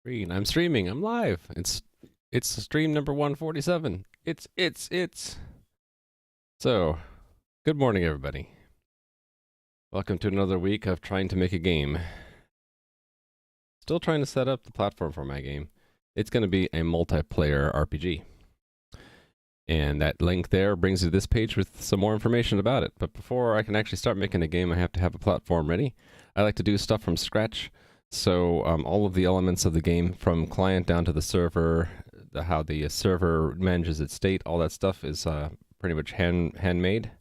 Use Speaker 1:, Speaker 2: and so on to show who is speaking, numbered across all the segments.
Speaker 1: Green. I'm streaming. I'm live. It's stream number 147. It's. So, good morning, everybody. Welcome to another week of trying to make a game. Still trying to set up the platform for my game. It's going to be a multiplayer RPG. And that link there brings you to this page with some more information about it. But before I can actually start making a game, I have to have a platform ready. I like to do stuff from scratch. So all of the elements of the game, from client down to the server, how the server manages its state, all that stuff is pretty much handmade,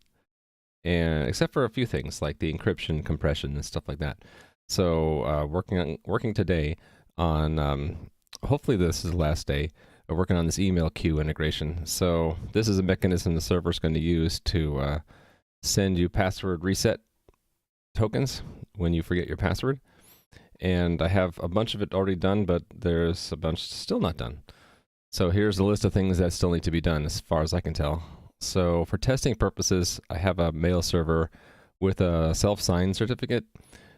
Speaker 1: and except for a few things like the encryption, compression, and stuff like that. So working today on hopefully this is the last day of working on this email queue integration. So this is a mechanism the server is going to use to send you password reset tokens when you forget your password. And I have a bunch of it already done, but there's a bunch still not done. So here's a list of things that still need to be done as far as I can tell. So for testing purposes, I have a mail server with a self-signed certificate.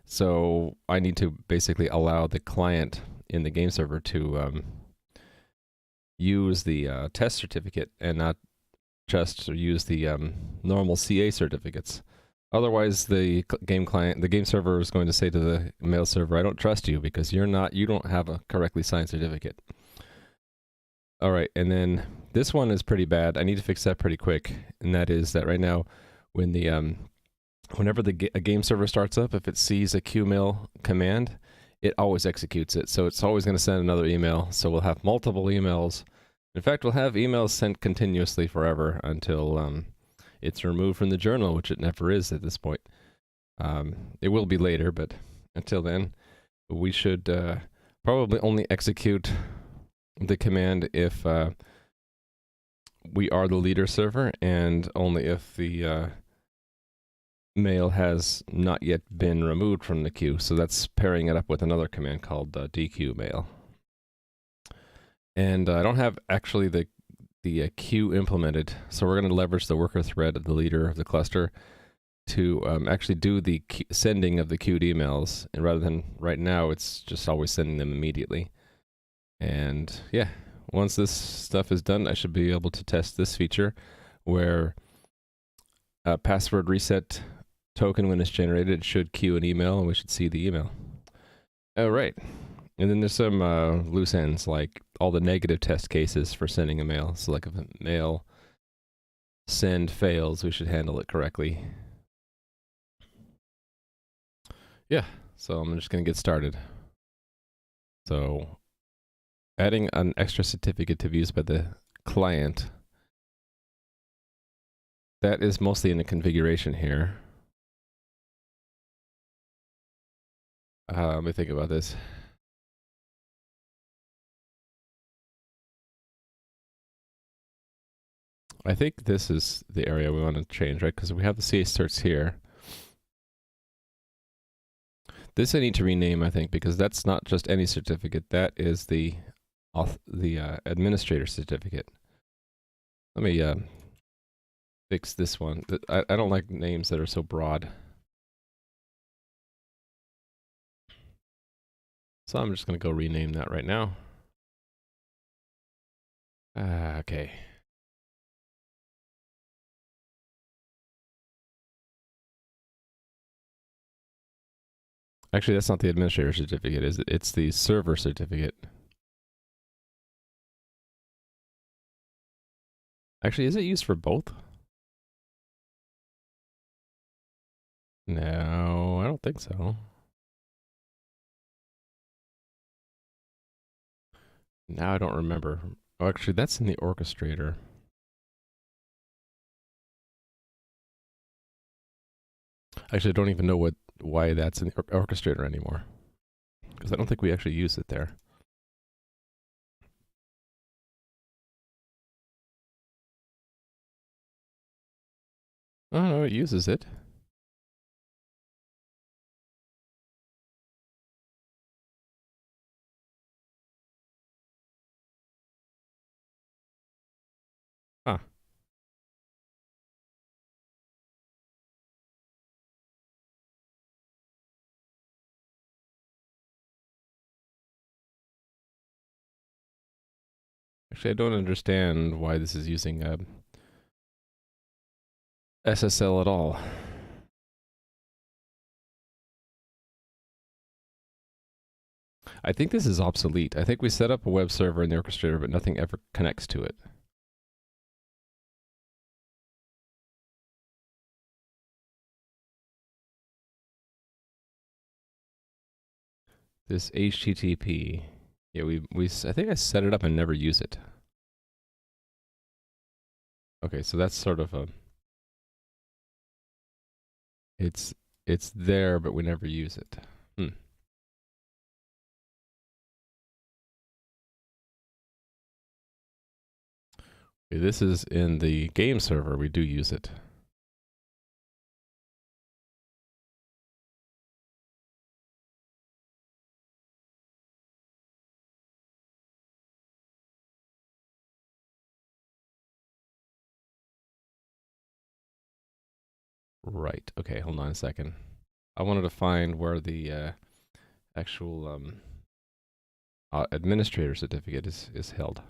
Speaker 1: So I need to basically allow the client in the game server to use the test certificate and not just use the normal CA certificates. Otherwise, the game server is going to say to the mail server, "I don't trust you because you don't have a correctly signed certificate." All right, and then this one is pretty bad. I need to fix that pretty quick, and that is that right now, when the whenever a game server starts up, if it sees a qmail command, it always executes it. So it's always going to send another email. So we'll have multiple emails. In fact, we'll have emails sent continuously forever until it's removed from the journal, which it never is at this point. It will be later, but until then, we should probably only execute the command if we are the leader server, and only if the mail has not yet been removed from the queue. So that's pairing it up with another command called dqmail. And I don't have actually the queue implemented, so we're going to leverage the worker thread of the leader of the cluster to actually do the sending of the queued emails, and rather than right now, it's just always sending them immediately. And yeah, once this stuff is done, I should be able to test this feature where a password reset token, when it's generated, should queue an email, and we should see the email. All right. And then there's some loose ends, like all the negative test cases for sending a mail. So like if a mail send fails, we should handle it correctly. Yeah, so I'm just going to get started. So adding an extra certificate to be used by the client. That is mostly in the configuration here. Let me think about this. I think this is the area we want to change, right? Because we have the CA certs here. This I need to rename, I think, because that's not just any certificate. That is the administrator certificate. Let me fix this one. I don't like names that are so broad. So I'm just going to go rename that right now. Okay. Actually, that's not the administrator certificate, is it? It's the server certificate. Actually, is it used for both? No, I don't think so. Now I don't remember. Oh, actually, that's in the orchestrator. Actually, I don't even know why that's in the orchestrator anymore, because I don't think we actually use it there. Oh no, it uses it. Huh. Actually, I don't understand why this is using SSL at all. I think this is obsolete. I think we set up a web server in the orchestrator, but nothing ever connects to it. This HTTP. Yeah, I think I set it up and never use it. Okay, so that's sort of a... It's there, but we never use it. Okay, this is in the game server. We do use it. Right. Okay, hold on a second. I wanted to find where the actual administrator certificate is held.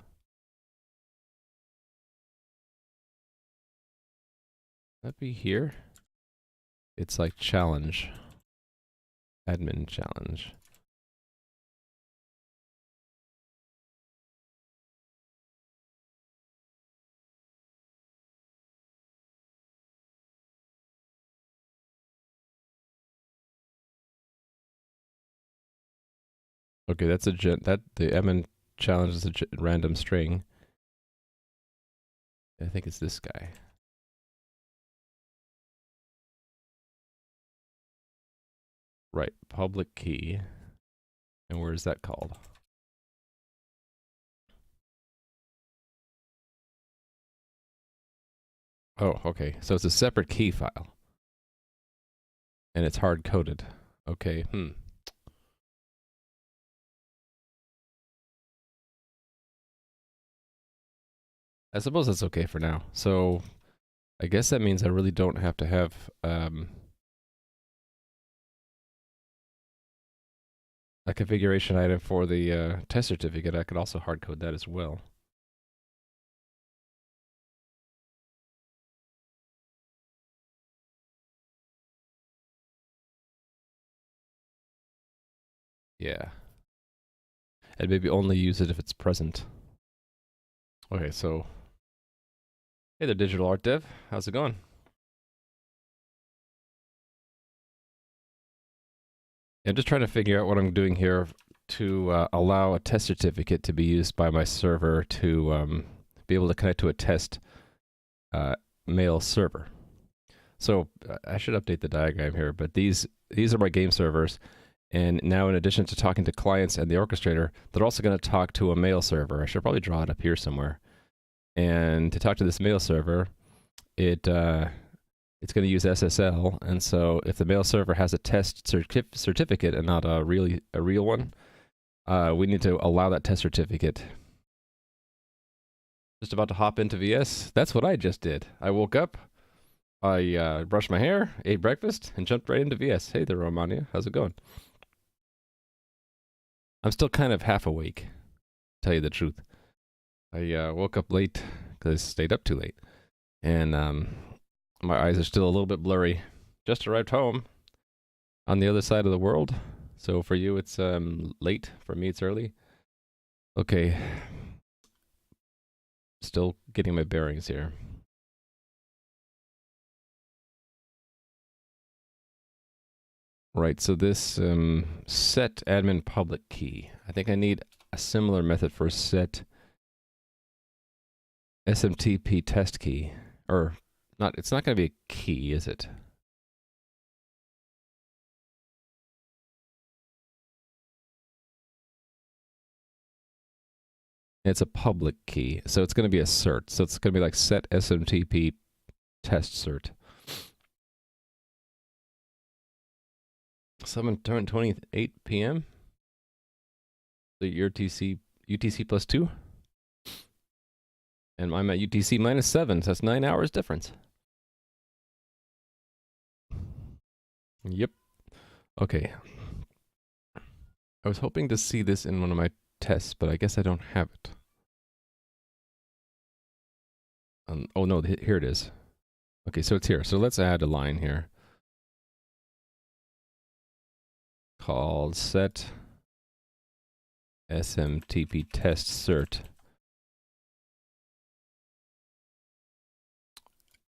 Speaker 1: That be here? It's like challenge. Admin challenge. Okay, that's the admin challenge is a random string. I think it's this guy. Right, public key. And where is that called? Oh, okay. So it's a separate key file. And it's hard-coded. Okay, I suppose that's okay for now. So I guess that means I really don't have to have a configuration item for the test certificate. I could also hard-code that as well. Yeah. And maybe only use it if it's present. Okay, so... Hey there, Digital Art Dev. How's it going? I'm just trying to figure out what I'm doing here to allow a test certificate to be used by my server to be able to connect to a test mail server. So I should update the diagram here, but these are my game servers. And now, in addition to talking to clients and the orchestrator, they're also going to talk to a mail server. I should probably draw it up here somewhere. And to talk to this mail server, it's going to use SSL. And so, if the mail server has a test certificate and not a real one, we need to allow that test certificate. Just about to hop into VS. That's what I just did. I woke up, I brushed my hair, ate breakfast, and jumped right into VS. Hey there, Romania. How's it going? I'm still kind of half awake, to tell you the truth. I woke up late because I stayed up too late. And my eyes are still a little bit blurry. Just arrived home on the other side of the world. So for you, it's late. For me, it's early. Okay. Still getting my bearings here. Right, so this set admin public key. I think I need a similar method for set SMTP test key. Or, it's not going to be a key, is it? It's a public key, so it's going to be a cert. So it's going to be like set SMTP test cert. 7:28 p.m. So your UTC plus 2. And I'm at UTC minus 7, so that's 9 hours difference. Yep. Okay. I was hoping to see this in one of my tests, but I guess I don't have it. Oh no, here it is. Okay, so it's here. So let's add a line here called set SMTP test cert.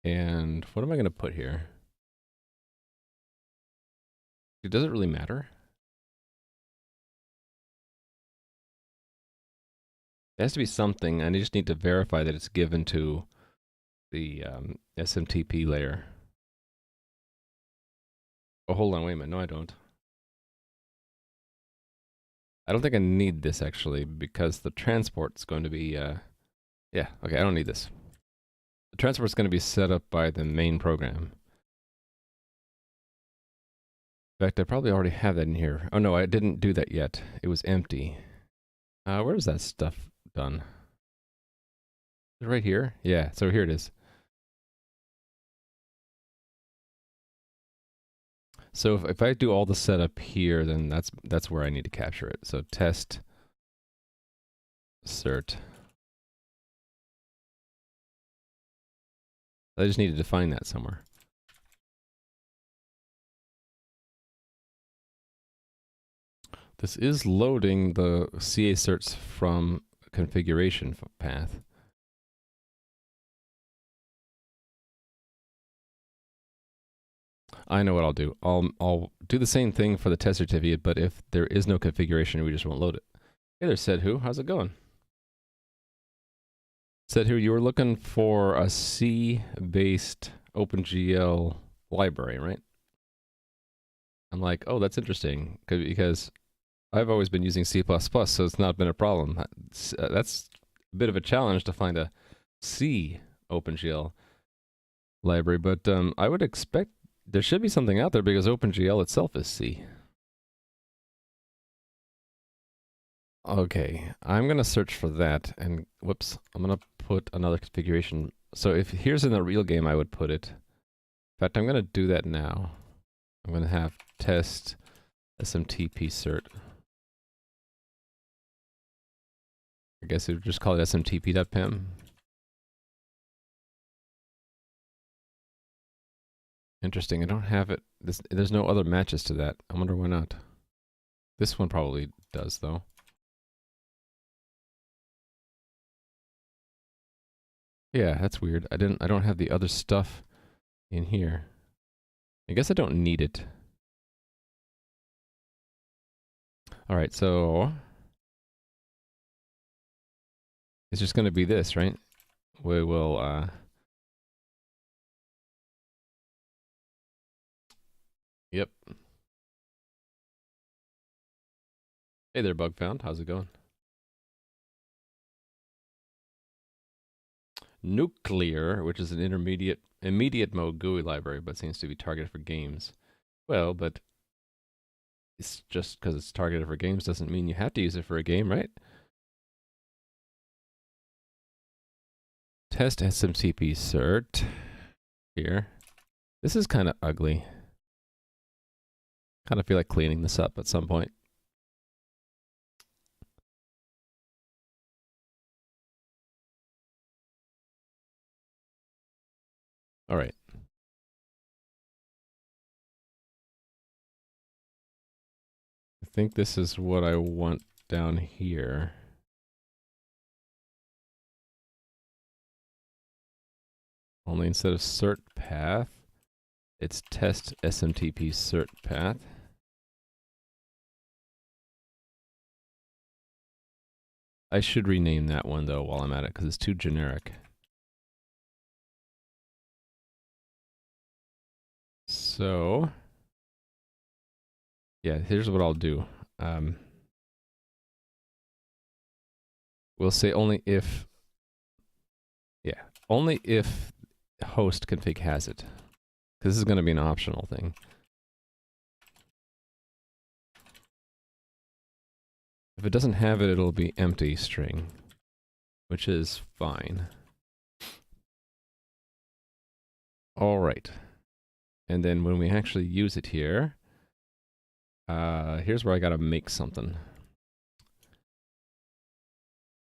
Speaker 1: And what am I going to put here? Does it really matter? It has to be something, and I just need to verify that it's given to the SMTP layer. Oh, hold on, wait a minute. No, I don't. I don't think I need this, actually, because the transport's going to be... yeah, okay, I don't need this. The transport's going to be set up by the main program. In fact, I probably already have that in here. Oh, no, I didn't do that yet. It was empty. Where's that stuff done? Is it right here? Yeah, so here it is. So if I do all the setup here, then that's where I need to capture it. So test cert. I just need to define that somewhere. This is loading the CA certs from configuration path. I know what I'll do. I'll do the same thing for the test certificate, but if there is no configuration, we just won't load it. Hey there, Sedhu. How's it going? Sedhu, you were looking for a C-based OpenGL library, right? I'm like, oh, that's interesting, because I've always been using C++, so it's not been a problem. That's a bit of a challenge to find a C OpenGL library, but I would expect there should be something out there because OpenGL itself is C. Okay, I'm going to search for that, and whoops, I'm going to put another configuration. So if here's in the real game, I would put it. In fact, I'm going to do that now. I'm going to have test SMTP cert. I guess it would just call it smtp.pem. Interesting, I don't have it. There's no other matches to that. I wonder why not. This one probably does, though. Yeah, that's weird. I don't have the other stuff in here. I guess I don't need it. Alright, so it's just gonna be this, right? We will yep. Hey there, Bugfound. How's it going? Nuclear, which is an immediate mode GUI library, but seems to be targeted for games. Well, but it's just because it's targeted for games doesn't mean you have to use it for a game, right? Test SMTP cert here. This is kind of ugly. Kind of feel like cleaning this up at some point. All right. I think this is what I want down here. Only instead of cert path, it's test SMTP cert path. I should rename that one though while I'm at it because it's too generic. So, yeah, here's what I'll do. We'll say only if, yeah, only if host config has it. Because this is going to be an optional thing. If it doesn't have it, it'll be empty string, which is fine. All right. And then when we actually use it here, here's where I got to make something.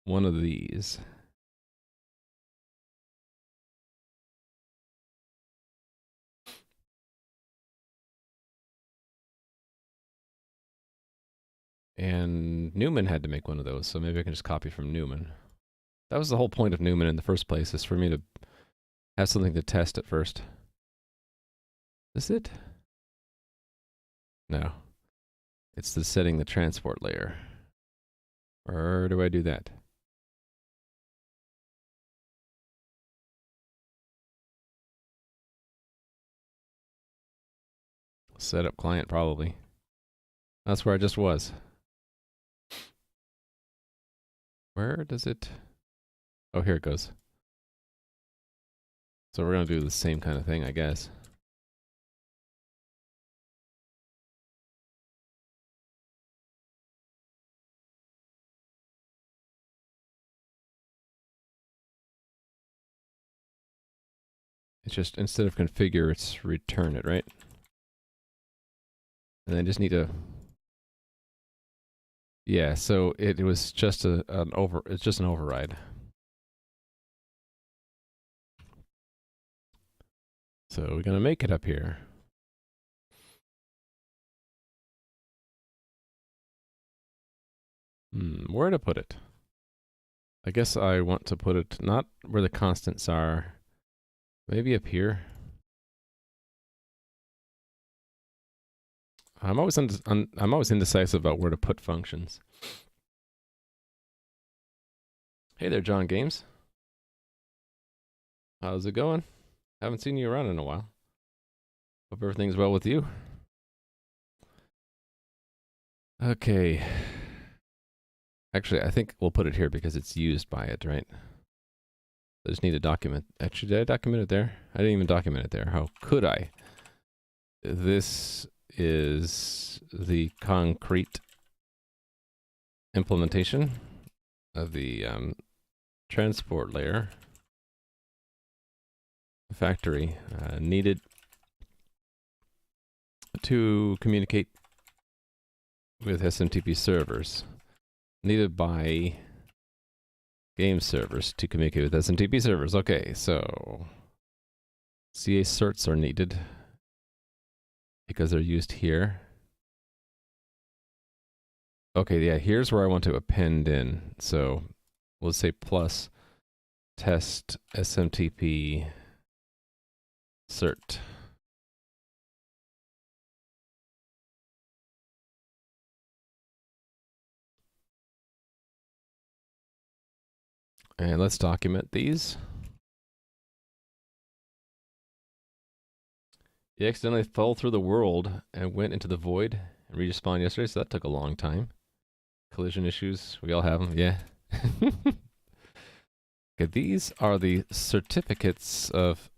Speaker 1: One of these. And Newman had to make one of those, so maybe I can just copy from Newman. That was the whole point of Newman in the first place, is for me to have something to test at first. Is this it? No. It's the setting the transport layer. Or do I do that? Setup client, probably. That's where I just was. Where does it... Oh, here it goes. So we're going to do the same kind of thing, I guess. It's just, instead of configure, it's return it, right? And I just need to... Yeah, so it was just it's just an override. So we're going to make it up here. Where to put it? I guess I want to put it not where the constants are. Maybe up here. I'm always indecisive about where to put functions. Hey there, John Games. How's it going? Haven't seen you around in a while. Hope everything's well with you. Okay. Actually, I think we'll put it here because it's used by it, right? I just need to document. Actually, did I document it there? I didn't even document it there. How could I? This is the concrete implementation of the transport layer factory needed to communicate with SMTP servers, needed by game servers to communicate with SMTP servers. Okay, so CA certs are needed because they're used here. Okay, yeah, here's where I want to append in. So we'll say plus test SMTP cert. And let's document these. He accidentally fell through the world and went into the void and respawned yesterday, so that took a long time. Collision issues, we all have them, yeah. Okay, these are the certificates of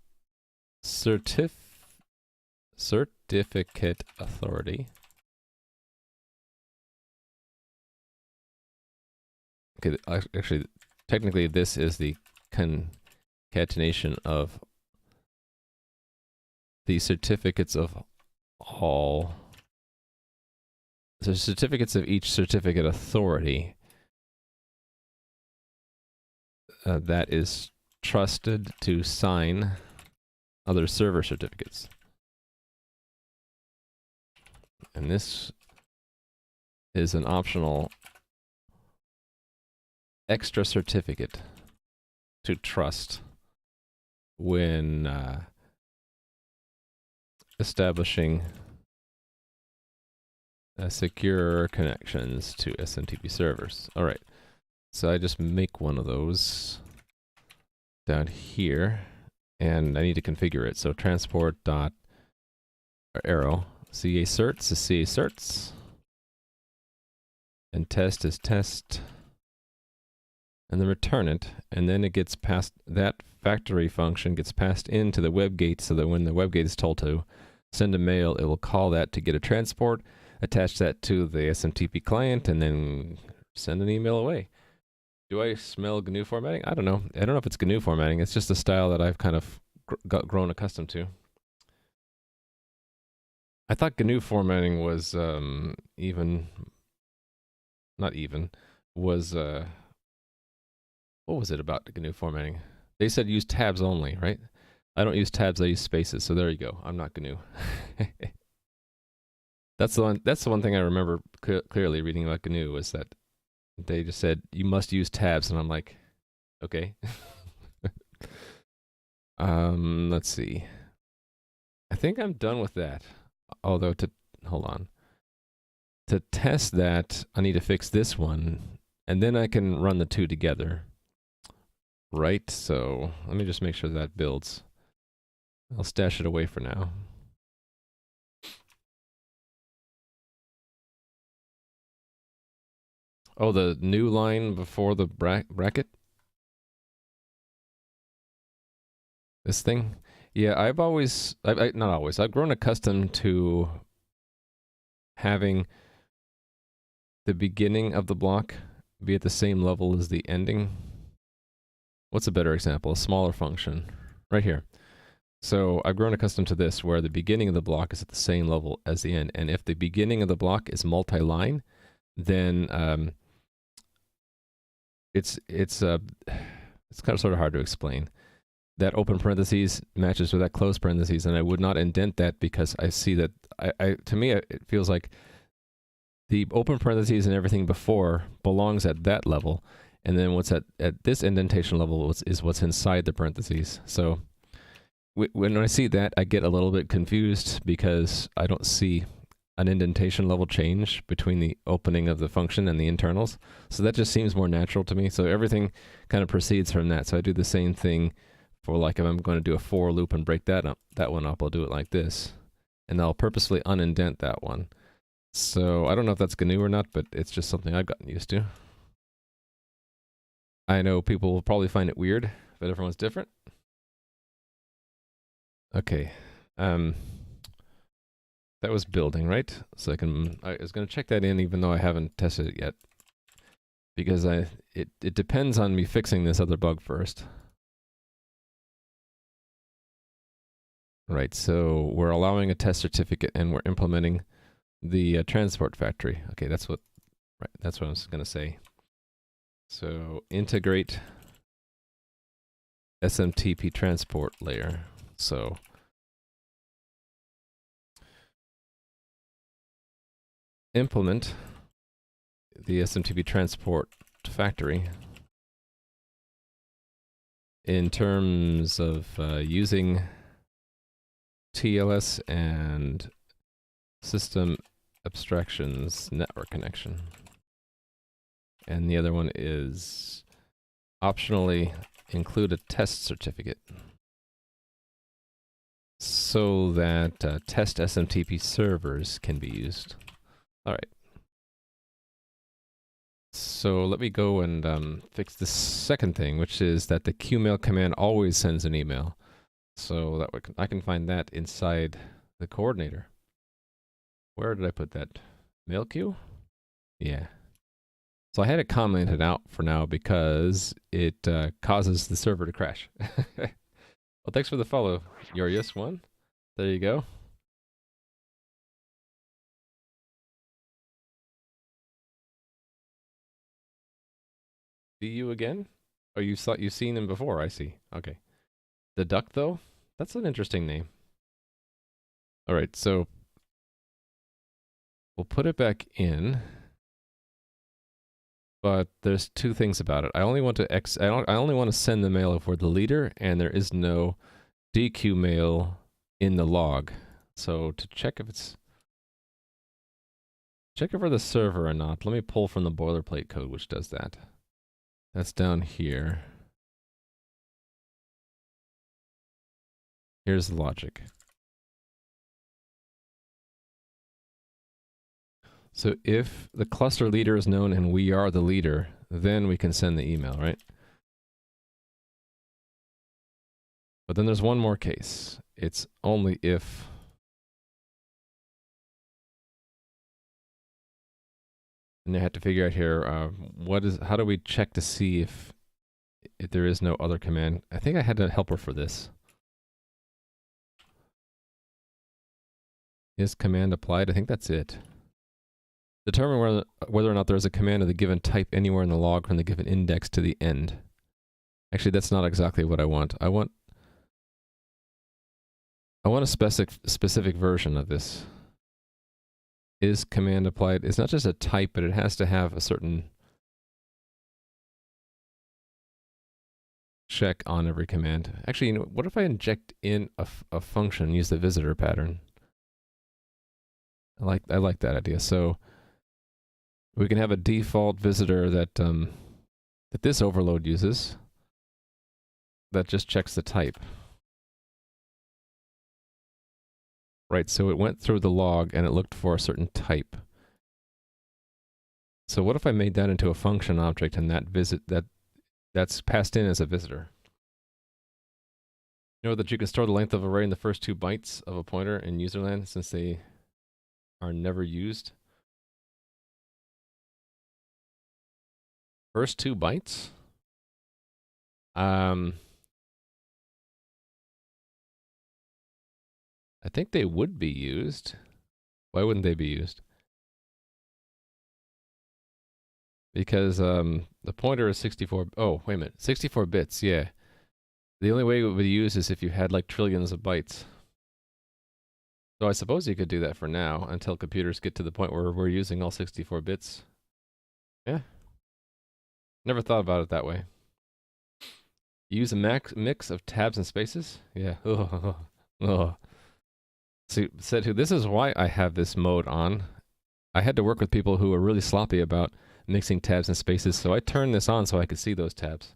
Speaker 1: certificate authority. Okay, actually, technically this is the concatenation of the certificates of all, so certificates of each certificate authority that is trusted to sign other server certificates. And this is an optional extra certificate to trust when establishing secure connections to SMTP servers. All right, so I just make one of those down here, and I need to configure it. So transport dot arrow CA certs is CA certs, and test is test, and then return it, and then it gets passed, that factory function gets passed into the WebGate, so that when the WebGate is told to send a mail, it will call that to get a transport, attach that to the SMTP client, and then send an email away. Do I smell GNU formatting? I don't know. I don't know if it's GNU formatting. It's just a style that I've kind of grown accustomed to. I thought GNU formatting was what was it about the GNU formatting? They said use tabs only, right? I don't use tabs, I use spaces, so there you go. I'm not GNU. That's the one. That's the one thing I remember clearly reading about GNU was that they just said you must use tabs, and I'm like, okay. Let's see. I think I'm done with that. Although hold on. To test that, I need to fix this one, and then I can run the two together. Right? So let me just make sure that builds. I'll stash it away for now. Oh, the new line before the bracket? This thing? Yeah, I've always, not always, I've grown accustomed to having the beginning of the block be at the same level as the ending. What's a better example? A smaller function. Right here. So I've grown accustomed to this, where the beginning of the block is at the same level as the end. And if the beginning of the block is multi-line, then it's kind of sort of hard to explain. That open parentheses matches with that close parentheses, and I would not indent that because I see that to me it feels like the open parentheses and everything before belongs at that level, and then what's at this indentation level is what's inside the parentheses. So when I see that, I get a little bit confused because I don't see an indentation level change between the opening of the function and the internals. So that just seems more natural to me. So everything kind of proceeds from that. So I do the same thing for, like, if I'm going to do a for loop and break that one up, I'll do it like this. And I'll purposely unindent that one. So I don't know if that's GNU or not, but it's just something I've gotten used to. I know people will probably find it weird, but everyone's different. Okay. That was building, right? So I was going to check that in even though I haven't tested it yet. Because it depends on me fixing this other bug first. Right, so we're allowing a test certificate and we're implementing the transport factory. Okay, that's what I was going to say. So integrate SMTP transport layer. So implement the SMTP transport factory in terms of using TLS and system abstractions network connection. And the other one is optionally include a test certificate so that test SMTP servers can be used. All right. So let me go and fix the second thing, which is that the qmail command always sends an email. So that way I can find that inside the coordinator. Where did I put that? Mail queue? Yeah. So I had it commented out for now because it causes the server to crash. Well, thanks for the follow, Yorius1. There you go. See you again? Oh, you've seen him before, I see. Okay. The duck, though? That's an interesting name. All right, so we'll put it back in. But there's two things about it. I only want to I only want to send the mail if we're the leader and there is no DQ mail in the log. So to check if we're the server or not, let me pull from the boilerplate code which does that. That's down here. Here's the logic. So if the cluster leader is known and we are the leader, then we can send the email, right? But then there's one more case. It's only if and I have to figure out here how do we check to see if there is no other command. I think I had a helper for this. Is command applied? I think that's it. Determine whether or not there's a command of the given type anywhere in the log from the given index to the end. Actually, that's not exactly what I want. I want a specific version of this. is command applied. It's not just a type, but it has to have a certain check on every command. Actually, you know, what if I inject in a function, use the visitor pattern? I like that idea. So we can have a default visitor that that this overload uses that just checks the type. Right, so it went through the log and it looked for a certain type. So what if I made that into a function object and that's passed in as a visitor? You know that you can store the length of array in the first 2 bytes of a pointer in userland since they are never used. First 2 bytes? I think they would be used. Why wouldn't they be used? Because the pointer is 64. Oh, wait a minute. 64 bits, yeah. The only way it would be used is if you had like trillions of bytes. So I suppose you could do that for now until computers get to the point where we're using all 64 bits. Yeah. Never thought about it that way. You use a mix of tabs and spaces? Yeah. Oh. See, said who, this is why I have this mode on. I had to work with people who were really sloppy about mixing tabs and spaces, so I turned this on so I could see those tabs.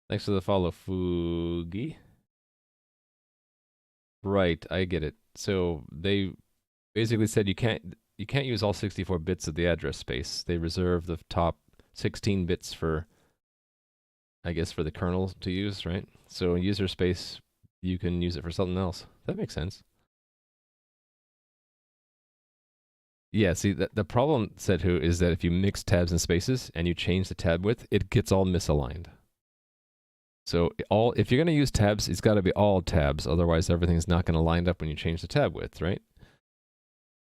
Speaker 1: Thanks for the follow, Fugi. Right, I get it. So they basically said you can't use all 64 bits of the address space. They reserve the top 16 bits for, I guess, for the kernel to use, right? So in user space, you can use it for something else. That makes sense. Yeah, see, the problem, said who, is that if you mix tabs and spaces and you change the tab width, it gets all misaligned. So if you're going to use tabs, it's got to be all tabs. Otherwise, everything's not going to line up when you change the tab width, right?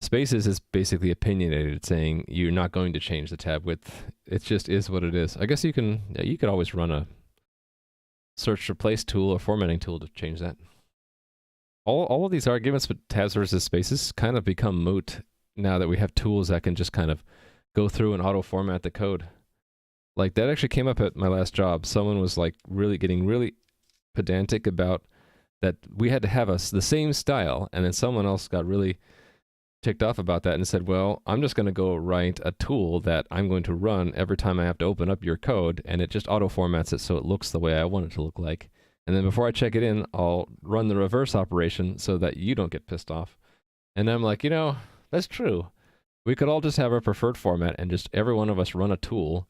Speaker 1: Spaces is basically opinionated, saying you're not going to change the tab width. It just is what it is. I guess you could always run a search replace tool or formatting tool to change that. All of these arguments with tabs versus spaces kind of become moot now that we have tools that can just kind of go through and auto format the code. Like that actually came up at my last job. Someone was like getting really pedantic about that we had to have the same style, and then someone else got really ticked off about that and said, well, I'm just going to go write a tool that I'm going to run every time I have to open up your code, and it just auto formats it so it looks the way I want it to look like. And then before I check it in, I'll run the reverse operation so that you don't get pissed off. And I'm like, you know, that's true. We could all just have our preferred format and just every one of us run a tool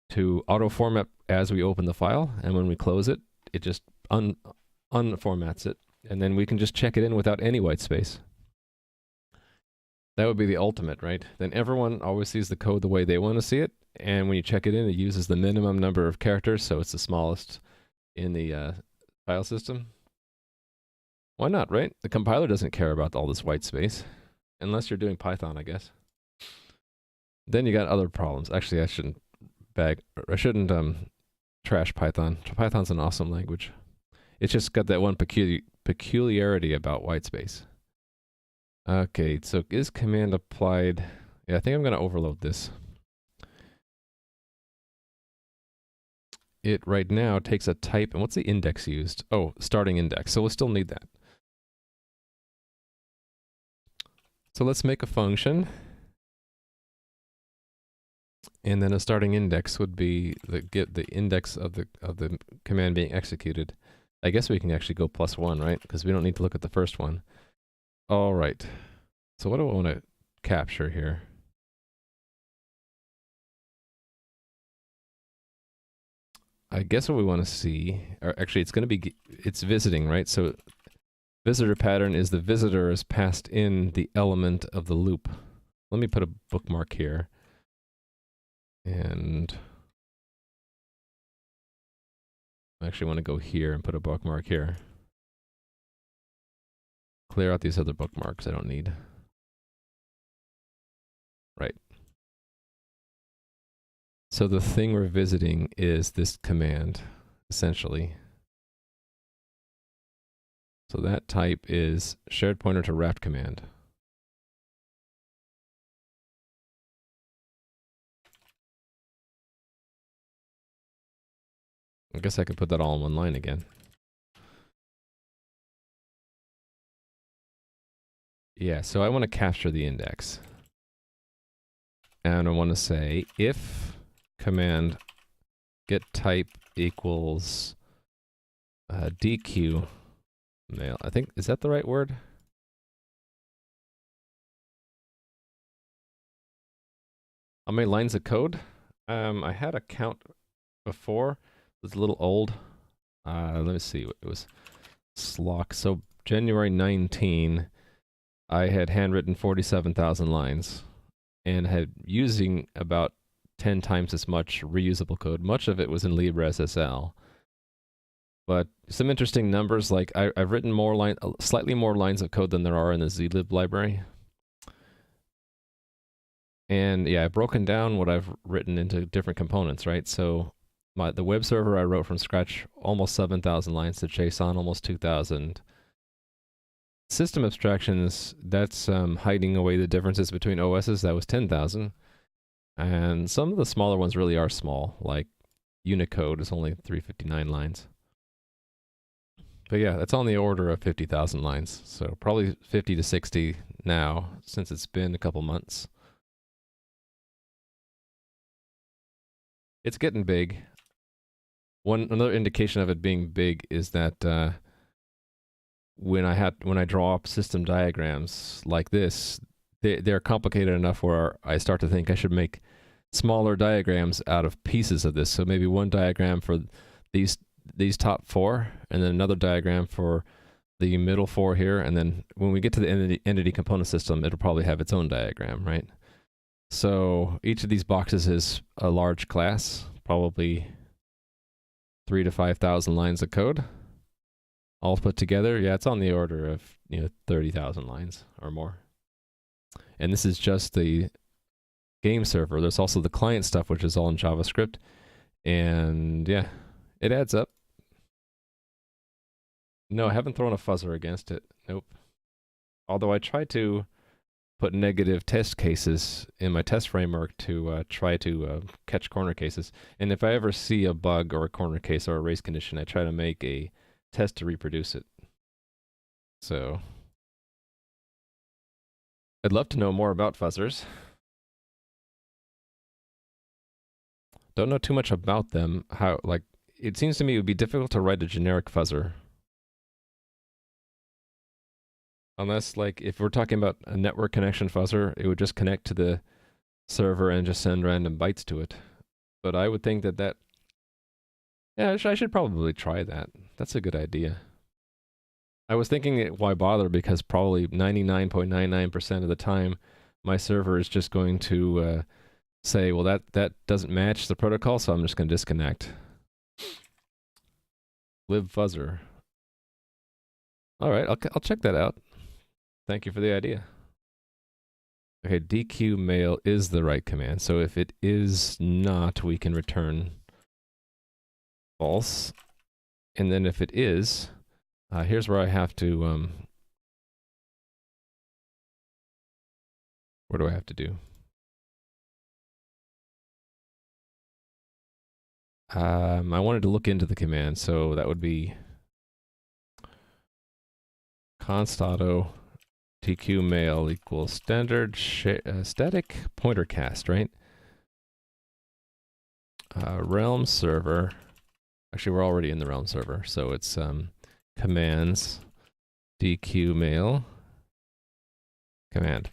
Speaker 1: to auto format as we open the file, and when we close it, it just unformats it, and then we can just check it in without any white space. That would be the ultimate, right? Then everyone always sees the code the way they want to see it, and when you check it in, it uses the minimum number of characters, so it's the smallest in the file system. Why not, right? The compiler doesn't care about all this white space, unless you're doing Python, I guess. Then you got other problems. Actually, I shouldn't trash Python. Python's an awesome language. It's just got that one peculiarity about whitespace. Okay, so is command applied? Yeah, I think I'm going to overload this. It right now takes a type, and what's the index used? Oh, starting index, so we'll still need that. So let's make a function. And then a starting index would be the index of the command being executed. I guess we can actually go +1, right? Because we don't need to look at the first one. All right. So what do I want to capture here? I guess what we want to see, or actually it's going to be, it's visiting, right? So visitor pattern is the visitor is passed in the element of the loop. Let me put a bookmark here. And I actually want to go here and put a bookmark here. Clear out these other bookmarks I don't need. Right. So the thing we're visiting is this command, essentially. So that type is shared pointer to wrapped command. I guess I could put that all in one line again. Yeah, so I want to capture the index. And I want to say if command get type equals DQ mail. I think, is that the right word? How many lines of code? I had a count before. It was a little old. Let me see. It was Slock. So January 19, I had handwritten 47,000 lines and had using about 10 times as much reusable code. Much of it was in LibreSSL. But some interesting numbers, like I've written slightly more lines of code than there are in the zlib library. And yeah, I've broken down what I've written into different components, right? So the web server I wrote from scratch, almost 7,000 lines to JSON, almost 2,000. System abstractions, that's hiding away the differences between OSs, that was 10,000. And some of the smaller ones really are small, like Unicode is only 359 lines. But yeah, that's on the order of 50,000 lines. So probably 50 to 60 now, since it's been a couple months. It's getting big. Another indication of it being big is that when I draw up system diagrams like this, they're complicated enough where I start to think I should make smaller diagrams out of pieces of this. So maybe one diagram for these top four, and then another diagram for the middle four here, and then when we get to the entity component system, it'll probably have its own diagram, right? So each of these boxes is a large class, probably 3,000 to 5,000 lines of code, all put together. Yeah, it's on the order of 30,000 lines or more. And this is just the game server. There's also the client stuff, which is all in JavaScript, and yeah, it adds up. No, I haven't thrown a fuzzer against it. Nope. Although I tried to put negative test cases in my test framework to try to catch corner cases. And if I ever see a bug or a corner case or a race condition, I try to make a test to reproduce it. So I'd love to know more about fuzzers. Don't know too much about them. It seems to me it would be difficult to write a generic fuzzer. Unless, like, if we're talking about a network connection fuzzer, it would just connect to the server and just send random bytes to it. But I would think that yeah, I should probably try that. That's a good idea. I was thinking, why bother? Because probably 99.99% of the time, my server is just going to say, well, that doesn't match the protocol, so I'm just going to disconnect. libfuzzer. All right, I'll check that out. Thank you for the idea. Okay, DQ mail is the right command. So if it is not, we can return false. And then if it is, here's where I have to, what do I have to do? I wanted to look into the command, so that would be const auto DQ mail equals standard static pointer cast, right? Realm server. Actually, we're already in the Realm server, so it's commands DQ mail command.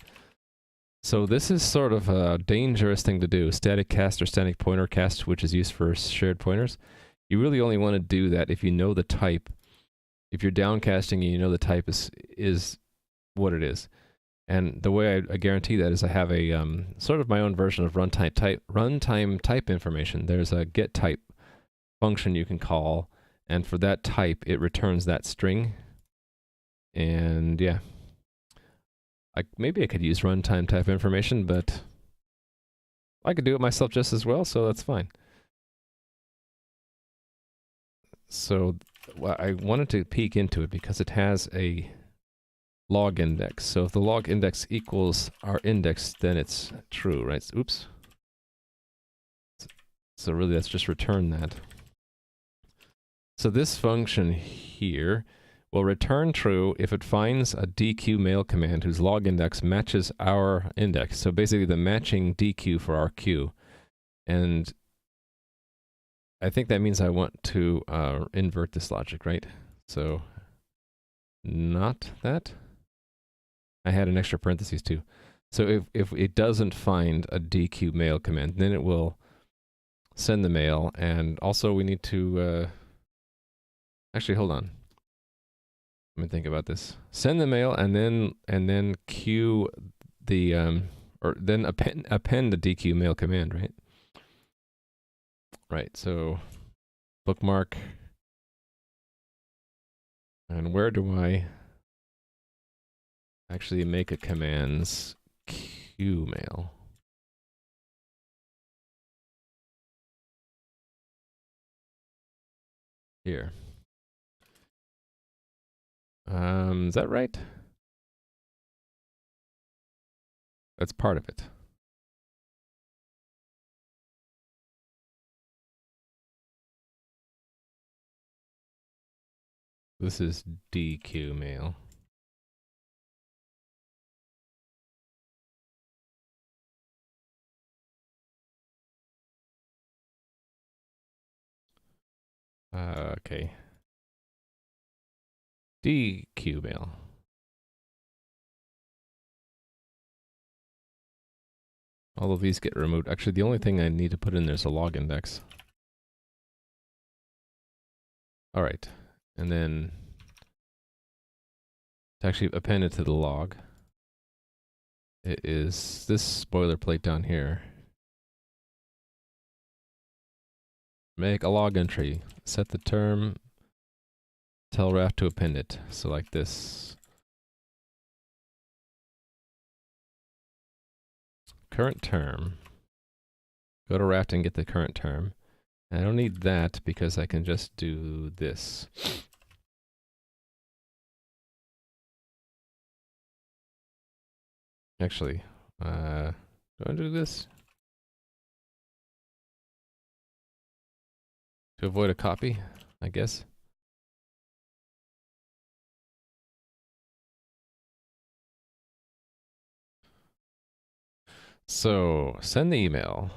Speaker 1: So this is sort of a dangerous thing to do. Static cast or static pointer cast, which is used for shared pointers. You really only want to do that if you know the type. If you're downcasting and you know the type is what it is. And the way I guarantee that is I have a sort of my own version of runtime type information. There's a get type function you can call, and for that type it returns that string. And yeah, maybe I could use runtime type information, but I could do it myself just as well, so that's fine. So I wanted to peek into it because it has a log index. So if the log index equals our index, then it's true, right? Oops. So really, let's just return that. So this function here will return true if it finds a DQ mail command whose log index matches our index. So basically the matching DQ for our queue. And I think that means I want to invert this logic, right? So not that. I had an extra parentheses too. So if it doesn't find a DQ mail command, then it will send the mail. And also we need to, actually, hold on. Let me think about this. Send the mail and then queue the, or then append the DQ mail command, right? Right, so bookmark. And where do I actually make a command's queue mail? Here. Is that right? That's part of it. This is DQ mail. Okay. DQ mail. All of these get removed. Actually, the only thing I need to put in there is a log index. All right. And then to actually append it to the log, it is this boilerplate down here. Make a log entry. Set the term. Tell Raft to append it. So like this. Current term. Go to Raft and get the current term. And I don't need that because I can just do this. Actually, do I do this? To avoid a copy, I guess. So, send the email.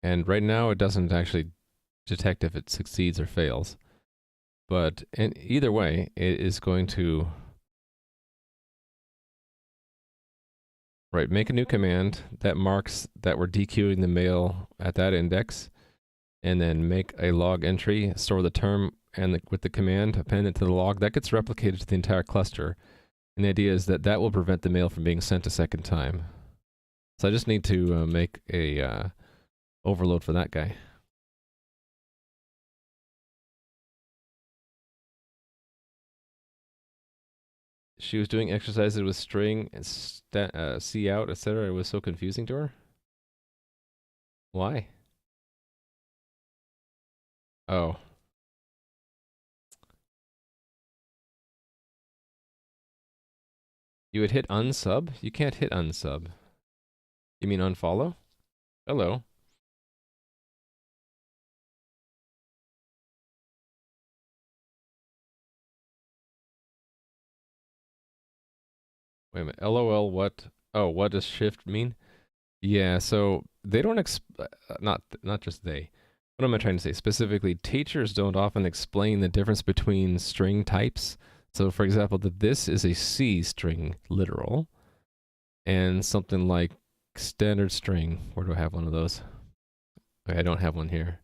Speaker 1: And right now it doesn't actually detect if it succeeds or fails. But in either way, it is going to make a new command that marks that we're dequeuing the mail at that index, and then make a log entry, store the term and with the command, append it to the log. That gets replicated to the entire cluster. And the idea is that that will prevent the mail from being sent a second time. So I just need to make a overload for that guy. She was doing exercises with string and C out, etc. It was so confusing to her. Why? Oh. You would hit unsub? You can't hit unsub. You mean unfollow? Hello. Wait a minute. LOL what? Oh, what does shift mean? Yeah, so they don't not just they. What am I trying to say? Specifically, teachers don't often explain the difference between string types. So for example, that this is a C string literal and something like standard string. Where do I have one of those? Okay, I don't have one here.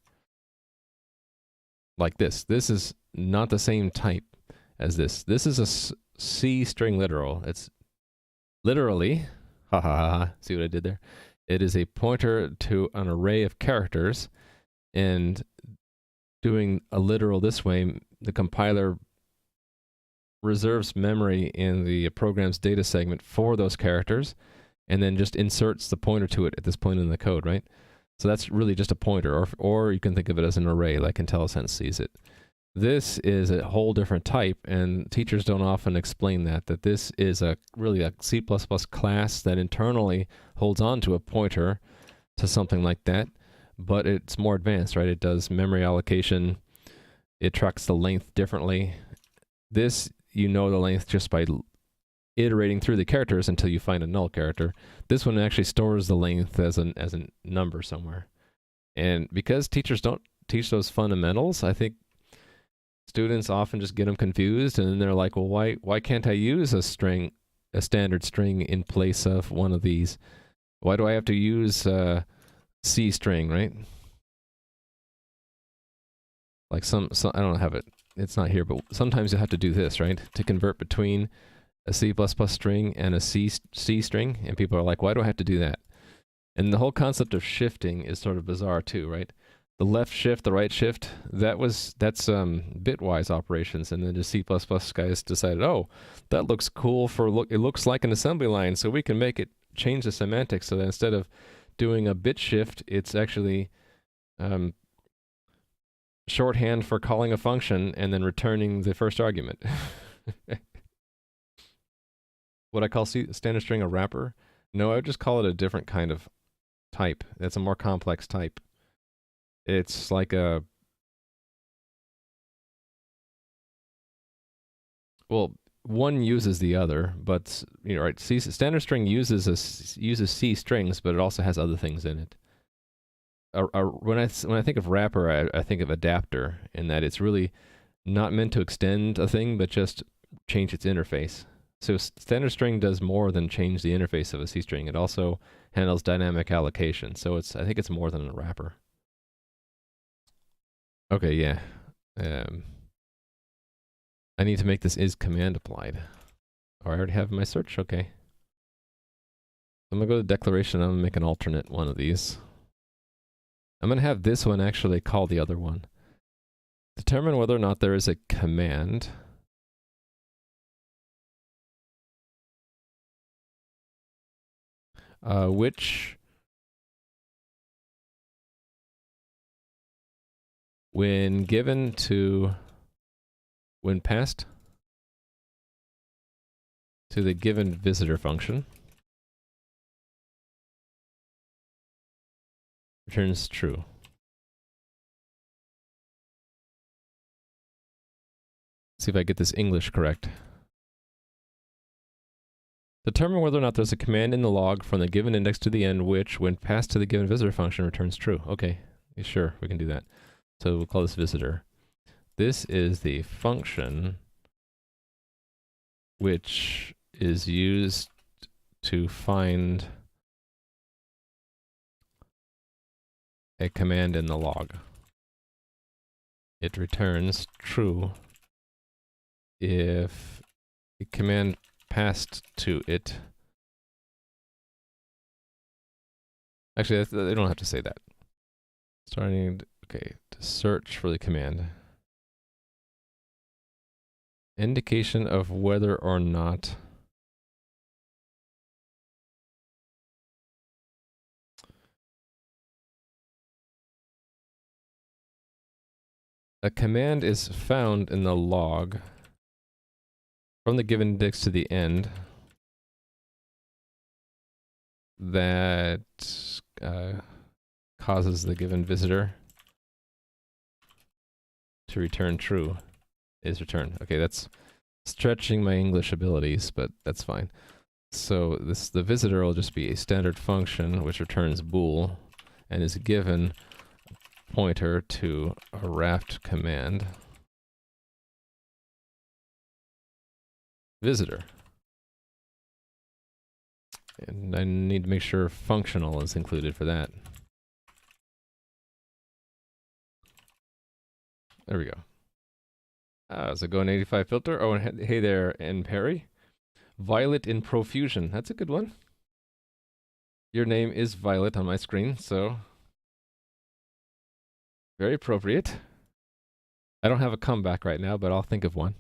Speaker 1: Like this. This is not the same type as this. This is a C string literal. It's literally, ha ha ha, see what I did there? It is a pointer to an array of characters, and doing a literal this way, the compiler reserves memory in the program's data segment for those characters, and then just inserts the pointer to it at this point in the code, right? So that's really just a pointer, or you can think of it as an array, like IntelliSense sees it. This is a whole different type, and teachers don't often explain that this is really a C++ class that internally holds on to a pointer to something like that, but it's more advanced, right? It does memory allocation, It tracks the length differently. This, you know the length just by iterating through the characters until you find a null character. This one actually stores the length as a number somewhere. And because teachers don't teach those fundamentals, I think students often just get them confused, and then they're like, well, why can't I use a standard string in place of one of these? Why do I have to use C string, right? Like some I don't have it. It's not here, but sometimes you have to do this, right? To convert between a C++ string and a C string, and people are like, why do I have to do that? And the whole concept of shifting is sort of bizarre too, right? The left shift, the right shift, that's bitwise operations, and then the C++ guys decided, oh, that looks cool it looks like an assembly line, so we can make it change the semantics, so that instead of doing a bit shift, it's actually shorthand for calling a function and then returning the first argument. Would I call standard string a wrapper? No, I would just call it a different kind of type. That's a more complex type. It's like a... Well, one uses the other, but, you know, right, standard string uses C strings, but it also has other things in it. When I think of wrapper, I think of adapter, in that it's really not meant to extend a thing, but just change its interface. So standard string does more than change the interface of a C string. It also handles dynamic allocation. So I think it's more than a wrapper. Okay, yeah. I need to make this is command applied. Oh, I already have my search. Okay. I'm gonna go to declaration. I'm gonna make an alternate one of these. I'm going to have this one actually call the other one. Determine whether or not there is a command which, when passed to the given visitor function, returns true. See if I get this English correct. Determine whether or not there's a command in the log from the given index to the end which, when passed to the given visitor function, returns true. Okay, sure, we can do that. So we'll call this visitor. This is the function which is used to find a command in the log. It returns true if a command passed to it. Actually, they don't have to say that. Okay, to search for the command. Indication of whether or not a command is found in the log from the given index to the end that causes the given visitor to return true is returned. Okay, that's stretching my English abilities, but that's fine. So the visitor will just be a standard function which returns bool and is given pointer to a wrapped command visitor. And I need to make sure functional is included for that. There we go. How's it going, 85 filter? Oh, and hey there, N Perry. Violet in Profusion. That's a good one. Your name is Violet on my screen, so very appropriate. I don't have a comeback right now, but I'll think of one.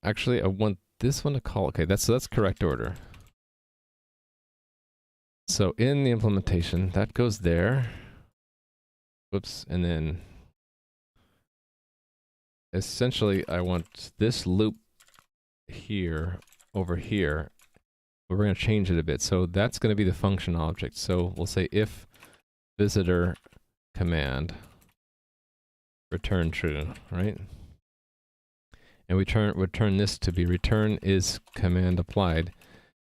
Speaker 1: Actually, I want this one to call. Okay, that's correct order. So in the implementation, that goes there. Whoops, and then essentially I want this loop here over here, but we're going to change it a bit. So that's going to be the function object. So we'll say if visitor command return true, right? And we return this to be return is command applied.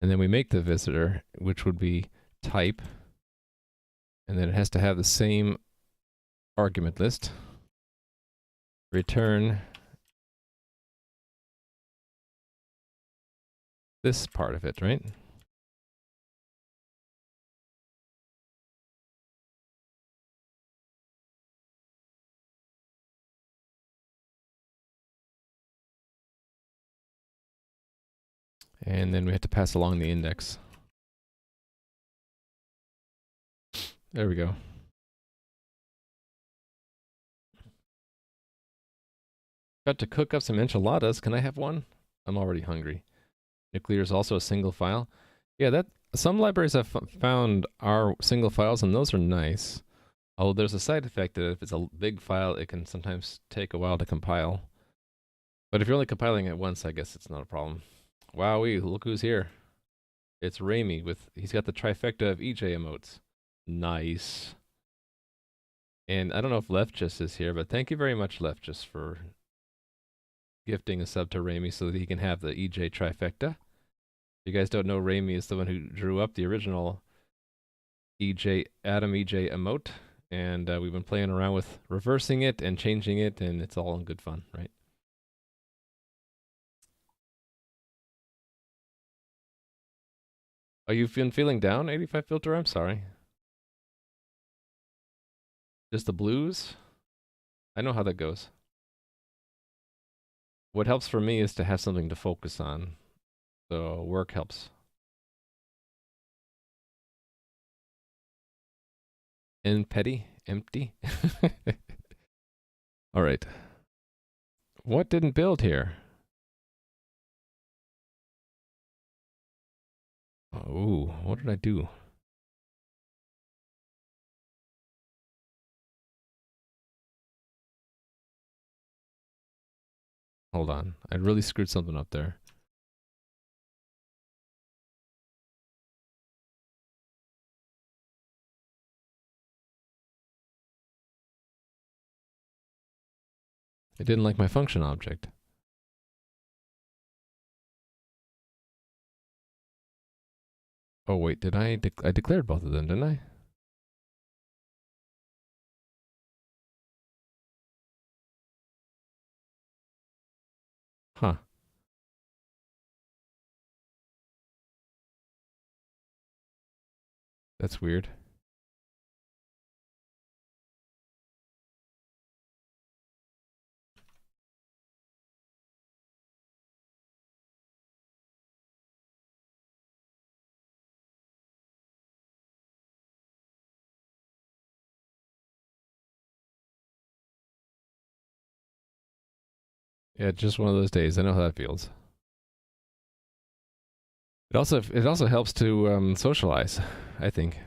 Speaker 1: And then we make the visitor, which would be type. And then it has to have the same argument list. Return this part of it, right? And then we have to pass along the index. There we go. Got to cook up some enchiladas. Can I have one? I'm already hungry. Nuclear is also a single file. Yeah, that some libraries have found are single files, and those are nice. Although there's a side effect that if it's a big file, it can sometimes take a while to compile. But if you're only compiling it once, I guess it's not a problem. Wowee, look who's here. It's Ramy he's got the trifecta of EJ emotes. Nice. And I don't know if Leftjust is here, but thank you very much, Leftjust, for gifting a sub to Ramy so that he can have the EJ trifecta. If you guys don't know, Ramy is the one who drew up the original Adam EJ emote, and we've been playing around with reversing it and changing it, and it's all in good fun, right? Oh, you've been feeling down, 85 Filter? I'm sorry. Just the blues? I know how that goes. What helps for me is to have something to focus on. So work helps. And petty? Empty? Alright. What didn't build here? Oh, what did I do? Hold on. I really screwed something up there. It didn't like my function object. Oh wait, did I declared both of them, didn't I? Huh. That's weird. Yeah, just one of those days. I know how that feels. It also helps to socialize, I think.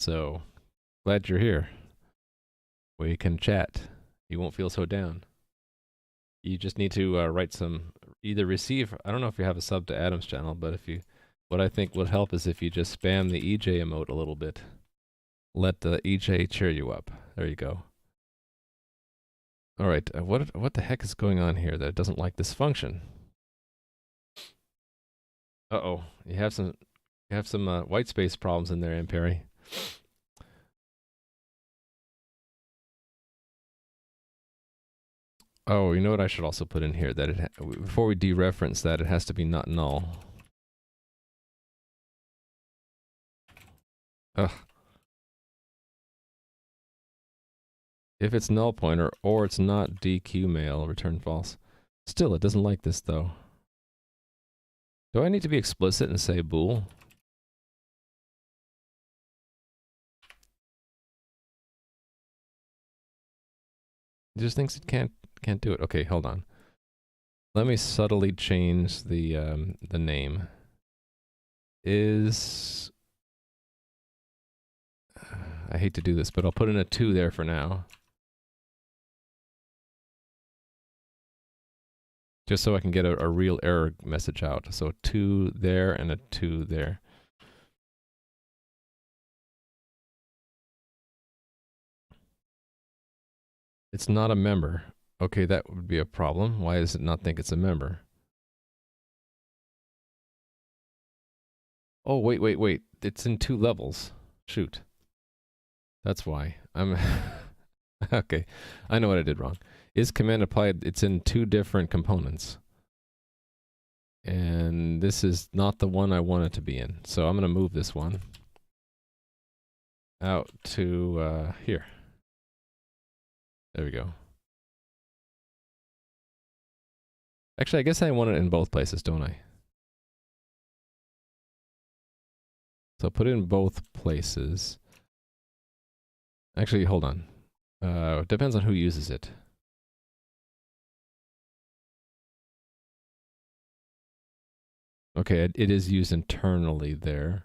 Speaker 1: So glad you're here. We can chat. You won't feel so down. You just need to write some, either receive. I don't know if you have a sub to Adam's channel, but if you, what I think would help is if you just spam the EJ emote a little bit. Let the EJ cheer you up. There you go. All right, what the heck is going on here that it doesn't like this function? Uh-oh, you have some white space problems in there, Amperi. Oh, you know what I should also put in here, that it before we dereference that, it has to be not null. Ugh. If it's null pointer or it's not DQ mail, return false. Still, it doesn't like this though. Do I need to be explicit and say bool? It just thinks it can't do it. Okay, hold on. Let me subtly change the name. I hate to do this, but I'll put in a 2 there for now. Just so I can get a real error message out. So 2 there and a 2 there. It's not a member. Okay, that would be a problem. Why does it not think it's a member? Oh, wait. It's in 2 levels. Shoot. That's why. I'm okay. I know what I did wrong. Is command applied? It's in 2 different components. And this is not the one I want it to be in. So I'm going to move this one out to here. There we go. Actually, I guess I want it in both places, don't I? So put it in both places. Actually, hold on. Depends on who uses it. Okay, it is used internally there.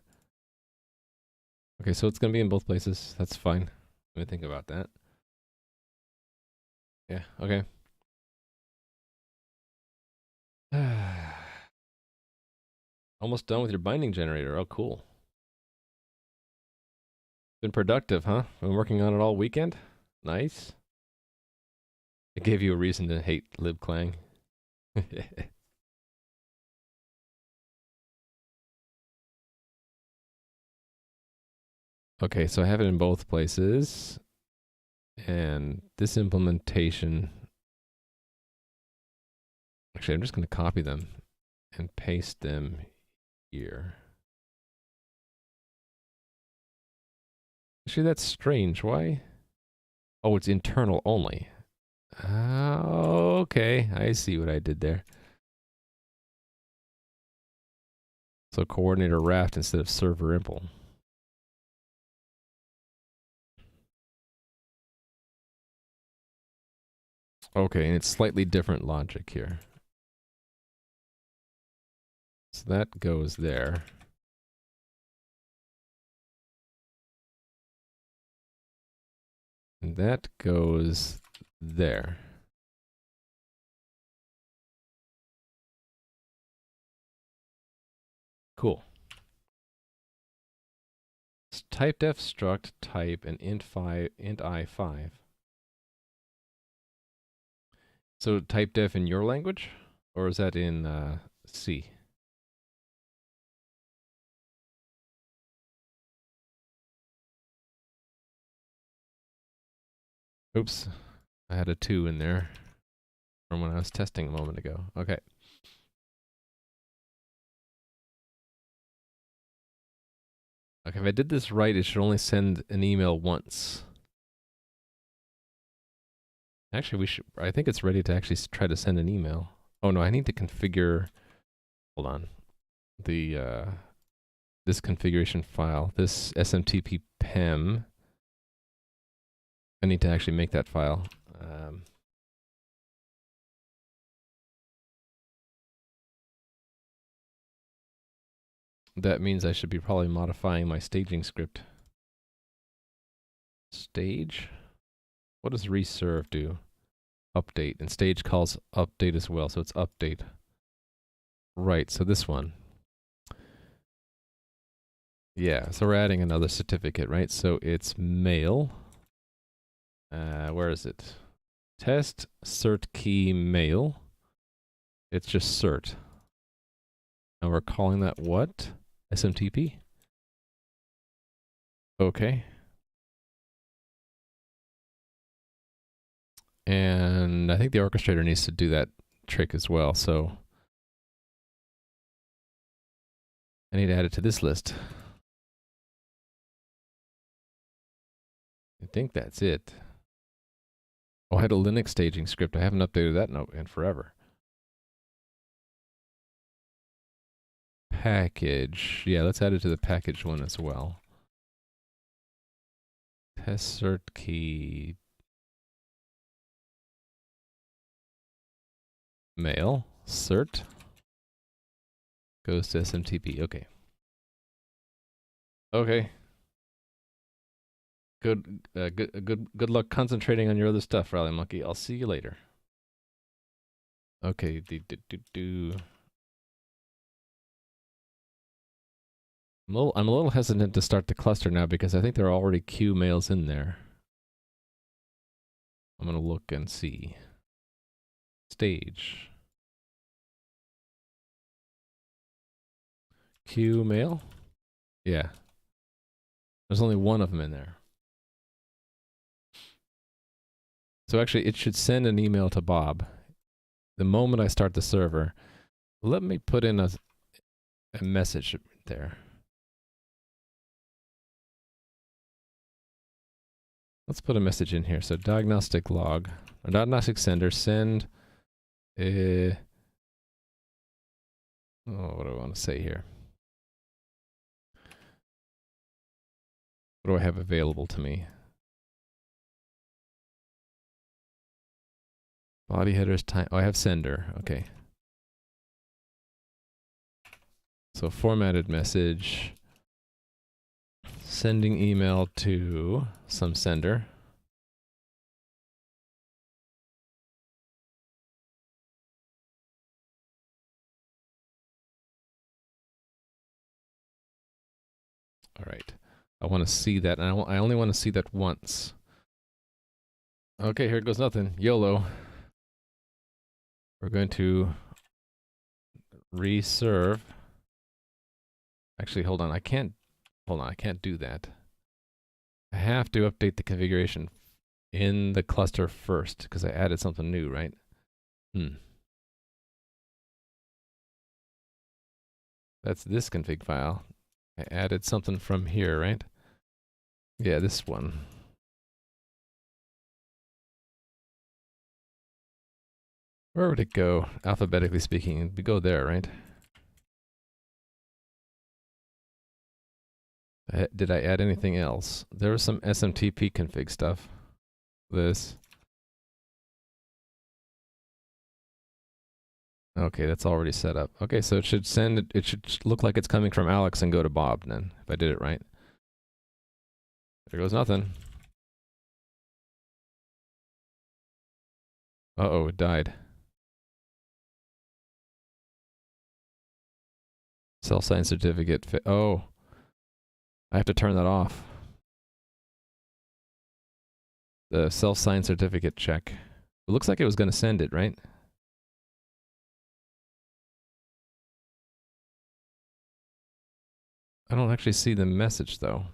Speaker 1: Okay, so it's going to be in both places. That's fine. Let me think about that. Yeah, okay. Almost done with your binding generator. Oh, cool. Been productive, huh? Been working on it all weekend? Nice. It gave you a reason to hate libclang. Okay, so I have it in both places. And this implementation... Actually, I'm just going to copy them and paste them here. Actually, that's strange. Why? Oh, it's internal only. Okay, I see what I did there. So coordinator raft instead of server impl. Okay, and it's slightly different logic here. So that goes there. And that goes there. Cool. It's typedef struct type and int I5. So typedef in your language, or is that in C? Oops, I had a 2 in there from when I was testing a moment ago. Okay. Okay, if I did this right, it should only send an email once. Actually, I think it's ready to actually try to send an email. Oh no, I need to configure, hold on. This configuration file, this SMTP PEM. I need to actually make that file. That means I should be probably modifying my staging script. Stage? What does reserve do? Update. And stage calls update as well, so it's update. Right, so this one. Yeah, so we're adding another certificate, right? So it's mail. Where is it? Test cert key mail. It's just cert. And we're calling that what? SMTP? Okay. And I think the orchestrator needs to do that trick as well, so I need to add it to this list. I think that's it. Oh, I had a Linux staging script. I haven't updated that in forever. Package. Yeah, let's add it to the package one as well. Test cert key mail cert goes to SMTP. Okay. Okay. Good luck concentrating on your other stuff, Rally Monkey. I'll see you later. Okay. I'm a little hesitant to start the cluster now because I think there are already queue mails in there. I'm going to look and see. Stage. Q mail? Yeah. There's only one of them in there. So actually, it should send an email to Bob the moment I start the server. Let me put in a message there. Let's put a message in here. So diagnostic log, or diagnostic sender, send a, what do I want to say here? What do I have available to me? Body headers, time. Oh, I have sender. Okay. So formatted message. Sending email to some sender. All right. I want to see that, and I only want to see that once. Okay, here goes nothing. YOLO. We're going to reserve. Actually, hold on. I can't do that. I have to update the configuration in the cluster first because I added something new, right? That's this config file. I added something from here, right? Yeah, this one. Where would it go, alphabetically speaking? It'd go there, right? Did I add anything else? There was some SMTP config stuff. This. Okay, that's already set up. Okay, so it should send, it should look like it's coming from Alex and go to Bob then, if I did it right. There goes nothing. Uh-oh, it died. Self-signed certificate. Oh, I have to turn that off. The self-signed certificate check. It looks like it was going to send it, right? I don't actually see the message, though.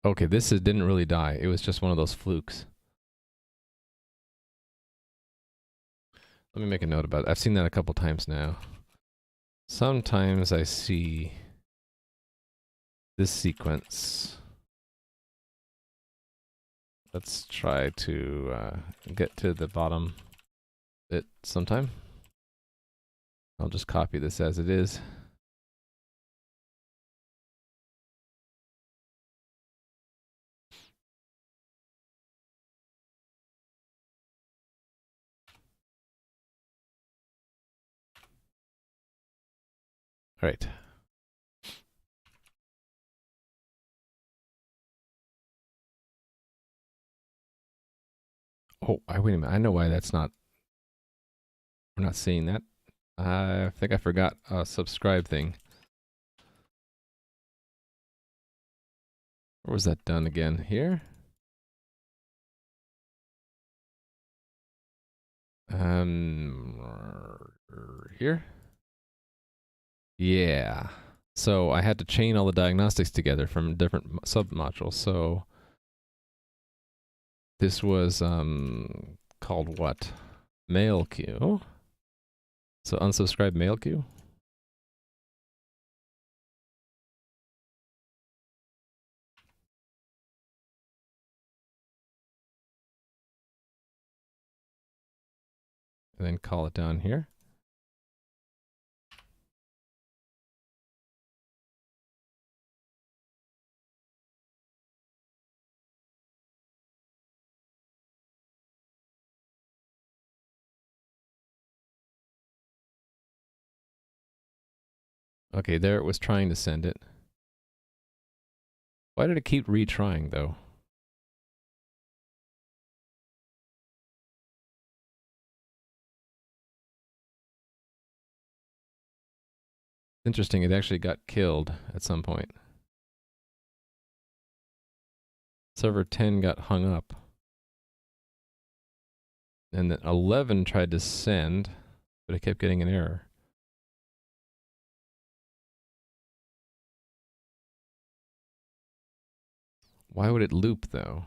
Speaker 1: Okay, this didn't really die. It was just one of those flukes. Let me make a note about it. I've seen that a couple times now. Sometimes I see this sequence. Let's try to get to the bottom bit sometime. I'll just copy this as it is. All right. Oh, wait a minute. I know why that's not. We're not seeing that. I think I forgot a subscribe thing. Where was that done again? Here? Here? Yeah. So I had to chain all the diagnostics together from different sub-modules. So this was called what? Mail queue. So unsubscribe mail queue. And then call it down here. Okay, there it was trying to send it. Why did it keep retrying though? Interesting, it actually got killed at some point. Server 10 got hung up. And then 11 tried to send, but it kept getting an error. Why would it loop, though?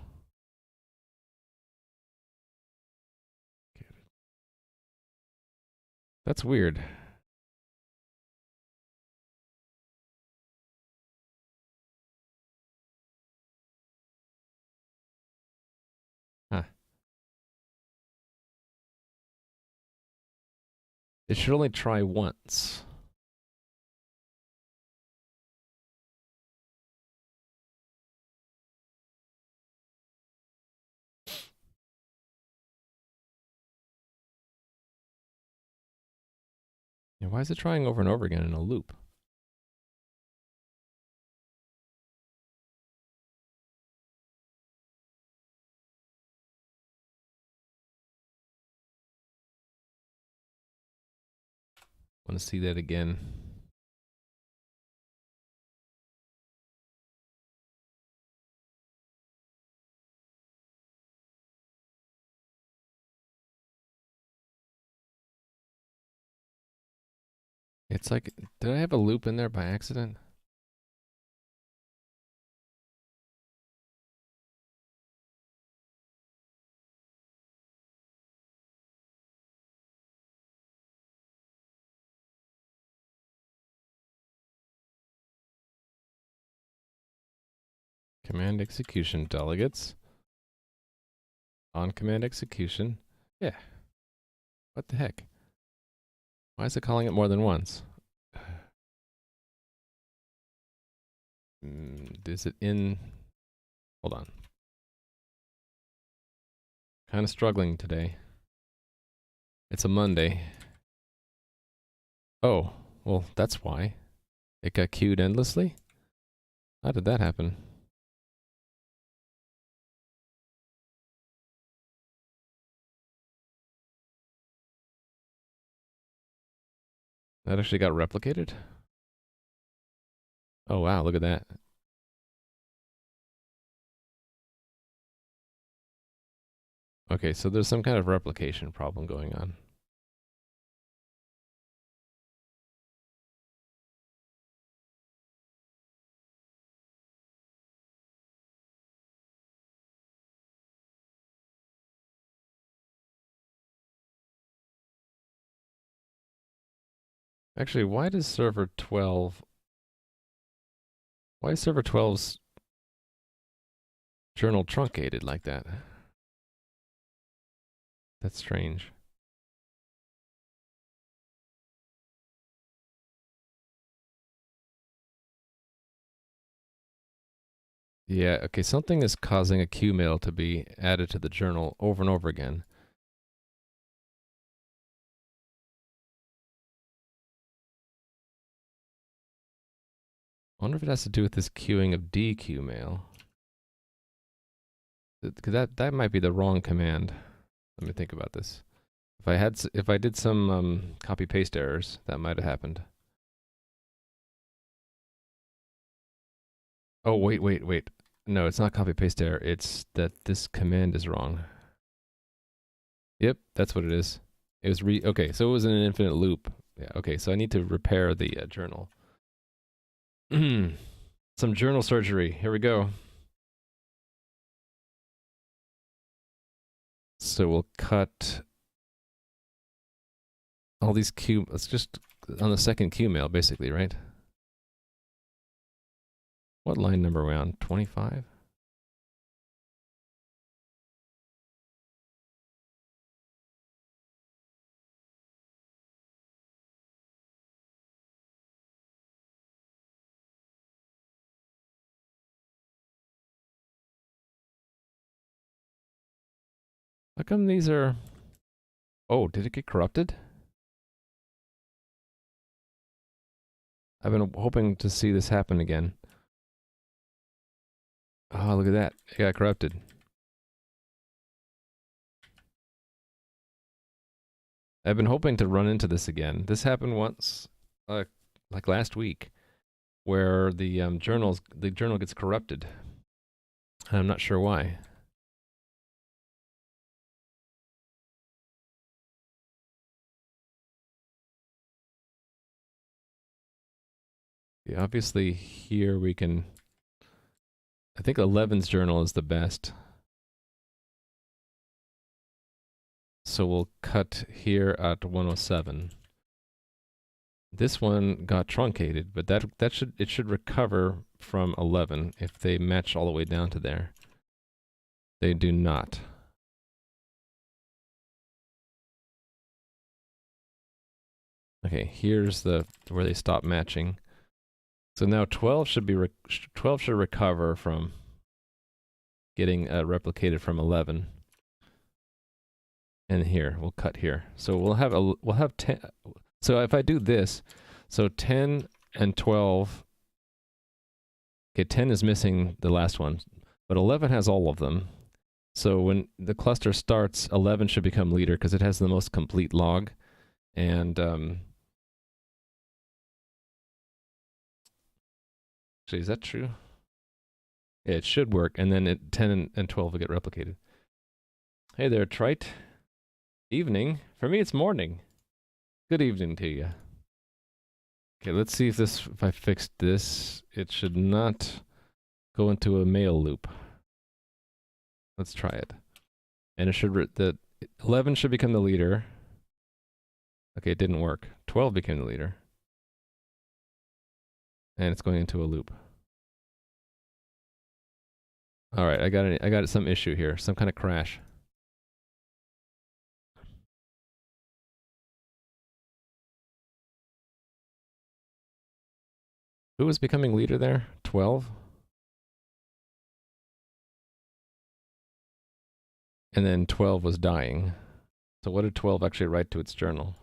Speaker 1: That's weird. Huh. It should only try once. Yeah, why is it trying over and over again in a loop? Want to see that again. It's like, did I have a loop in there by accident? Command execution delegates. On command execution. Yeah. What the heck? Why is it calling it more than once? Is it in? Hold on. Kind of struggling today. It's a Monday. Oh, well, that's why. It got queued endlessly? How did that happen? That actually got replicated? Oh, wow, look at that. Okay, so there's some kind of replication problem going on. Actually, why is server 12's journal truncated like that? That's strange. Yeah, okay, something is causing a QMail to be added to the journal over and over again. I wonder if it has to do with this queuing of DQMail. Because that might be the wrong command. Let me think about this. If I did some copy paste errors, that might have happened. Oh wait. No, it's not copy paste error. It's that this command is wrong. Yep, that's what it is. It was okay, so it was in an infinite loop. Yeah, okay, so I need to repair the journal. Some journal surgery. Here we go. So we'll cut all these let's just on the second QMail, basically, right? What line number are we on? 25? How come these are... Oh, did it get corrupted? I've been hoping to see this happen again. Oh, look at that. It got corrupted. I've been hoping to run into this again. This happened once a like last week, where the journal gets corrupted. And I'm not sure why. Yeah, obviously here we can, I think 11's journal is the best. So we'll cut here at 107. This one got truncated, but it should recover from 11 if they match all the way down to there. They do not. Okay, here's where they stop matching. So now 12 should recover from getting replicated from 11. And here, we'll cut here. So we'll have 10. So if I do this, so 10 and 12. Okay, 10 is missing the last one, but 11 has all of them. So when the cluster starts, 11 should become leader because it has the most complete log. And actually, is that true? Yeah, it should work. And then 10 and 12 will get replicated. Hey there, Trite. Evening. For me, it's morning. Good evening to you. Okay, let's see if I fixed this. It should not go into a mail loop. Let's try it. And it should, the 11 should become the leader. Okay, it didn't work. 12 became the leader. And it's going into a loop. All right, I got some issue here, some kind of crash. Who was becoming leader there? 12? And then 12 was dying. So what did 12 actually write to its journal?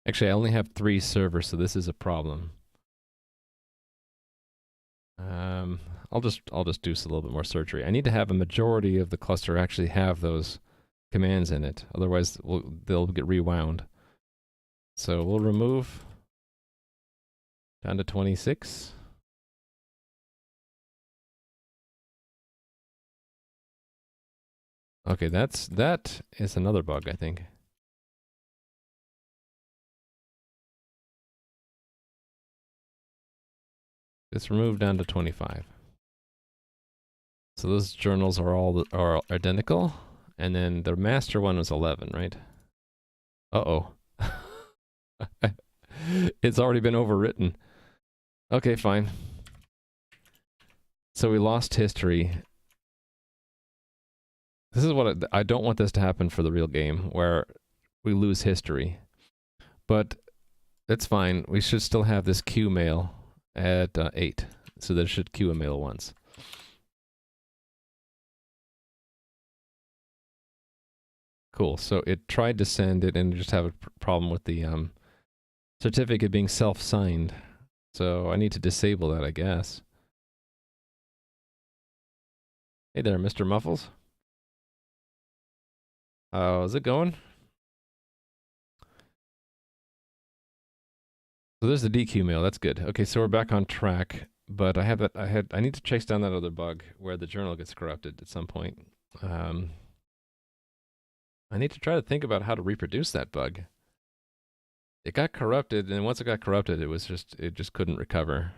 Speaker 1: Actually, I only have 3 servers, so this is a problem. I'll just do a little bit more surgery. I need to have a majority of the cluster actually have those commands in it. Otherwise, they'll get rewound. So we'll remove down to 26. Okay, that is another bug, I think. It's removed down to 25. So those journals are identical, and then the master one was 11, right? Uh-oh. It's already been overwritten. Okay, fine. So we lost history. This is what I don't want this to happen for the real game, where we lose history. But that's fine. We should still have this queue mail at 8, so that it should queue a mail once. Cool. So it tried to send it and just have a problem with the certificate being self-signed. So I need to disable that, I guess. Hey there, Mr. Muffles. How's it going? So there's the DQ mail. That's good. Okay, so we're back on track. But I need to chase down that other bug where the journal gets corrupted at some point. I need to try to think about how to reproduce that bug. It got corrupted, and once it got corrupted, it just couldn't recover.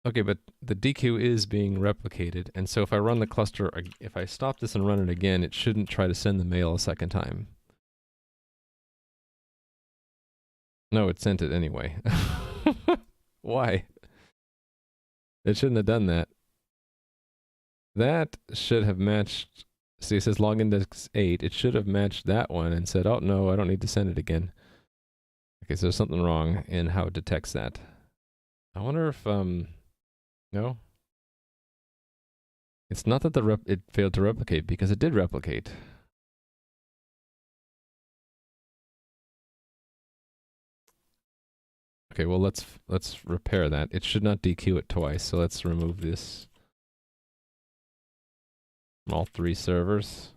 Speaker 1: Okay, but the DQ is being replicated, and so if I run the cluster, if I stop this and run it again, it shouldn't try to send the mail a second time. No, it sent it anyway. Why? It shouldn't have done that. That should have matched. See, it says log index 8. It should have matched that one and said, oh no, I don't need to send it again. Okay, so there's something wrong in how it detects that. I wonder if, no? It's not that it failed to replicate, because it did replicate. Okay, well let's repair that. It should not dequeue it twice, so let's remove this from all 3 servers.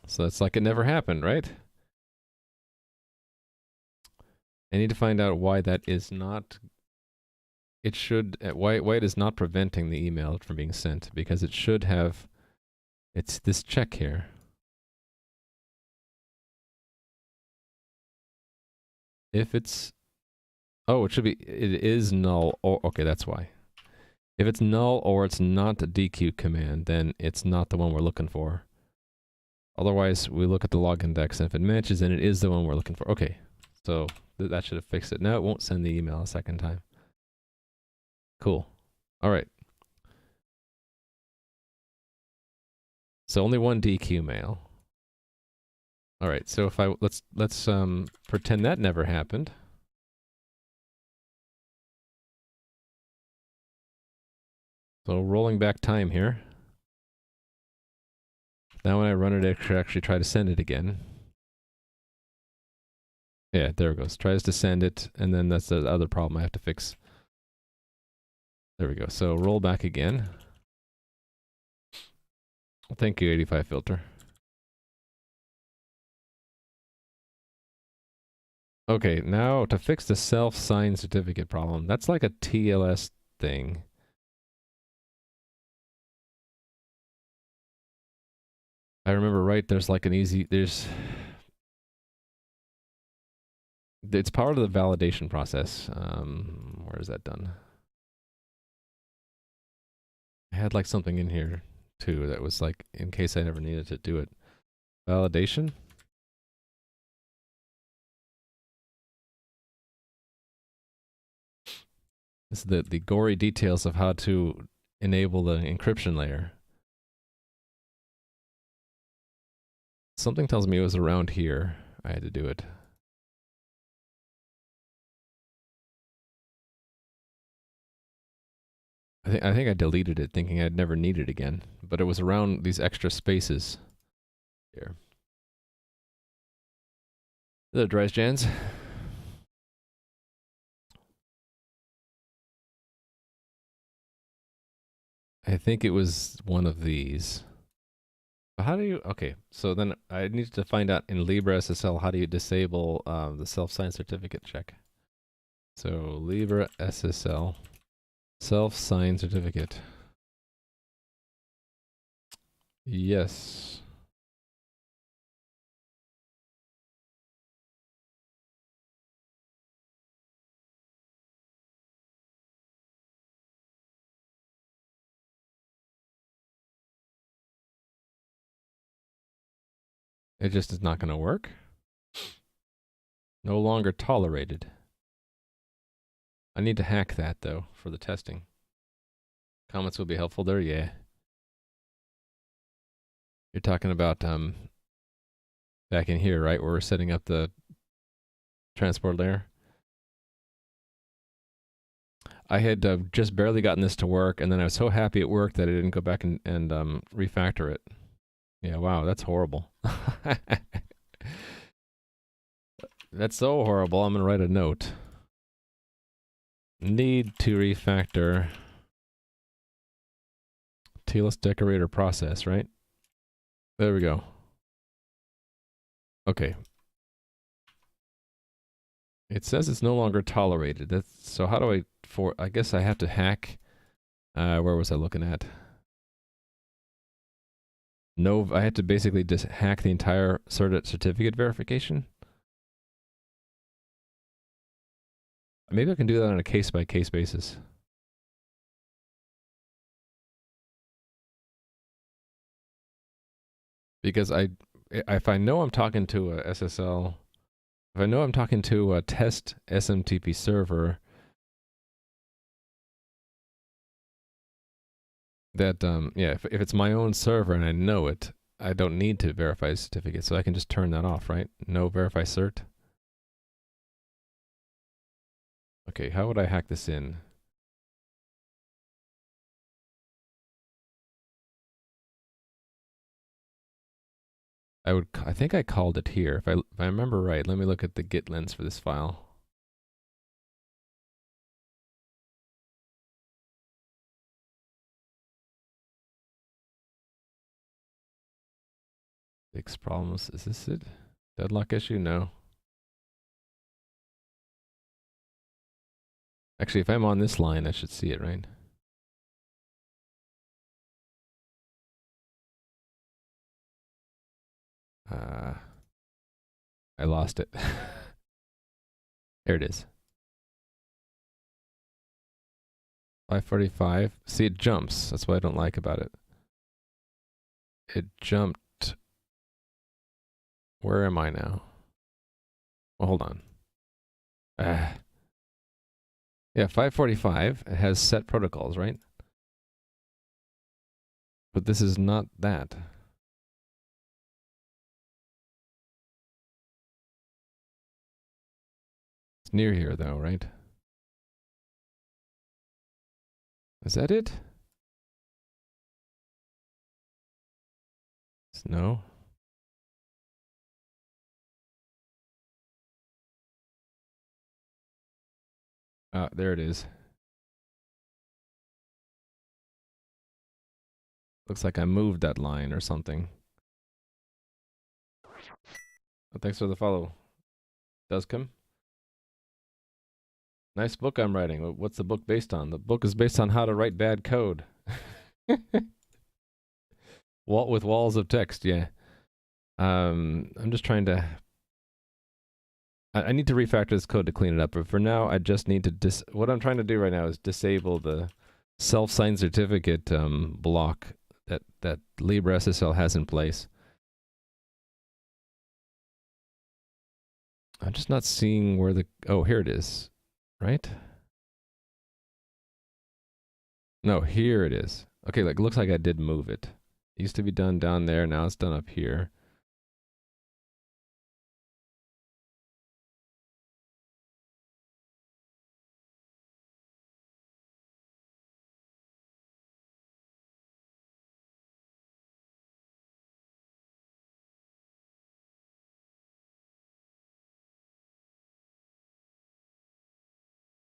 Speaker 1: So it's like it never happened, right? I need to find out why that is not. It should why it is not preventing the email from being sent, because it should have. It's this check here. If it's, oh, it should be. It is null. Oh, okay, that's why. If it's null or it's not a dequeue command, then it's not the one we're looking for. Otherwise, we look at the log index, and if it matches, then it is the one we're looking for. Okay, so that should have fixed it. Now it won't send the email a second time. Cool. All right. So only one dequeue mail. All right. So if let's pretend that never happened. So rolling back time here. Now when I run it, I actually try to send it again. Yeah, there it goes. Tries to send it, and then that's the other problem I have to fix. There we go. So roll back again. Thank you, 85 filter. Okay, now to fix the self-signed certificate problem. That's like a TLS thing. I remember right, there's like an easy, it's part of the validation process. Where is that done? I had like something in here too that was like, in case I never needed to do it. Validation? This is the gory details of how to enable the encryption layer. Something tells me it was around here. I had to do it. I think I deleted it thinking I'd never need it again, but it was around these extra spaces here. The dries Jans. I think it was one of these. How do you, okay, so then I need to find out in LibreSSL, how do you disable the self-signed certificate check? So LibreSSL, self-signed certificate. Yes. It just is not going to work. No longer tolerated. I need to hack that though for the testing. Comments will be helpful there, yeah. You're talking about back in here, right, where we're setting up the transport layer. I had just barely gotten this to work, and then I was so happy it worked that I didn't go back and refactor it. Yeah, wow, that's horrible. That's so horrible, I'm gonna write a note. Need to refactor TLS decorator process, right? There we go. Okay. It says it's no longer tolerated. That's, so how do I guess I have to hack, where was I looking at? No, I had to basically just hack the entire certificate verification. Maybe I can do that on a case-by-case basis. Because if I know I'm talking to a SSL, if I know I'm talking to a test SMTP server, that, yeah, if it's my own server and I know it, I don't need to verify the certificate, so I can just turn that off, right? No verify cert. Okay, how would I hack this in? I think I called it here. If I remember right, let me look at the git lens for this file. Fix problems. Is this it? Deadlock issue? No. Actually, if I'm on this line, I should see it, right? I lost it. There it is. 545. See, it jumps. That's what I don't like about it. It jumped. Where am I now? Well, hold on. Yeah, 545. It has set protocols, right? But this is not that. It's near here, though, right? Is that it? No. There it is. Looks like I moved that line or something. Oh, thanks for the follow. Does come. Nice book I'm writing. What's the book based on? The book is based on how to write bad code. With walls of text, yeah. I'm just trying to... I need to refactor this code to clean it up, but for now, I just need to... What I'm trying to do right now is disable the self-signed certificate block that LibreSSL has in place. I'm just not seeing where the... Oh, here it is. Right? No, here it is. Okay, like, looks like I did move it. It used to be done down there, now it's done up here.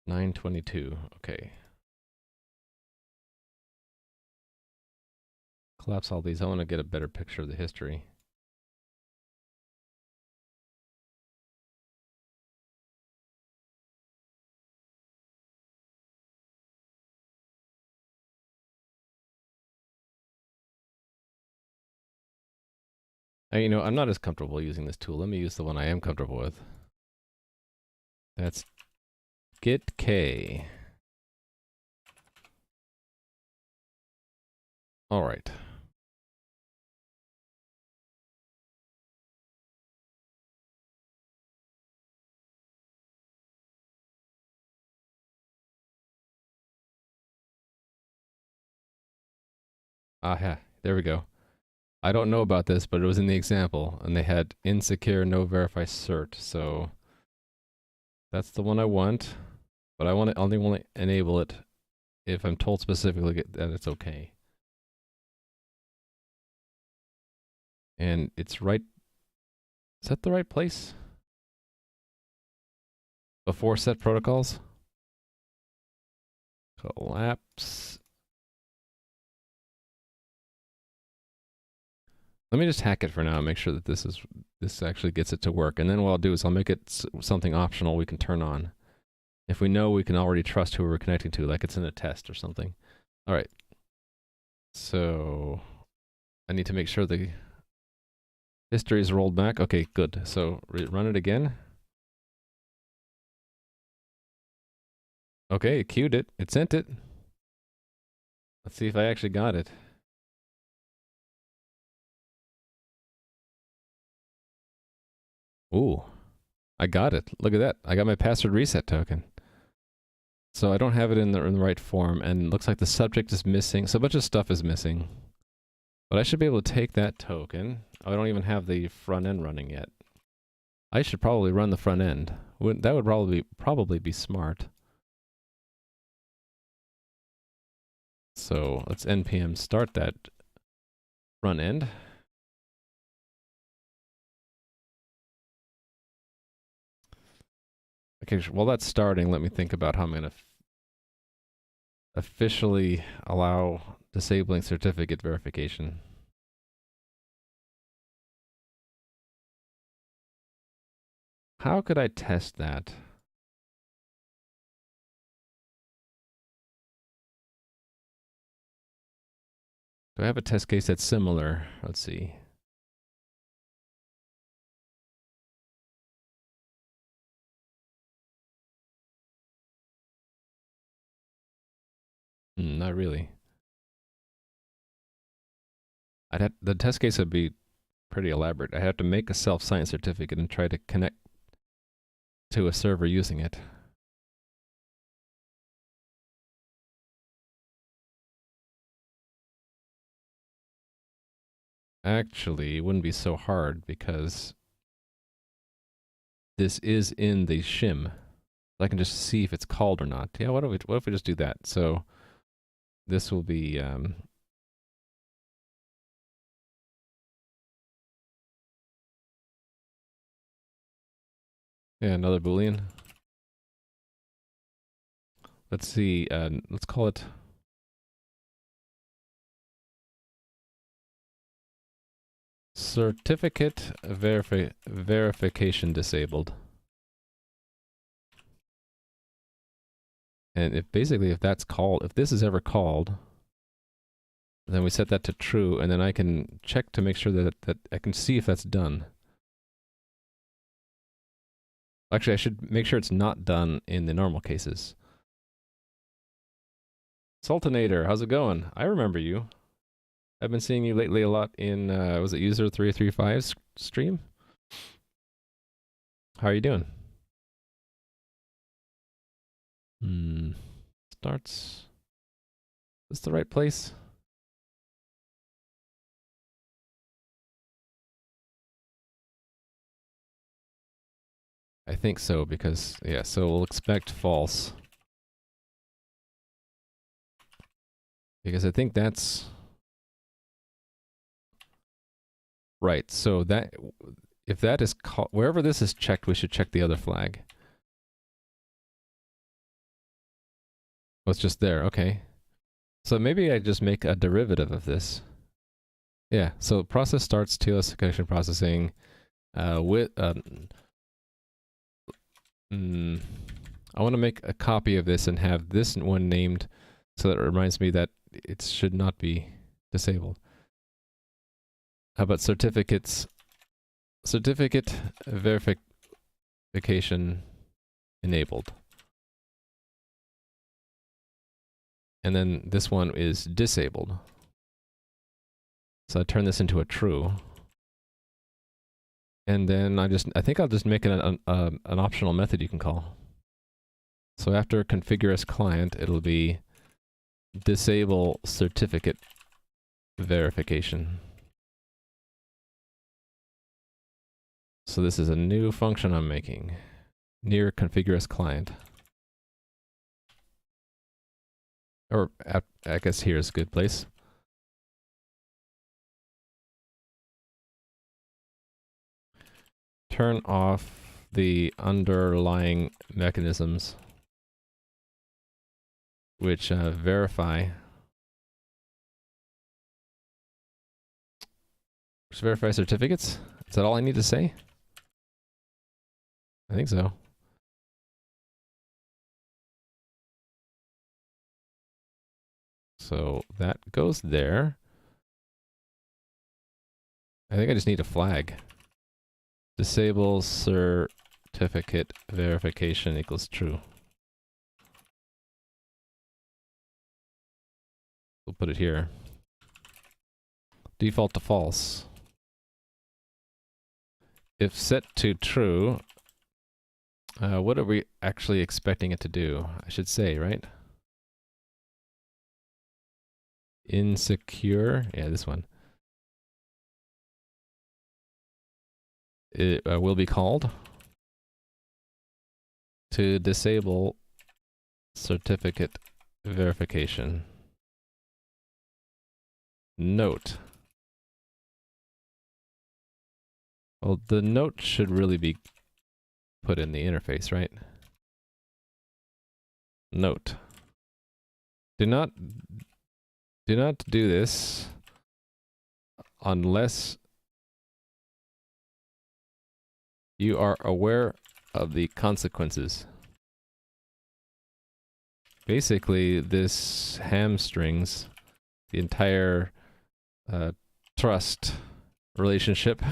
Speaker 1: $9.22, okay. Collapse all these. I want to get a better picture of the history. You know, I'm not as comfortable using this tool. Let me use the one I am comfortable with. That's Git K. All right. Yeah, there we go. I don't know about this, but it was in the example, and they had insecure no verify cert, so that's the one I want, but I only want to enable it if I'm told specifically that it's okay. And it's right... Is that the right place? Before set protocols? Collapse. Let me just hack it for now and make sure that this actually gets it to work. And then what I'll do is I'll make it something optional we can turn on. If we know we can already trust who we're connecting to, like it's in a test or something. All right. So I need to make sure the history is rolled back. Okay, good. So run it again. Okay, it queued it. It sent it. Let's see if I actually got it. Ooh, I got it. Look at that. I got my password reset token. So I don't have it in the right form, and it looks like the subject is missing. So a bunch of stuff is missing. But I should be able to take that token. Oh, I don't even have the front end running yet. I should probably run the front end. That would probably be smart. So let's npm start that front end. Okay, while that's starting, let me think about how I'm going to officially allow disabling certificate verification. How could I test that? Do I have a test case that's similar? Let's see. Not really. The test case would be pretty elaborate. I have to make a self-signed certificate and try to connect to a server using it. Actually, it wouldn't be so hard because this is in the shim. I can just see if it's called or not. Yeah, what if we just do that? So this will be yeah, another Boolean. Let's see, let's call it certificate verification disabled. And if that's called, if this is ever called, then we set that to true, and then I can check to make sure that I can see if that's done. Actually, I should make sure it's not done in the normal cases. Sultanator, how's it going? I remember you. I've been seeing you lately a lot in, was it User 335's stream? How are you doing? Starts. Is this the right place? I think so, because, yeah, so we'll expect false. Because I think that's... Right, so that... If that is called... Wherever this is checked, we should check the other flag. Oh, it's just there, okay. So maybe I just make a derivative of this. Yeah, so process starts TLS connection processing with... I want to make a copy of this and have this one named so that it reminds me that it should not be disabled. How about certificates? Certificate verification enabled. And then this one is disabled. So I turn this into a true. And then I think I'll just make it an optional method you can call. So after configure as client, it'll be disable certificate verification. So this is a new function I'm making. Near configure as client. Or I guess here's a good place. Turn off the underlying mechanisms which verify certificates. Is that all I need to say? I think so. So that goes there. I think I just need a flag. Disable certificate verification equals true. We'll put it here. Default to false. If set to true, what are we actually expecting it to do? I should say, right? Insecure, yeah, this one. It will be called to disable certificate verification. Note. Well, the note should really be put in the interface, right? Note. Do not do this unless you are aware of the consequences. Basically, this hamstrings the entire trust relationship.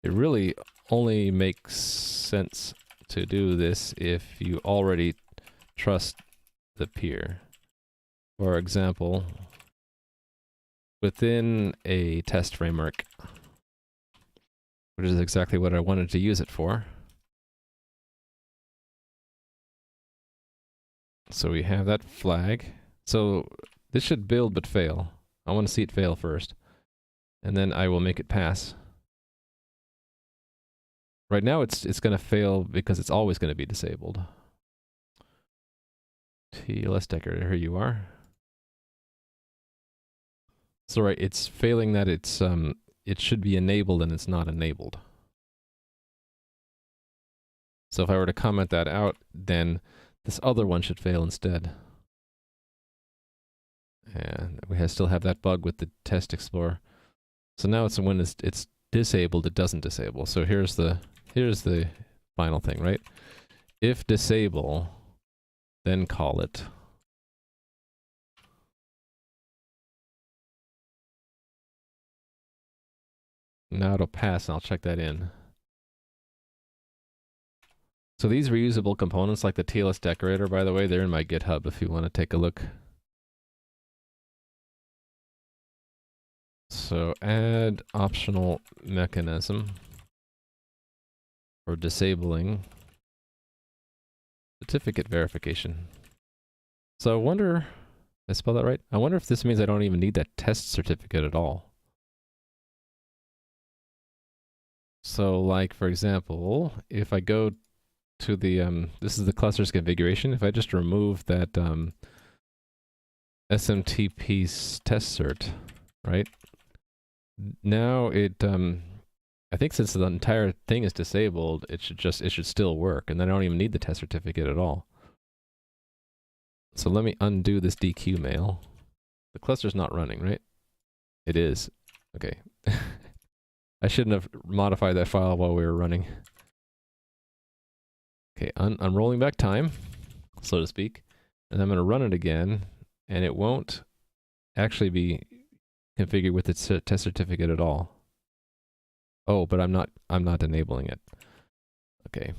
Speaker 1: It really only makes sense to do this if you already trust the peer. For example, within a test framework, which is exactly what I wanted to use it for. So we have that flag. So this should build but fail. I want to see it fail first. And then I will make it pass. Right now it's going to fail because it's always going to be disabled. TLS decorator, here you are. So right, it's failing that it's it should be enabled and it's not enabled. So if I were to comment that out, then this other one should fail instead. And we still have that bug with the test explorer. So now it's when it's disabled, it doesn't disable. So here's the final thing, right? If disable, then call it. Now it'll pass, and I'll check that in. So these reusable components, like the TLS decorator, by the way, they're in my GitHub if you want to take a look. So add optional mechanism for disabling certificate verification. So I wonder, did I spell that right? I wonder if this means I don't even need that test certificate at all. So like, for example, if I go to the, this is the cluster's configuration, if I just remove that SMTP test cert, right? Now it, I think since the entire thing is disabled, it should still work, and then I don't even need the test certificate at all. So let me undo this DQ mail. The cluster's not running, right? It is. Okay. I shouldn't have modified that file while we were running. Okay, I'm rolling back time, so to speak, and I'm going to run it again, and it won't actually be configured with its test certificate at all. Oh, but I'm not enabling it. Okay.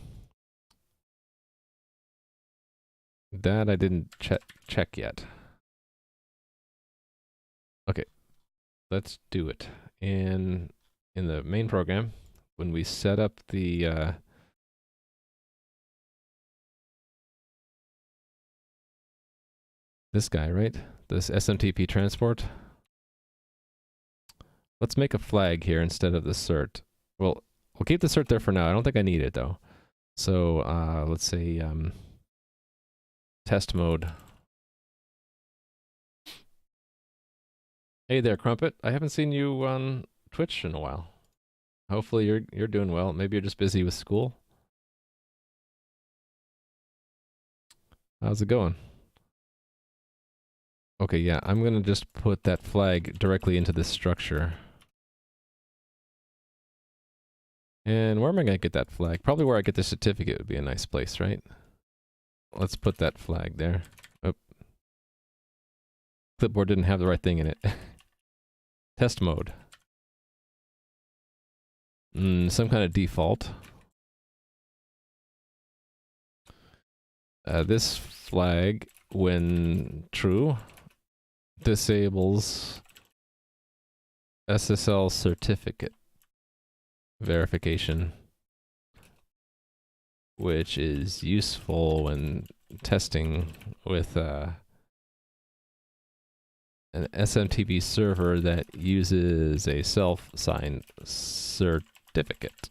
Speaker 1: That I didn't check yet. Okay, let's do it. In the main program, when we set up the this guy, right? This SMTP transport. Let's make a flag here instead of the cert. Well, we'll keep the cert there for now. I don't think I need it though. So let's say test mode. Hey there, Crumpet. I haven't seen you on Twitch in a while. Hopefully you're doing well. Maybe you're just busy with school. How's it going? Okay, yeah, I'm gonna just put that flag directly into this structure. And where am I gonna get that flag? Probably where I get the certificate would be a nice place, right? Let's put that flag there. Oh. Clipboard didn't have the right thing in it. Test mode. Some kind of default. This flag, when true, disables SSL certificate verification, which is useful when testing with an SMTP server that uses a self-signed certificate.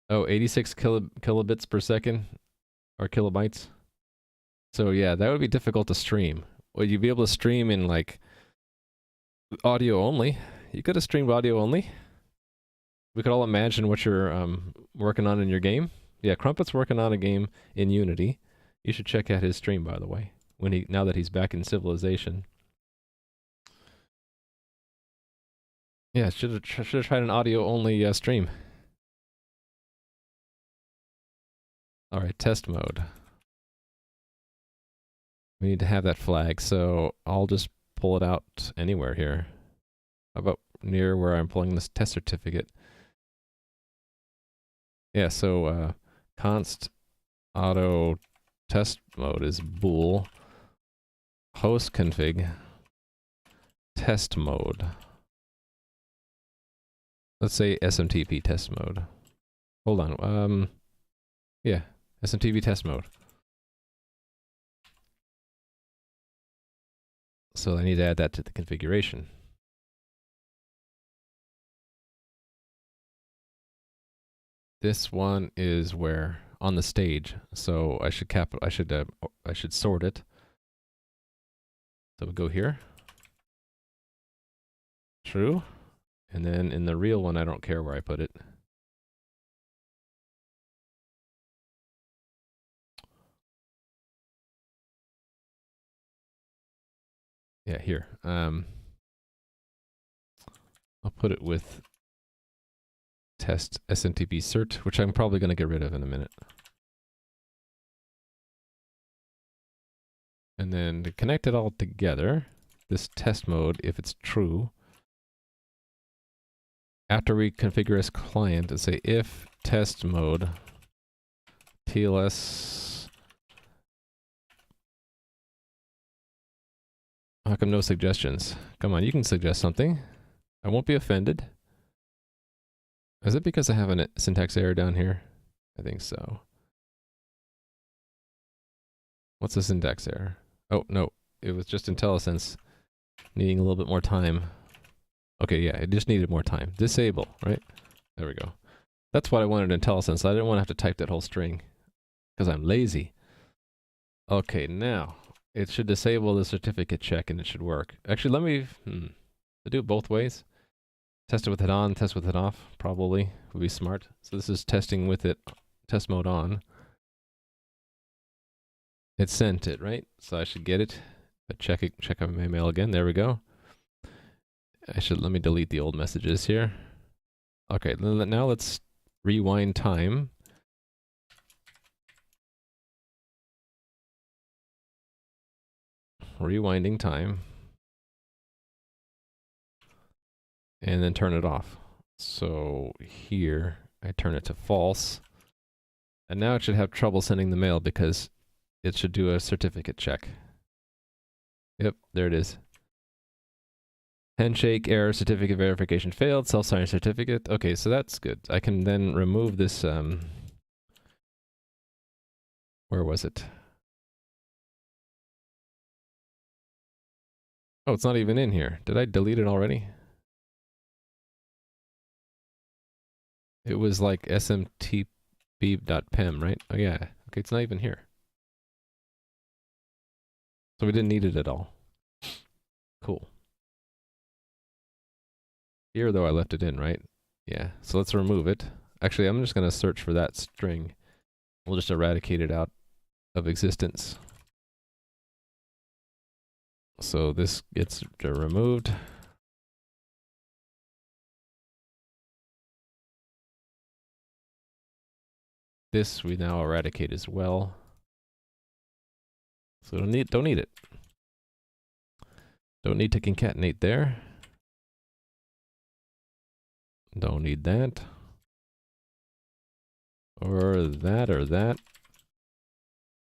Speaker 1: Oh, 86 kilobits per second, or kilobytes. So yeah, that would be difficult to stream. Would you be able to stream in like audio only? You could have streamed audio only. We could all imagine what your working on in your game? Yeah, Crumpet's working on a game in Unity. You should check out his stream, by the way, now that he's back in Civilization. Yeah, should have tried an audio-only stream. All right, test mode. We need to have that flag, so I'll just pull it out anywhere here. How about near where I'm pulling this test certificate? Yeah, so const auto test mode is bool host config test mode. Let's say SMTP test mode. Hold on. Yeah, SMTP test mode. So I need to add that to the configuration. This one is where on the stage. So I should sort it. So we go here. True. And then in the real one, I don't care where I put it. Yeah, here. I'll put it with test SMTP cert, which I'm probably going to get rid of in a minute. And then to connect it all together, this test mode, if it's true, after we configure as client, and say if test mode TLS. How come no suggestions? Come on, you can suggest something. I won't be offended. Is it because I have a syntax error down here? I think so. What's the syntax error? Oh, no. It was just IntelliSense needing a little bit more time. Okay, yeah, it just needed more time. Disable, right? There we go. That's what I wanted in IntelliSense. I didn't want to have to type that whole string because I'm lazy. Okay, now it should disable the certificate check and it should work. Actually, let me do it both ways. Test it with it on, test with it off, probably would be smart. So this is testing with it, test mode on. It sent it, right? So I should get it. But check out my mail again. There we go. Let me delete the old messages here. Okay, now let's rewind time. Rewinding time. And then turn it off. So here, I turn it to false. And now it should have trouble sending the mail because it should do a certificate check. Yep, there it is. Handshake error, certificate verification failed, self-signed certificate. Okay, so that's good. I can then remove this, where was it? Oh, it's not even in here. Did I delete it already? It was like smtp.pem, right? Oh yeah, okay, it's not even here. So we didn't need it at all. Cool. Here though, I left it in, right? Yeah, so let's remove it. Actually, I'm just gonna search for that string. We'll just eradicate it out of existence. So this gets removed. This we now eradicate as well. So don't need it. Don't need to concatenate there. Don't need that. Or that or that.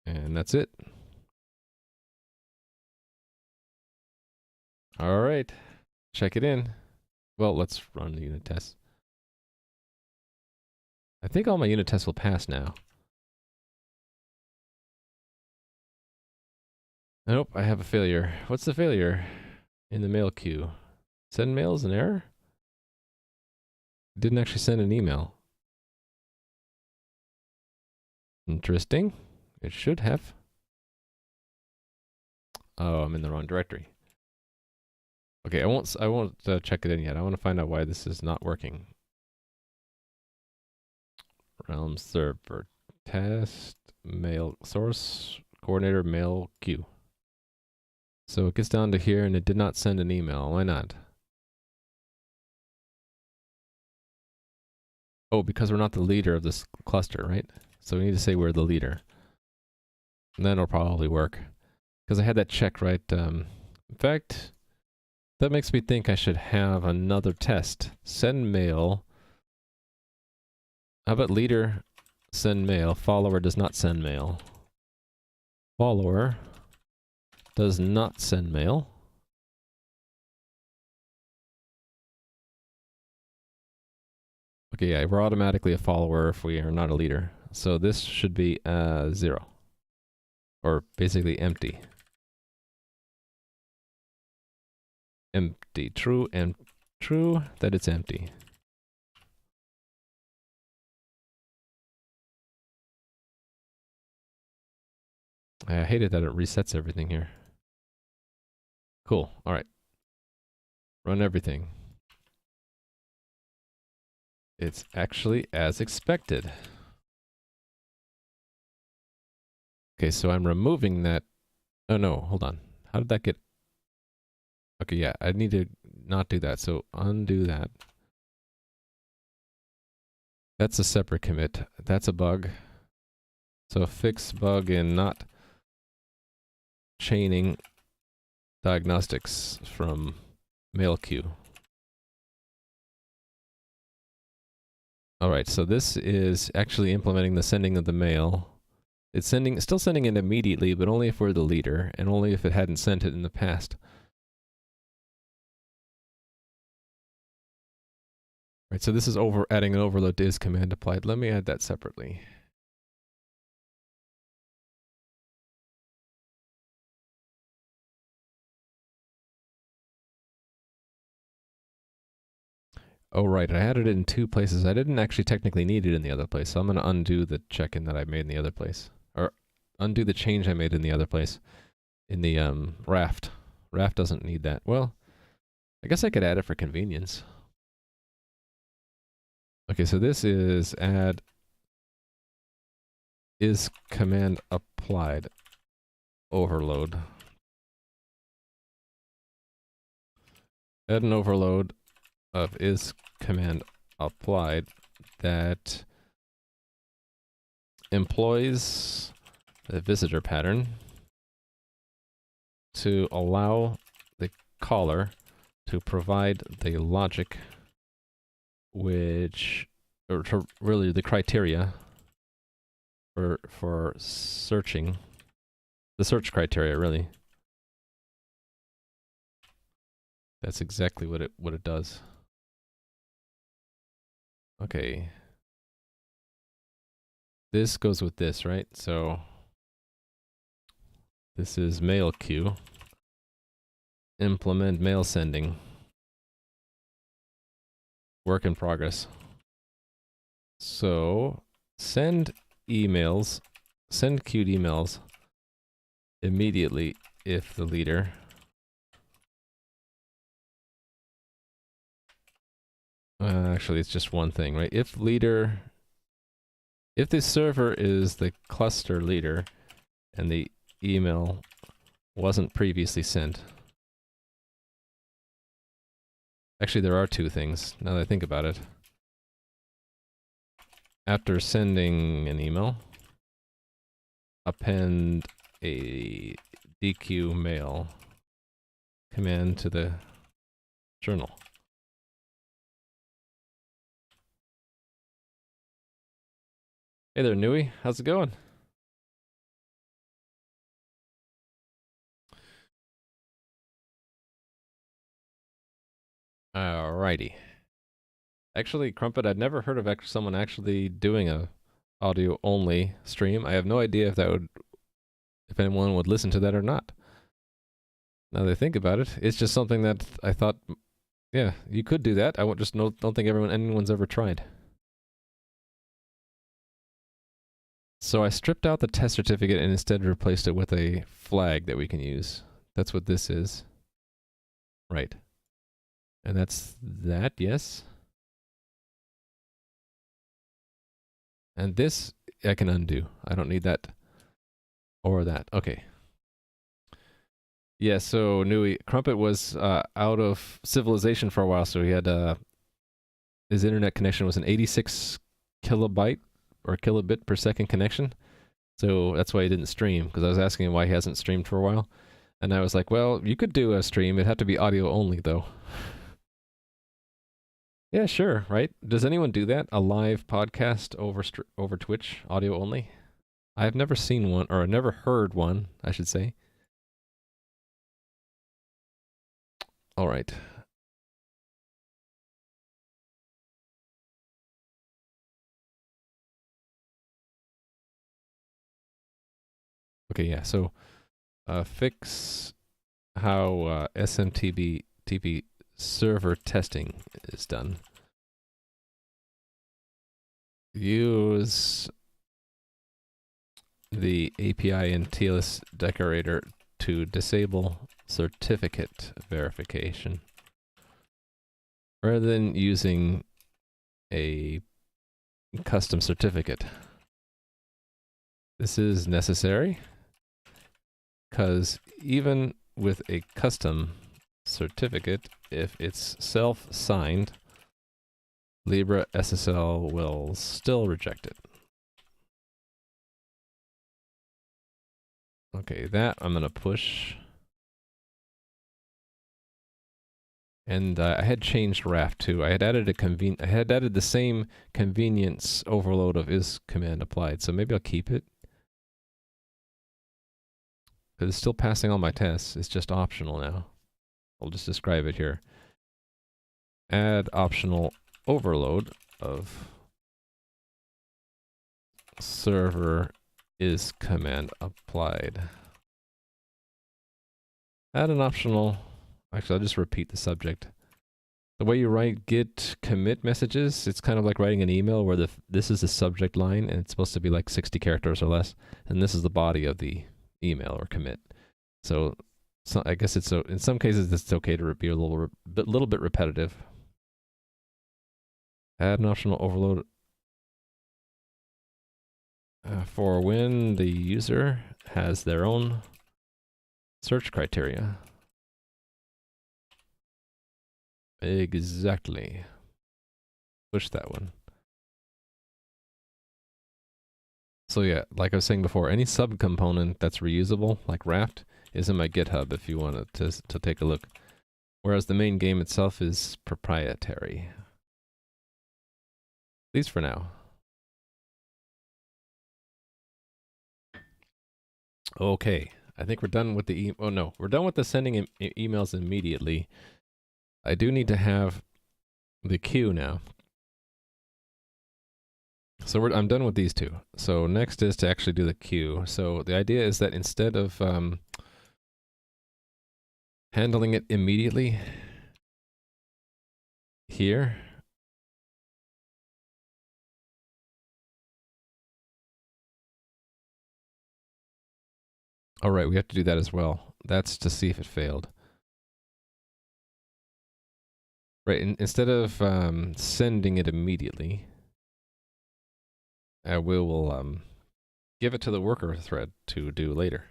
Speaker 1: And that's it. All right. Check it in. Well, let's run the unit test. I think all my unit tests will pass now. Nope, I have a failure. What's the failure? In the mail queue. Send mail is an error? Didn't actually send an email. Interesting. It should have. Oh, I'm in the wrong directory. Okay, I won't check it in yet. I want to find out why this is not working. Realm server test mail source coordinator mail queue. So it gets down to here and it did not send an email. Why not? Oh, because we're not the leader of this cluster, right? So we need to say we're the leader. And then it'll probably work. Because I had that checked, right? In fact, that makes me think I should have another test. Send mail. How about leader send mail? Follower does not send mail. Follower does not send mail. Okay, yeah, we're automatically a follower if we are not a leader. So this should be 0. Or basically empty. Empty. True and true that it's empty. I hate it that it resets everything here. Cool. All right. Run everything. It's actually as expected. Okay, so I'm removing that. Oh no, hold on. How did that get? Okay, yeah, I need to not do that. So undo that. That's a separate commit. That's a bug. So fix bug in not chaining diagnostics from mail queue. All right, so this is actually implementing the sending of the mail. It's still sending it immediately, but only if we're the leader, and only if it hadn't sent it in the past. Right, so this is adding an overload to is command applied. Let me add that separately. Oh right, I added it in 2 places. I didn't actually technically need it in the other place, so I'm gonna undo the check-in that I made in the other place. Or undo the change I made in the other place. In the raft. Raft doesn't need that. Well, I guess I could add it for convenience. Okay, so this is add is command applied overload. Add an overload of is command applied that employs the visitor pattern to allow the caller to provide the logic which, or to really the criteria for searching, the search criteria really. That's exactly what it does. Okay. This goes with this, right? So this is mail queue. Implement mail sending. Work in progress. So send emails, send queued emails immediately if the leader actually it's just one thing, right? If the server is the cluster leader and the email wasn't previously sent. Actually, there are 2 things, now that I think about it. After sending an email, append a DQ mail command to the journal. Hey there, Nui. How's it going? Alrighty. Actually, Crumpet, I'd never heard of someone actually doing a audio-only stream. I have no idea if anyone would listen to that or not. Now that I think about it, it's just something that I thought, yeah, you could do that. I don't think anyone's ever tried. So I stripped out the test certificate and instead replaced it with a flag that we can use. That's what this is. Right. And that's that, yes? And this I can undo. I don't need that or that. Okay. Yeah, so Nui, Crumpet was out of civilization for a while, so he had his internet connection was an 86 kilobyte or kilobit per second connection. So that's why he didn't stream, because I was asking him why he hasn't streamed for a while. And I was like, well, you could do a stream. It'd have to be audio only, though. Yeah, sure, right? Does anyone do that? A live podcast over Twitch, audio only? I've never seen one, or I've never heard one, I should say. All right. Okay, yeah, so fix how SMTP TP server testing is done. Use the API in TLS decorator to disable certificate verification rather than using a custom certificate. This is necessary because even with a custom certificate, if it's self-signed, Libre SSL will still reject it. Okay, that I'm gonna push. And I had changed Raft too. I had added the same convenience overload of is command applied. So maybe I'll keep it. Because it's still passing all my tests. It's just optional now. I'll just describe it here. Add optional overload of server is command applied. Add an optional. Actually, I'll just repeat the subject. The way you write git commit messages, it's kind of like writing an email where this is the subject line and it's supposed to be like 60 characters or less, and this is the body of the email or commit. So I guess it's in some cases it's okay to be a little bit repetitive. Add an optional overload for when the user has their own search criteria. Exactly. Push that one. So yeah, like I was saying before, any subcomponent that's reusable, like Raft, is in my GitHub if you want to take a look. Whereas the main game itself is proprietary. At least for now. Okay, I think we're done with the oh no, we're done with the sending emails immediately. I do need to have the queue now. So I'm done with these two. So next is to actually do the queue. So the idea is that instead of handling it immediately here, all right, we have to do that as well. That's to see if it failed. Right, instead of sending it immediately, we will give it to the worker thread to do later.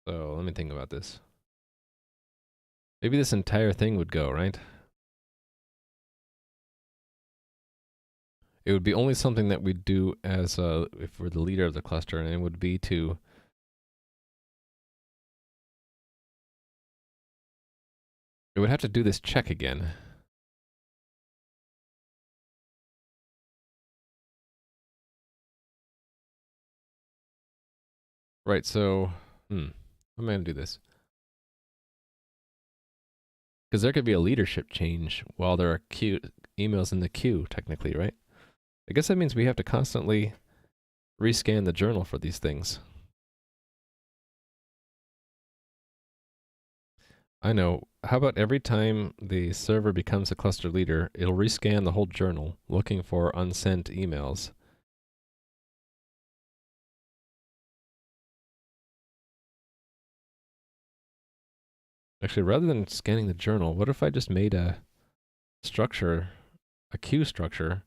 Speaker 1: So let me think about this. Maybe this entire thing would go, right? It would be only something that we'd do as if we're the leader of the cluster, and it would be to it would have to do this check again. Right, so how am I gonna do this? Because there could be a leadership change while there are emails in the queue, technically, right? I guess that means we have to constantly rescan the journal for these things. I know. How about every time the server becomes a cluster leader, it'll rescan the whole journal, looking for unsent emails. Actually, rather than scanning the journal, what if I just made a structure, a queue structure,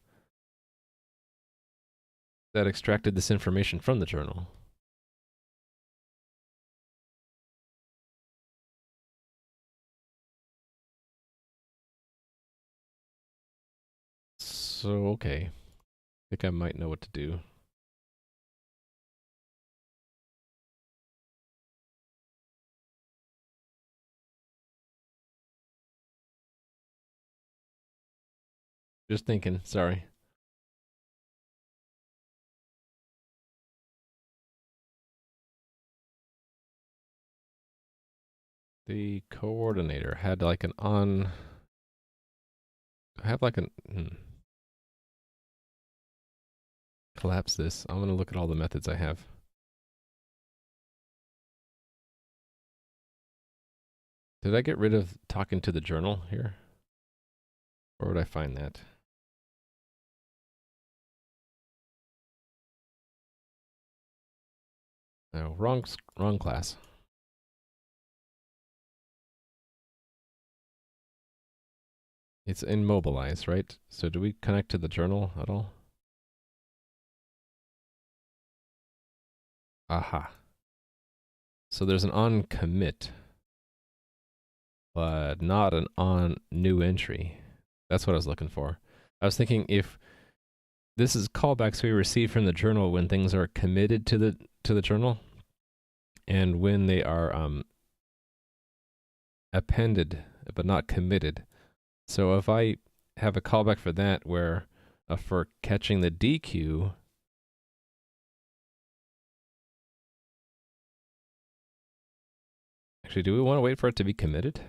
Speaker 1: that extracted this information from the journal. So, okay. I think I might know what to do. Just thinking, sorry. The coordinator had like an on... I have like an... Collapse this. I'm going to look at all the methods I have. Did I get rid of talking to the journal here? Where would I find that? No, wrong class. It's in Mobilize, right? So do we connect to the journal at all? Aha. So there's an on commit, but not an on new entry. That's what I was looking for. I was thinking if this is callbacks we receive from the journal when things are committed to the journal, and when they are appended but not committed. So if I have a callback for that where for catching the DQ, actually, do we want to wait for it to be committed?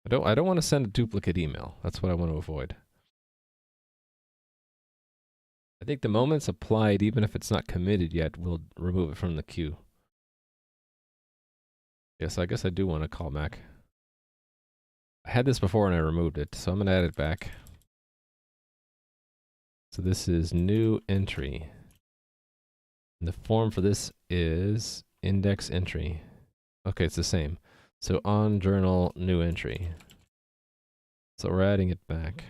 Speaker 1: I don't want to send a duplicate email. That's what I want to avoid. I think the moment it's applied, even if it's not committed yet, we'll remove it from the queue. Yes, I guess I do want to call back. I had this before and I removed it, so I'm going to add it back. So this is new entry. And the form for this is index entry. Okay, it's the same. So on journal new entry. So we're adding it back.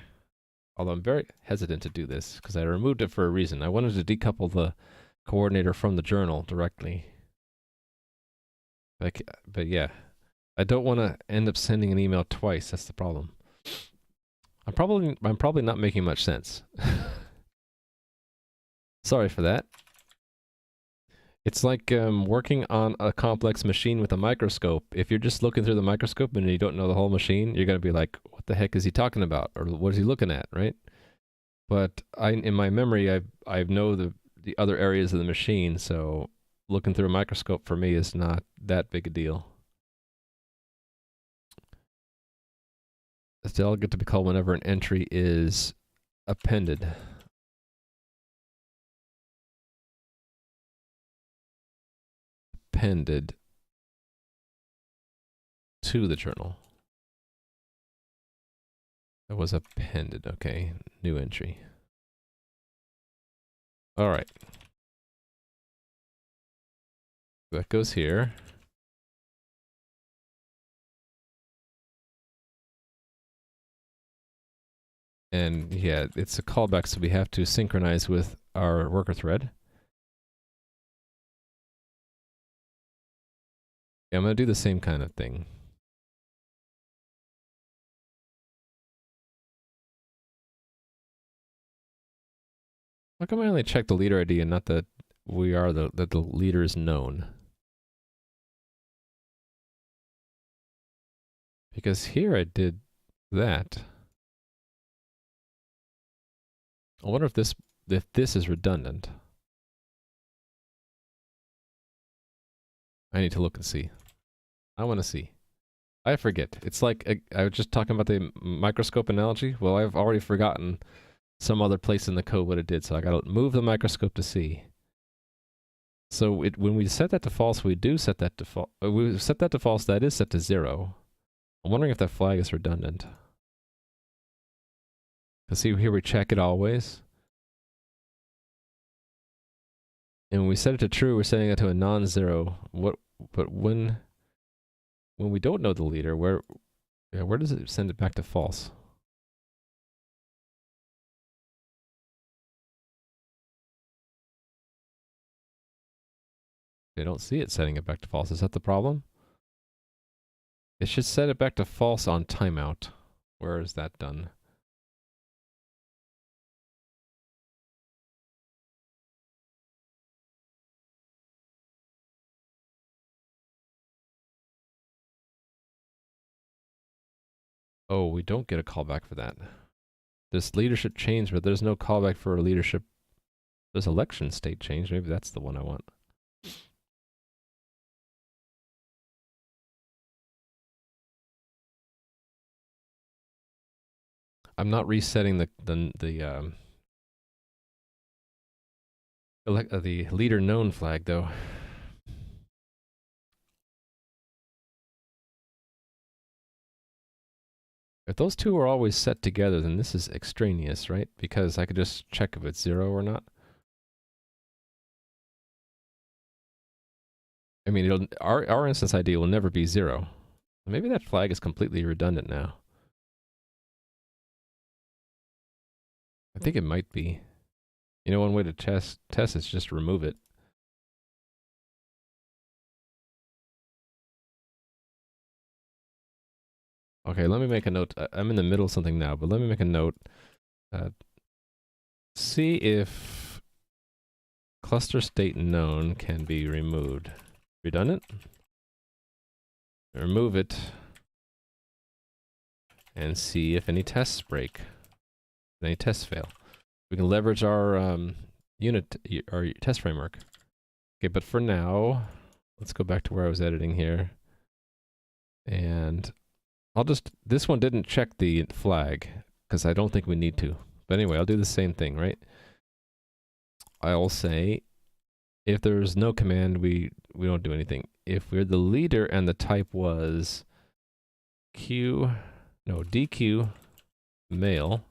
Speaker 1: Although I'm very hesitant to do this because I removed it for a reason. I wanted to decouple the coordinator from the journal directly. But yeah, I don't want to end up sending an email twice. That's the problem. I'm probably not making much sense. Sorry for that. It's like working on a complex machine with a microscope. If you're just looking through the microscope and you don't know the whole machine, you're going to be like, what the heck is he talking about? Or what is he looking at, right? But in my memory, I know the other areas of the machine, so looking through a microscope for me is not that big a deal. Still get to be called whenever an entry is appended. Appended to the journal. That was appended. Okay, new entry. All right. That goes here. And yeah, it's a callback, so we have to synchronize with our worker thread. Yeah, I'm going to do the same kind of thing. How come I only check the leader ID and not that that the leader is known? Because here I did that. I wonder if this is redundant. I need to look and see. I want to see. I forget. It's like I was just talking about the microscope analogy. Well, I've already forgotten some other place in the code what it did, so I got to move the microscope to see. So when we set that to false, we do set that to false. We set that to false. That is set to 0. I'm wondering if that flag is redundant. Because see here we check it always. And when we set it to true, we're setting it to a non-zero. But when we don't know the leader, where does it send it back to false? I don't see it setting it back to false. Is that the problem? It should set it back to false on timeout. Where is that done? Oh, we don't get a callback for that. This leadership change, but there's no callback for a leadership. There's election state change. Maybe that's the one I want. I'm not resetting the leader known flag though. If those two are always set together, then this is extraneous, right? Because I could just check if it's 0 or not. I mean, our instance ID will never be 0. Maybe that flag is completely redundant now. I think it might be. You know, one way to test is just remove it. Okay, let me make a note. I'm in the middle of something now, but let me make a note. See if cluster state known can be removed. Redundant? Remove it. And see if any tests break. Any tests fail. We can leverage our our test framework. Okay, but for now, let's go back to where I was editing here. And this one didn't check the flag, because I don't think we need to. But anyway, I'll do the same thing, right? I'll say, if there's no command, we don't do anything. If we're the leader and the type was DQ male,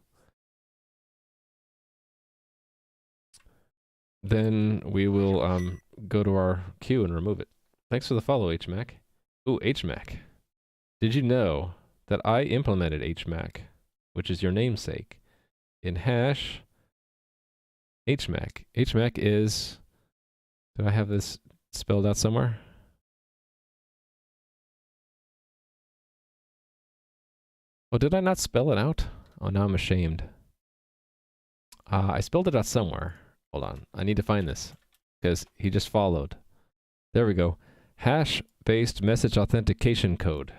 Speaker 1: then we will go to our queue and remove it. Thanks for the follow, HMAC. Ooh, HMAC. Did you know that I implemented HMAC, which is your namesake, in hash HMAC? HMAC is, do I have this spelled out somewhere? Oh, did I not spell it out? Oh, now I'm ashamed. I spelled it out somewhere. Hold on, I need to find this, because he just followed. There we go. Hash-based message authentication code.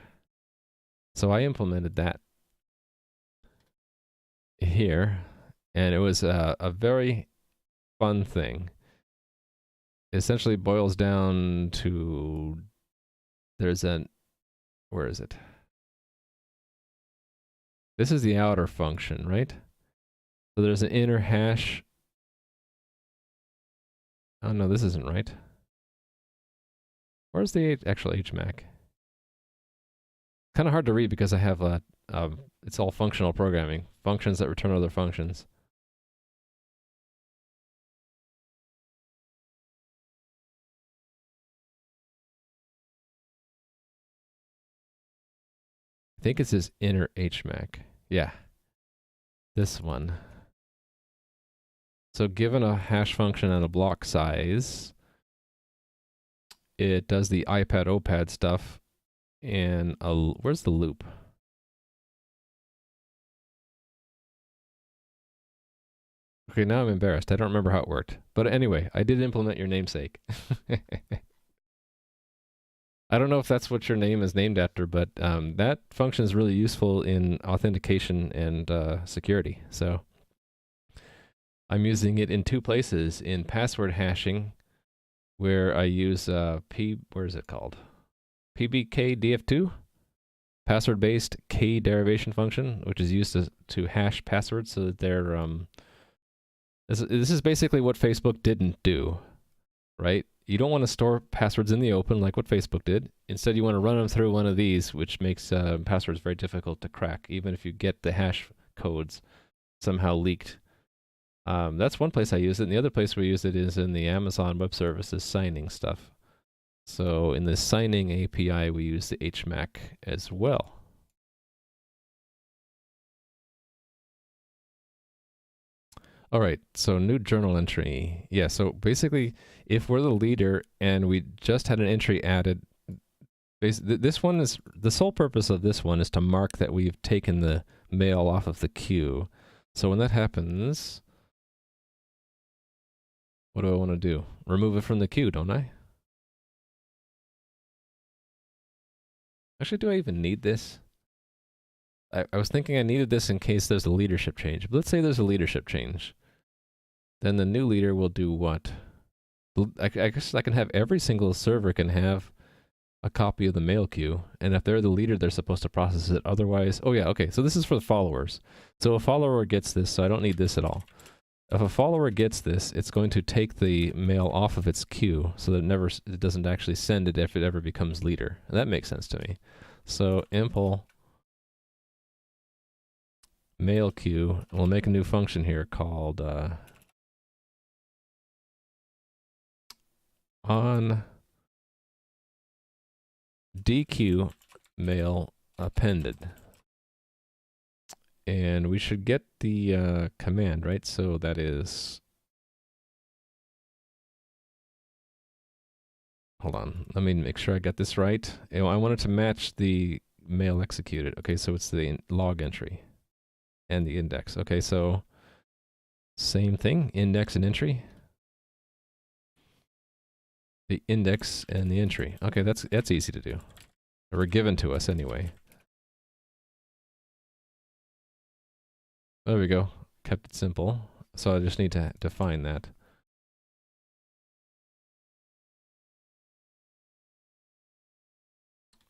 Speaker 1: So I implemented that here, and it was a very fun thing. It essentially boils down to, where is it? This is the outer function, right? So there's an inner hash. Oh no, this isn't right. Where's the actual HMAC? Kind of hard to read because I have it's all functional programming. Functions that return other functions. I think it's his inner HMAC. Yeah. This one. So given a hash function and a block size, it does the iPad OPAD stuff. And where's the loop? Okay, now I'm embarrassed. I don't remember how it worked. But anyway, I did implement your namesake. I don't know if that's what your name is named after, but that function is really useful in authentication and security. So I'm using it in two places. In password hashing, where I use where is it called? PBKDF2? Password-based key derivation function, which is used to hash passwords so that they're this is basically what Facebook didn't do, right? You don't want to store passwords in the open like what Facebook did. Instead, you want to run them through one of these, which makes passwords very difficult to crack, even if you get the hash codes somehow leaked. That's one place I use it, and the other place we use it is in the Amazon Web Services signing stuff. So in the signing API, we use the HMAC as well. All right, so new journal entry. Yeah, so basically, if we're the leader and we just had an entry added, this one is, the sole purpose of this one is to mark that we've taken the mail off of the queue. So when that happens, what do I want to do? Remove it from the queue, don't I? Actually, do I even need this? I was thinking I needed this in case there's a leadership change. But let's say there's a leadership change. Then the new leader will do what? I guess I can have every single server can have a copy of the mail queue, and if they're the leader, they're supposed to process it. Otherwise, oh yeah, okay, so this is for the followers. So a follower gets this, so I don't need this at all. If a follower gets this, it's going to take the mail off of its queue, so that it doesn't actually send it if it ever becomes leader. And that makes sense to me. So impl mail queue, and we'll make a new function here called on DQ mail appended. And we should get the command, right? So that is, hold on, let me make sure I got this right. You know, I want it to match the mail executed. Okay, so it's the log entry and the index. Okay, so same thing, index and entry. The index and the entry. Okay, that's easy to do. They were given to us anyway. There we go. Kept it simple. So I just need to define that.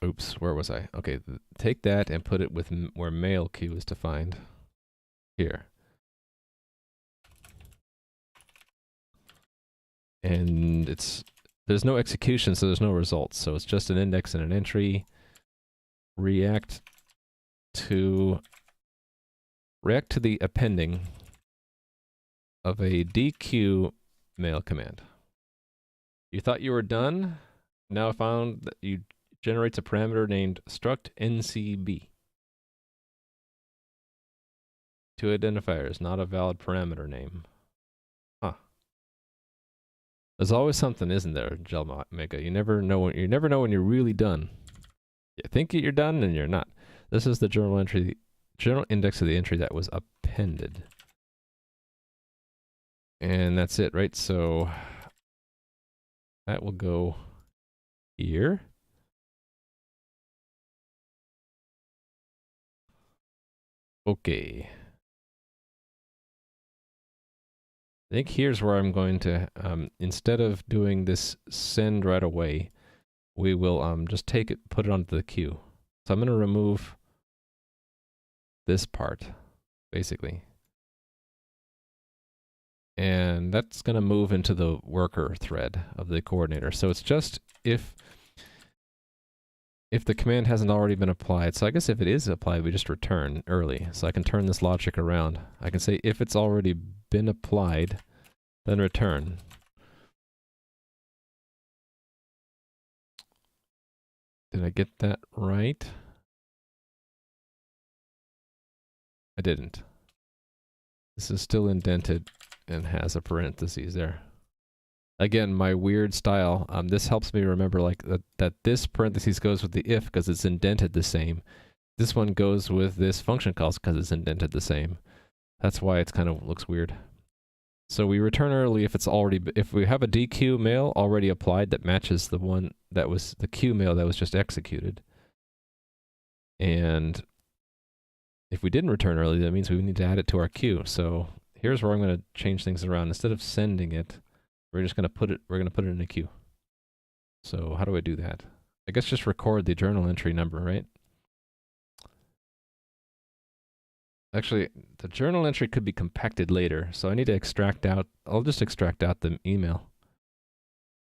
Speaker 1: Oops, where was I? Okay, take that and put it with where mail queue is defined. Here. And there's no execution, so there's no results. So it's just an index and an entry. React to the appending of a DQ mail command. You thought you were done? Now I found that you generates a parameter named struct ncb. Two identifiers, not a valid parameter name. Huh. There's always something, isn't there, Gelmega? You never know when you're really done. You think you're done and you're not. This is the journal index of the entry that was appended. And that's it, right? So that will go here. Okay. I think here's where I'm going to, instead of doing this send right away, we will just take it, put it onto the queue. So I'm going to remove this part, basically. And that's going to move into the worker thread of the coordinator. So it's just if the command hasn't already been applied. So I guess if it is applied, we just return early. So I can turn this logic around. I can say if it's already been applied, then return. Did I get that right? I didn't. This is still indented and has a parentheses there. Again, my weird style. This helps me remember like that this parentheses goes with the if because it's indented the same. This one goes with this function calls because it's indented the same. That's why it's kind of looks weird. So we return early if we have a DQ mail already applied that matches the one that was the queue mail that was just executed. And if we didn't return early, that means we need to add it to our queue. So here's where I'm going to change things around. Instead of sending it, we're going to put it in a queue. So how do I do that? I guess just record the journal entry number, right? Actually, the journal entry could be compacted later, so I need to extract out, I'll just extract out the email.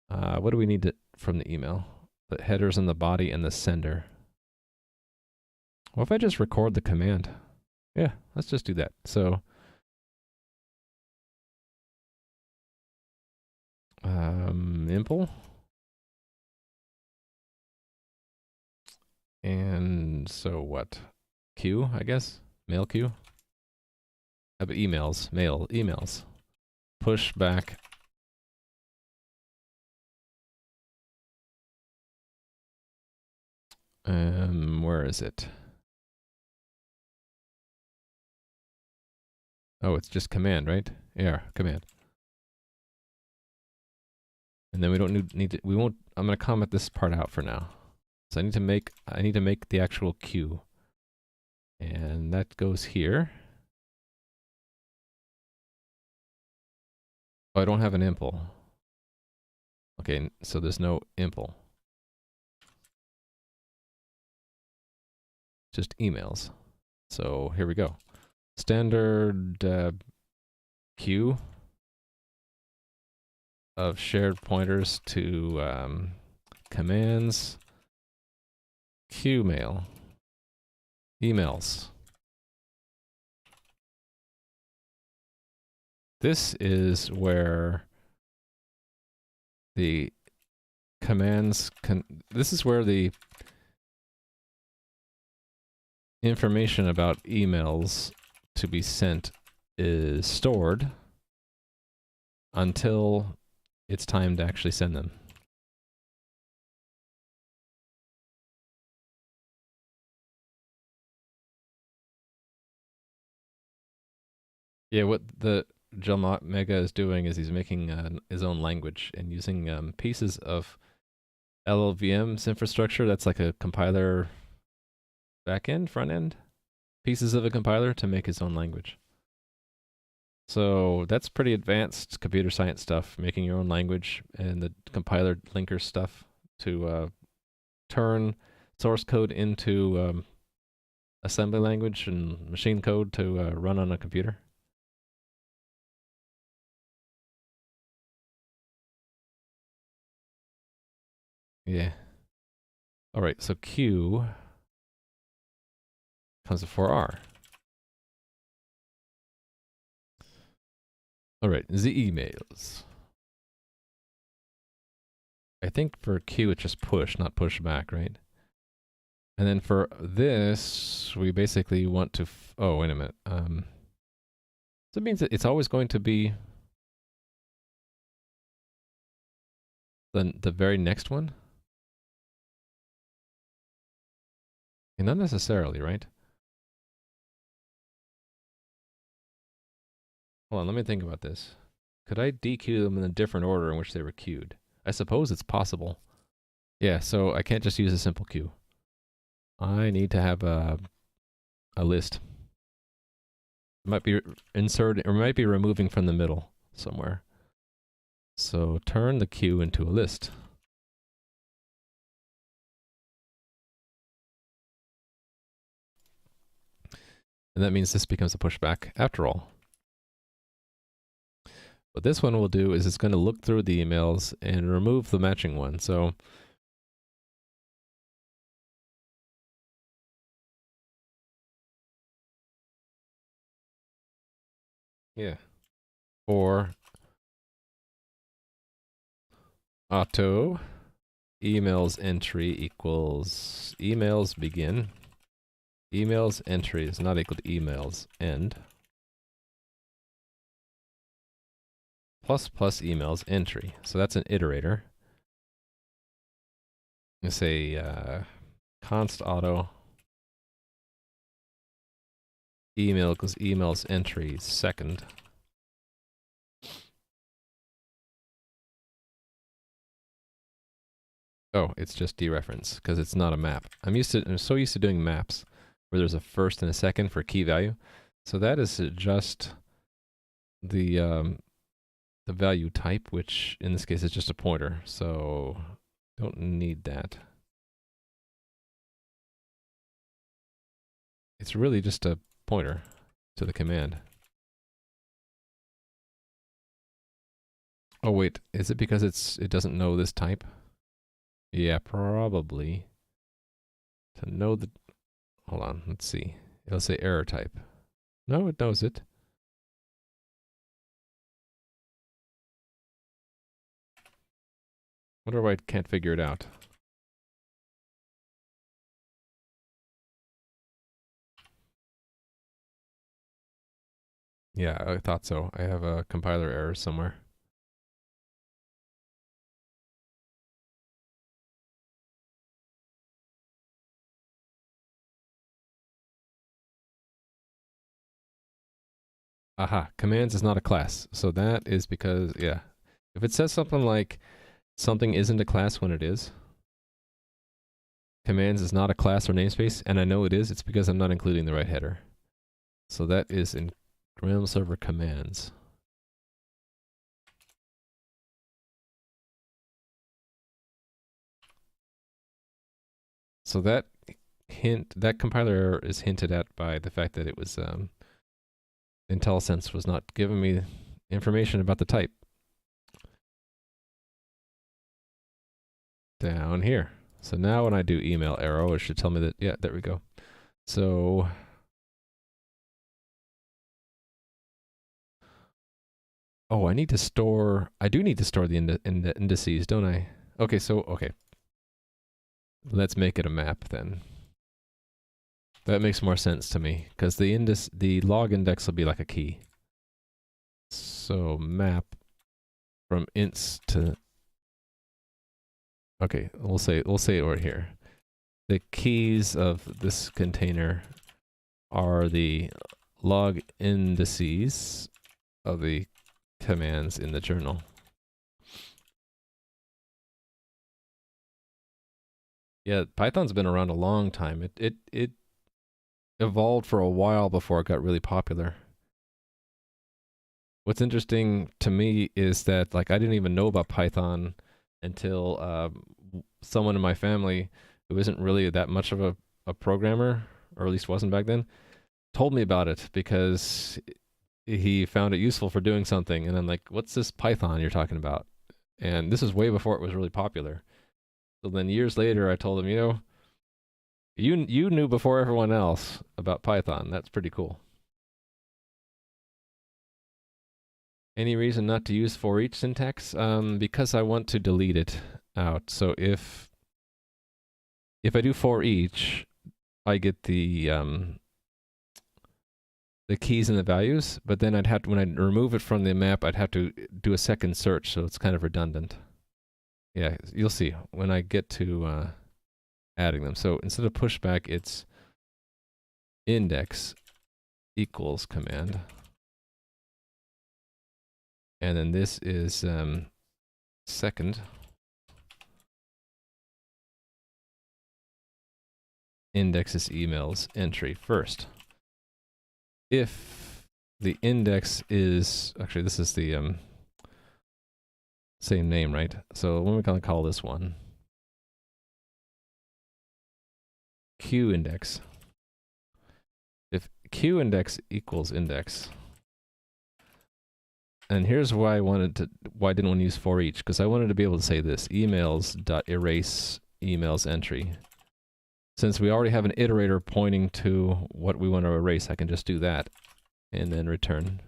Speaker 1: What do we need from the email? The headers and the body and the sender. What if I just record the command? Yeah, let's just do that. So, impl. And so what? Queue, I guess? Mail queue. emails, mail, emails. Push back. Where is it? Oh, it's just command, right? Yeah, command. And then we don't need to, we won't, I'm gonna comment this part out for now. So I need to make the actual queue. And that goes here. Oh, I don't have an impl. Okay, so there's no impl. Just emails. So here we go. Standard queue of shared pointers to commands, queue mail, emails. This is where the commands this is where the information about emails to be sent is stored until it's time to actually send them. Yeah, what the Mega is doing is he's making his own language and using pieces of LLVM's infrastructure. That's like a compiler backend, front end, pieces of a compiler to make his own language. So that's pretty advanced computer science stuff, making your own language and the compiler linker stuff to turn source code into assembly language and machine code to run on a computer. Yeah. All right, so Q comes before R. All right, the emails. I think for Q it's just push, not push back, right? And then for this, we basically want to. Oh, wait a minute. So it means that it's always going to be the very next one. And not necessarily, right? Hold on, let me think about this. Could I dequeue them in a different order in which they were queued? I suppose it's possible. Yeah, so I can't just use a simple queue. I need to have a list. It might be inserted, or might be removing from the middle somewhere. So turn the queue into a list. And that means this becomes a pushback after all. What this one will do is it's going to look through the emails and remove the matching one. So yeah, for auto emails entry equals emails begin. Emails entry is not equal to emails end. Plus emails entry. So that's an iterator. You say const auto email equals emails entry second. Oh, it's just dereference because it's not a map. I'm so used to doing maps where there's a first and a second for key value. So that is just the value type, which in this case is just a pointer. So don't need that. It's really just a pointer to the command. Oh wait, is it because it doesn't know this type? Yeah, probably. To know the, hold on, let's see. It'll say error type. No, it knows it. Wonder why it can't figure it out. Yeah, I thought so. I have a compiler error somewhere. Aha, commands is not a class. So that is because, yeah. If it says something like something isn't a class when it is, commands is not a class or namespace, and I know it is, it's because I'm not including the right header. So that is in Realm Server commands. So that compiler error is hinted at by the fact that it was IntelliSense was not giving me information about the type. Down here. So now when I do email arrow, it should tell me that, yeah, there we go. So, oh, I do need to store the indices, don't I? Okay, okay. Let's make it a map then. That makes more sense to me, because the log index will be like a key. So map from ints to, okay, we'll say it right here. The keys of this container are the log indices of the commands in the journal. Yeah, Python's been around a long time. It evolved for a while before it got really popular. What's interesting to me is that, like, I didn't even know about Python until someone in my family who isn't really that much of a programmer, or at least wasn't back then, told me about it because he found it useful for doing something. And I'm like, what's this Python you're talking about? And this is way before it was really popular. So then years later, I told him, you knew before everyone else about Python. That's pretty cool. Any reason not to use for each syntax? Because I want to delete it out. So if I do for each, I get the keys and the values, but then I'd have to, when I remove it from the map, I'd have to do a second search, so it's kind of redundant. Yeah, you'll see when I get to adding them. So instead of pushback, it's index equals command. And then this is second index is emails entry first. If the index is, actually this is the same name, right? So what are we going to call this one? Q index. If Q index equals index, and here's why I didn't want to use for each, because I wanted to be able to say this, emails.erase emails entry. Since we already have an iterator pointing to what we want to erase, I can just do that and then return.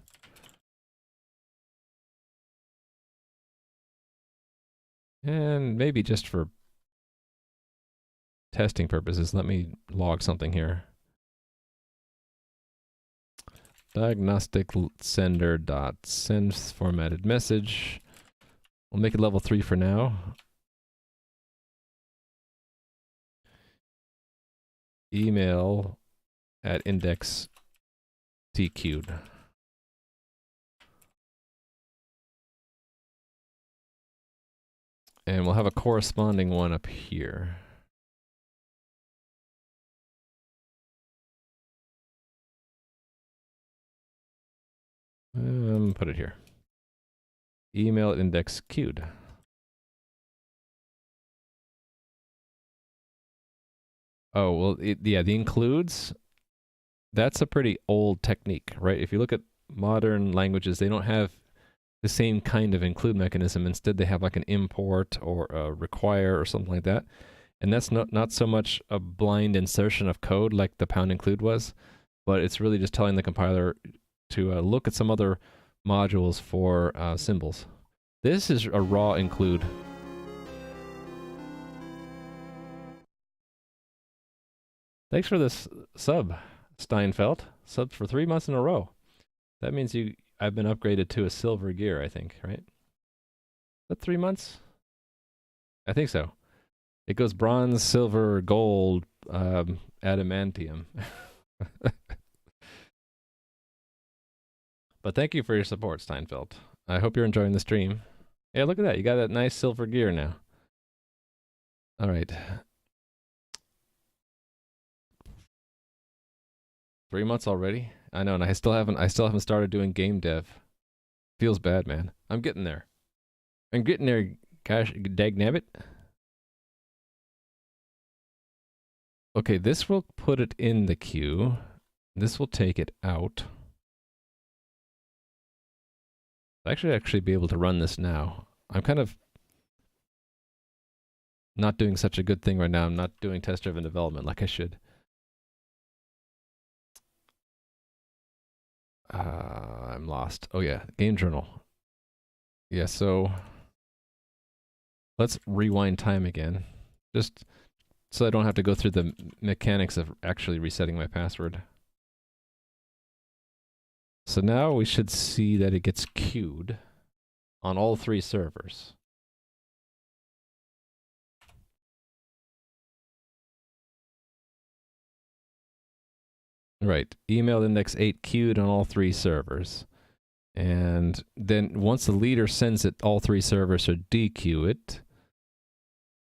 Speaker 1: And maybe just for testing purposes, let me log something here. Diagnostic sender dot send formatted message. We'll make it level 3 for now. Email at index tqueued. And we'll have a corresponding one up here. Put it here. Email index queued. Oh, well, yeah, the includes, that's a pretty old technique, right? If you look at modern languages, they don't have the same kind of include mechanism. Instead, they have like an import or a require or something like that. And that's not so much a blind insertion of code like the pound include was, but it's really just telling the compiler to look at some other modules for symbols. This is a raw include. Thanks for this sub, Steinfeld. Subs for 3 months in a row. That means I've been upgraded to a silver gear, I think, right? Is that 3 months? I think so. It goes bronze, silver, gold, adamantium. But thank you for your support, Steinfeld. I hope you're enjoying the stream. Yeah, look at that. You got that nice silver gear now. All right. 3 months already? I know, and I still haven't started doing game dev. Feels bad, man. I'm getting there. I'm getting there, gosh, dagnabbit. Okay, this will put it in the queue. This will take it out. I actually be able to run this now. I'm kind of not doing such a good thing right now. I'm not doing test-driven development like I should. I'm lost. Oh yeah, game journal. Yeah, so let's rewind time again. Just so I don't have to go through the mechanics of actually resetting my password. So now we should see that it gets queued on all 3 servers. Right, email index 8 queued on all 3 servers. And then once the leader sends it, all 3 servers should dequeue it.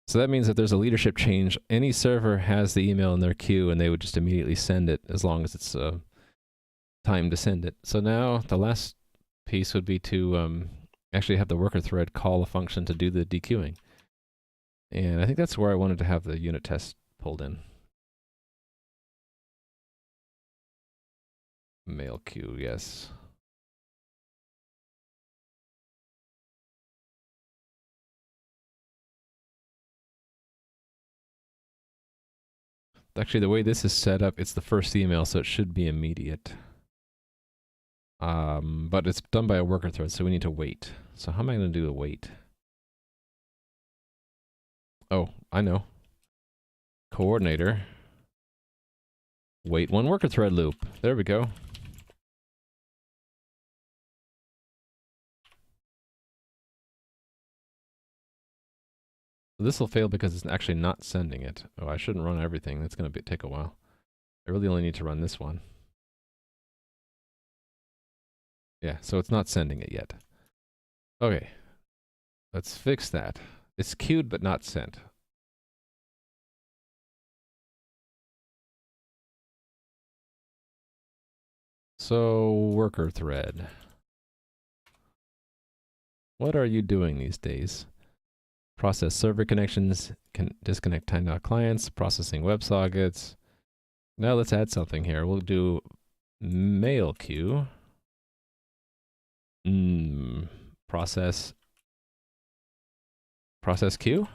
Speaker 1: So that means that there's a leadership change. Any server has the email in their queue and they would just immediately send it as long as it's time to send it. So now the last piece would be to actually have the worker thread call a function to do the dequeuing. And I think that's where I wanted to have the unit test pulled in. Mail queue, yes. Actually, the way this is set up, it's the first email, so it should be immediate. But it's done by a worker thread, so we need to wait. So how am I going to do the wait? Oh, I know. Coordinator. Wait 1 worker thread loop. There we go. This will fail because it's actually not sending it. Oh, I shouldn't run everything. That's going to take a while. I really only need to run this one. Yeah, so it's not sending it yet. Okay. Let's fix that. It's queued but not sent. So, worker thread. What are you doing these days? Process server connections, can disconnect time.clients, processing WebSockets. Now let's add something here. We'll do mail queue. Process queue?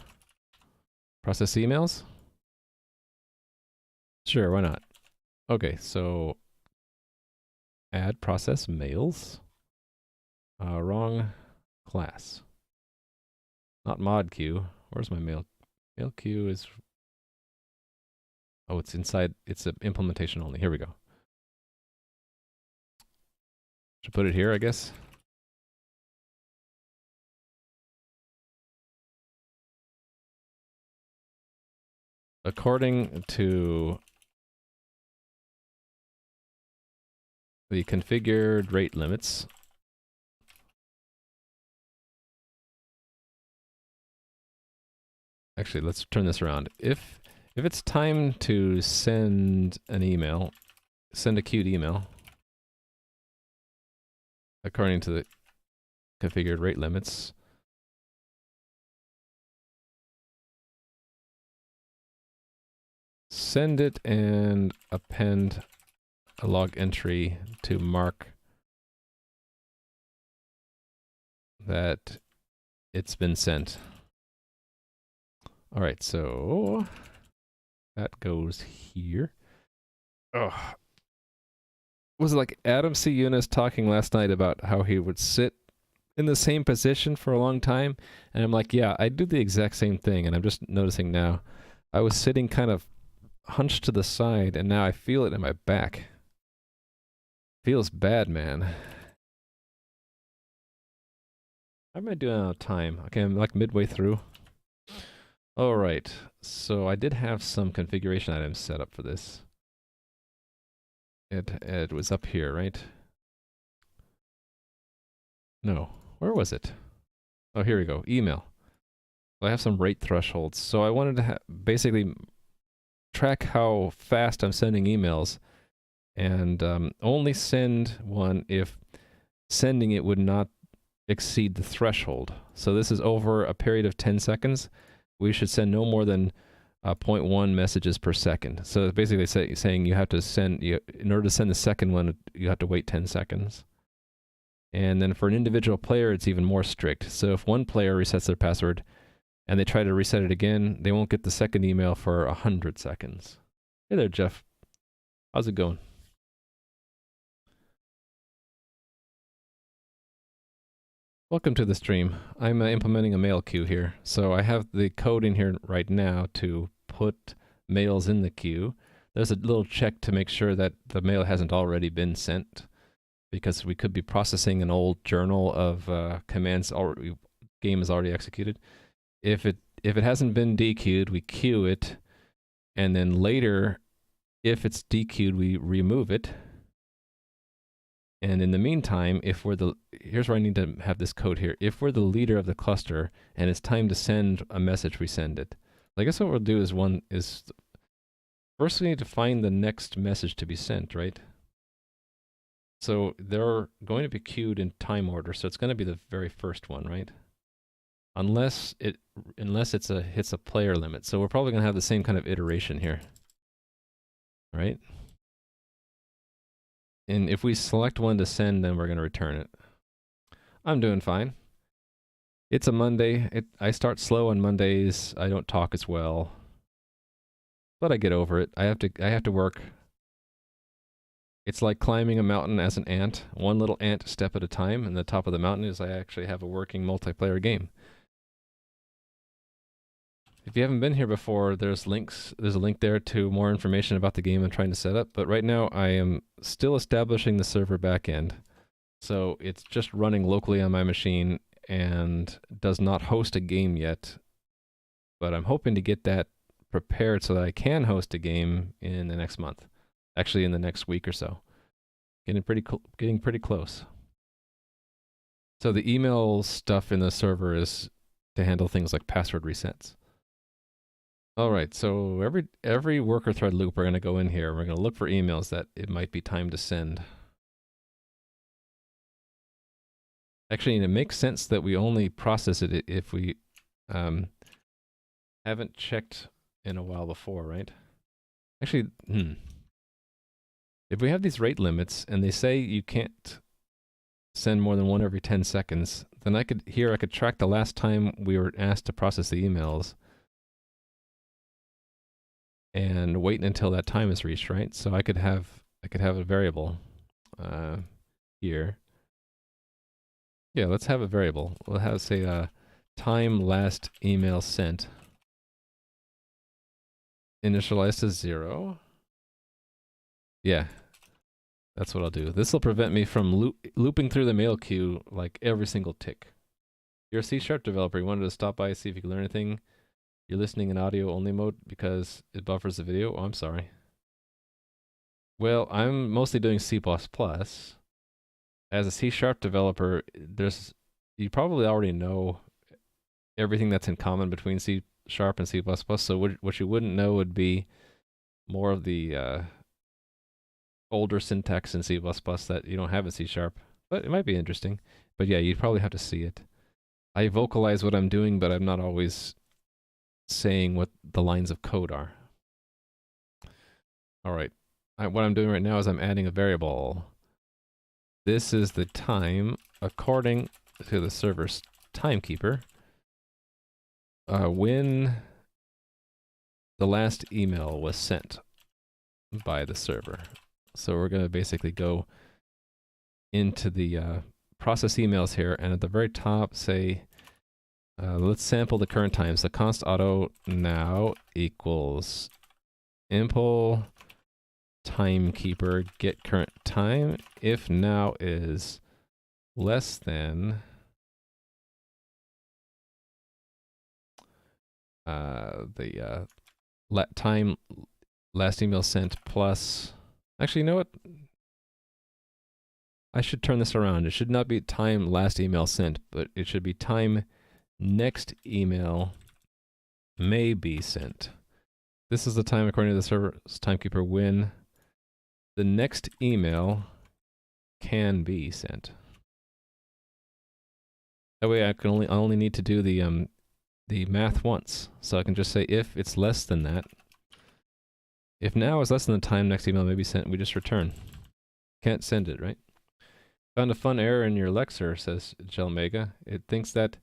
Speaker 1: Process emails? Sure, why not? Okay, so add process mails. Wrong class. Not mod queue. Where's my mail? Mail queue is... Oh, it's inside. It's an implementation only. Here we go. Should put it here, I guess. According to the configured rate limits, actually, let's turn this around. If it's time to send an email, send a queued email, according to the configured rate limits, send it and append a log entry to mark that it's been sent. All right, so that goes here. Oh, was it like Adam C. Yunus talking last night about how he would sit in the same position for a long time? And I'm like, yeah, I do the exact same thing. And I'm just noticing now, I was sitting kind of hunched to the side, and now I feel it in my back. Feels bad, man. How am I doing on time? Okay, I'm like midway through. All right, so I did have some configuration items set up for this. It was up here, right? No, where was it? Oh, here we go. Email. I have some rate thresholds, so I wanted to basically track how fast I'm sending emails, and only send one if sending it would not exceed the threshold. So this is over a period of 10 seconds. We should send no more than 0.1 messages per second. So it's basically saying you have to send, in order to send the second one, you have to wait 10 seconds. And then for an individual player, it's even more strict. So if one player resets their password and they try to reset it again, they won't get the second email for 100 seconds. Hey there, Jeff. How's it going? Welcome to the stream. I'm implementing a mail queue here. So I have the code in here right now to put mails in the queue. There's a little check to make sure that the mail hasn't already been sent, because we could be processing an old journal of commands game is already executed. If it hasn't been dequeued, we queue it, and then later, if it's dequeued, we remove it. And in the meantime, if we're here's where I need to have this code here. If we're the leader of the cluster and it's time to send a message, we send it. I guess what we'll do is first we need to find the next message to be sent, right? So they're going to be queued in time order, so it's going to be the very first one, right? Unless it hits a player limit. So we're probably going to have the same kind of iteration here, right? And if we select one to send, then we're going to return it. I'm doing fine. It's a Monday. I start slow on Mondays. I don't talk as well, but I get over it. I have to work. It's like climbing a mountain as an ant, one little ant step at a time, and the top of the mountain is I actually have a working multiplayer game. If you haven't been here before, there's a link there to more information about the game I'm trying to set up, but right now I am still establishing the server backend. So it's just running locally on my machine and does not host a game yet, but I'm hoping to get that prepared so that I can host a game in the next month. Actually, in the next week or so. Getting pretty close. So the email stuff in the server is to handle things like password resets. All right, so every worker thread loop, we're going to go in here. We're going to look for emails that it might be time to send. Actually, it makes sense that we only process it if we haven't checked in a while before, right? Actually, if we have these rate limits and they say you can't send more than one every 10 seconds, then I could track the last time we were asked to process the emails and wait until that time is reached, right? So I could have a variable here. Yeah, let's have a variable. We'll have, say, time last email sent. Initialized to 0. Yeah, that's what I'll do. This will prevent me from looping through the mail queue like every single tick. You're a C# developer. You wanted to stop by, see if you could learn anything. You're listening in audio only mode because it buffers the video. Oh, I'm sorry. Well, I'm mostly doing C++. As a C# developer, you probably already know everything that's in common between C# and C++. So what you wouldn't know would be more of the older syntax in C++ that you don't have in C#. But it might be interesting. But yeah, you'd probably have to see it. I vocalize what I'm doing, but I'm not always saying what the lines of code are. All right. What I'm doing right now is I'm adding a variable. This is the time according to the server's timekeeper when the last email was sent by the server. So we're going to basically go into the process emails here, and at the very top say, let's sample the current time. So const auto now equals impl timekeeper get current time if now is less than time last email sent plus. Actually, you know what? I should turn this around. It should not be time last email sent, but it should be time next email may be sent. This is the time according to the server's timekeeper when the next email can be sent. That way I only need to do the math once. So I can just say if it's less than that. If now is less than the time next email may be sent, we just return. Can't send it, right? Found a fun error in your Lexer, says Gelmega. It thinks that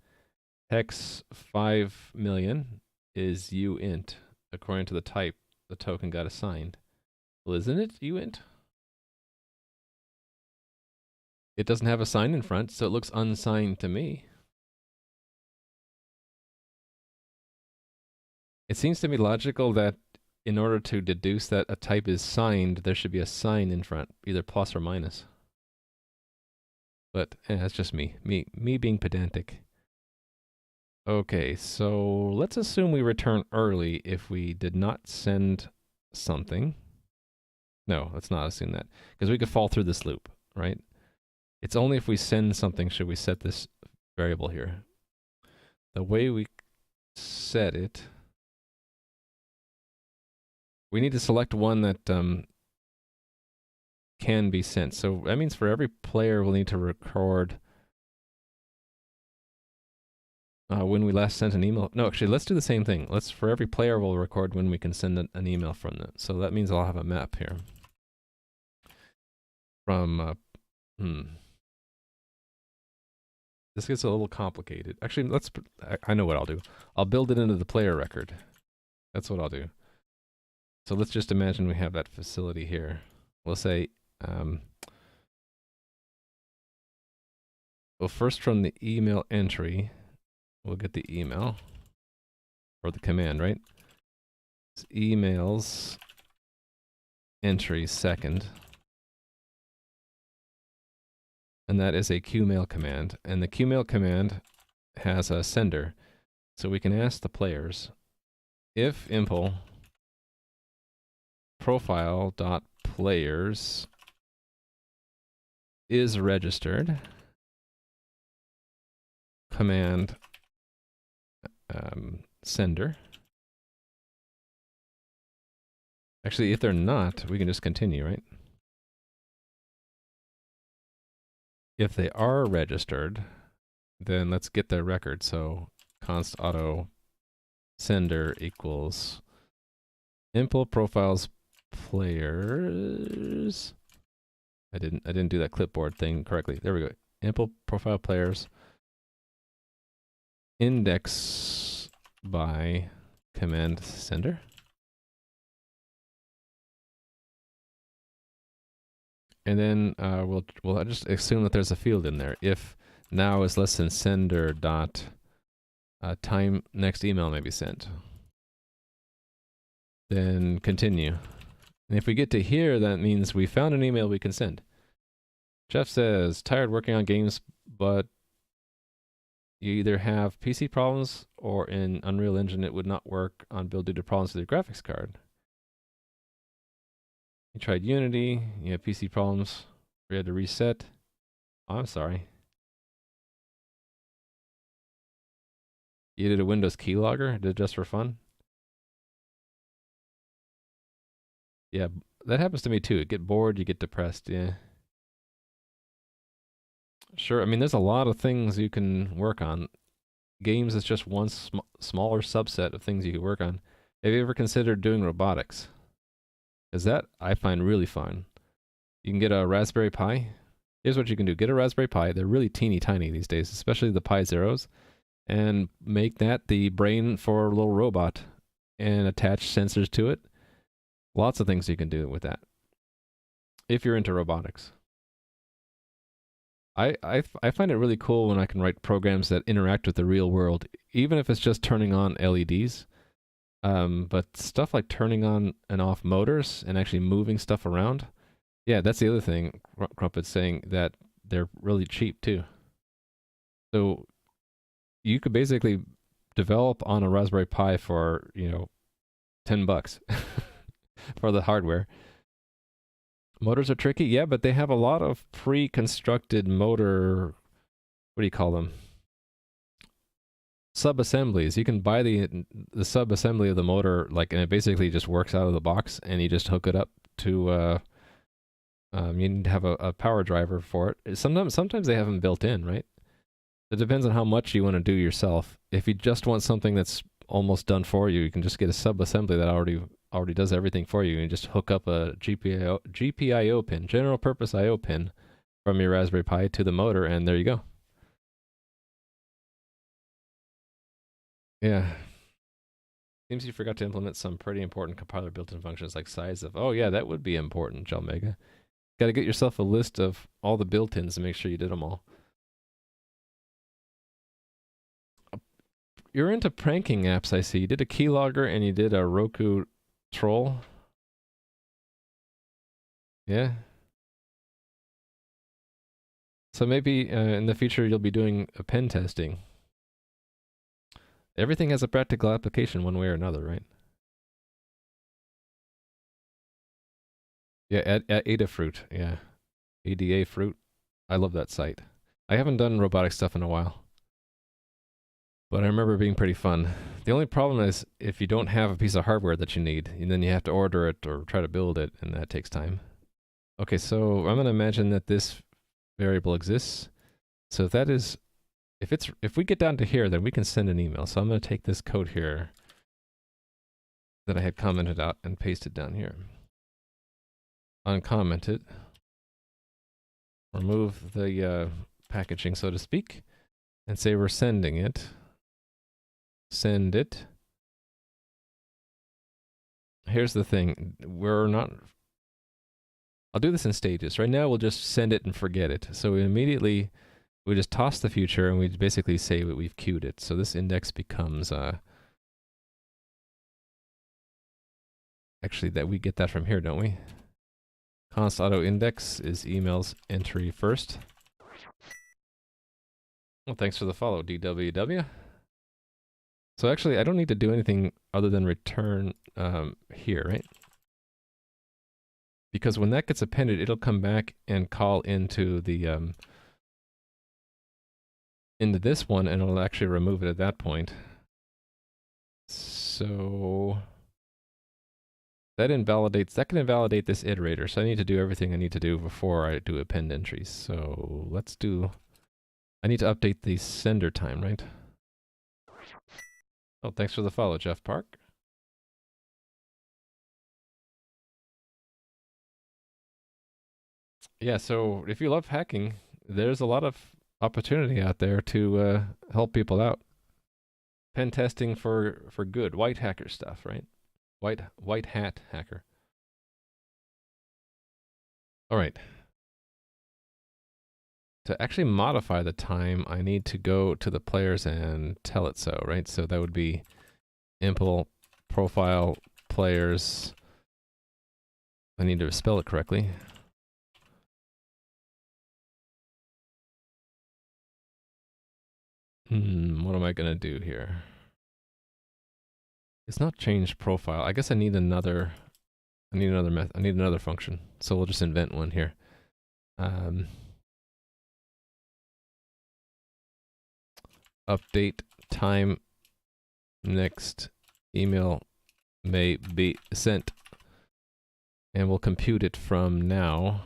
Speaker 1: hex 5 million is uint, according to the type the token got assigned. Well, isn't it uint? It doesn't have a sign in front, so it looks unsigned to me. It seems to me logical that in order to deduce that a type is signed, there should be a sign in front, either plus or minus. But that's just me being pedantic. Okay, so let's assume we return early if we did not send something. No, let's not assume that, because we could fall through this loop, right? It's only if we send something should we set this variable here. The way we set it, we need to select one that can be sent. So that means for every player we'll need to record when we last sent an email. No, actually, let's do the same thing. For every player we'll record when we can send an email from them. So that means I'll have a map here. From, this gets a little complicated. Actually, I know what I'll do. I'll build it into the player record. That's what I'll do. So let's just imagine we have that facility here. We'll say, well, first from the email entry, we'll get the email, or the command, right? It's emails entry second. And that is a qmail command. And the qmail command has a sender. So we can ask the players, if impl profile.players is registered, command sender. Actually, if they're not, we can just continue, right? If they are registered, then let's get their record. So const auto sender equals impl profiles players. I didn't do that clipboard thing correctly. There we go. Impl profile players index by command sender. And then we'll just assume that there's a field in there. If now is less than sender dot time next email may be sent. Then continue. And if we get to here, that means we found an email we can send. Jeff says, tired working on games, but you either have PC problems or in Unreal Engine it would not work on build due to problems with your graphics card. You tried Unity, you have PC problems, we had to reset. Oh, I'm sorry. You did a Windows keylogger? Did it just for fun? Yeah, that happens to me too. You get bored, you get depressed, yeah. Sure, I mean, there's a lot of things you can work on. Games is just one smaller subset of things you can work on. Have you ever considered doing robotics? Because that I find really fun. You can get a Raspberry Pi. Here's what you can do. Get a Raspberry Pi. They're really teeny tiny these days, especially the Pi Zeros. And make that the brain for a little robot. And attach sensors to it. Lots of things you can do with that. If you're into robotics. I find it really cool when I can write programs that interact with the real world. Even if it's just turning on LEDs. But stuff like turning on and off motors and actually moving stuff around, yeah, that's the other thing. Crumpet's saying that they're really cheap too. So you could basically develop on a Raspberry Pi for, $10 for the hardware. Motors are tricky, yeah, but they have a lot of pre-constructed motor, what do you call them? Sub-assemblies. You can buy the sub-assembly of the motor, like, and it basically just works out of the box, and you just hook it up to, you need to have a power driver for it. Sometimes they have them built in, right? It depends on how much you want to do yourself. If you just want something that's almost done for you, you can just get a sub-assembly that already does everything for you, and just hook up a GPIO pin, general purpose IO pin, from your Raspberry Pi to the motor, and there you go. Yeah. Seems you forgot to implement some pretty important compiler built-in functions like size of. Oh yeah, that would be important, Gelmega. Got to get yourself a list of all the built-ins and make sure you did them all. You're into pranking apps, I see. You did a keylogger and you did a Roku troll. Yeah. So maybe in the future you'll be doing a pen testing. Everything has a practical application one way or another, right? Yeah, at Adafruit, yeah. Adafruit. I love that site. I haven't done robotic stuff in a while, but I remember it being pretty fun. The only problem is if you don't have a piece of hardware that you need, and then you have to order it or try to build it, and that takes time. Okay, so I'm going to imagine that this variable exists. So that is, if we get down to here, then we can send an email. So I'm going to take this code here that I had commented out and paste it down here. Uncomment it. Remove the packaging, so to speak, and say we're sending it. Send it. Here's the thing. We're not... I'll do this in stages. Right now, we'll just send it and forget it. So we just toss the future, and we basically say that we've queued it. So this index becomes... actually, that we get that from here, don't we? Const auto index is emails entry first. Well, thanks for the follow, DWW. So actually, I don't need to do anything other than return here, right? Because when that gets appended, it'll come back and call into the into this one, and it'll actually remove it at that point. So that can invalidate this iterator. So I need to do everything I need to do before I do append entries. So let's do. I need to update the sender time, right? Oh, thanks for the follow, Jeff Park. Yeah, so if you love hacking, there's a lot of opportunity out there to help people out. Pen testing for good, white hacker stuff, right? White hat hacker. All right. To actually modify the time, I need to go to the players and tell it so, right? So that would be impl profile players. I need to spell it correctly. What am I gonna do here? It's not change profile. I guess I need another method. I need another function. So we'll just invent one here. Update time next email may be sent, and we'll compute it from now.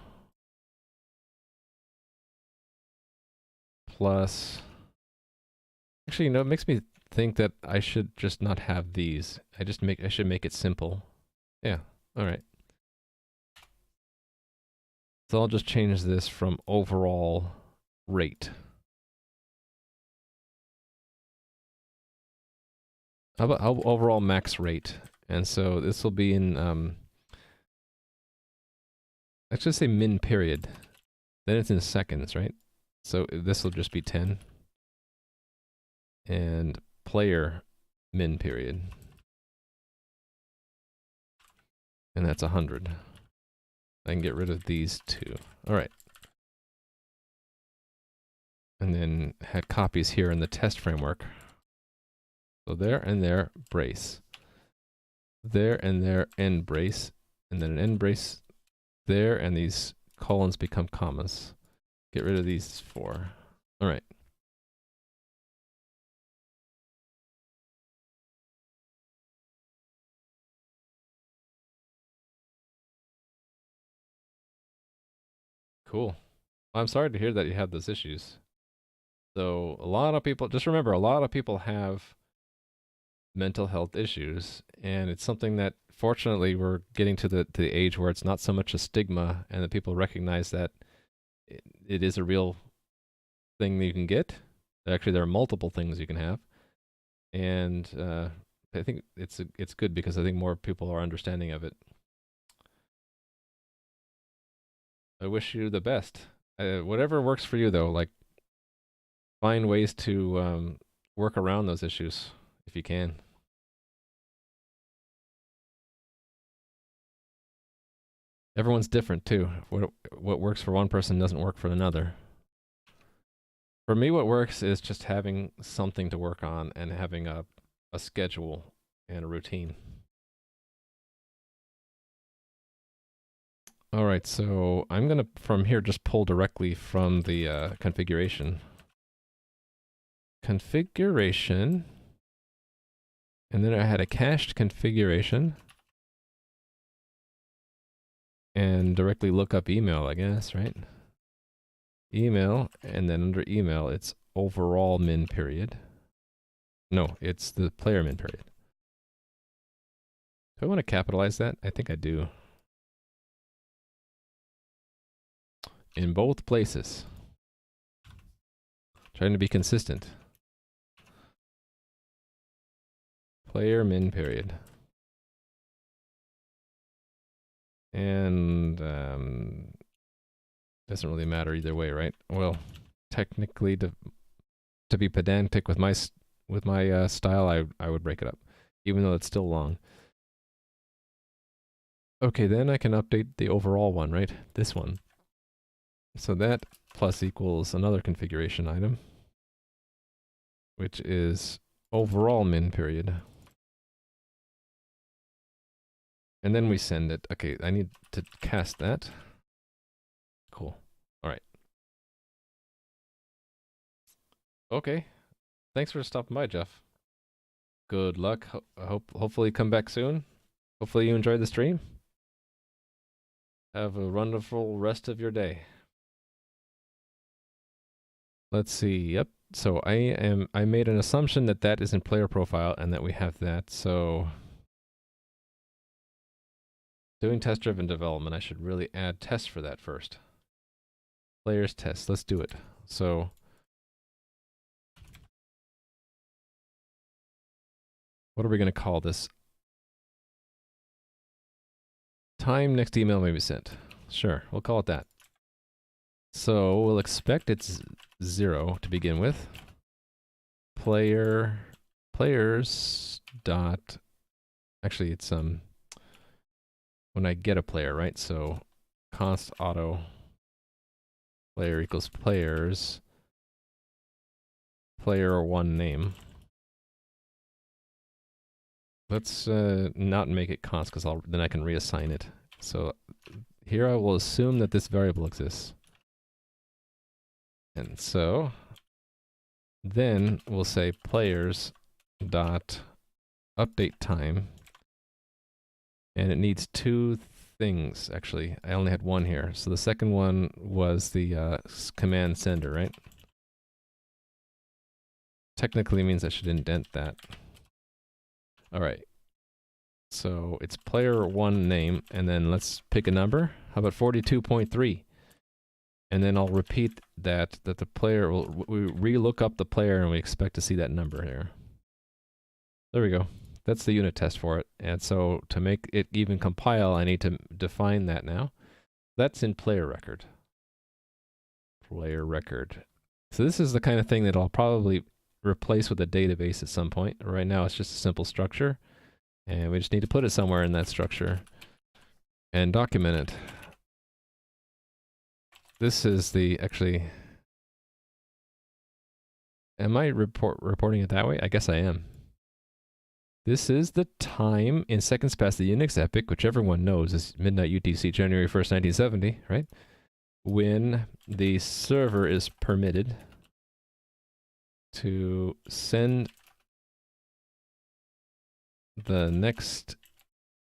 Speaker 1: Plus, actually, it makes me think that I should just not have these. I should make it simple. Yeah, all right. So I'll just change this from overall rate. How about overall max rate? And so this will be in, let's just say min period. Then it's in seconds, right? So this will just be 10. And player min period. And that's 100. I can get rid of these two. All right. And then had copies here in the test framework. So there and there, brace. There and there, end brace. And then an end brace there, and these colons become commas. Get rid of these 4. All right. Cool. I'm sorry to hear that you have those issues. So a lot of people, just remember, a lot of people have mental health issues, and it's something that fortunately we're getting to the age where it's not so much a stigma, and that people recognize that it is a real thing that you can get. Actually, there are multiple things you can have, and I think it's good because I think more people are understanding of it. I wish you the best. Whatever works for you, though, like find ways to work around those issues if you can. Everyone's different too. What works for one person doesn't work for another. For me, what works is just having something to work on and having a schedule and a routine. All right, so I'm gonna, from here, just pull directly from the configuration. Configuration. And then I had a cached configuration. And directly look up email, I guess, right? Email, and then under email, it's overall min period. No, it's the player min period. Do I want to capitalize that? I think I do. In both places. Trying to be consistent. Player min period. And doesn't really matter either way, right? Well, technically, to be pedantic with my style, I would break it up, even though it's still long. Okay, then I can update the overall one, right? This one. So that plus equals another configuration item, which is overall min period. And then we send it. Okay, I need to cast that. Cool. All right. Okay. Thanks for stopping by, Jeff. Good luck. Hopefully come back soon. Hopefully you enjoyed the stream. Have a wonderful rest of your day. Let's see. Yep. So I made an assumption that that is in player profile and that we have that. So doing test-driven development, I should really add tests for that first. Players test. Let's do it. So what are we going to call this? Time next email may be sent. Sure, we'll call it that. So we'll expect it's 0 to begin with. Players dot, actually it's when I get a player, right? So const auto player equals players player one name. Let's not make it const because then I can reassign it. So here I will assume that this variable exists. And so then we'll say players dot update time, and it needs 2 things actually. I only had 1 here. So the second one was the command sender, right? Technically means I should indent that. All right. So it's player one name, and then let's pick a number. How about 42.3? And then I'll repeat that the player will, we re-look up the player and we expect to see that number here. There we go. That's the unit test for it. And so to make it even compile, I need to define that now. That's in player record. Player record. So this is the kind of thing that I'll probably replace with a database at some point. Right now it's just a simple structure, and we just need to put it somewhere in that structure. and document it. This is the, actually, am I reporting it that way? I guess I am. This is the time in seconds past the Unix epoch, which everyone knows is midnight UTC, January 1st, 1970, right? When the server is permitted to send the next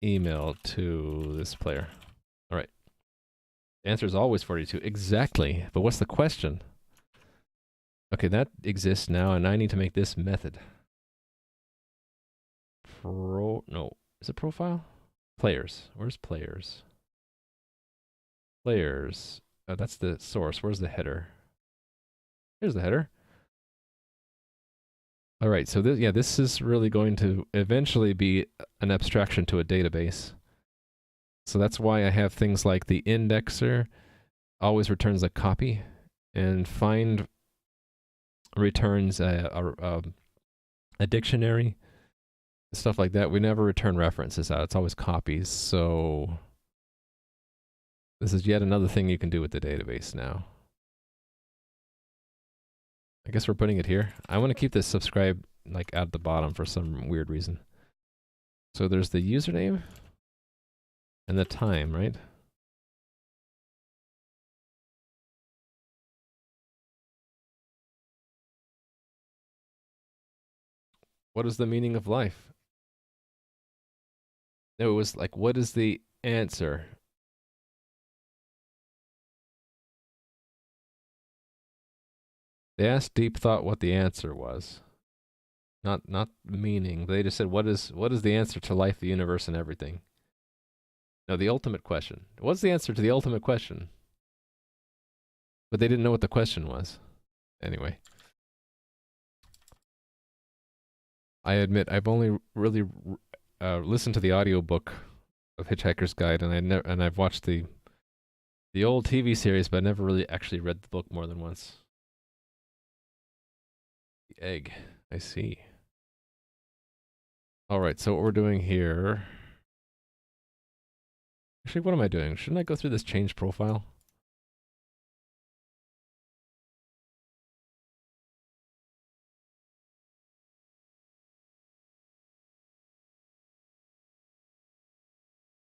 Speaker 1: email to this player. All right. The answer is always 42. Exactly. But what's the question? Okay, that exists now, and I need to make this method. No. Is it profile? Players. Where's players? Players. Oh, that's the source. Where's the header? Here's the header. All right, so this is really going to eventually be an abstraction to a database. So that's why I have things like the indexer always returns a copy, and find returns a dictionary, stuff like that. We never return references out. It's always copies. So this is yet another thing you can do with the database now. I guess we're putting it here. I want to keep this subscribe like at the bottom for some weird reason. So there's the username and the time, right? What is the meaning of life? No, it was like, what is the answer? They asked Deep Thought what the answer was. Not meaning. They just said, what is the answer to life, the universe, and everything? No, the ultimate question. What's the answer to the ultimate question? But they didn't know what the question was. Anyway. I admit, I've only really listened to the audiobook of Hitchhiker's Guide, and I've watched the old TV series, but I never really actually read the book more than once. The egg. I see. Alright, so what we're doing here... Actually, what am I doing? Shouldn't I go through this change profile?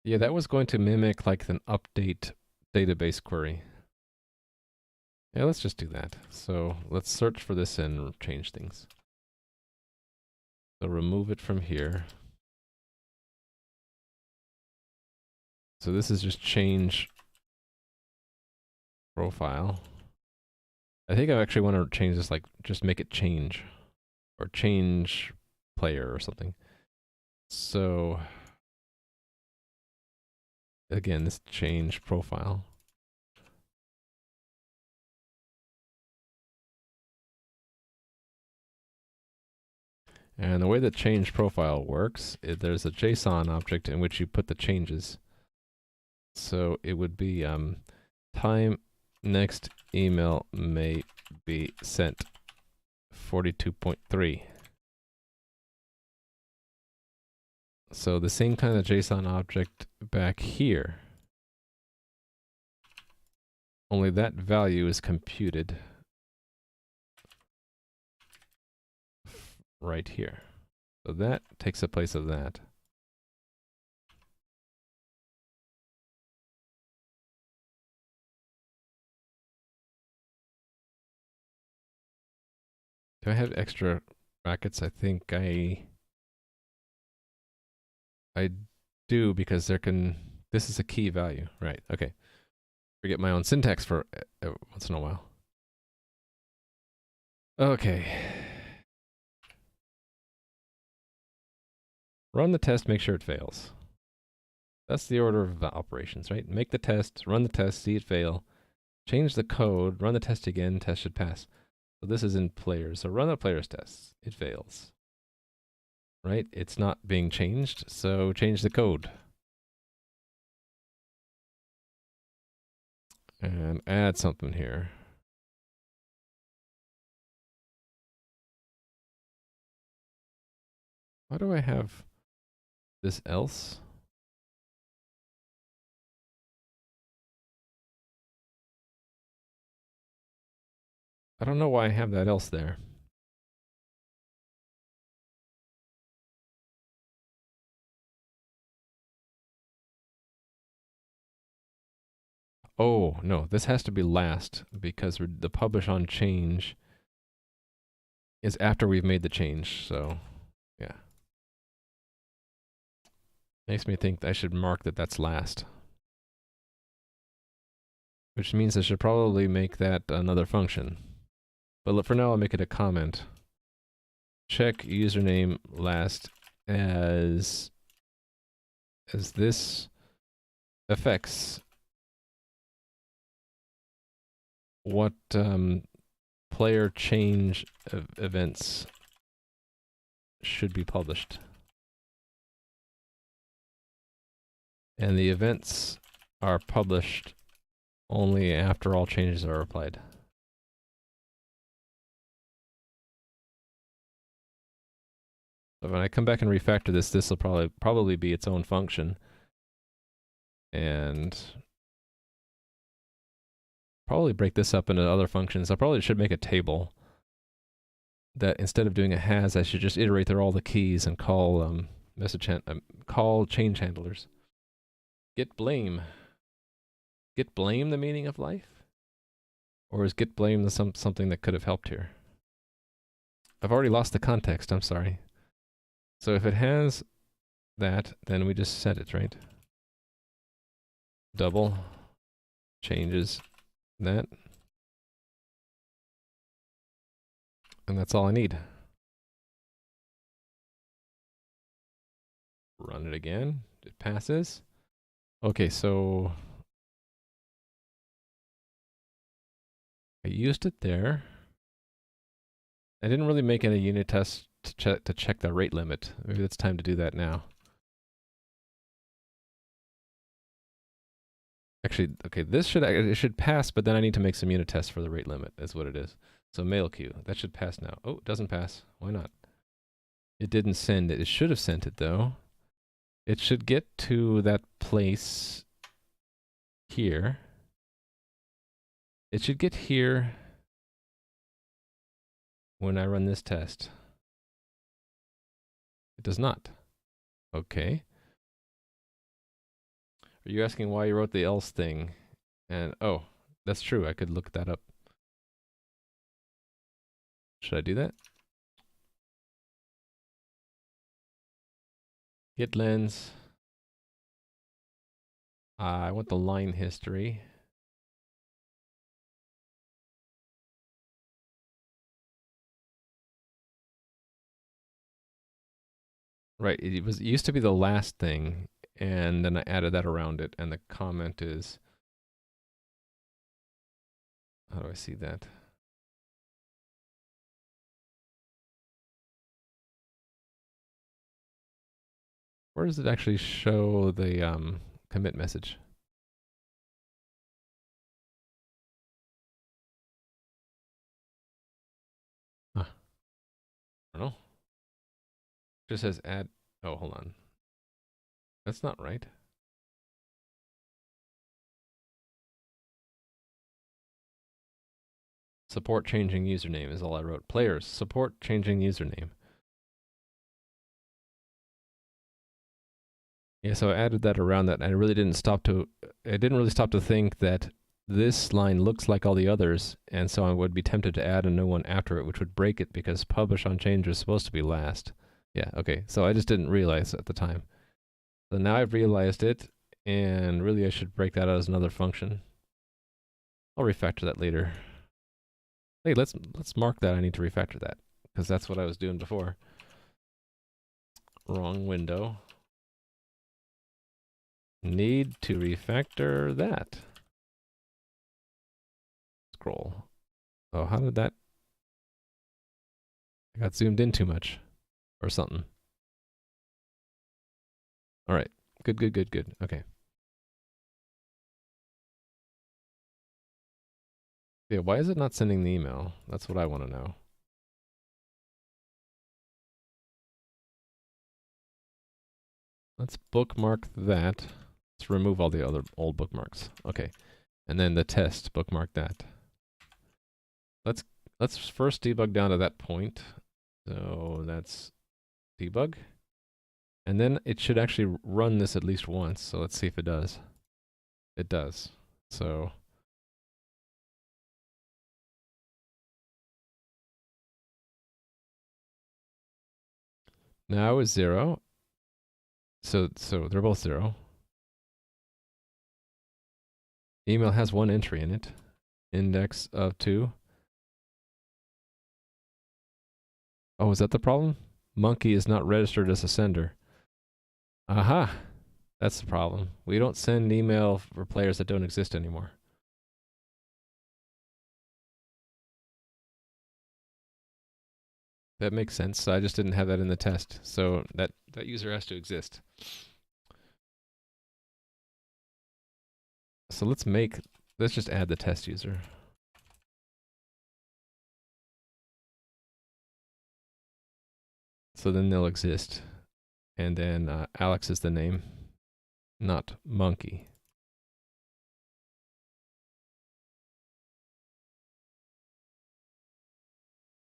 Speaker 1: Yeah, that was going to mimic like an update database query. Yeah, let's just do that. So let's search for this and change things. So remove it from here. So this is just change profile. I think I actually want to change this, like just make it change or change player or something. So again, this change profile. And the way the change profile works, there's a JSON object in which you put the changes. So it would be time next email may be sent 42.3. So the same kind of JSON object back here. Only that value is computed right here. So that takes the place of that. Do I have extra brackets? I think I do, because this is a key value. Right, okay. Forget my own syntax for once in a while. Okay. Run the test, make sure it fails. That's the order of operations, right? Make the test, run the test, see it fail. Change the code, run the test again, test should pass. So this is in players. So run the players test. It fails. Right? It's not being changed, so change the code. And add something here. Why do I have this else? I don't know why I have that else there. Oh, no, this has to be last because the publish on change is after we've made the change, so yeah. Makes me think I should mark that that's last. Which means I should probably make that another function. But for now, I'll make it a comment. Check username last as this affects what player change events should be published. And the events are published only after all changes are applied. So when I come back and refactor this, this will probably be its own function. And probably break this up into other functions. I probably should make a table that instead of doing a has, I should just iterate through all the keys and call call change handlers. Get blame. Get blame the meaning of life? Or is get blame something that could have helped here? I've already lost the context, I'm sorry. So if it has that, then we just set it, right? Double changes that. And that's all I need. Run it again. It passes. Okay, so I used it there. I didn't really make any unit tests to check the rate limit. Maybe it's time to do that now. Actually, okay, it should pass, but then I need to make some unit tests for the rate limit, is what it is. So mail queue, that should pass now. Oh, it doesn't pass. Why not? It didn't send it. It should have sent it, though. It should get to that place here. It should get here when I run this test. It does not. Okay. Are you asking why you wrote the else thing? And, oh, that's true. I could look that up. Should I do that? Git lens. I want the line history. Right, it used to be the last thing, and then I added that around it, and the comment is, how do I see that? Where does it actually show the commit message? Huh. I don't know. It just says add. Oh, hold on. That's not right. Support changing username is all I wrote. Players, support changing username. Yeah, so I added that around that, and I didn't really stop to think that this line looks like all the others, and so I would be tempted to add a new one after it, which would break it because publish on change is supposed to be last. Yeah, okay, so I just didn't realize at the time. So now I've realized it, and really I should break that out as another function. I'll refactor that later. Hey, let's mark that I need to refactor that, because that's what I was doing before. Wrong window. Need to refactor that. Scroll. Oh, how did that? I got zoomed in too much, or something. All right, good. Okay. Yeah, why is it not sending the email? That's what I want to know. Let's bookmark that. Let's remove all the other old bookmarks. Okay. And then the test, bookmark that. let's first debug down to that point. So that's debug. And then it should actually run this at least once. So let's see if it does. It does. So now is 0. So they're both 0. Email has 1 entry in it. Index of 2. Oh, is that the problem? Monkey is not registered as a sender. Aha! That's the problem. We don't send email for players that don't exist anymore. That makes sense. I just didn't have that in the test. So that user has to exist. So let's just add the test user. So then they'll exist. And then Alex is the name, not monkey.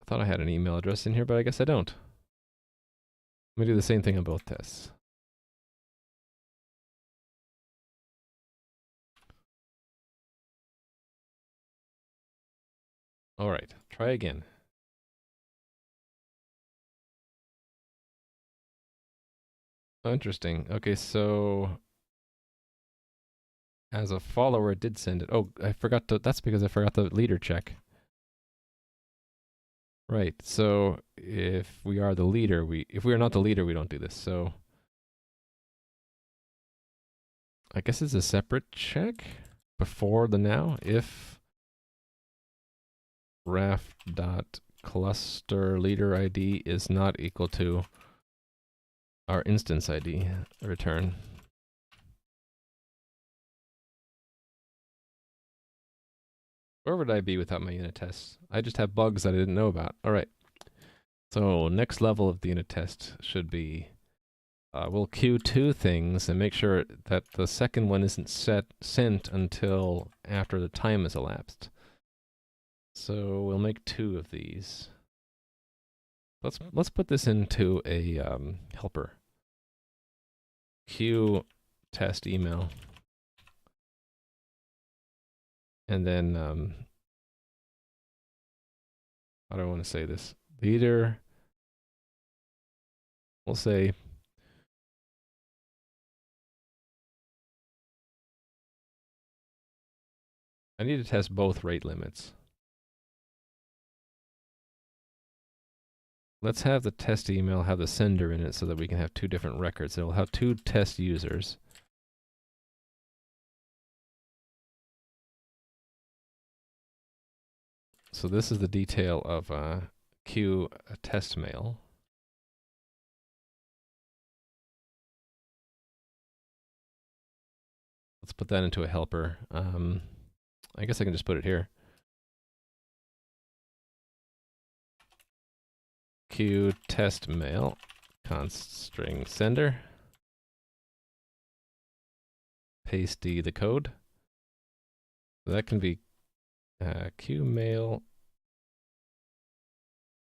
Speaker 1: I thought I had an email address in here, but I guess I don't. Let me do the same thing on both tests. All right, try again. Oh, interesting. Okay, so as a follower, it did send it. Oh, I forgot to, that's because I forgot the leader check. Right, so if we are the leader, if we are not the leader, we don't do this. So I guess it's a separate check before the now. If raf.cluster leader ID is not equal to our instance ID return. Where would I be without my unit tests? I just have bugs that I didn't know about. All right. So next level of the unit test should be, we'll queue 2 things and make sure that the second one isn't sent until after the time has elapsed. So we'll make 2 of these. Let's put this into a helper. Queue test email. And then, how do I want to say this? Leader, we'll say, I need to test both rate limits. Let's have the test email have the sender in it so that we can have 2 different records. It'll have 2 test users. So this is the detail of queue a test mail. Let's put that into a helper. I guess I can just put it here. Queue test mail, const string sender. Paste the code. So that can be queue mail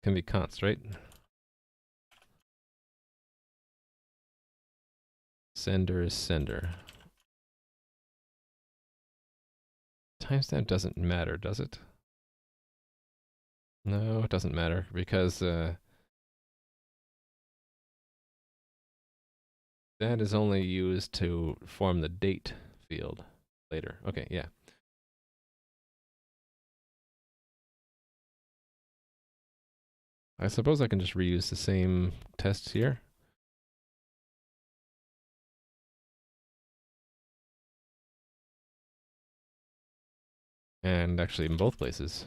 Speaker 1: can be const, right? Sender is sender. Timestamp doesn't matter, does it? No, it doesn't matter because that is only used to form the date field later. Okay, yeah. I suppose I can just reuse the same tests here. And actually in both places.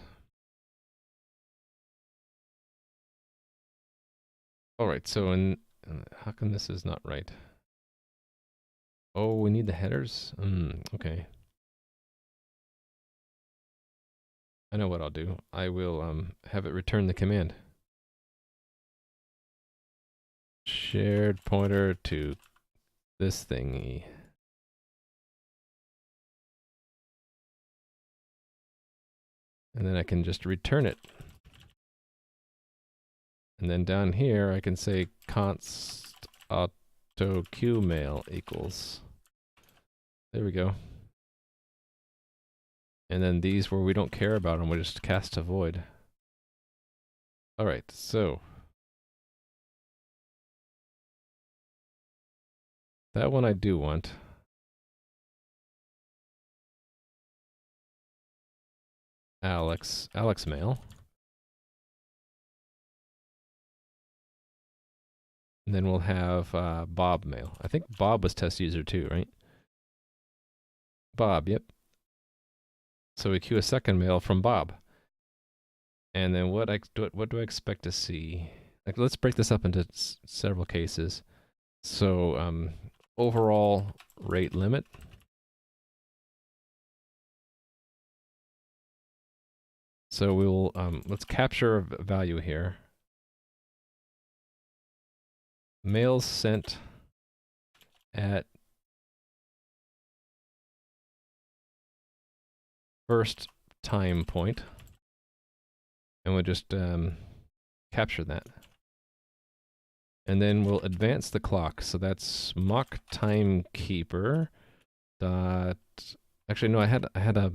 Speaker 1: Alright, so how come this is not right? Oh, we need the headers? Okay. I know what I'll do. I will have it return the command. Shared pointer to this thingy. And then I can just return it. And then down here, I can say const auto queue mail equals. There we go. And then these where we don't care about them, we just cast to void. All right, so that one I do want. Alex mail. And then we'll have Bob mail. I think Bob was test user too, right? Bob, yep. So we queue a second mail from Bob. And then what do I expect to see? Like, let's break this up into several cases. So overall rate limit. So we'll let's capture a value here. Mails sent at first time point, and we'll just capture that. And then we'll advance the clock. So that's mock timekeeper dot. Actually, no, I had a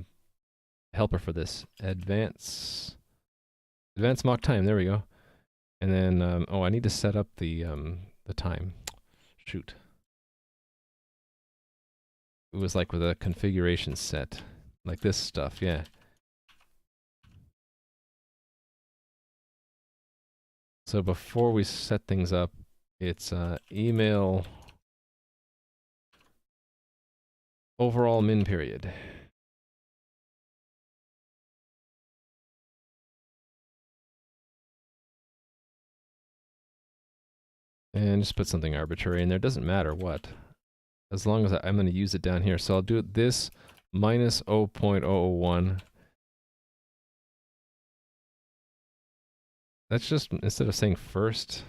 Speaker 1: helper for this. Advance mock time. There we go. And then oh, I need to set up the time. Shoot. It was like with a configuration set, like this stuff. Yeah. So before we set things up, it's email overall min period. And just put something arbitrary in there. It doesn't matter what, as long as I'm going to use it down here. So I'll do this minus 0.001. That's just, instead of saying first,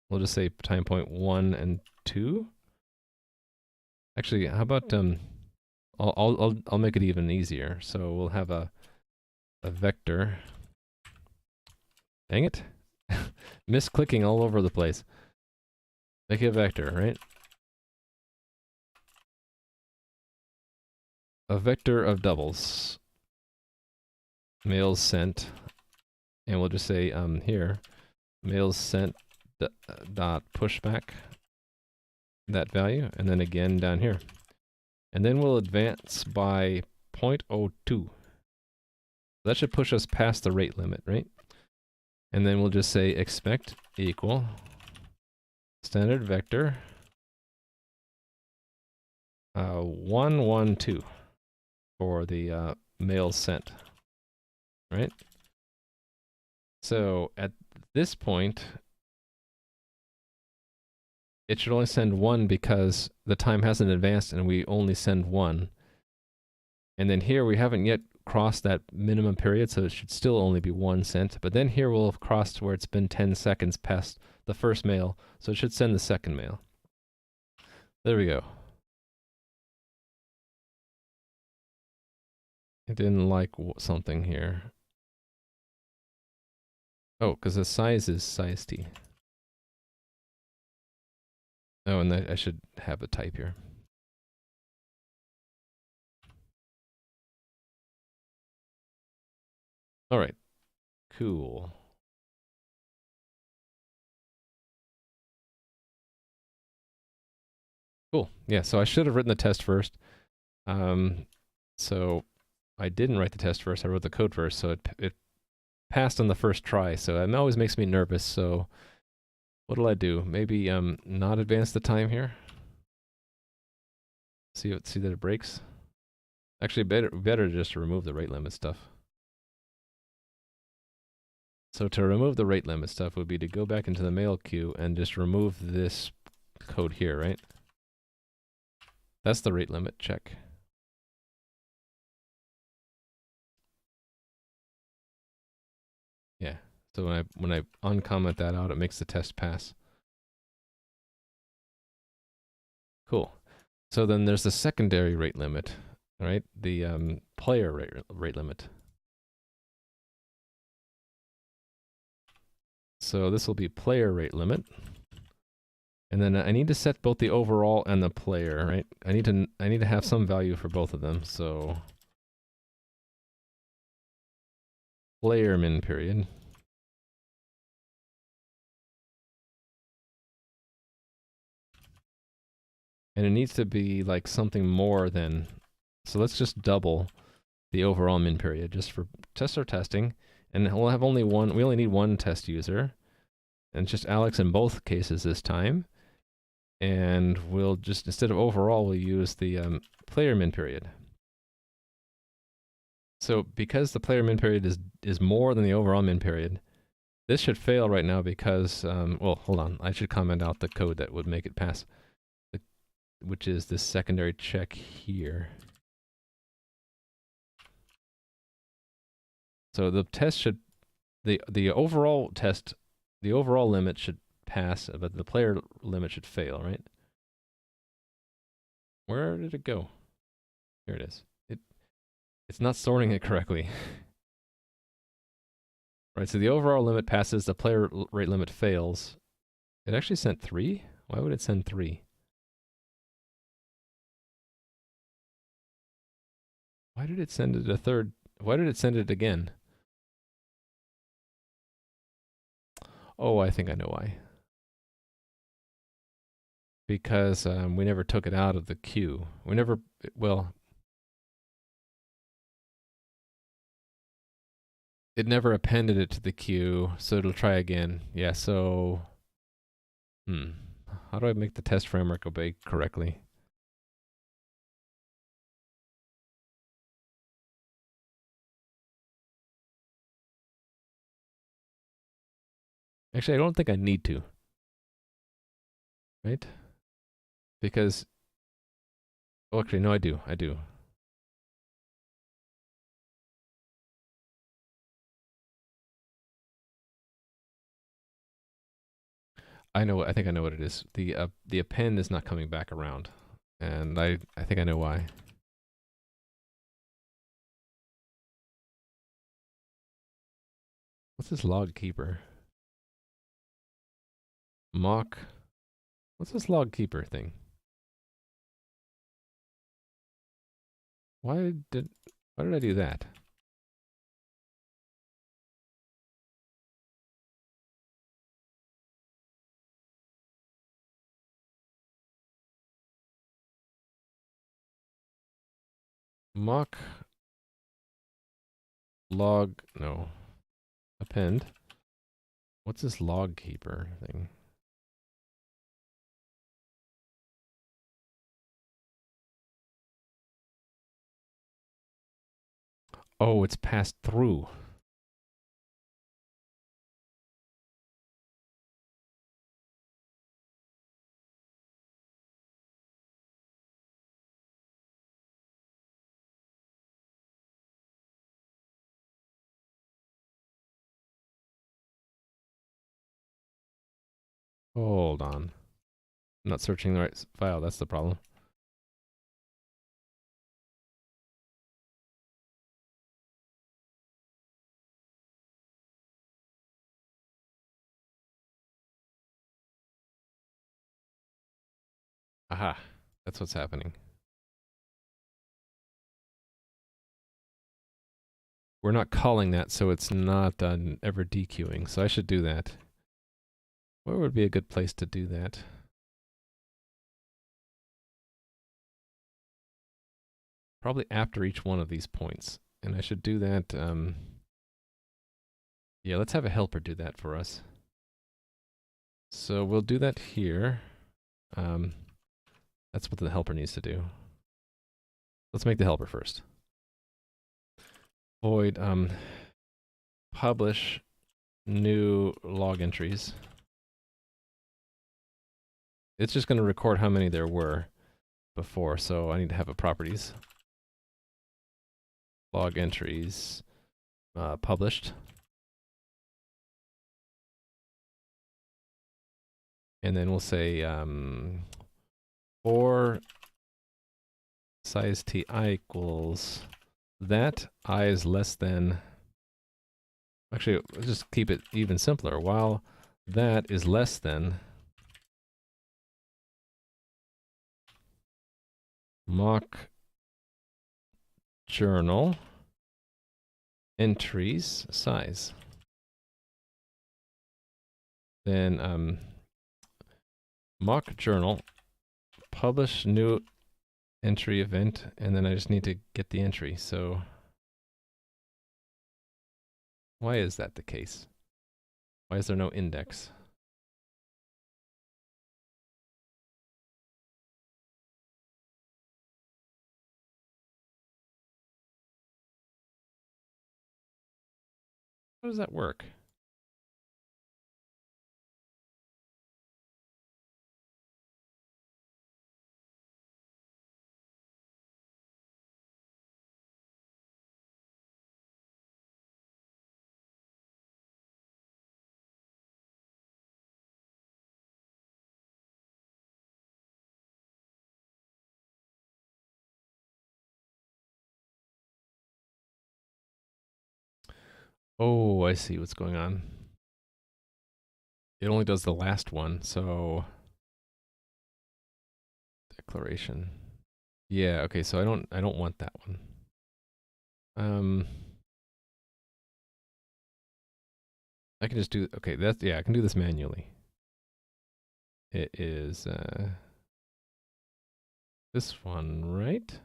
Speaker 1: we'll just say time point 1 and 2. Actually, how about I'll make it even easier. So we'll have a vector. Dang it. Misclicking all over the place. Make it a vector, right? A vector of doubles. Mails sent. And we'll just say here, mails sent dot pushback that value, and then again down here. And then we'll advance by 0.02. That should push us past the rate limit, right? And then we'll just say expect equal standard vector 112 for the mails sent, right? So at this point, it should only send 1 because the time hasn't advanced and we only send 1. And then here we haven't yet crossed that minimum period, so it should still only be 1 sent. But then here we'll have crossed where it's been 10 seconds past the first mail, so it should send the second mail. There we go. I didn't like something here. Oh, because the size is size t. Oh, and I should have a type here. All right, cool. Cool. Yeah, so I should have written the test first. So I didn't write the test first. I wrote the code first, so it passed on the first try. So it always makes me nervous. So what'll I do? Maybe not advance the time here. See that it breaks. Actually, better just remove the rate limit stuff. So to remove the rate limit stuff would be to go back into the mail queue and just remove this code here, right? That's the rate limit check. Yeah. So when I uncomment that out, it makes the test pass. Cool. So then there's the secondary rate limit, right? The player rate limit. So this will be player rate limit. And then I need to set both the overall and the player, right? I need to have some value for both of them. So player min period. And it needs to be like something more than, so let's just double the overall min period just for test or testing. And we'll have only one, we only need one test user. And it's just Alex in both cases this time. And we'll just, instead of overall, we'll use the player min period. So because the player min period is more than the overall min period, this should fail right now because, well, hold on. I should comment out the code that would make it pass, which is this secondary check here. So the test should, the overall test, the overall limit should pass, but the player limit should fail, right? Where did it go? Here it is. It's not sorting it correctly. Right, so the overall limit passes, the player rate limit fails. It actually sent 3? Why would it send 3? Why did it send it a third? Why did it send it again? Oh, I think I know why. Because we never took it out of the queue. We never, well, it never appended it to the queue, so it'll try again. Yeah, so, how do I make the test framework obey correctly? Actually, I don't think I need to. Right? Because, oh, actually, no, I do. I think I know what it is. The append is not coming back around. And I think I know why. What's this log keeper? Mock. What's this log keeper thing? Why did I do that? Mock log, no. Append. What's this log keeper thing? Oh, it's passed through. Hold on. I'm not searching the right file, that's the problem. Aha, that's what's happening. We're not calling that, so it's not ever dequeuing, so I should do that. Where would be a good place to do that? Probably after each one of these points. And I should do that, yeah, let's have a helper do that for us. So we'll do that here. That's what the helper needs to do. Let's make the helper first. Void publish new log entries. It's just going to record how many there were before, so I need to have a properties. Log entries published. And then we'll say for size ti equals that I is less than, actually, let's just keep it even simpler. While that is less than mock journal entries size. Then mock journal publish new entry event, and then I just need to get the entry. So why is that the case? Why is there no index? How does that work? Oh, I see what's going on. It only does the last one, so declaration. Yeah, okay, so I don't want that one. I can just do, okay, that's, yeah, I can do this manually. It is this one, right?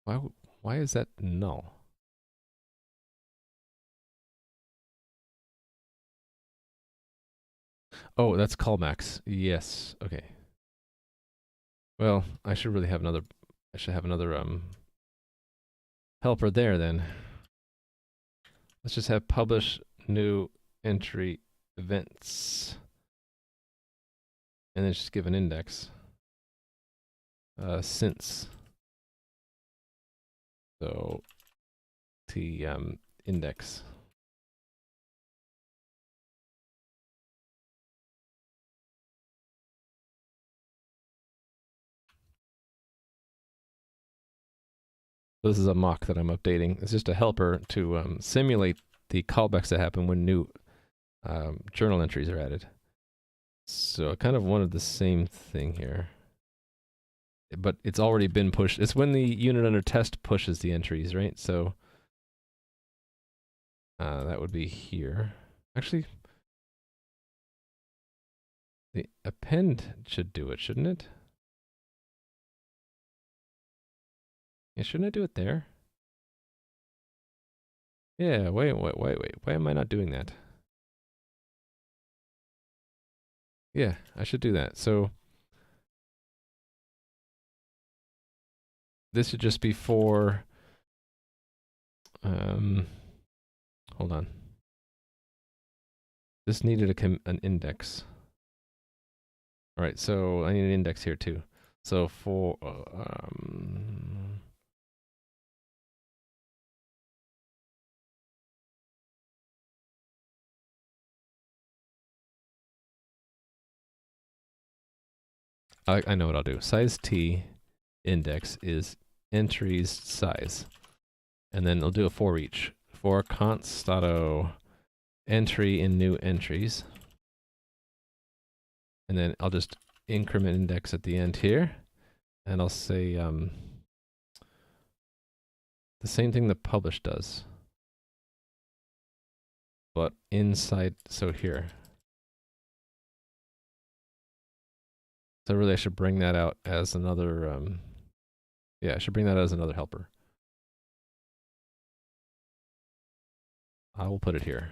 Speaker 1: Why is that null? Oh, that's callbacks. Yes. Okay. Well, I should really have another. I should have another helper there then. Let's just have publish new entry events, and then just give an index. Since. So t index. So this is a mock that I'm updating. It's just a helper to simulate the callbacks that happen when new journal entries are added. So I kind of wanted the same thing here. But it's already been pushed. It's when the unit under test pushes the entries, right? So that would be here. Actually, the append should do it, shouldn't it? Yeah, shouldn't I do it there? Yeah, wait. Why am I not doing that? Yeah, I should do that. So this should just be for, hold on. This needed an index. All right, so I need an index here too. So for, I know what I'll do. Size t index is entries size. And then I'll do a for each. For const.o entry in new entries. And then I'll just increment index at the end here. And I'll say the same thing that publish does. But inside, so here. So really I should bring that out as another, yeah, I should bring that as another helper. I will put it here.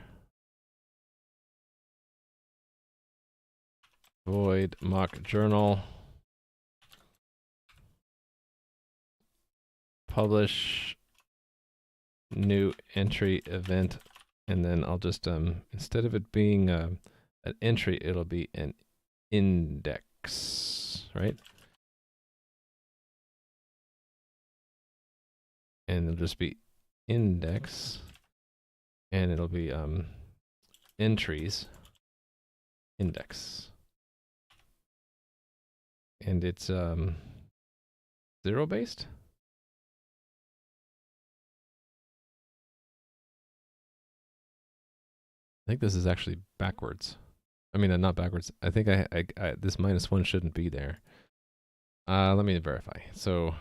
Speaker 1: Void mock journal. Publish new entry event. And then I'll just, instead of it being an entry, it'll be an index, right? And it'll just be index, and it'll be entries index. And it's 0 based. I think this is actually backwards. I mean, not backwards. I think this -1 shouldn't be there. Let me verify. So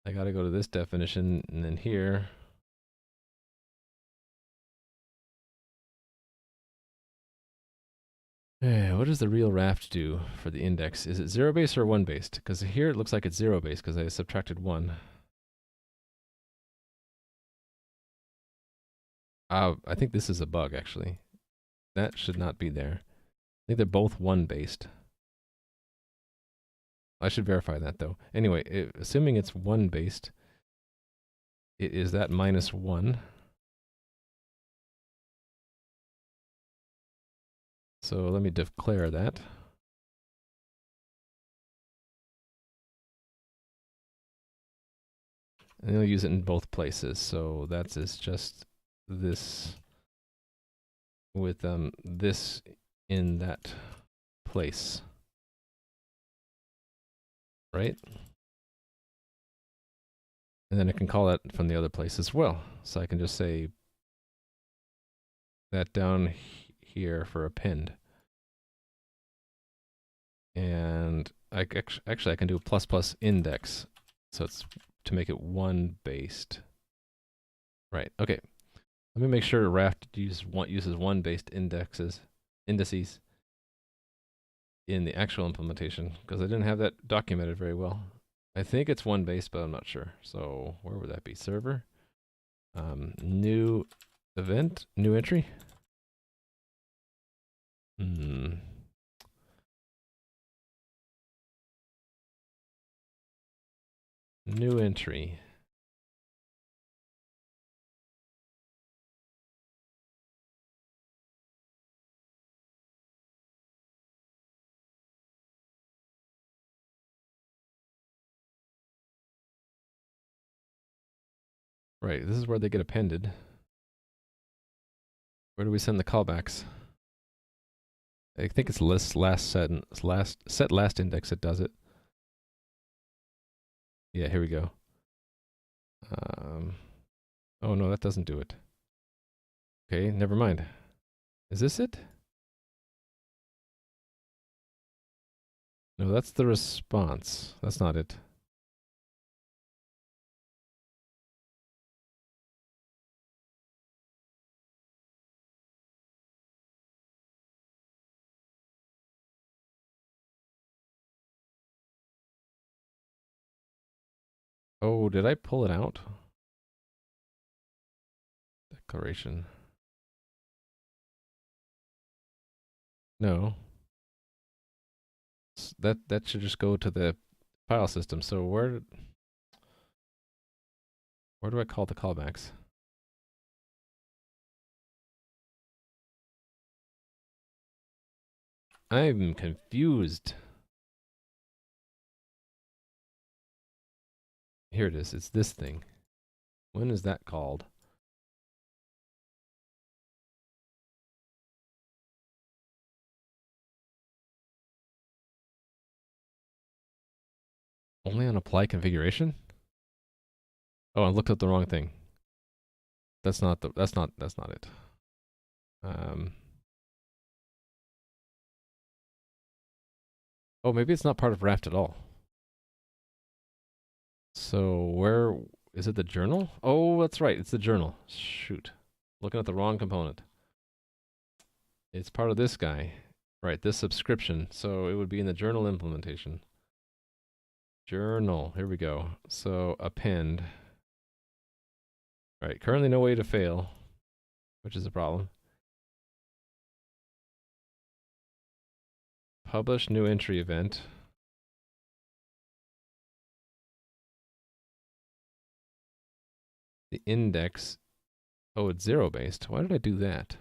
Speaker 1: I gotta go to this definition and then here. What does the real raft do for the index? Is it 0 based or 1 based? Because here it looks like it's 0 based because I subtracted 1. I think this is a bug actually. That should not be there. I think they're both 1 based. I should verify that though. Anyway, assuming it's 1 based, it is that -1. So let me declare that. And I'll use it in both places. So that is just this with this in that place. Right? And then I can call that from the other place as well. So I can just say that down here for append. And actually I can do a ++ index. So it's to make it 1 based. Right, okay. Let me make sure Raft uses 1 based indices in the actual implementation, because I didn't have that documented very well. I think it's 1 based, but I'm not sure. So where would that be? Server? New event? New entry? New entry. Right, this is where they get appended. Where do we send the callbacks? I think it's set last index that does it. Yeah, here we go. Oh no, that doesn't do it. Okay, never mind. Is this it? No, that's the response. That's not it. Oh, did I pull it out? Declaration. No. That should just go to the file system. So where do I call the callbacks? I'm confused. Here it is. It's this thing. When is that called? Only on apply configuration? Oh, I looked up the wrong thing. That's not it. Oh, maybe it's not part of Raft at all. So where is it? The journal? Oh, that's right. It's the journal. Shoot. Looking at the wrong component. It's part of this guy. Right, this subscription. So it would be in the journal implementation. Journal. Here we go. So append. All right, currently no way to fail, which is a problem. Publish new entry event. The index. Oh, it's 0 based. Why did I do that?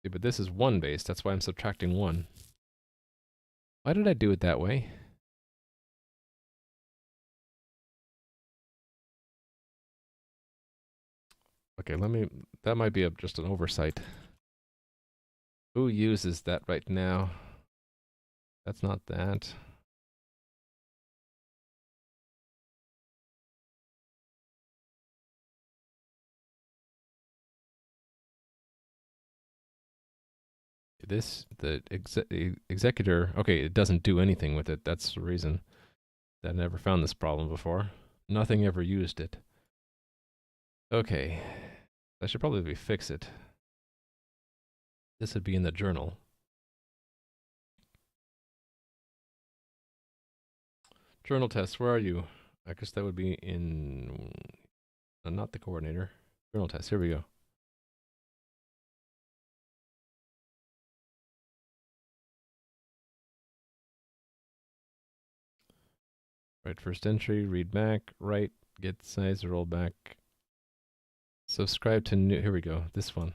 Speaker 1: Yeah, but this is 1 based. That's why I'm subtracting 1. Why did I do it that way? Okay, that might be just an oversight. Who uses that right now? That's not that. The executor, okay, it doesn't do anything with it. That's the reason. I never found this problem before. Nothing ever used it. Okay, I should probably fix it. This would be in the journal. Journal test, where are you? I guess that would be in, not the coordinator. Journal test, here we go. Right first entry, read back, write, get size, roll back. Subscribe to new, here we go, this one.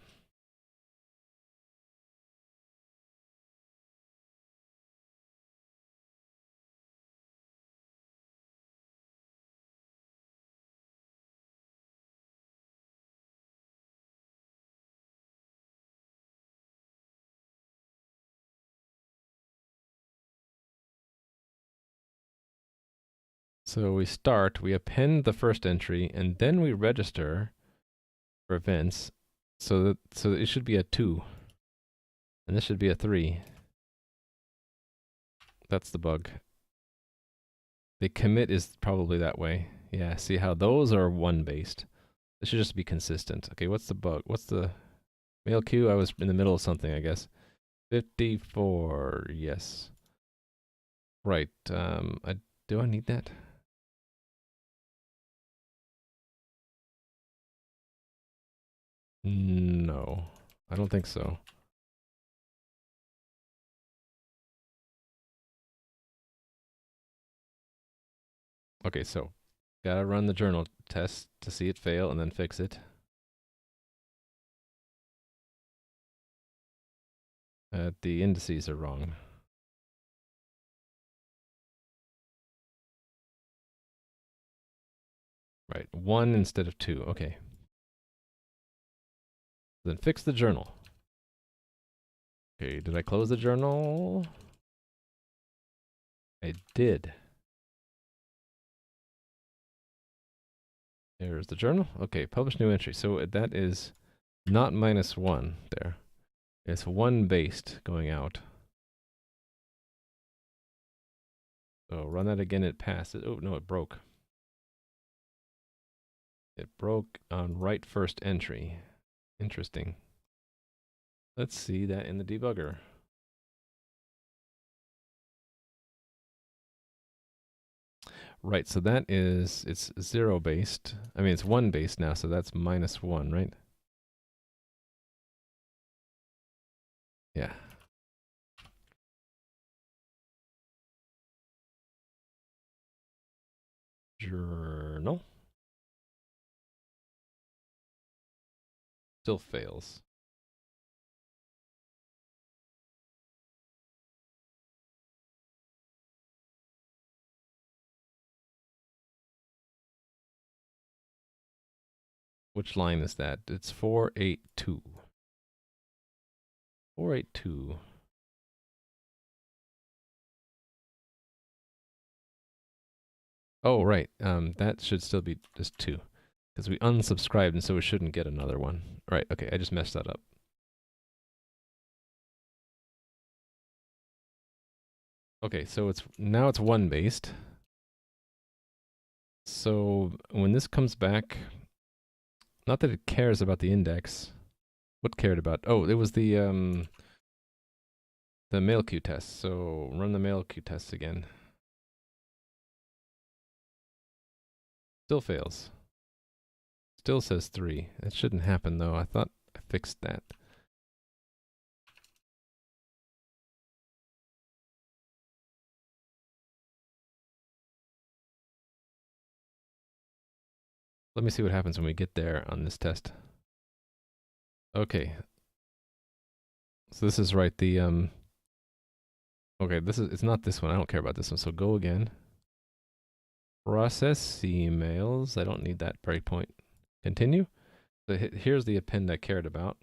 Speaker 1: So we start, we append the first entry, and then we register for events. So it should be a 2. And this should be a 3. That's the bug. The commit is probably that way. Yeah, see how those are 1 based. This should just be consistent. Okay, what's the bug? What's the mail queue? I was in the middle of something, I guess. 54, yes. Right, do I need that? No, I don't think so. Okay, so gotta run the journal test to see it fail and then fix it. The indices are wrong. Right, 1 instead of 2, okay. Then fix the journal. Okay, did I close the journal? I did. There's the journal. Okay, publish new entry. So that is not -1 there. It's 1 based going out. So run that again, it passed it. Oh, no, it broke. It broke on write first entry. Interesting. Let's see that in the debugger. Right, so that is, it's 0 based. I mean, it's 1 based now, so that's -1, right? Yeah. Journal. Still fails. Which line is that? It's 482. 482. Oh, right. That should still be just 2. Because we unsubscribed, and so we shouldn't get another one. Right, okay, I just messed that up. Okay, so now it's 1 based. So when this comes back, not that it cares about the index. What cared about? Oh, it was the mail queue test. So run the mail queue test again. Still fails. Still says 3. That shouldn't happen though. I thought I fixed that. Let me see what happens when we get there on this test. Okay. So this is right, the okay, it's not this one. I don't care about this one. So go again. Process emails. I don't need that breakpoint. Continue. So here's the append I cared about.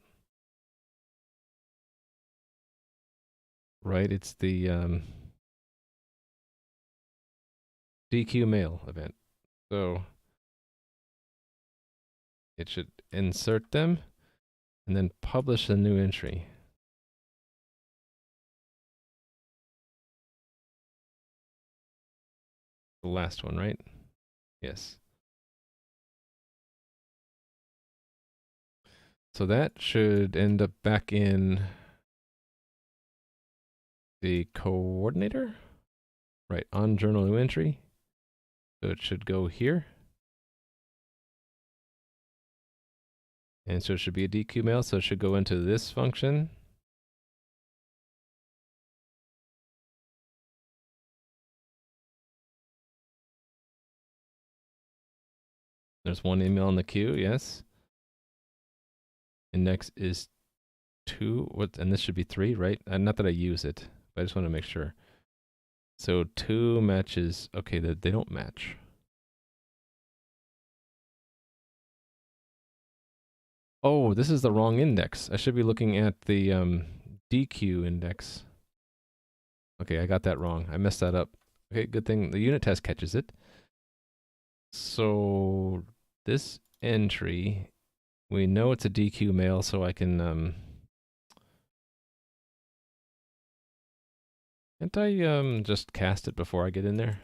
Speaker 1: right? It's the DQ mail event. So it should insert them and then publish a new entry. The last one, right? Yes. So that should end up back in the coordinator, right? On journal new entry. So it should go here. And so it should be a DQ mail. So it should go into this function. There's one email in the queue, yes. Index is 2, and this should be 3, right? Not that I use it, but I just want to make sure. So 2 matches, okay, they don't match. Oh, this is the wrong index. I should be looking at the DQ index. Okay, I got that wrong. I messed that up. Okay, good thing the unit test catches it. So this entry, we know it's a DQ mail, so I can can't I just cast it before I get in there?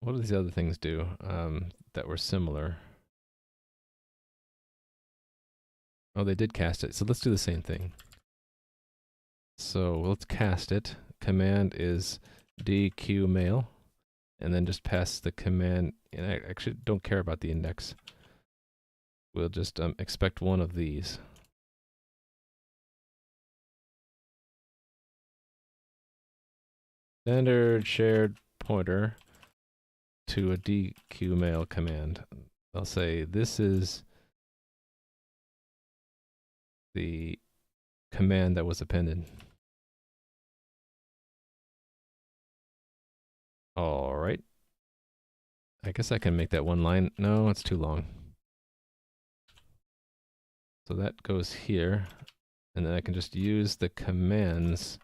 Speaker 1: What do these other things do that were similar? Oh, they did cast it. So let's do the same thing. So let's cast it. Command is DQ mail. And then just pass the command. And I actually don't care about the index. We'll just expect one of these. Standard shared pointer to a DQ mail command. I'll say this is the command that was appended. All right. I guess I can make that one line. No, it's too long. So that goes here. And then I can just use the commands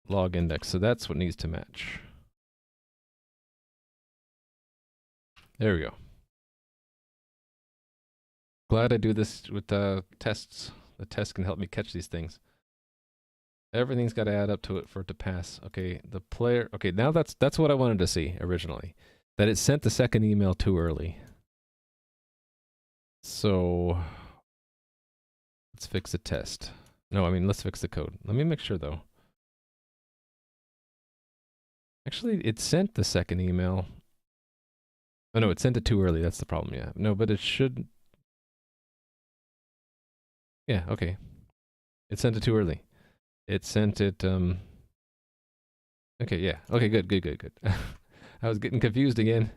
Speaker 1: log index. So that's what needs to match. There we go. Glad I do this with tests. The test can help me catch these things. Everything's got to add up to it for it to pass. Okay, the player. Okay, now that's what I wanted to see originally. That it sent the second email too early. So let's fix the test. No, I mean, let's fix the code. Let me make sure though. Actually, it sent the second email. Oh no, it sent it too early. That's the problem, yeah. No, but it should. Yeah, okay. It sent it too early. It sent it, okay, yeah. Okay, good. I was getting confused again.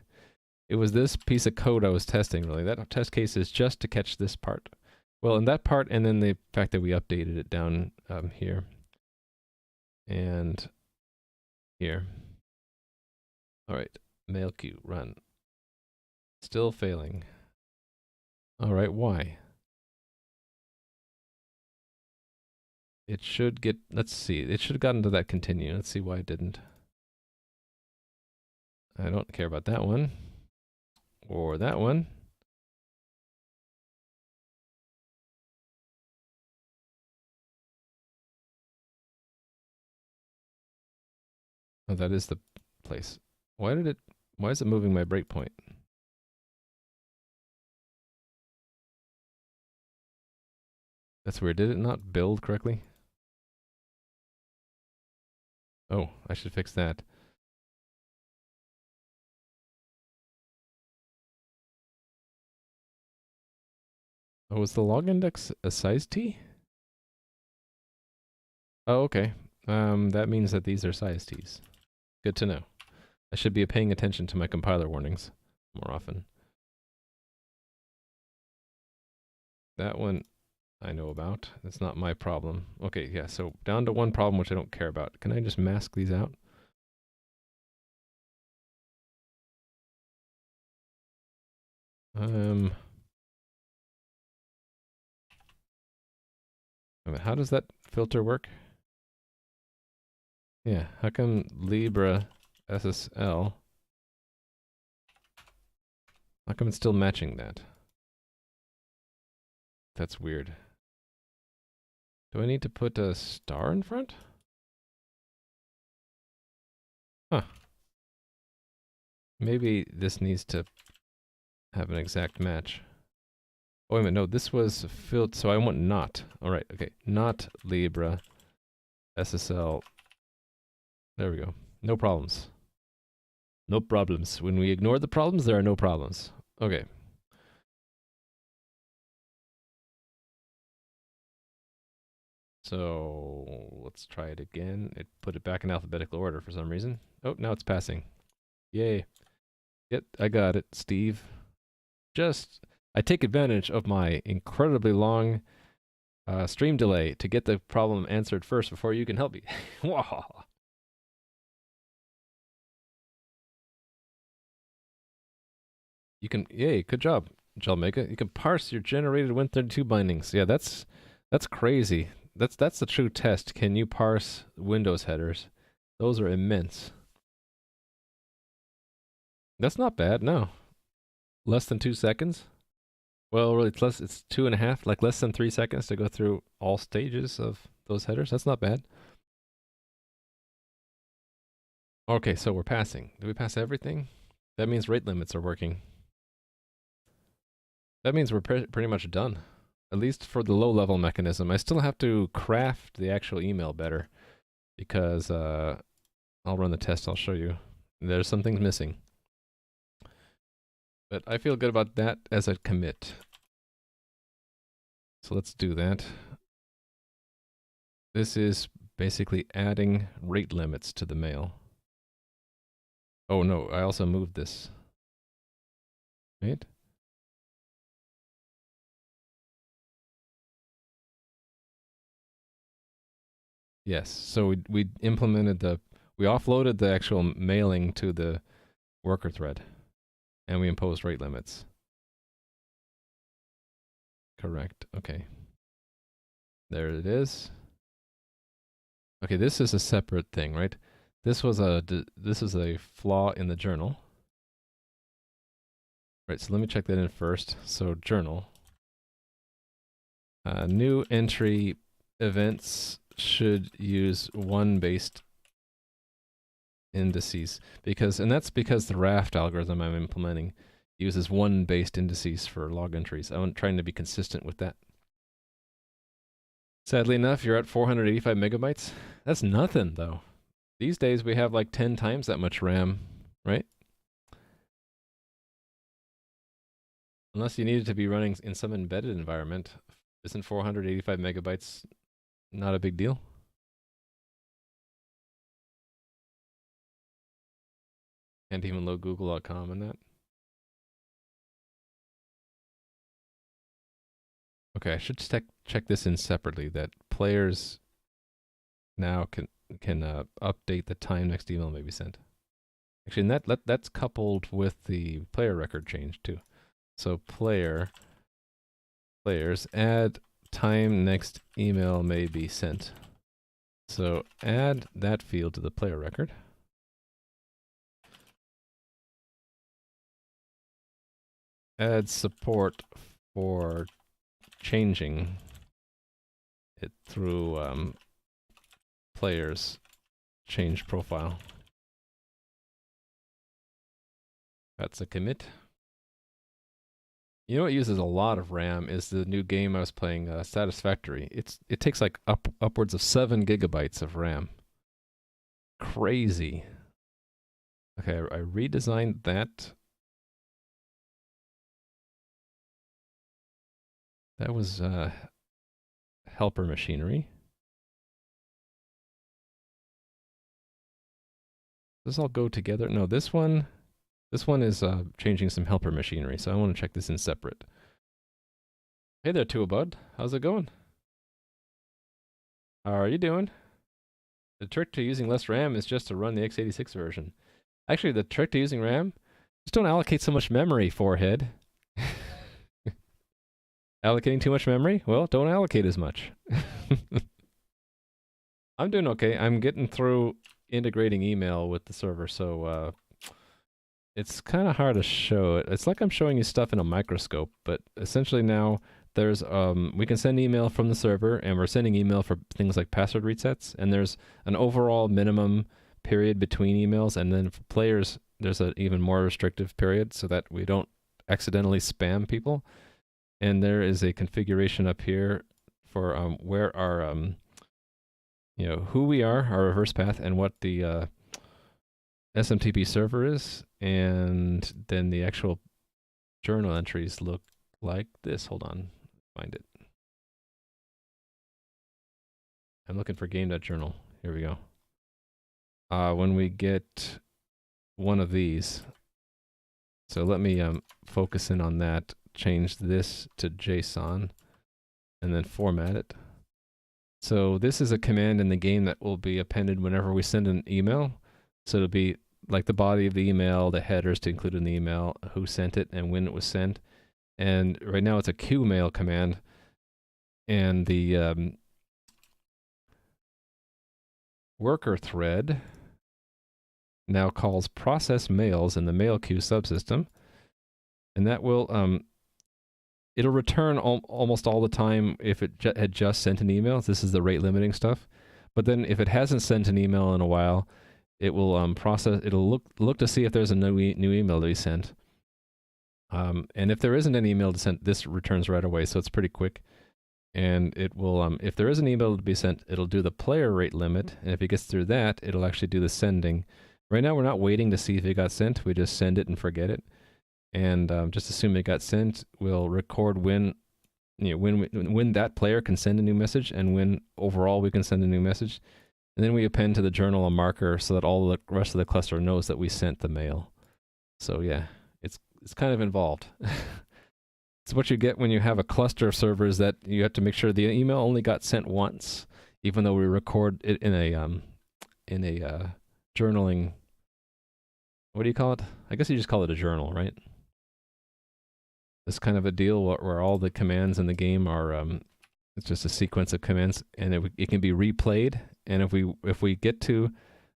Speaker 1: It was this piece of code I was testing, really. That test case is just to catch this part. Well, in that part, and then the fact that we updated it down here. And here. All right, mail queue, run. Still failing. All right, why? It should get, let's see, it should have gotten to that continue. Let's see why it didn't. I don't care about that one. Or that one. Oh, that is the place. Why is it moving my breakpoint? That's weird. Did it not build correctly? Oh, I should fix that. Oh, is the log index a size T? Oh, okay. That means that these are size T's. Good to know. I should be paying attention to my compiler warnings more often. That one I know about. That's not my problem. Okay, yeah, so down to one problem which I don't care about. Can I just mask these out? Um, how does that filter work? Yeah, how come Libra SSL? How come it's still matching that? That's weird. Do I need to put a star in front? Huh. Maybe this needs to have an exact match. Oh, wait a minute, no, this was filled, so I want not. Alright, okay, not Libra SSL. There we go. No problems. No problems. When we ignore the problems, there are no problems. Okay. So let's try it again. It put it back in alphabetical order for some reason. Oh, now it's passing. Yay. Yep, I got it, Steve. I take advantage of my incredibly long stream delay to get the problem answered first before you can help me. Wow. You can, yay, good job, Jalmega. You can parse your generated Win32 bindings. Yeah, that's crazy. That's the true test. Can you parse Windows headers? Those are immense. That's not bad, no. Less than 2 seconds? Well, really, it's 2.5, like less than 3 seconds to go through all stages of those headers. That's not bad. Okay, so we're passing. Did we pass everything? That means rate limits are working. That means we're pretty much done. At least for the low-level mechanism. I still have to craft the actual email better because I'll run the test, I'll show you. There's some things missing. But I feel good about that as a commit. So let's do that. This is basically adding rate limits to the mail. Oh no, I also moved this. Right? Yes, so we implemented we offloaded the actual mailing to the worker thread, and we imposed rate limits. Correct, okay. There it is. Okay, this is a separate thing, right? This is a flaw in the journal. Right, so let me check that in first. So journal. New entry events should use one-based indices and that's because the Raft algorithm I'm implementing uses one-based indices for log entries. I'm trying to be consistent with that. Sadly enough, you're at 485 megabytes. That's nothing, though. These days we have like 10 times that much RAM, right? Unless you need it to be running in some embedded environment. Isn't 485 megabytes not a big deal? Can't even load google.com in that. Okay, I should check this in separately, that players now can update the time next email may be sent. Actually, and that's coupled with the player record change too. So players add time next email may be sent. So add that field to the player record. Add support for changing it through players change profile. That's a commit. You know what uses a lot of RAM is the new game I was playing, Satisfactory. It takes like upwards of 7 gigabytes of RAM. Crazy. Okay, I redesigned that. That was helper machinery. Does this all go together? No, this one is changing some helper machinery, so I want to check this in separate. Hey there, Tuabud. How's it going? How are you doing? The trick to using less RAM is just to run the x86 version. Actually, the trick to using RAM, just don't allocate so much memory, forehead. Allocating too much memory? Well, don't allocate as much. I'm doing okay. I'm getting through integrating email with the server, so it's kind of hard to show it. It's like I'm showing you stuff in a microscope, but essentially now there's we can send email from the server, and we're sending email for things like password resets, and there's an overall minimum period between emails, and then for players there's an even more restrictive period so that we don't accidentally spam people. And there is a configuration up here for where our who we are, our reverse path, and what the SMTP server is, and then the actual journal entries look like this. Hold on, find it. I'm looking for game.journal. Here we go. When we get one of these, so let me focus in on that, change this to JSON, and then format it. So this is a command in the game that will be appended whenever we send an email. So it'll be like the body of the email, the headers to include in the email, who sent it, and when it was sent. And right now it's a QMail command, and the worker thread now calls process mails in the mail queue subsystem, and that will it'll return almost all the time if it had just sent an email. This is the rate limiting stuff. But then if it hasn't sent an email in a while, it will process. It'll look to see if there's a new email to be sent. And if there isn't an email to send, this returns right away, so it's pretty quick. And it will, if there is an email to be sent, it'll do the player rate limit, and if it gets through that, it'll actually do the sending. Right now, we're not waiting to see if it got sent. We just send it and forget it. And just assume it got sent. We'll record when that player can send a new message, and when overall we can send a new message. And then we append to the journal a marker so that all the rest of the cluster knows that we sent the mail. So yeah, it's kind of involved. It's what you get when you have a cluster of servers that you have to make sure the email only got sent once, even though we record it in a journaling. What do you call it? I guess you just call it a journal, right? This kind of a deal where all the commands in the game are it's just a sequence of commands, and it can be replayed. And if we get to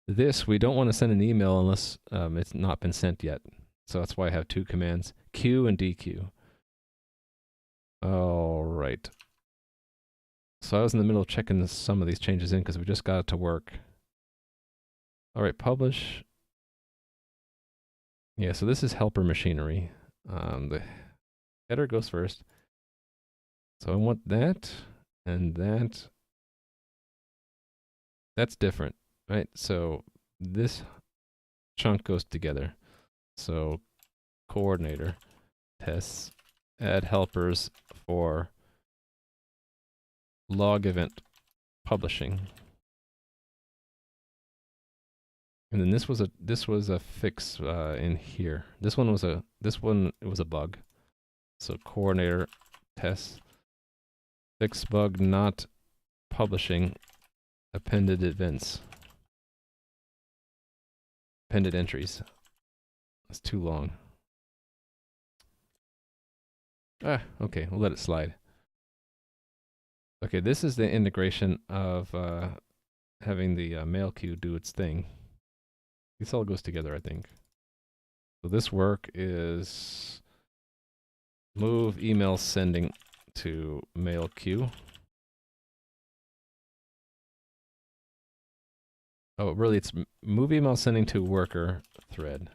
Speaker 1: this, we don't want to send an email unless it's not been sent yet. So that's why I have two commands, Q and DQ. All right. So I was in the middle of checking some of these changes in because we just got it to work. All right, publish. Yeah, so this is helper machinery. The header goes first. So I want that and that. That's different, right? So this chunk goes together. So coordinator tests, add helpers for log event publishing. And then this was a fix in here. This one was a bug. So coordinator tests fix bug not publishing appended events. Appended entries. That's too long. Okay, we'll let it slide. Okay, this is the integration of having the mail queue do its thing. This all goes together, I think. So this work is move email sending to mail queue. Oh, really, it's move email sending to worker thread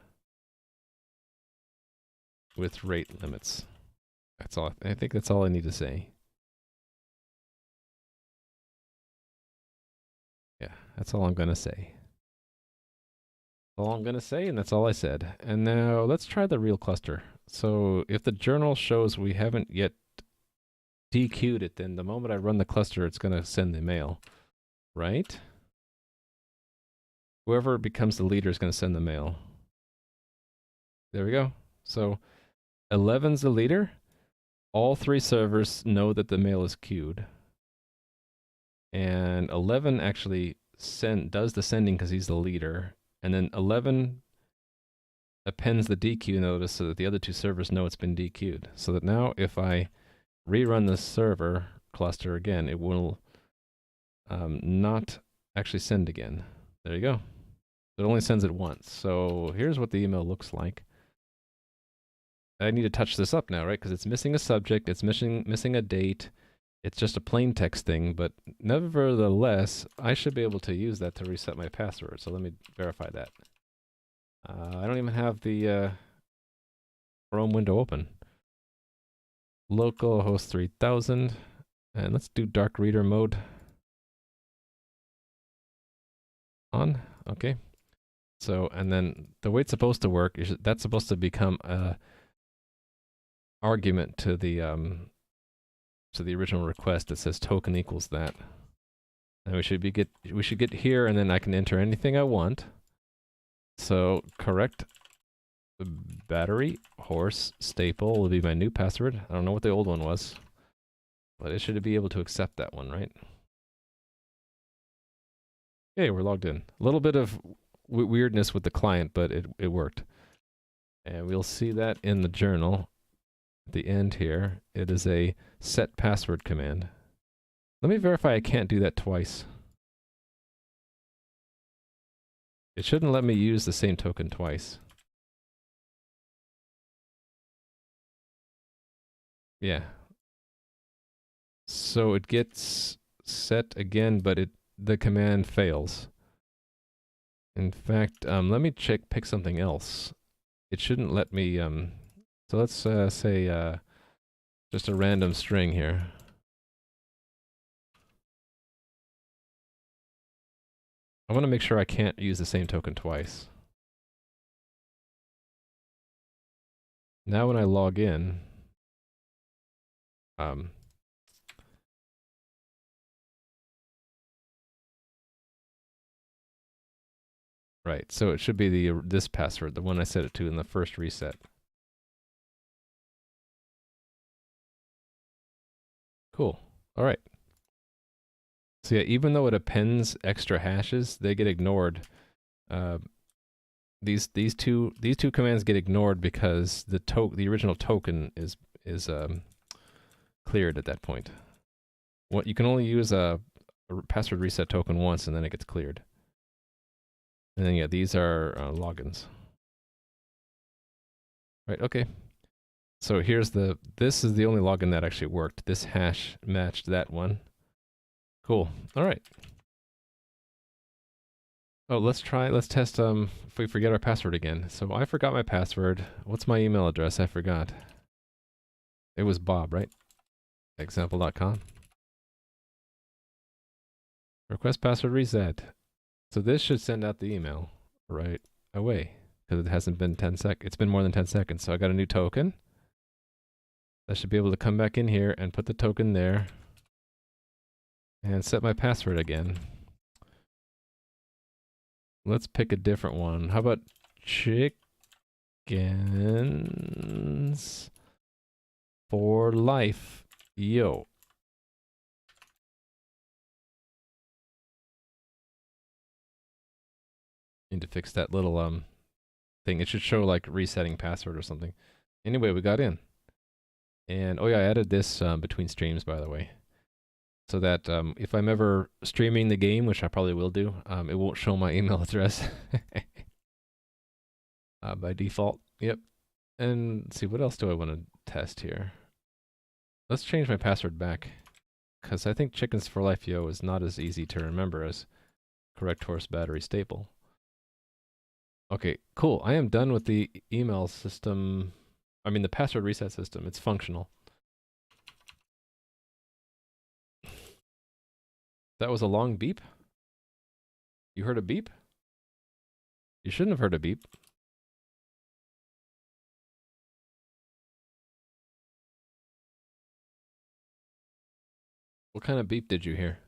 Speaker 1: with rate limits. That's all. I think that's all I need to say. Yeah, that's all I'm going to say. All I'm going to say, and that's all I said. And now let's try the real cluster. So if the journal shows we haven't yet DQ'd it, then the moment I run the cluster, it's going to send the mail, right? Whoever becomes the leader is going to send the mail. There we go. So 11's the leader. All three servers know that the mail is queued. And 11 actually does the sending because he's the leader. And then 11 appends the DQ notice so that the other two servers know it's been DQ'd. So that now if I rerun the server cluster again, it will not actually send again. There you go. It only sends it once. So here's what the email looks like. I need to touch this up now, right? Because it's missing a subject, it's missing a date. It's just a plain text thing, but nevertheless, I should be able to use that to reset my password. So let me verify that. I don't even have the Chrome window open. Localhost 3000, and let's do dark reader mode on. Okay. So, and then the way it's supposed to work is that's supposed to become a argument to the original request that says token equals that. And we should get here, and then I can enter anything I want. So correct battery horse staple will be my new password. I don't know what the old one was, but it should be able to accept that one, right? Okay, we're logged in. A little bit of weirdness with the client, but it worked. And we'll see that in the journal at the end here. It is a set password command. Let me verify I can't do that twice. It shouldn't let me use the same token twice. Yeah. So it gets set again, but the command fails. In fact, let me pick something else. It shouldn't let me, so let's say just a random string here. I want to make sure I can't use the same token twice. Now when I log in, right, so it should be this password, the one I set it to in the first reset. Cool. All right. So yeah, even though it appends extra hashes, they get ignored. These two commands get ignored because the original token is cleared at that point. You can only use a password reset token once, and then it gets cleared. And then yeah, these are logins. Right. Okay. So this is the only login that actually worked. This hash matched that one. Cool. All right. Oh, let's test if we forget our password again. So I forgot my password. What's my email address? I forgot. It was Bob, right? Example.com. Request password reset. So this should send out the email right away because it hasn't been 10 seconds. It's been more than 10 seconds. So I got a new token. I should be able to come back in here and put the token there and set my password again. Let's pick a different one. How about chickens for life? Yo. Need to fix that little thing. It should show like resetting password or something. Anyway, we got in. And oh yeah, I added this between streams, by the way, so that if I'm ever streaming the game, which I probably will do, it won't show my email address by default. Yep. And let's see, what else do I want to test here? Let's change my password back, because I think chickens for life yo is not as easy to remember as correct horse battery staple. Okay, cool. I am done with the email system. I mean, the password reset system. It's functional. That was a long beep? You heard a beep? You shouldn't have heard a beep. What kind of beep did you hear?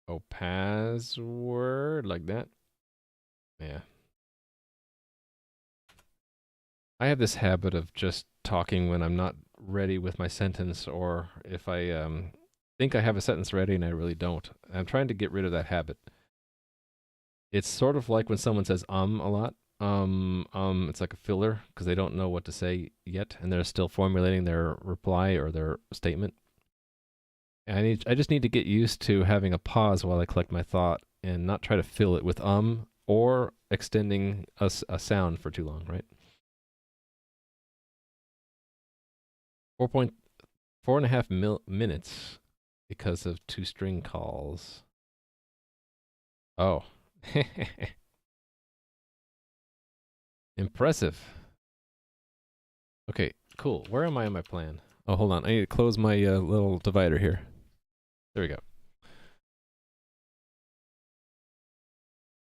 Speaker 1: Oh, password, like that? Yeah. I have this habit of just talking when I'm not ready with my sentence, or if I think I have a sentence ready and I really don't. I'm trying to get rid of that habit. It's sort of like when someone says a lot. it's like a filler because they don't know what to say yet, and they're still formulating their reply or their statement. And I just need to get used to having a pause while I collect my thought and not try to fill it with or extending a sound for too long, right? 4.4.5 minutes because of 2 string calls. Oh. Impressive. Okay, cool. Where am I on my plan? Oh, hold on. I need to close my little divider here. There we go.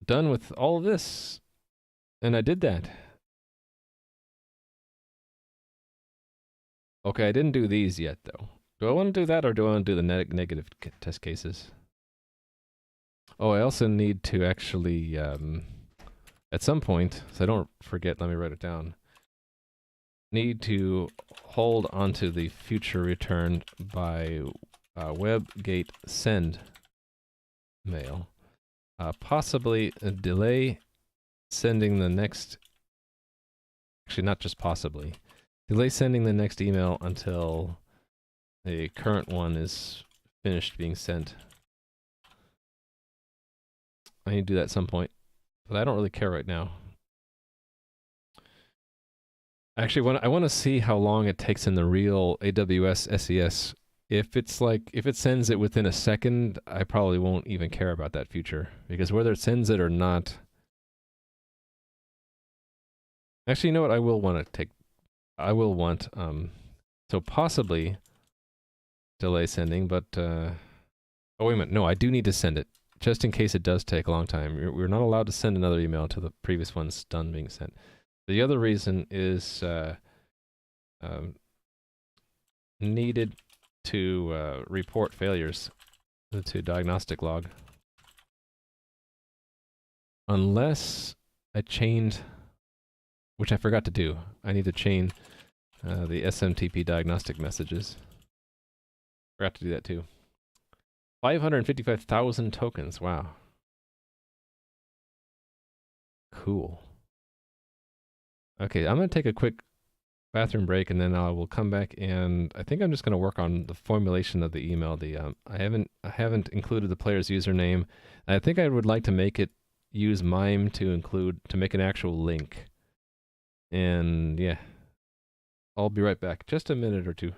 Speaker 1: Done with all of this. And I did that. Okay, I didn't do these yet, though. Do I want to do that, or do I want to do the negative test cases? Oh, I also need to actually, at some point, so I don't forget, let me write it down, need to hold onto the future returned by WebGate send mail. Possibly delay sending the next, actually not just possibly, delay sending the next email until the current one is finished being sent. I need to do that at some point, but I don't really care right now. Actually, I want to see how long it takes in the real AWS SES. If it sends it within a second, I probably won't even care about that feature, because whether it sends it or not. Actually, you know what? I will want, so possibly delay sending, but, oh, wait a minute. No, I do need to send it, just in case it does take a long time. We're not allowed to send another email until the previous one's done being sent. The other reason is needed to report failures to diagnostic log. Unless I chained, which I forgot to do. I need to chain the SMTP diagnostic messages. Forgot to do that too. 555,000 tokens, wow. Cool. Okay, I'm gonna take a quick bathroom break, and then I will come back, and I think I'm just gonna work on the formulation of the email. I haven't included the player's username. I think I would like to make it use MIME to make an actual link. And yeah, I'll be right back. Just a minute or two.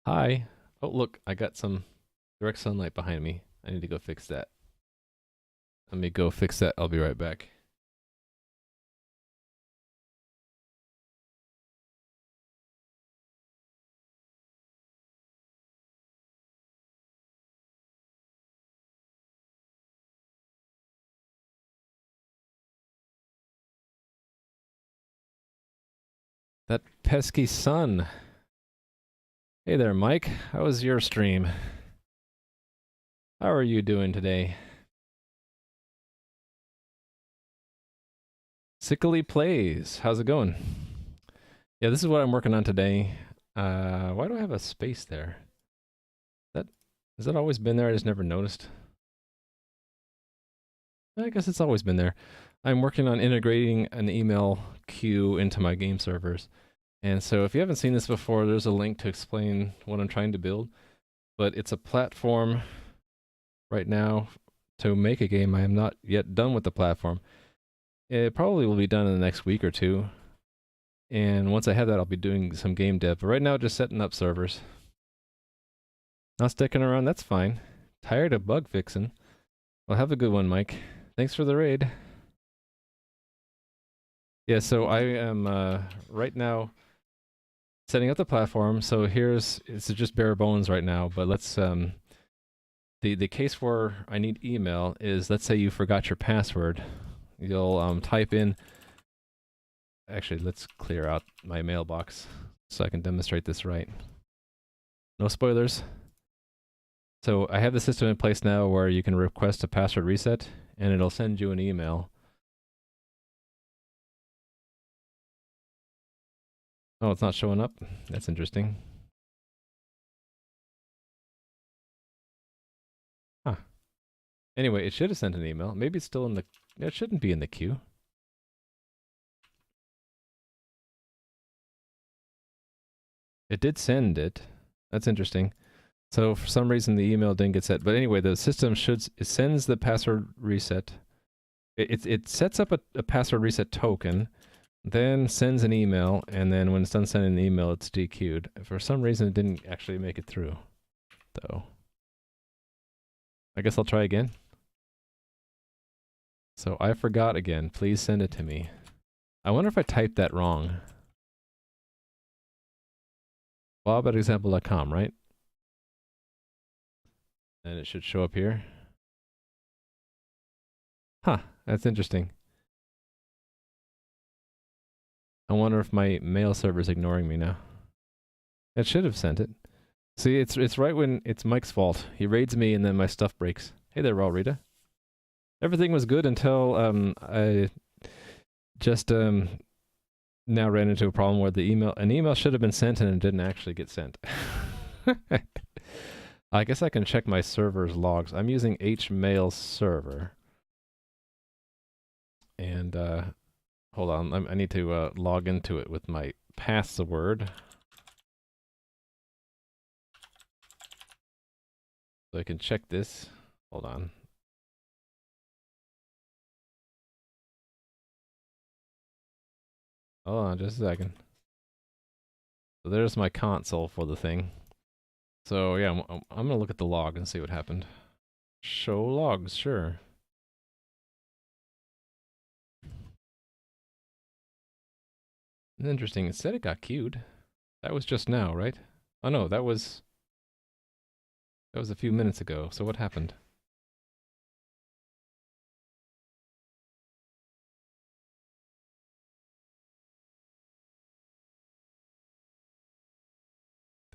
Speaker 1: Hi. Oh, look, I got some direct sunlight behind me. I need to go fix that. Let me go fix that. I'll be right back. That pesky sun. Hey there, Mike. How was your stream? How are you doing today? Sickly Plays. How's it going? Yeah, this is what I'm working on today. Why do I have a space there. Has that always been there? I just never noticed. I guess it's always been there. I'm working on integrating an email queue into my game servers. And so if you haven't seen this before, there's a link to explain what I'm trying to build. But it's a platform right now to make a game. I am not yet done with the platform. It probably will be done in the next week or two. And once I have that, I'll be doing some game dev. But right now, just setting up servers. Not sticking around, that's fine. Tired of bug fixing. Well, have a good one, Mike. Thanks for the raid. Yeah, so I am right now setting up the platform. So it's just bare bones right now, but let's the case where I need email is, let's say you forgot your password. You'll type in, actually let's clear out my mailbox so I can demonstrate this right. No spoilers. So I have the system in place now where you can request a password reset and it'll send you an email. Oh, it's not showing up? That's interesting. Huh. Anyway, it should have sent an email. Maybe it's still in the... It shouldn't be in the queue. It did send it. That's interesting. So for some reason the email didn't get set. But anyway, the system it sends the password reset. It sets up a password reset token, then sends an email, and then when it's done sending the email, it's dequeued. For some reason, it didn't actually make it through, though. I guess I'll try again. So I forgot again. Please send it to me. I wonder if I typed that wrong. Bob@example.com, right? And it should show up here. Huh, that's interesting. I wonder if my mail server's ignoring me now. It should have sent it. See, it's right when it's Mike's fault. He raids me and then my stuff breaks. Hey there, Raw Rita. Everything was good until I just now ran into a problem where an email should have been sent and it didn't actually get sent. I guess I can check my server's logs. I'm using HMail server. And hold on, I need to log into it with my password. So I can check this. Hold on. Hold on just a second. So there's my console for the thing. So yeah, I'm gonna look at the log and see what happened. Show logs, sure. Interesting, it said it got queued. That was just now, right? Oh no, that was a few minutes ago. So what happened?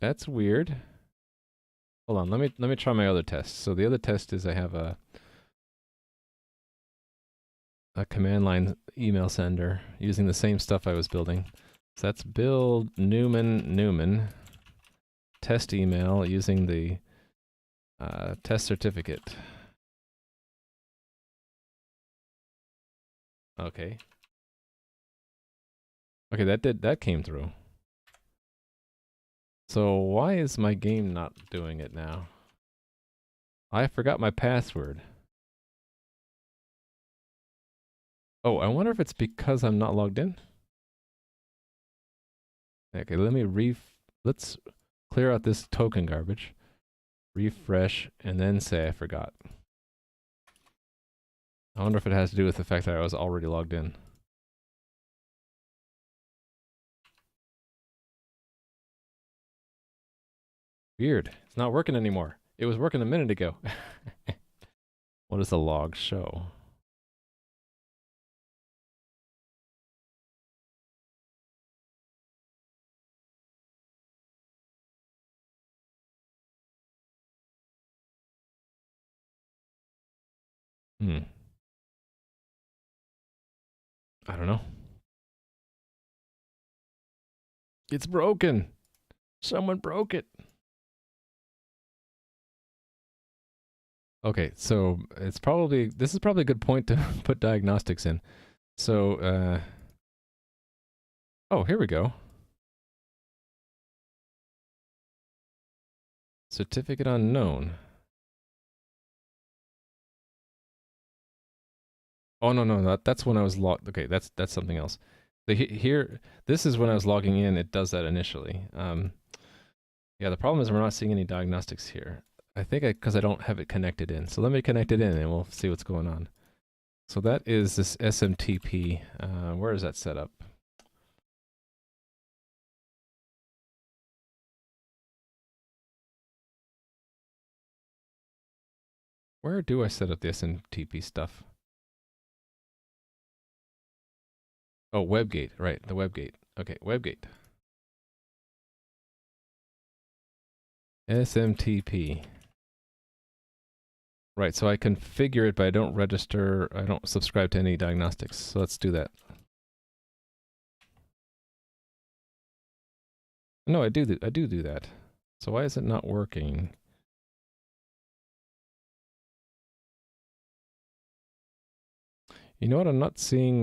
Speaker 1: That's weird. Hold on, let me try my other test. So the other test is I have a command line email sender using the same stuff I was building. So that's build Newman test email using the test certificate. Okay. Okay, that came through. So why is my game not doing it now? I forgot my password. Oh, I wonder if it's because I'm not logged in. Okay, let's clear out this token garbage. Refresh and then say I forgot. I wonder if it has to do with the fact that I was already logged in. Weird. It's not working anymore. It was working a minute ago. What does the log show? I don't know. It's broken. Someone broke it. Okay, so this is probably a good point to put diagnostics in. So, oh, here we go. Certificate unknown. Oh no, that's when I was logged. Okay, that's something else. So here, this is when I was logging in. It does that initially. Yeah, the problem is we're not seeing any diagnostics here. I think because I don't have it connected in. So let me connect it in, and we'll see what's going on. So that is this SMTP. Where is that set up? Where do I set up the SMTP stuff? Oh, WebGate, right, the WebGate. Okay, WebGate. SMTP. Right, so I configure it, but I don't register, I don't subscribe to any diagnostics. So let's do that. No, I do do that. So why is it not working? You know what? I'm not seeing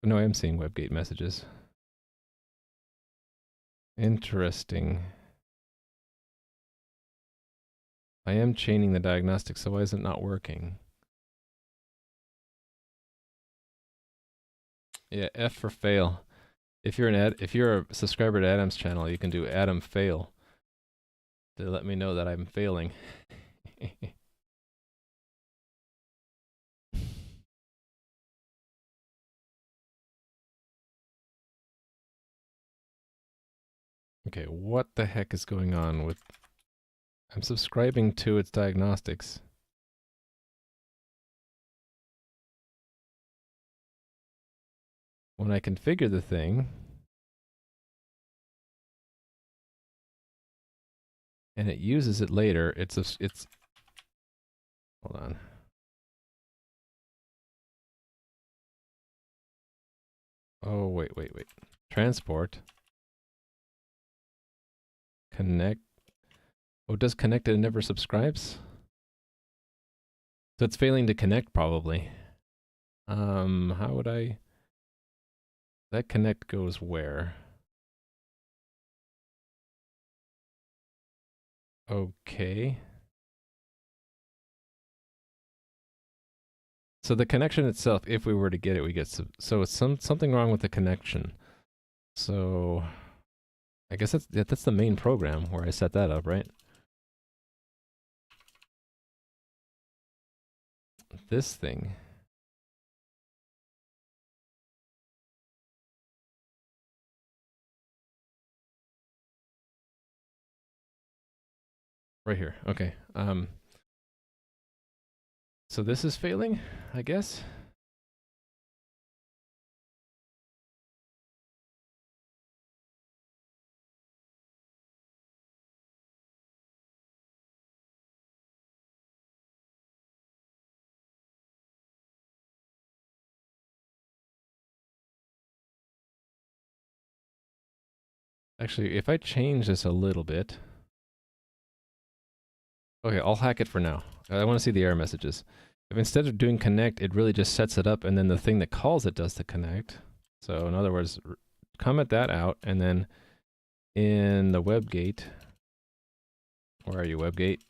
Speaker 1: No, I am seeing WebGate messages. Interesting. I am chaining the diagnostics, so why is it not working? Yeah, F for fail. If you're a subscriber to Adam's channel, you can do Adam fail to let me know that I'm failing. Okay, what the heck is going on with... I'm subscribing to its diagnostics. When I configure the thing, and it uses it later, it's hold on. Oh, wait. Transport. Connect. Oh, it does connect and it never subscribes? So it's failing to connect, probably. How would I... That connect goes where? Okay. So the connection itself, if we were to get it, we get... So it's something wrong with the connection. So... I guess that's the main program where I set that up, right? This thing. Right here. Okay. So this is failing, I guess. Actually, if I change this a little bit... Okay, I'll hack it for now. I want to see the error messages. If instead of doing connect, it really just sets it up and then the thing that calls it does the connect. So in other words, comment that out and then in the WebGate, where are you, WebGate?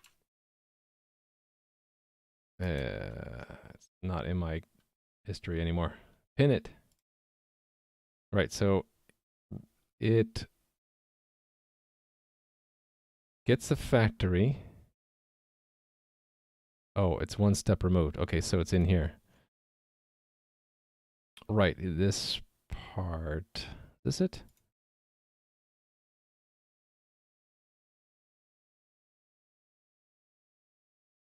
Speaker 1: It's not in my history anymore. Pin it. Right, so it gets the factory. Oh, it's one step removed. Okay, so it's in here. Right, this part. Is this it?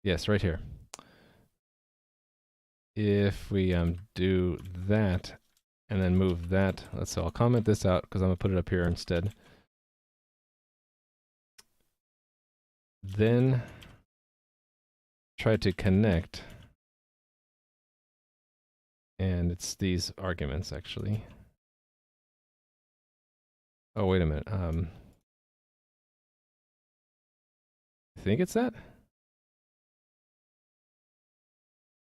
Speaker 1: Yes, right here. If we do that and then move that, so I'll comment this out because I'm gonna put it up here instead. Then try to connect, and it's these arguments actually. Oh, wait a minute. think it's that?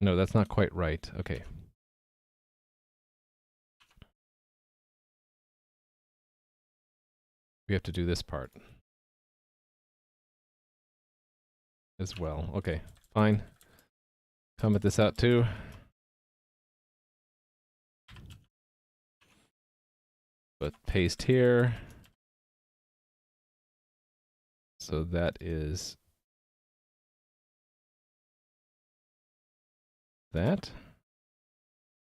Speaker 1: No, that's not quite right. Okay. We have to do this part as well. Okay, fine. Comment this out too. But paste here. So that is that.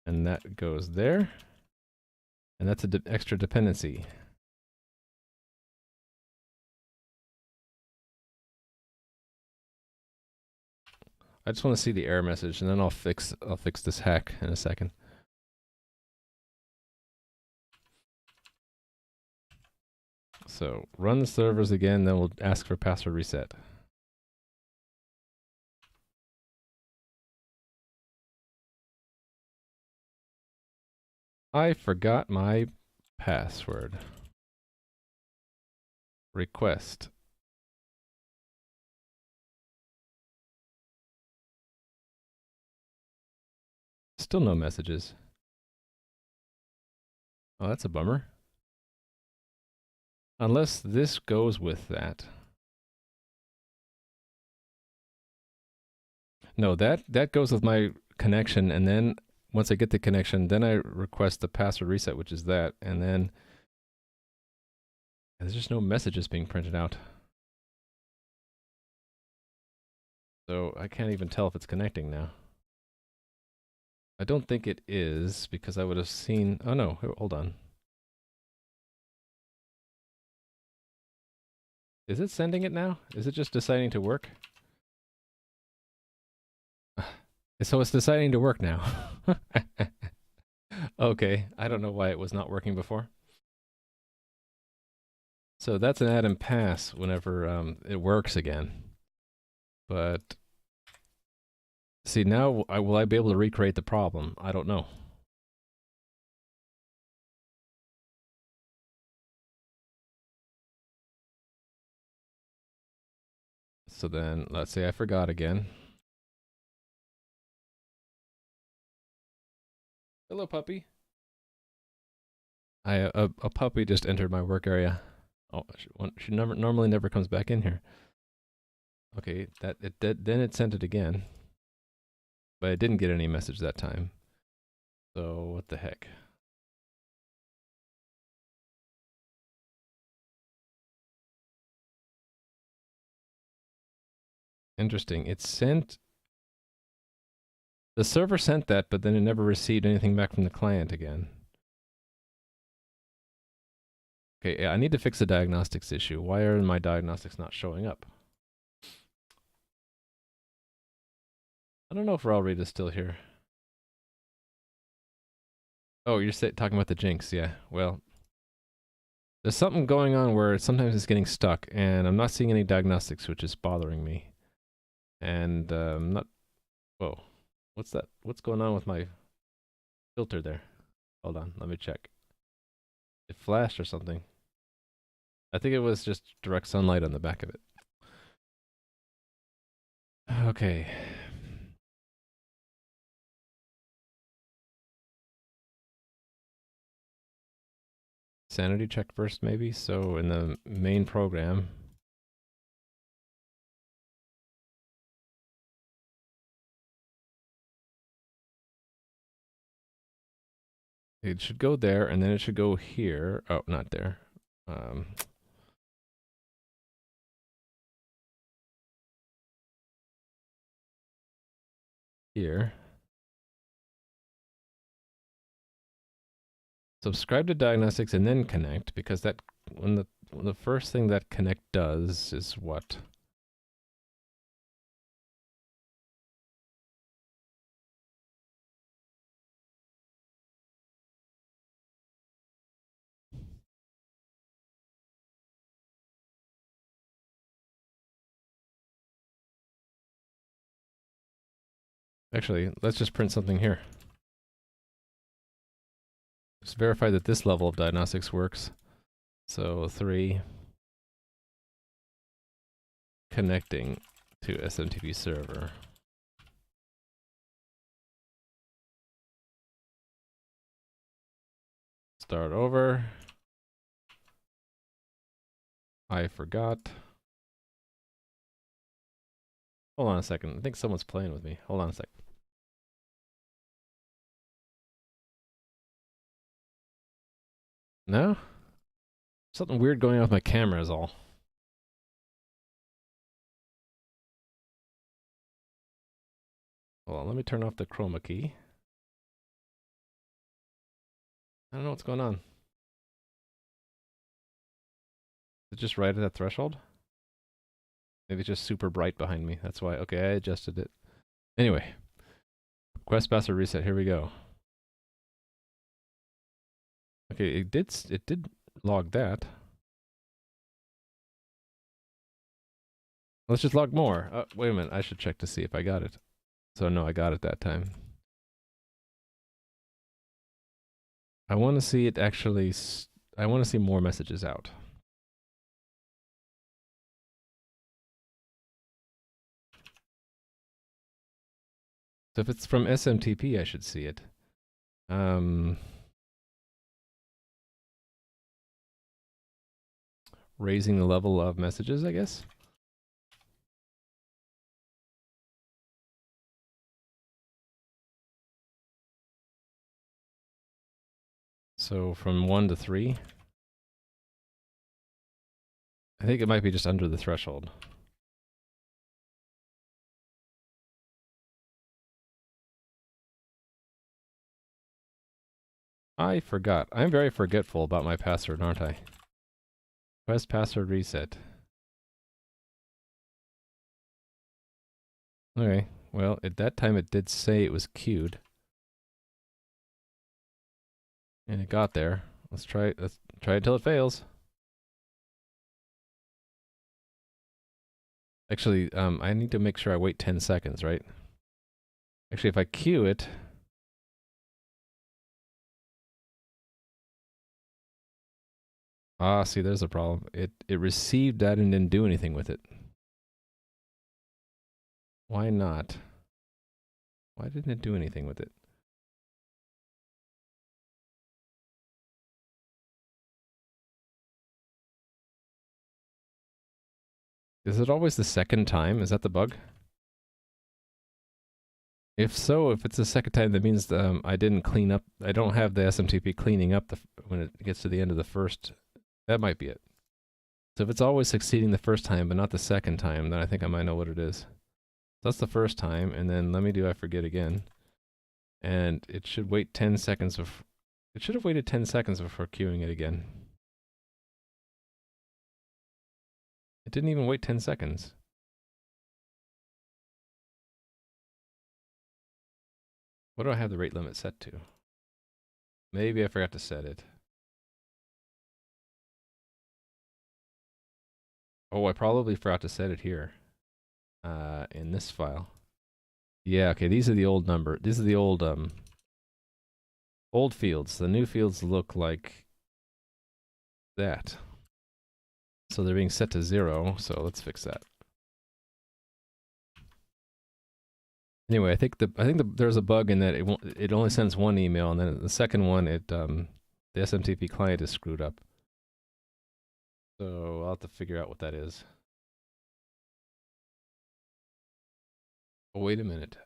Speaker 1: And that goes there. And that's an extra dependency. I just want to see the error message, and then I'll fix this hack in a second. So run the servers again, then we'll ask for password reset. I forgot my password. Request. Still no messages. Oh, that's a bummer. Unless this goes with that. No, that goes with my connection, and then once I get the connection, then I request the password reset, which is that, and then there's just no messages being printed out. So I can't even tell if it's connecting now. I don't think it is, because I would have seen... Oh no, hold on. Is it sending it now? Is it just deciding to work? So it's deciding to work now. Okay, I don't know why it was not working before. So that's an add and pass whenever it works again. But see, now will I be able to recreate the problem? I don't know. So then let's say I forgot again. Hello, puppy. A puppy just entered my work area. Oh, she normally never comes back in here. Okay, then it sent it again, but I didn't get any message that time. So what the heck? Interesting. It sent... The server sent that, but then it never received anything back from the client again. Okay, yeah, I need to fix the diagnostics issue. Why are my diagnostics not showing up? I don't know if Raw Read is still here. Oh, you're talking about the Jinx, yeah. Well, there's something going on where sometimes it's getting stuck, and I'm not seeing any diagnostics, which is bothering me. And not... Whoa. What's that? What's going on with my filter there? Hold on, let me check. It flashed or something. I think it was just direct sunlight on the back of it. Okay. Sanity check first, maybe? So in the main program... It should go there, and then it should go here. Oh, not there. Here. Subscribe to diagnostics and then connect, because that when the first thing that connect does is what? Actually, let's just print something here. Just verify that this level of diagnostics works. So 3. connecting to SMTP server. Start over. I forgot. Hold on a second. I think someone's playing with me. Hold on a second. No? Something weird going on with my camera is all. Hold on, let me turn off the chroma key. I don't know what's going on. Is it just right at that threshold? Maybe it's just super bright behind me. That's why. Okay, I adjusted it. Anyway. Quest password reset. Here we go. Okay, it did log that. Let's just log more. Wait a minute. I should check to see if I got it. So no, I got it that time. I want to see it actually. I want to see more messages out. So if it's from SMTP, I should see it. Raising the level of messages, I guess. So from 1 to 3. I think it might be just under the threshold. I forgot. I'm very forgetful about my password, aren't I? Quest password reset. Okay, well, at that time it did say it was queued. And it got there. Let's try until it fails. Actually, I need to make sure I wait 10 seconds, right? Actually, if I queue it... Ah, see, there's a problem. It received that and didn't do anything with it. Why not? Why didn't it do anything with it? Is it always the second time? Is that the bug? If so, if it's the second time, that means I didn't clean up. I don't have the SMTP cleaning up when it gets to the end of the first. That might be it. So if it's always succeeding the first time, but not the second time, then I think I might know what it is. That's the first time, and then let me do I forget again. And it should wait 10 seconds of... It should have waited 10 seconds before queuing it again. It didn't even wait 10 seconds. What do I have the rate limit set to? Maybe I forgot to set it. Oh, I probably forgot to set it here. In this file. Yeah, okay, these are the old number. These are the old fields. The new fields look like that. So they're being set to 0, so let's fix that. Anyway, I think there's a bug in that it only sends one email, and then the second one the SMTP client is screwed up. So I'll have to figure out what that is. Oh, wait a minute.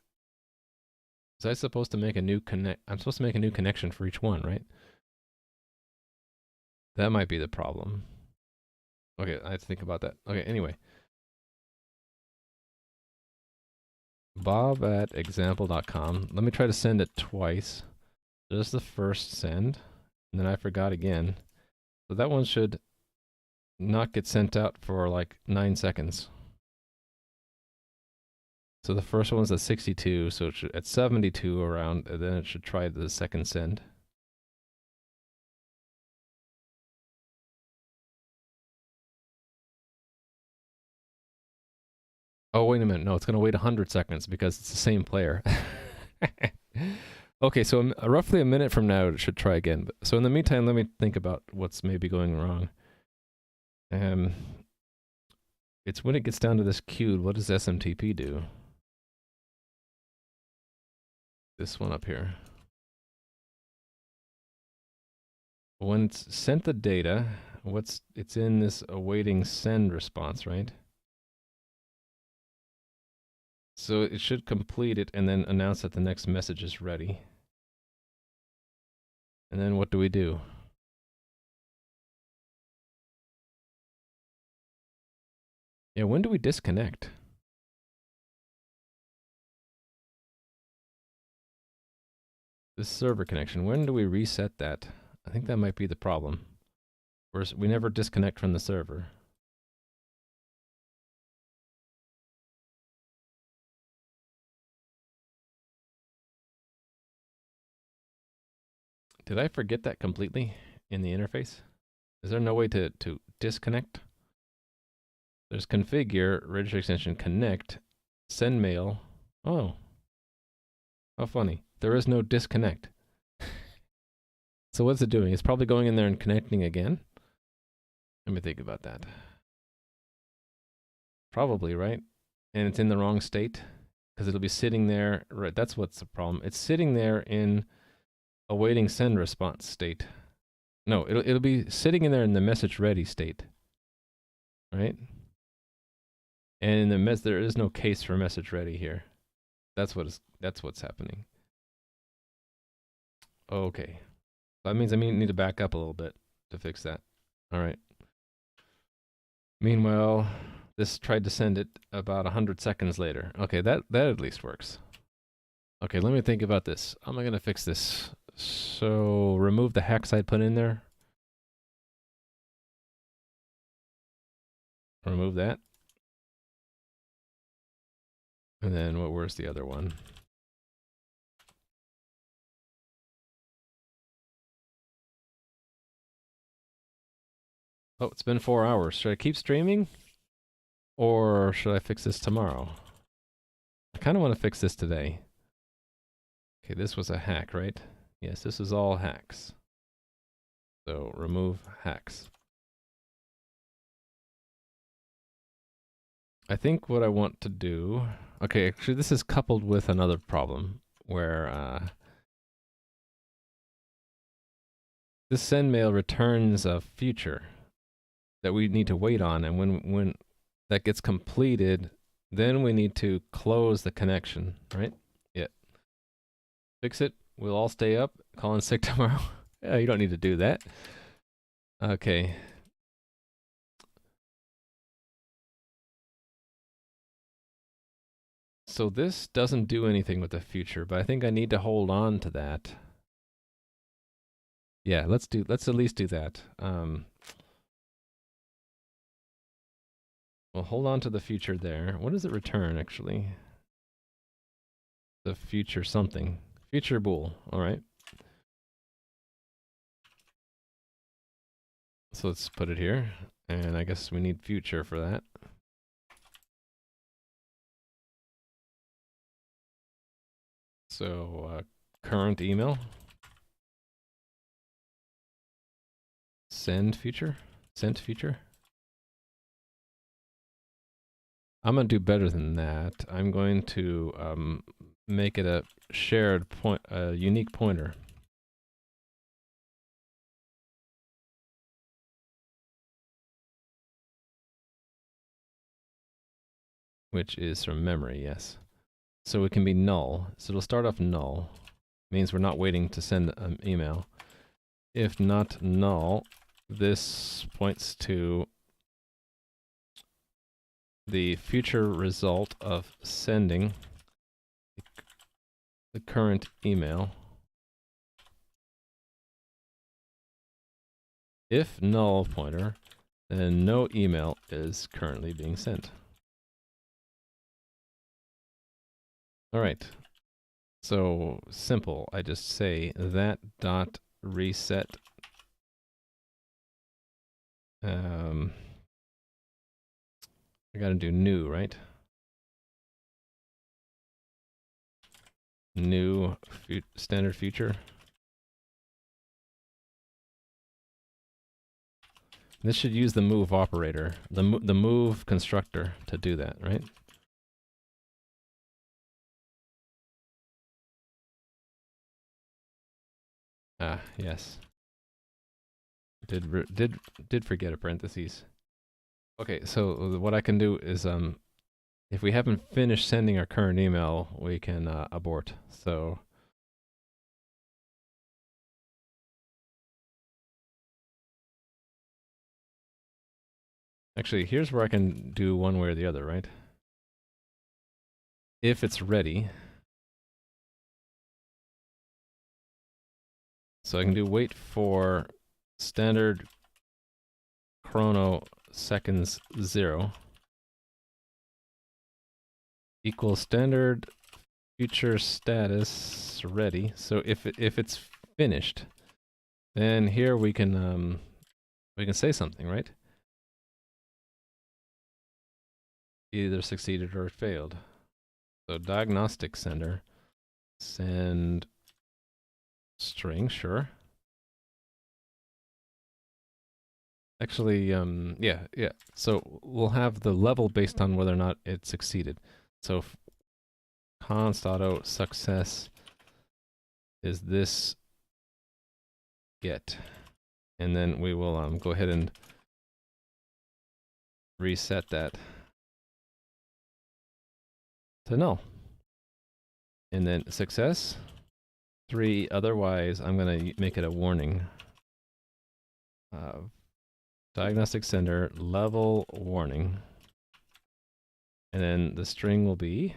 Speaker 1: Was I supposed to make a new I'm supposed to make a new connection for each one, right? That might be the problem. Okay, I have to think about that. Okay, anyway. bob@example.com. Let me try to send it twice. Just the first send, and then I forgot again. So that one should not get sent out for like 9 seconds. So the first one's at 62, so it should, at 72 around, and then it should try the second send. Oh, wait a minute. No, it's going to wait 100 seconds because it's the same player. Okay, so roughly a minute from now, it should try again. So in the meantime, let me think about what's maybe going wrong. It's when it gets down to this queued, what does SMTP do? This one up here. When it's sent the data, it's in this awaiting send response, right? So it should complete it and then announce that the next message is ready. And then what do we do? Yeah, when do we disconnect? This server connection, when do we reset that? I think that might be the problem. We never disconnect from the server. Did I forget that completely in the interface? Is there no way to disconnect? There's configure, registry extension, connect, send mail. Oh, how funny. There is no disconnect. So what's it doing? It's probably going in there and connecting again. Let me think about that. Probably, right? And it's in the wrong state because it'll be sitting there. Right, that's what's the problem. It's sitting there in awaiting send response state. No, it'll be sitting in there in the message ready state, right? And in the there is no case for message ready here. That's what's happening. Okay, that means I need to back up a little bit to fix that. All right. Meanwhile, this tried to send it about 100 seconds later. Okay, that at least works. Okay, let me think about this. How am I gonna fix this? So remove the hex I put in there. Remove that. And then where's the other one? Oh, it's been 4 hours. Should I keep streaming? Or should I fix this tomorrow? I kind of want to fix this today. Okay, this was a hack, right? Yes, this is all hacks. So remove hacks. I think what I want to do... Okay, actually this is coupled with another problem where this send mail returns a future that we need to wait on, and when that gets completed, then we need to close the connection, right? Yeah. Fix it. We'll all stay up. Call in sick tomorrow. Yeah, you don't need to do that. Okay. So this doesn't do anything with the future, but I think I need to hold on to that. Yeah, let's at least do that. We'll hold on to the future there. What does it return, actually? The future something. Future bool. All right. So let's put it here. And I guess we need future for that. So current email. Send future. Sent future. I'm going to do better than that. I'm going to make it a shared point, a unique pointer. Which is from memory, yes. So it can be null. So it'll start off null. Means we're not waiting to send an email. If not null, this points to the future result of sending the current email. If null pointer, then no email is currently being sent. All right. So simple. I just say that dot reset. I got to do new, right? New standard future. This should use the move operator, the move constructor to do that, right? Ah, yes. Did forget a parentheses. Okay, so what I can do is if we haven't finished sending our current email, we can abort. So actually, here's where I can do one way or the other, right? If it's ready. So I can do wait for standard chrono seconds 0 equals standard future status ready. So if it's finished, then here we can say something, right? Either succeeded or failed. So diagnostic sender, send string, sure. Actually, yeah. So we'll have the level based on whether or not it succeeded. So const auto success is this get, and then we will go ahead and reset that to null. And then success 3. Otherwise, I'm gonna make it a warning. Diagnostic sender level warning, and then the string will be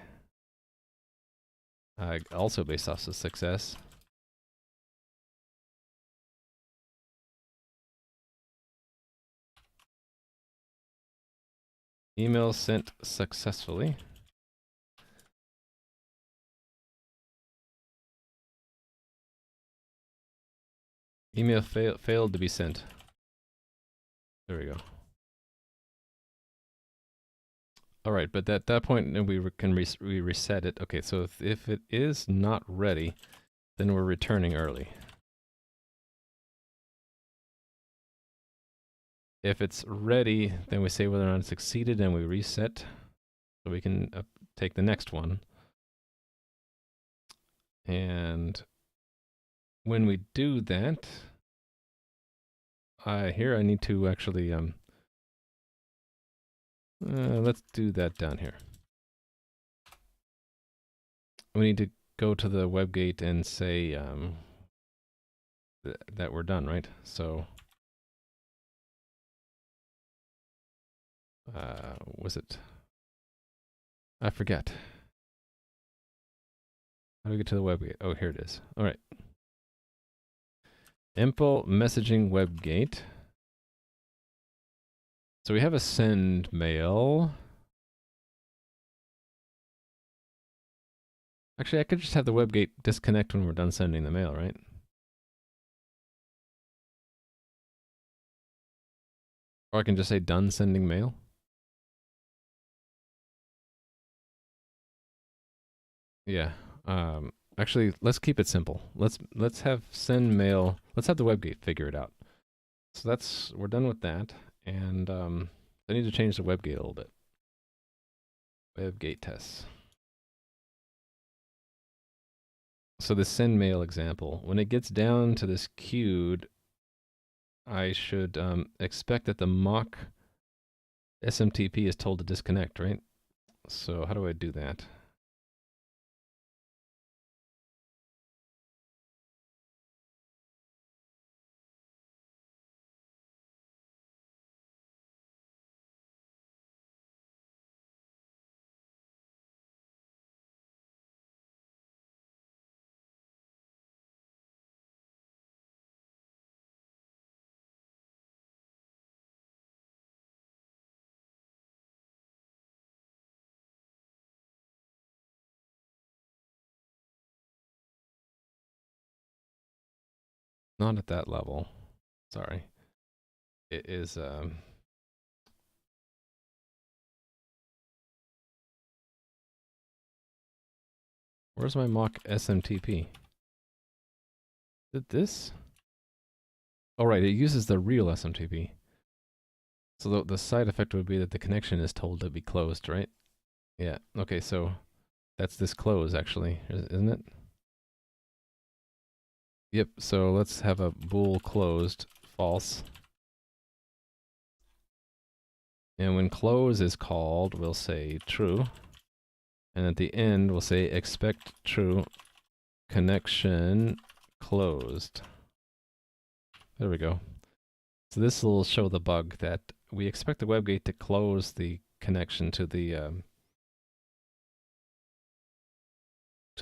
Speaker 1: also based off of success. Email sent successfully. Email failed to be sent. There we go. All right, but at that point we can reset it. Okay, so if it is not ready, then we're returning early. If it's ready, then we say whether or not it succeeded and we reset, so we can take the next one. And when we do that, here I need to actually let's do that down here. We need to go to the WebGate and say that we're done, right? So was it? I forget. How do we get to the WebGate? Oh, here it is. All right. Impl messaging WebGate. So we have a send mail. Actually, I could just have the WebGate disconnect when we're done sending the mail, right? Or I can just say done sending mail. Yeah. Actually, let's keep it simple. Let's have send mail. Let's have the WebGate figure it out. So we're done with that, and I need to change the WebGate a little bit. WebGate tests. So the send mail example, when it gets down to this queued, I should expect that the mock SMTP is told to disconnect, right? So how do I do that? Not at that level. Sorry. It is where's my mock SMTP? Is it this? Oh right, it uses the real SMTP. So the side effect would be that the connection is told to be closed, right? Yeah. Okay, so that's this close actually, isn't it? Yep, so let's have a bool closed false. And when close is called, we'll say true. And at the end, we'll say expect true connection closed. There we go. So this will show the bug that we expect the WebGate to close the connection to the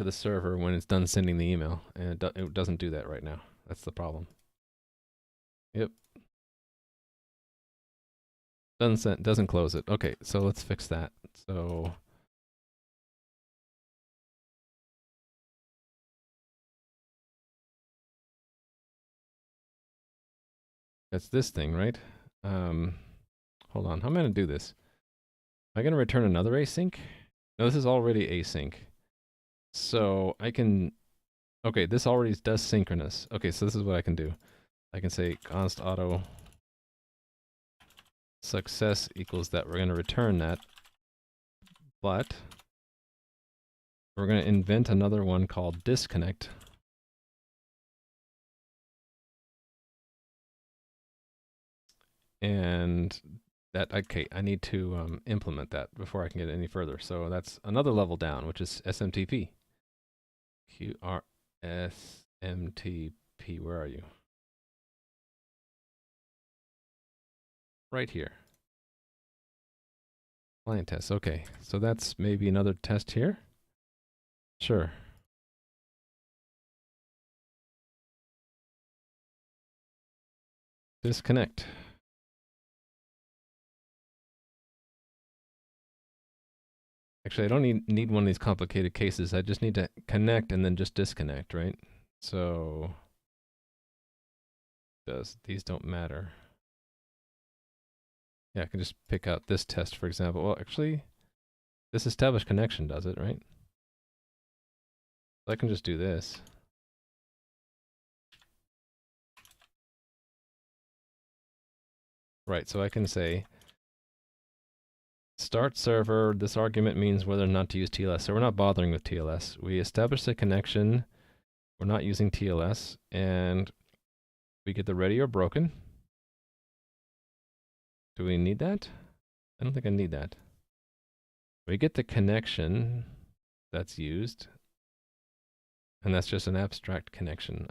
Speaker 1: server when it's done sending the email, and it doesn't do that right now. That's the problem. Yep. Doesn't close it. Okay, so let's fix that. So that's this thing, right? Hold on. How am I going to do this? Am I going to return another async? No, this is already async. So I can... Okay, this already does synchronous. Okay, so this is what I can do. I can say const auto success equals that. We're going to return that. But we're going to invent another one called disconnect. And that, okay, I need to implement that before I can get any further. So that's another level down, which is SMTP. SMTP, where are you? Right here. Client test, okay. So that's maybe another test here? Sure. Disconnect. Actually, I don't need one of these complicated cases. I just need to connect and then just disconnect, right? So these don't matter. Yeah, I can just pick out this test, for example. Well, actually, this established connection does it, right? So I can just do this. Right, so I can say start server, this argument means whether or not to use TLS. So we're not bothering with TLS. We establish a connection, we're not using TLS, and we get the ready or broken. Do we need that? I don't think I need that. We get the connection that's used, and that's just an abstract connection.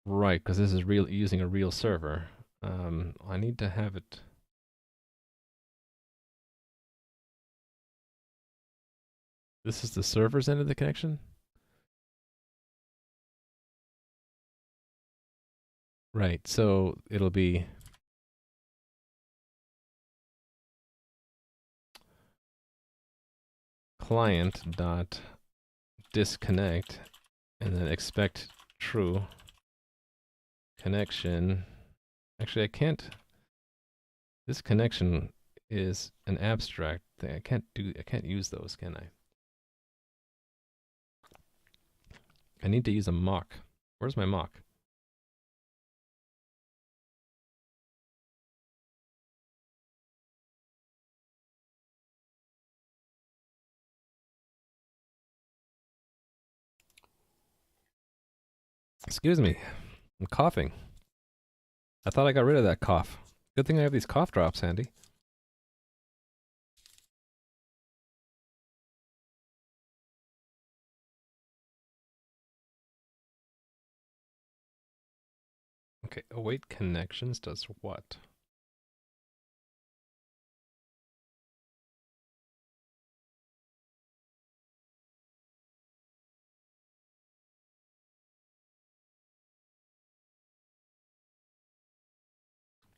Speaker 1: Right, because this is using a real server. I need to have it. This is the server's end of the connection? Right, so it'll be client dot disconnect and then expect true connection. Actually, I can't. This connection is an abstract thing. I can't use those, can I? I need to use a mock. Where's my mock? Excuse me. I'm coughing. I thought I got rid of that cough. Good thing I have these cough drops handy. Okay, await connections does what?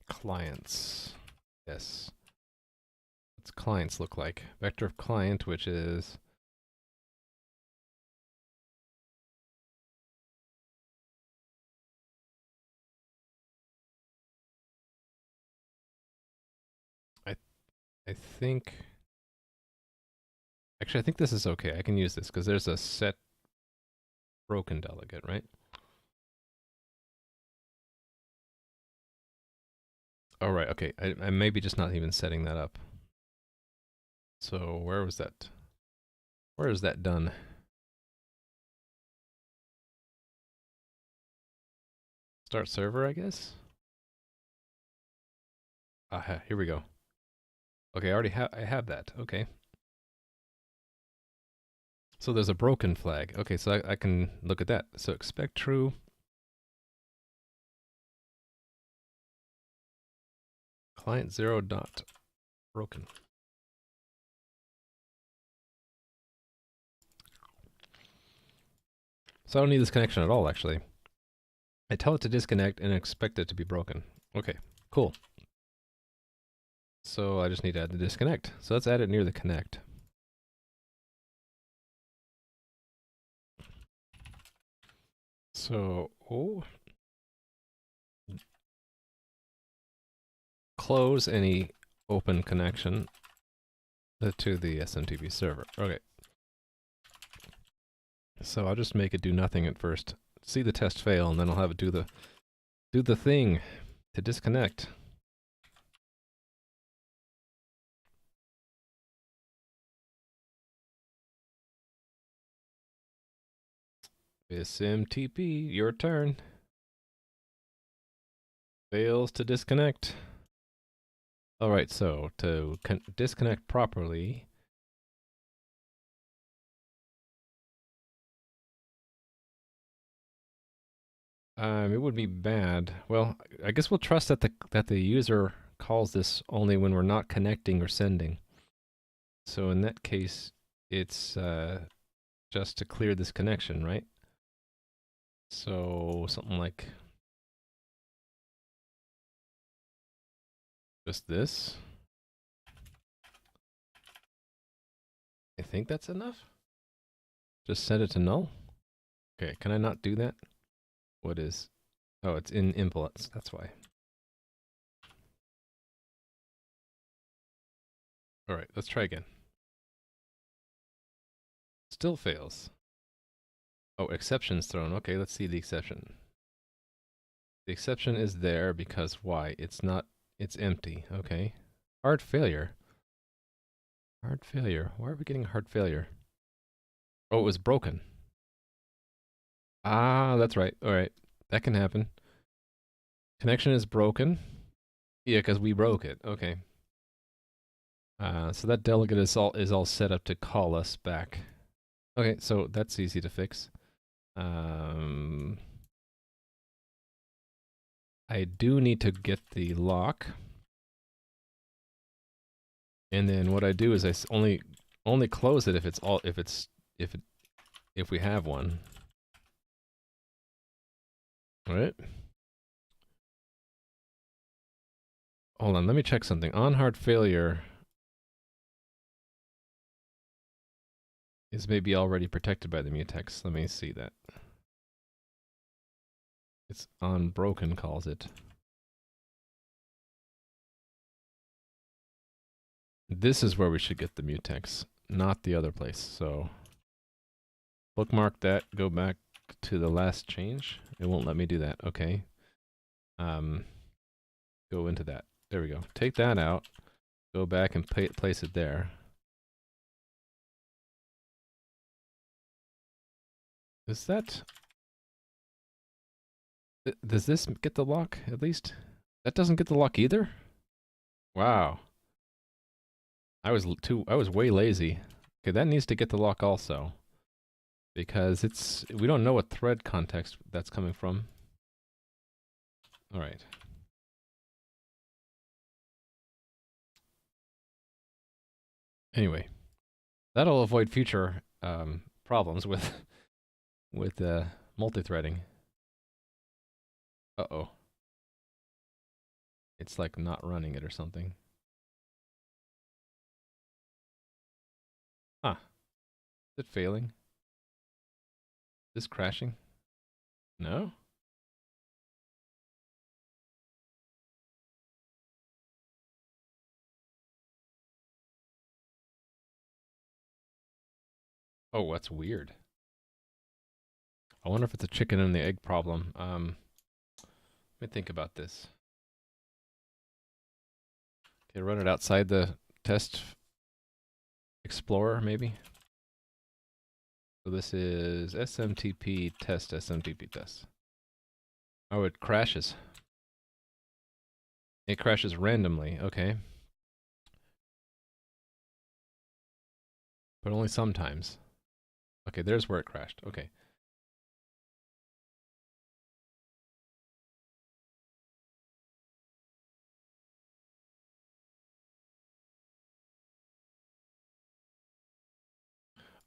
Speaker 1: Clients. Yes. What's clients look like? Vector of client, which is I think actually I think this is okay. I can use this because there's a set broken delegate, right? Oh, right. Okay. I may be just not even setting that up. So where was that? Where is that done? Start server, I guess. Here we go. Okay, I have that. Okay. So there's a broken flag. Okay, so I can look at that. So expect true. Client 0 dot broken. So I don't need this connection at all, actually. I tell it to disconnect and expect it to be broken. Okay, cool. So I just need to add the disconnect. So let's add it near the connect. So, close any open connection to the SMTP server. Okay. So I'll just make it do nothing at first. See the test fail, and then I'll have it do the thing to disconnect. SMTP, your turn. Fails to disconnect. Alright, so to disconnect properly, it would be bad. Well, I guess we'll trust that the user calls this only when we're not connecting or sending. So in that case, it's just to clear this connection, right? So something like just this. I think that's enough. Just set it to null. Okay, can I not do that? What is? Oh, it's in implements. That's why. All right, let's try again. Still fails. Oh, exceptions thrown. Okay, let's see the exception. The exception is there because why? It's not, it's empty. Okay. Hard failure. Hard failure. Why are we getting hard failure? Oh, it was broken. Ah, that's right. All right. That can happen. Connection is broken. Yeah, because we broke it. Okay. So that delegate is all set up to call us back. Okay, so that's easy to fix. I do need to get the lock. And then what I do is I only close it if we have one. All right. Hold on, let me check something. On hard failure is maybe already protected by the mutex. Let me see that. It's on broken calls it. This is where we should get the mutex, not the other place. So bookmark that, go back to the last change. It won't let me do that. Okay. Go into that. There we go. Take that out. Go back and place it there. Is that... Does this get the lock, at least? That doesn't get the lock either? Wow. I was way lazy. Okay, that needs to get the lock also. Because we don't know what thread context that's coming from. Alright. Anyway. That'll avoid future problems with multi-threading. Uh-oh. It's like not running it or something. Huh. Is it failing? Is this crashing? No? Oh, that's weird. I wonder if it's a chicken and the egg problem. Let me think about this. Okay, run it outside the test explorer, maybe. So this is SMTP test, SMTP test. Oh, it crashes. It crashes randomly, okay. But only sometimes. Okay, there's where it crashed, okay.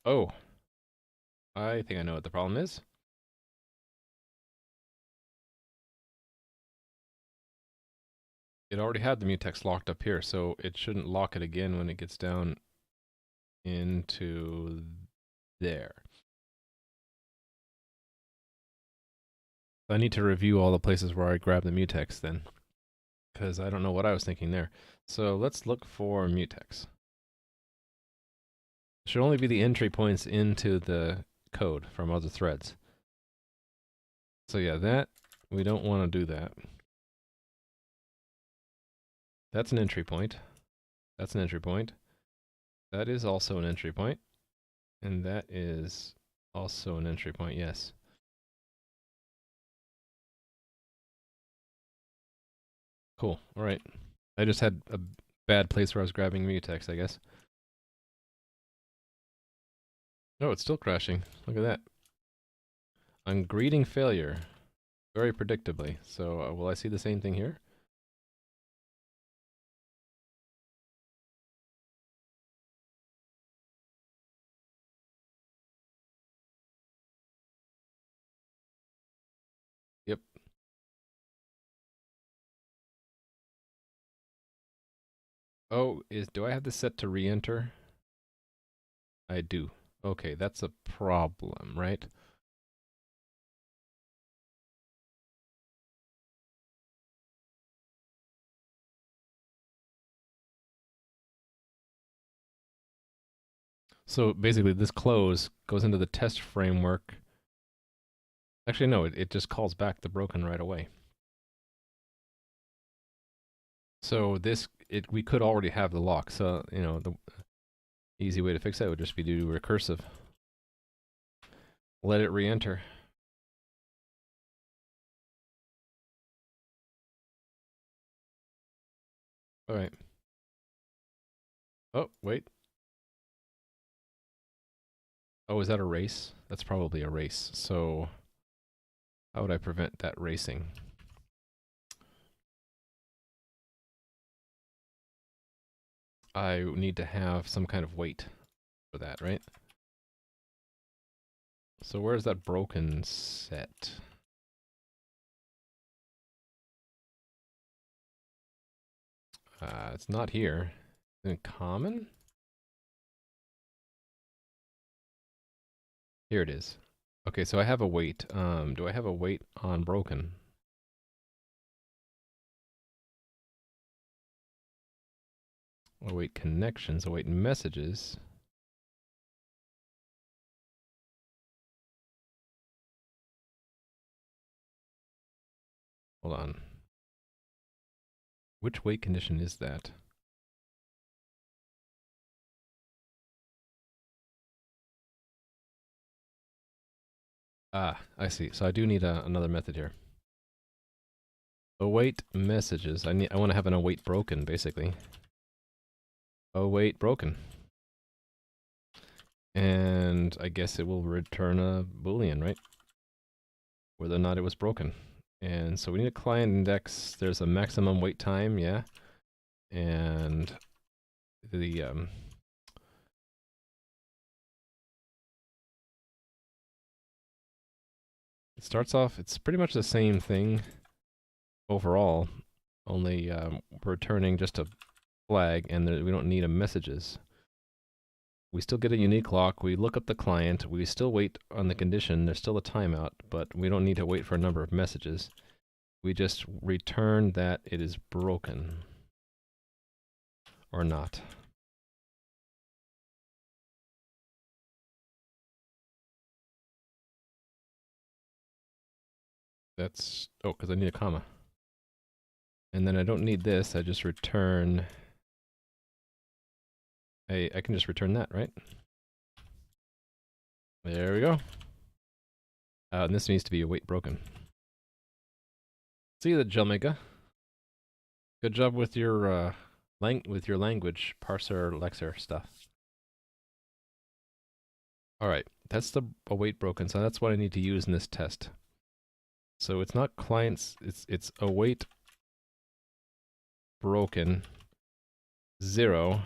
Speaker 1: Oh, I think I know what the problem is. It already had the mutex locked up here, so it shouldn't lock it again when it gets down into there. I need to review all the places where I grabbed the mutex then, because I don't know what I was thinking there. So let's look for mutex. It should only be the entry points into the code from other threads. So yeah, that, we don't want to do that. That's an entry point. That's an entry point. That is also an entry point. And that is also an entry point, yes. Cool, alright. I just had a bad place where I was grabbing mutex, I guess. Oh, it's still crashing. Look at that. I'm greeting failure. Very predictably. So will I see the same thing here? Yep. Oh, do I have this set to re-enter? I do. Okay, that's a problem, right? So basically this close goes into the test framework. Actually, no, it just calls back the broken right away. So this, we could already have the lock. So, you know, the easy way to fix that would just be to do recursive. Let it re-enter. All right. Oh, wait. Oh, is that a race? That's probably a race. So how would I prevent that racing? I need to have some kind of wait for that, right? So where's that broken set? It's not here. In common? Here it is. Okay, so I have a wait. Do I have a wait on broken? Await connections, await messages. Hold on. Which wait condition is that? Ah, I see. So I do need another method here. Await messages. I want to have an await broken, basically. Await broken. And I guess it will return a Boolean, right? Whether or not it was broken. And so we need a client index. There's a maximum wait time, yeah. And the it starts off, it's pretty much the same thing overall, only returning just a flag, and we don't need a messages. We still get a unique lock, we look up the client, we still wait on the condition, there's still a timeout, but we don't need to wait for a number of messages. We just return that it is broken. Or not. That's, oh, because I need a comma. And then I don't need this, I just return
Speaker 2: I can just return that, right? There we go. And this needs to be await broken. See the Jelmega. Good job with your language parser lexer stuff. All right, that's the await broken. So that's what I need to use in this test. So it's not clients. It's await broken 0,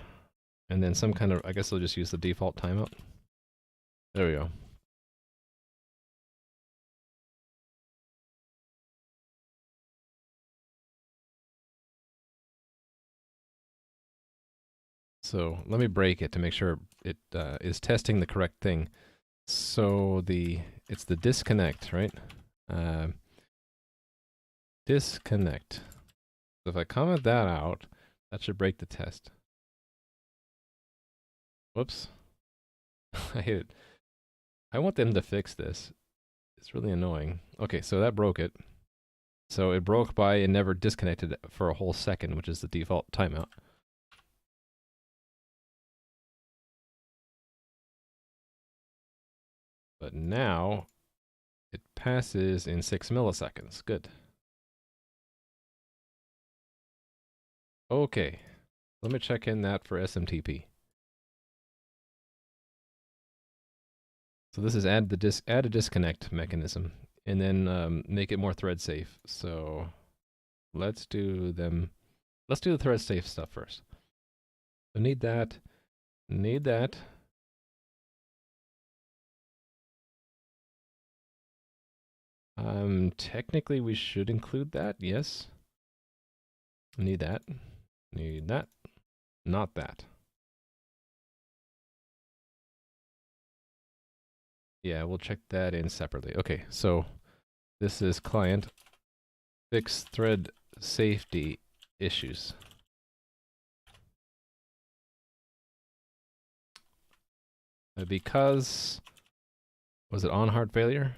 Speaker 2: and then some kind of. I guess I'll just use the default timeout. There we go. So let me break it to make sure it is testing the correct thing. So it's the disconnect, right? Disconnect. So if I comment that out, that should break the test. Whoops. I hate it. I want them to fix this. It's really annoying. Okay, so that broke it. So it broke by and never disconnected for a whole second, which is the default timeout. But now it passes in 6 milliseconds. Good. Okay. Let me check in that for SMTP. So this is add a disconnect mechanism, and then make it more thread safe. So let's do the thread safe stuff first. So need that. Technically we should include that, yes. Need that. Not that. Yeah, we'll check that in separately. Okay, so this is client fix thread safety issues. Because, was it on hard failure?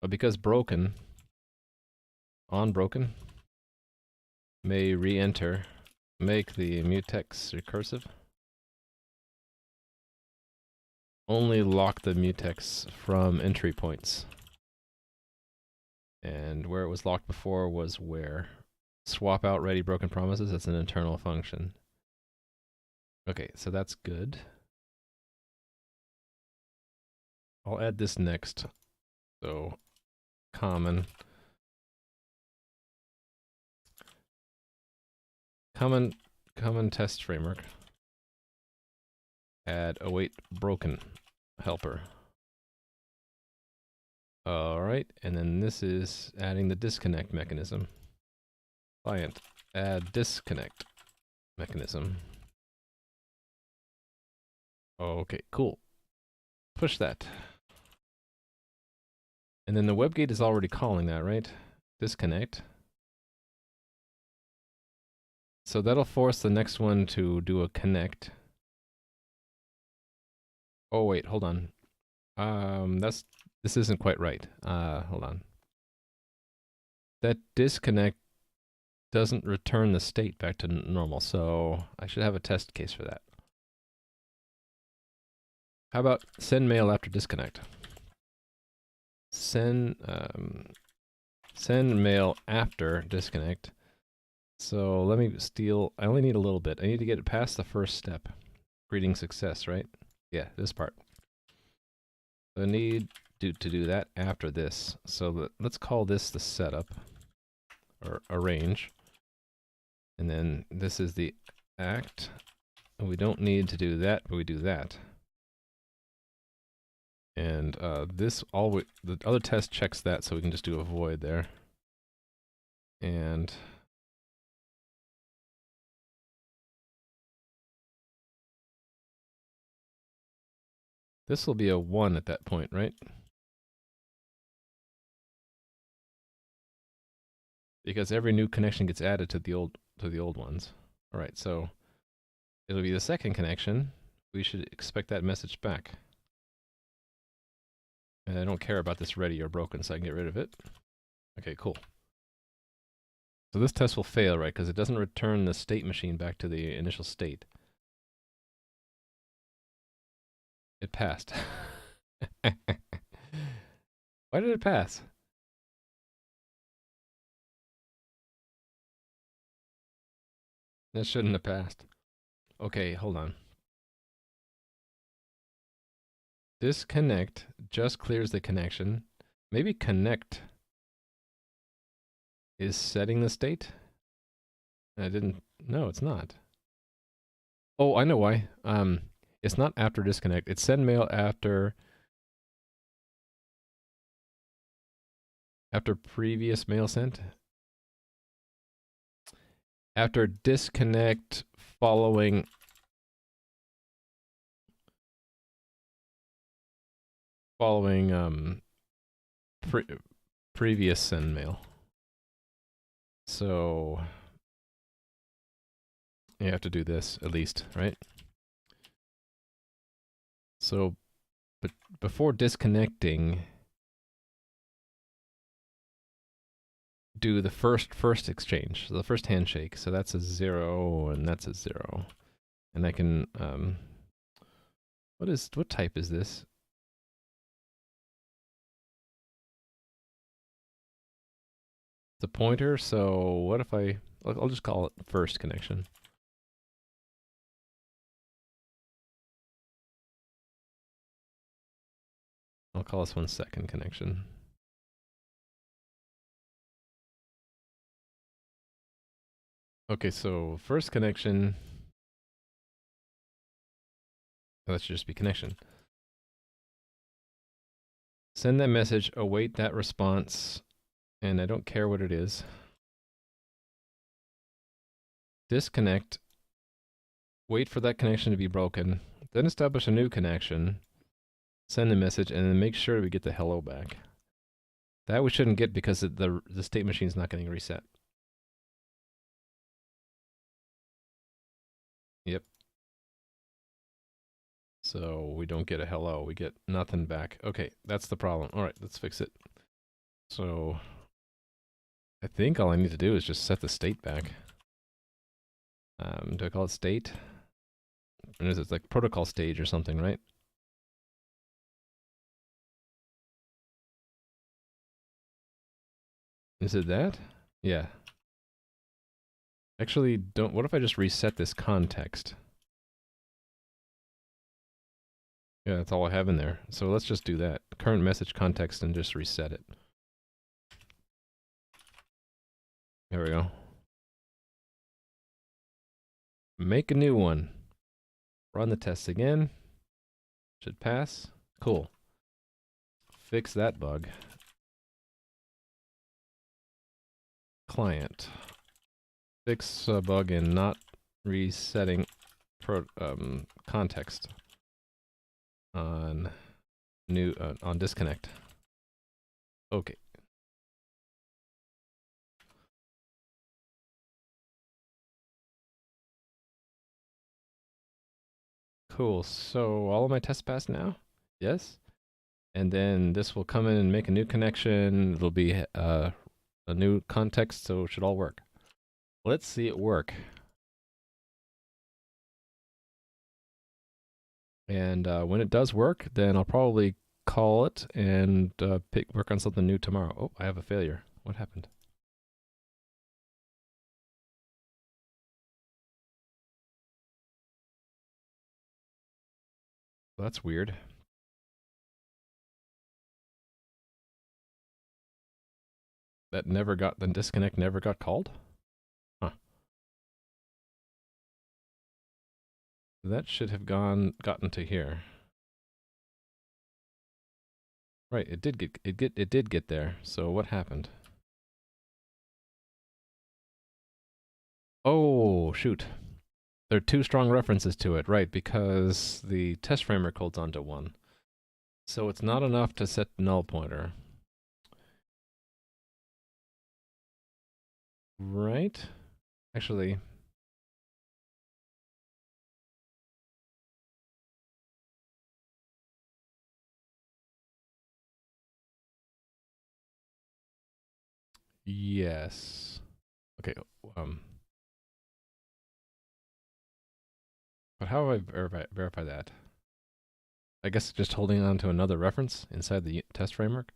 Speaker 2: Because broken, on broken, may re-enter, make the mutex recursive. Only lock the mutex from entry points. And where it was locked before was where? Swap out ready broken promises, that's an internal function. Okay, so that's good. I'll add this next. So, common test framework. Add await broken helper. Alright, and then this is adding the disconnect mechanism. Client, add disconnect mechanism. Okay, cool. Push that. And then the WebGate is already calling that, right? Disconnect. So that'll force the next one to do a connect. Oh wait, hold on. This isn't quite right. Hold on. That disconnect doesn't return the state back to normal, so I should have a test case for that. How about send mail after disconnect? Send mail after disconnect. So let me steal. I only need a little bit. I need to get it past the first step. Greeting success, right? Yeah, this part. So I need to do that after this. So let's call this the setup, or arrange. And then this is the act. And we don't need to do that, but we do that. And the other test checks that, so we can just do a void there. And this will be a 1 at that point, right? Because every new connection gets added to the old ones. All right, so it'll be the second connection. We should expect that message back. And I don't care about this ready or broken, so I can get rid of it. Okay, cool. So this test will fail, right? Because it doesn't return the state machine back to the initial state. It passed. Why did it pass? That shouldn't have passed. Okay, hold on. Disconnect just clears the connection. Maybe connect is setting the state? I didn't. No, it's not. Oh, I know why. It's not after disconnect. It's send mail after previous mail sent. After disconnect following previous send mail. So you have to do this at least, right? So, but before disconnecting, do the first exchange, so the first handshake. So that's a 0 and that's a 0, and I can what type is this? The pointer. So what if I'll just call it first connection. I'll call this one second connection. Okay, so first connection. That should just be connection. Send that message, await that response, and I don't care what it is. Disconnect, wait for that connection to be broken, then establish a new connection, send the message, and then make sure we get the hello back. That we shouldn't get because the state machine's not getting reset. Yep. So we don't get a hello, we get nothing back. Okay, that's the problem. All right, let's fix it. So I think all I need to do is just set the state back. Do I call it state? And it's like protocol stage or something, right? Is it that? Yeah. Actually, what if I just reset this context? Yeah, that's all I have in there. So let's just do that. Current message context and just reset it. There we go. Make a new one. Run the test again. Should pass. Cool. Fix that bug. Client. Fix a bug in not resetting context on on disconnect. Okay. Cool. So all of my tests passed now? Yes. And then this will come in and make a new connection. It'll be a new context, so it should all work. Let's see it work. And when it does work, then I'll probably call it and work on something new tomorrow. Oh, I have a failure. What happened? Well, that's weird. The disconnect never got called? Huh. That should have gotten to here. Right, it did get there. So what happened? Oh, shoot. There are two strong references to it, right, because the test framework holds on to one. So it's not enough to set the null pointer. Right? Actually, yes. Okay. But how do I verify that? I guess just holding on to another reference inside the test framework.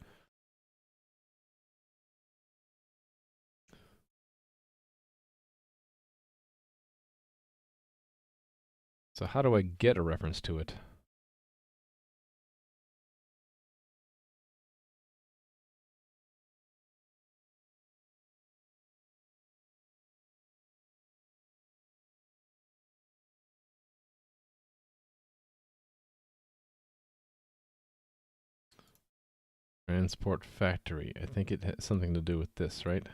Speaker 2: So how do I get a reference to it? Transport factory. I think it has something to do with this, right?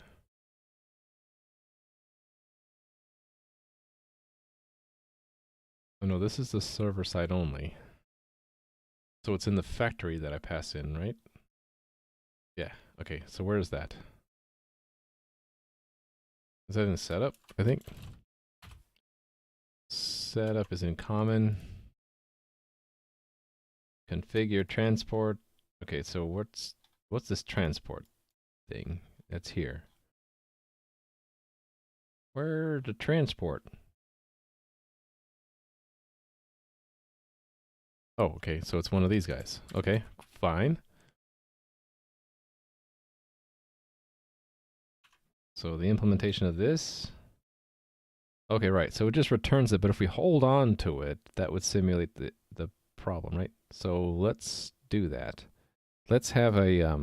Speaker 2: Oh no, this is the server side only. So it's in the factory that I pass in, right? Yeah. Okay, so where is that? Is that in setup, I think? Setup is in common. Configure transport. Okay, so what's this transport thing that's here? Where to transport? Oh, okay, so it's one of these guys. Okay, fine. So the implementation of this. Okay, right. So it just returns it, but if we hold on to it, that would simulate the problem, right? So let's do that. Let's have a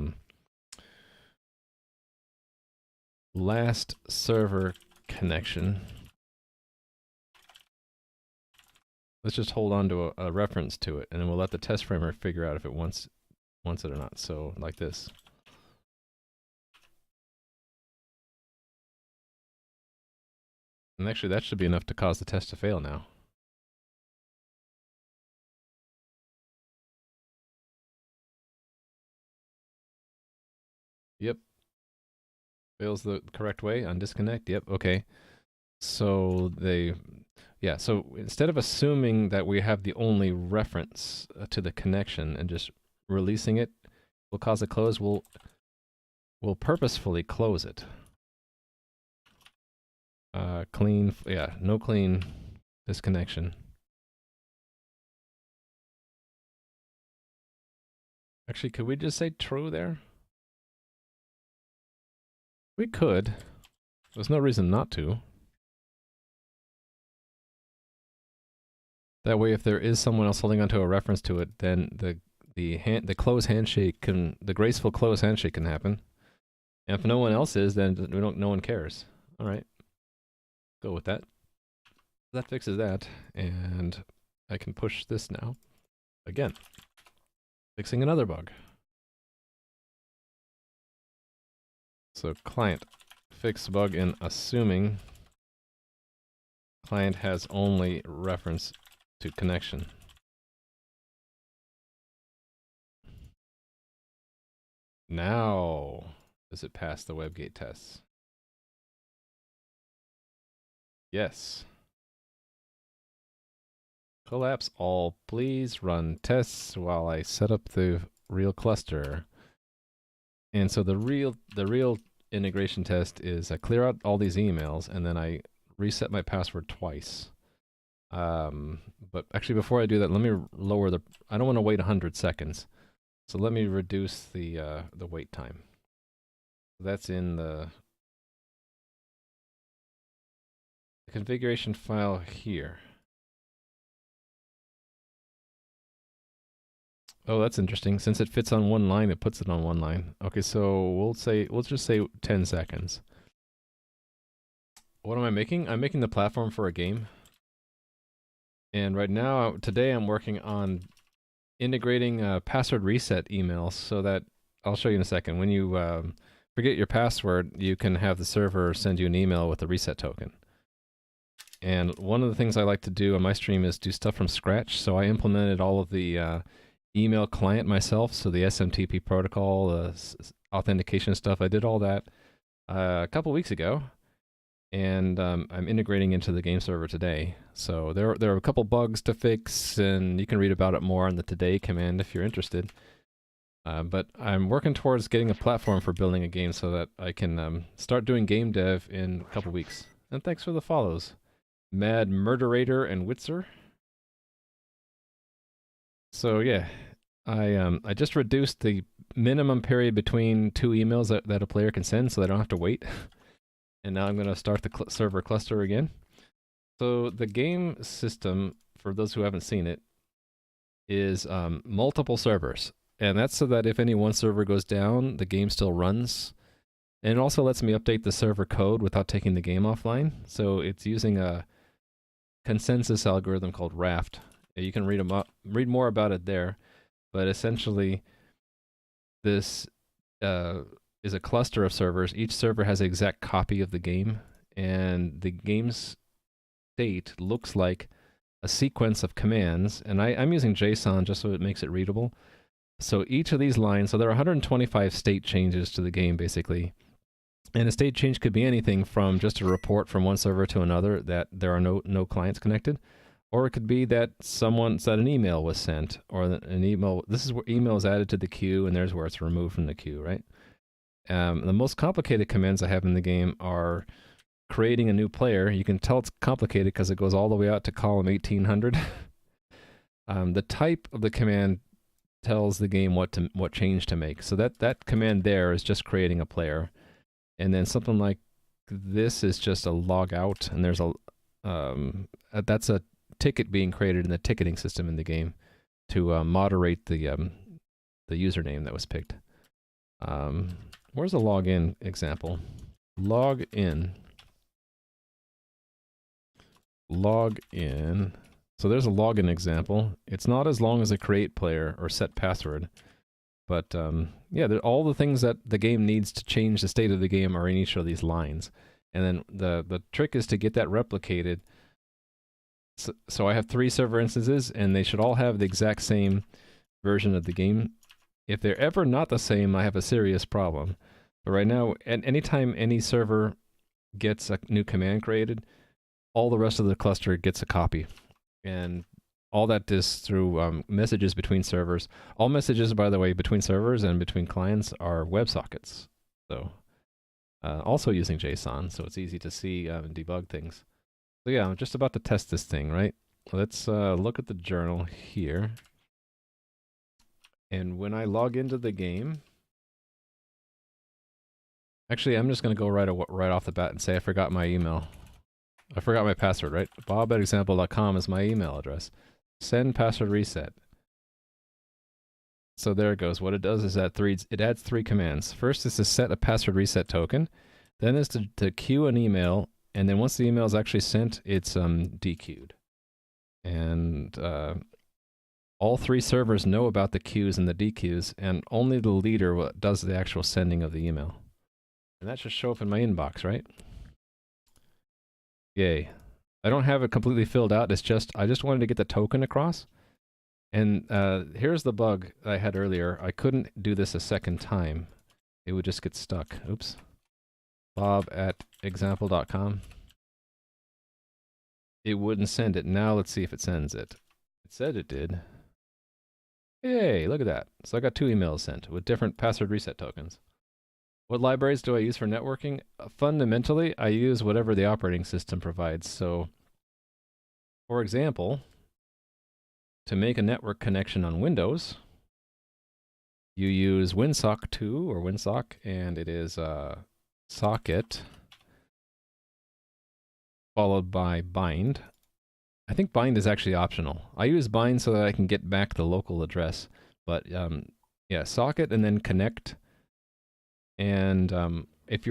Speaker 2: last server connection. Let's just hold on to a reference to it, and then we'll let the test framework figure out if it wants it or not. So like this. And actually, that should be enough to cause the test to fail now. Yep. Fails the correct way on disconnect. Yep. Okay. So so instead of assuming that we have the only reference to the connection and just releasing it will cause a close, we'll purposefully close it. Clean, no clean disconnection. Actually, could we just say true there? We could. There's no reason not to. That way, if there is someone else holding onto a reference to it, then the close handshake the graceful close handshake can happen. And if no one else is, then no one cares. All right, go with that. That fixes that, and I can push this now. Again, fixing another bug. So client fix bug in assuming client has only reference to connection. Now, does it pass the WebGate tests? Yes. Collapse all. Please run tests while I set up the real cluster. And so the real integration test is I clear out all these emails and then I reset my password twice. But actually, before I do that, let me lower the. I don't want to wait 100 seconds, so let me reduce the wait time. That's in the configuration file here. Oh, that's interesting. Since it fits on one line, it puts it on one line. Okay, so we'll just say 10 seconds. What am I making? I'm making the platform for a game. And right now, today I'm working on integrating password reset emails so that, I'll show you in a second, when you forget your password, you can have the server send you an email with a reset token. And one of the things I like to do on my stream is do stuff from scratch. So I implemented all of the email client myself. So the SMTP protocol, authentication stuff, I did all that a couple weeks ago. And I'm integrating into the game server today. So there are a couple bugs to fix, and you can read about it more on the today command if you're interested. But I'm working towards getting a platform for building a game so that I can start doing game dev in a couple weeks. And thanks for the follows, Mad Murderator and Witzer. So yeah, I just reduced the minimum period between 2 emails that a player can send, so they don't have to wait. And now I'm going to start the server cluster again. So the game system, for those who haven't seen it, is multiple servers. And that's so that if any one server goes down, the game still runs. And it also lets me update the server code without taking the game offline. So it's using a consensus algorithm called Raft. You can read more about it there. But essentially, this is a cluster of servers. Each server has an exact copy of the game. And the game's state looks like a sequence of commands. And I'm using JSON just so it makes it readable. So each of these lines, so there are 125 state changes to the game, basically. And a state change could be anything from just a report from one server to another that there are no clients connected, or it could be that an email was sent, or an email. This is where email is added to the queue, and there's where it's removed from the queue, right? The most complicated commands I have in the game are creating a new player. You can tell it's complicated because it goes all the way out to column 1800. The type of the command tells the game what change to make. So that command there is just creating a player, and then something like this is just a log out, and there's that's a ticket being created in the ticketing system in the game to moderate the username that was picked. Where's the login example? Login. So there's a login example. It's not as long as a create player or set password, but yeah, all the things that the game needs to change the state of the game are in each of these lines. And then the trick is to get that replicated. So I have 3 server instances, and they should all have the exact same version of the game. If they're ever not the same, I have a serious problem. But right now, anytime any server gets a new command created, all the rest of the cluster gets a copy. And all that is through messages between servers. All messages, by the way, between servers and between clients are WebSockets. So also using JSON, so it's easy to see and debug things. So yeah, I'm just about to test this thing, right? Let's look at the journal here. And when I log into the game, actually, I'm just going to go right off the bat and say I forgot my email. I forgot my password, right? bob@example.com is my email address. Send password reset. So there it goes. What it does is it adds 3 commands. First is to set a password reset token. Then is to queue an email. And then once the email is actually sent, it's dequeued. And all 3 servers know about the queues and the dequeues, and only the leader does the actual sending of the email. And that should show up in my inbox, right? Yay. I don't have it completely filled out. I just wanted to get the token across. And here's the bug I had earlier. I couldn't do this a second time. It would just get stuck. Oops. bob@example.com. It wouldn't send it. Now let's see if it sends it. It said it did. Hey, look at that. So I got 2 emails sent with different password reset tokens. What libraries do I use for networking? Fundamentally, I use whatever the operating system provides. So, for example, to make a network connection on Windows, you use WinSock2 or WinSock, and it is socket followed by bind. I think bind is actually optional. I use bind so that I can get back the local address. But yeah, socket and then connect. And if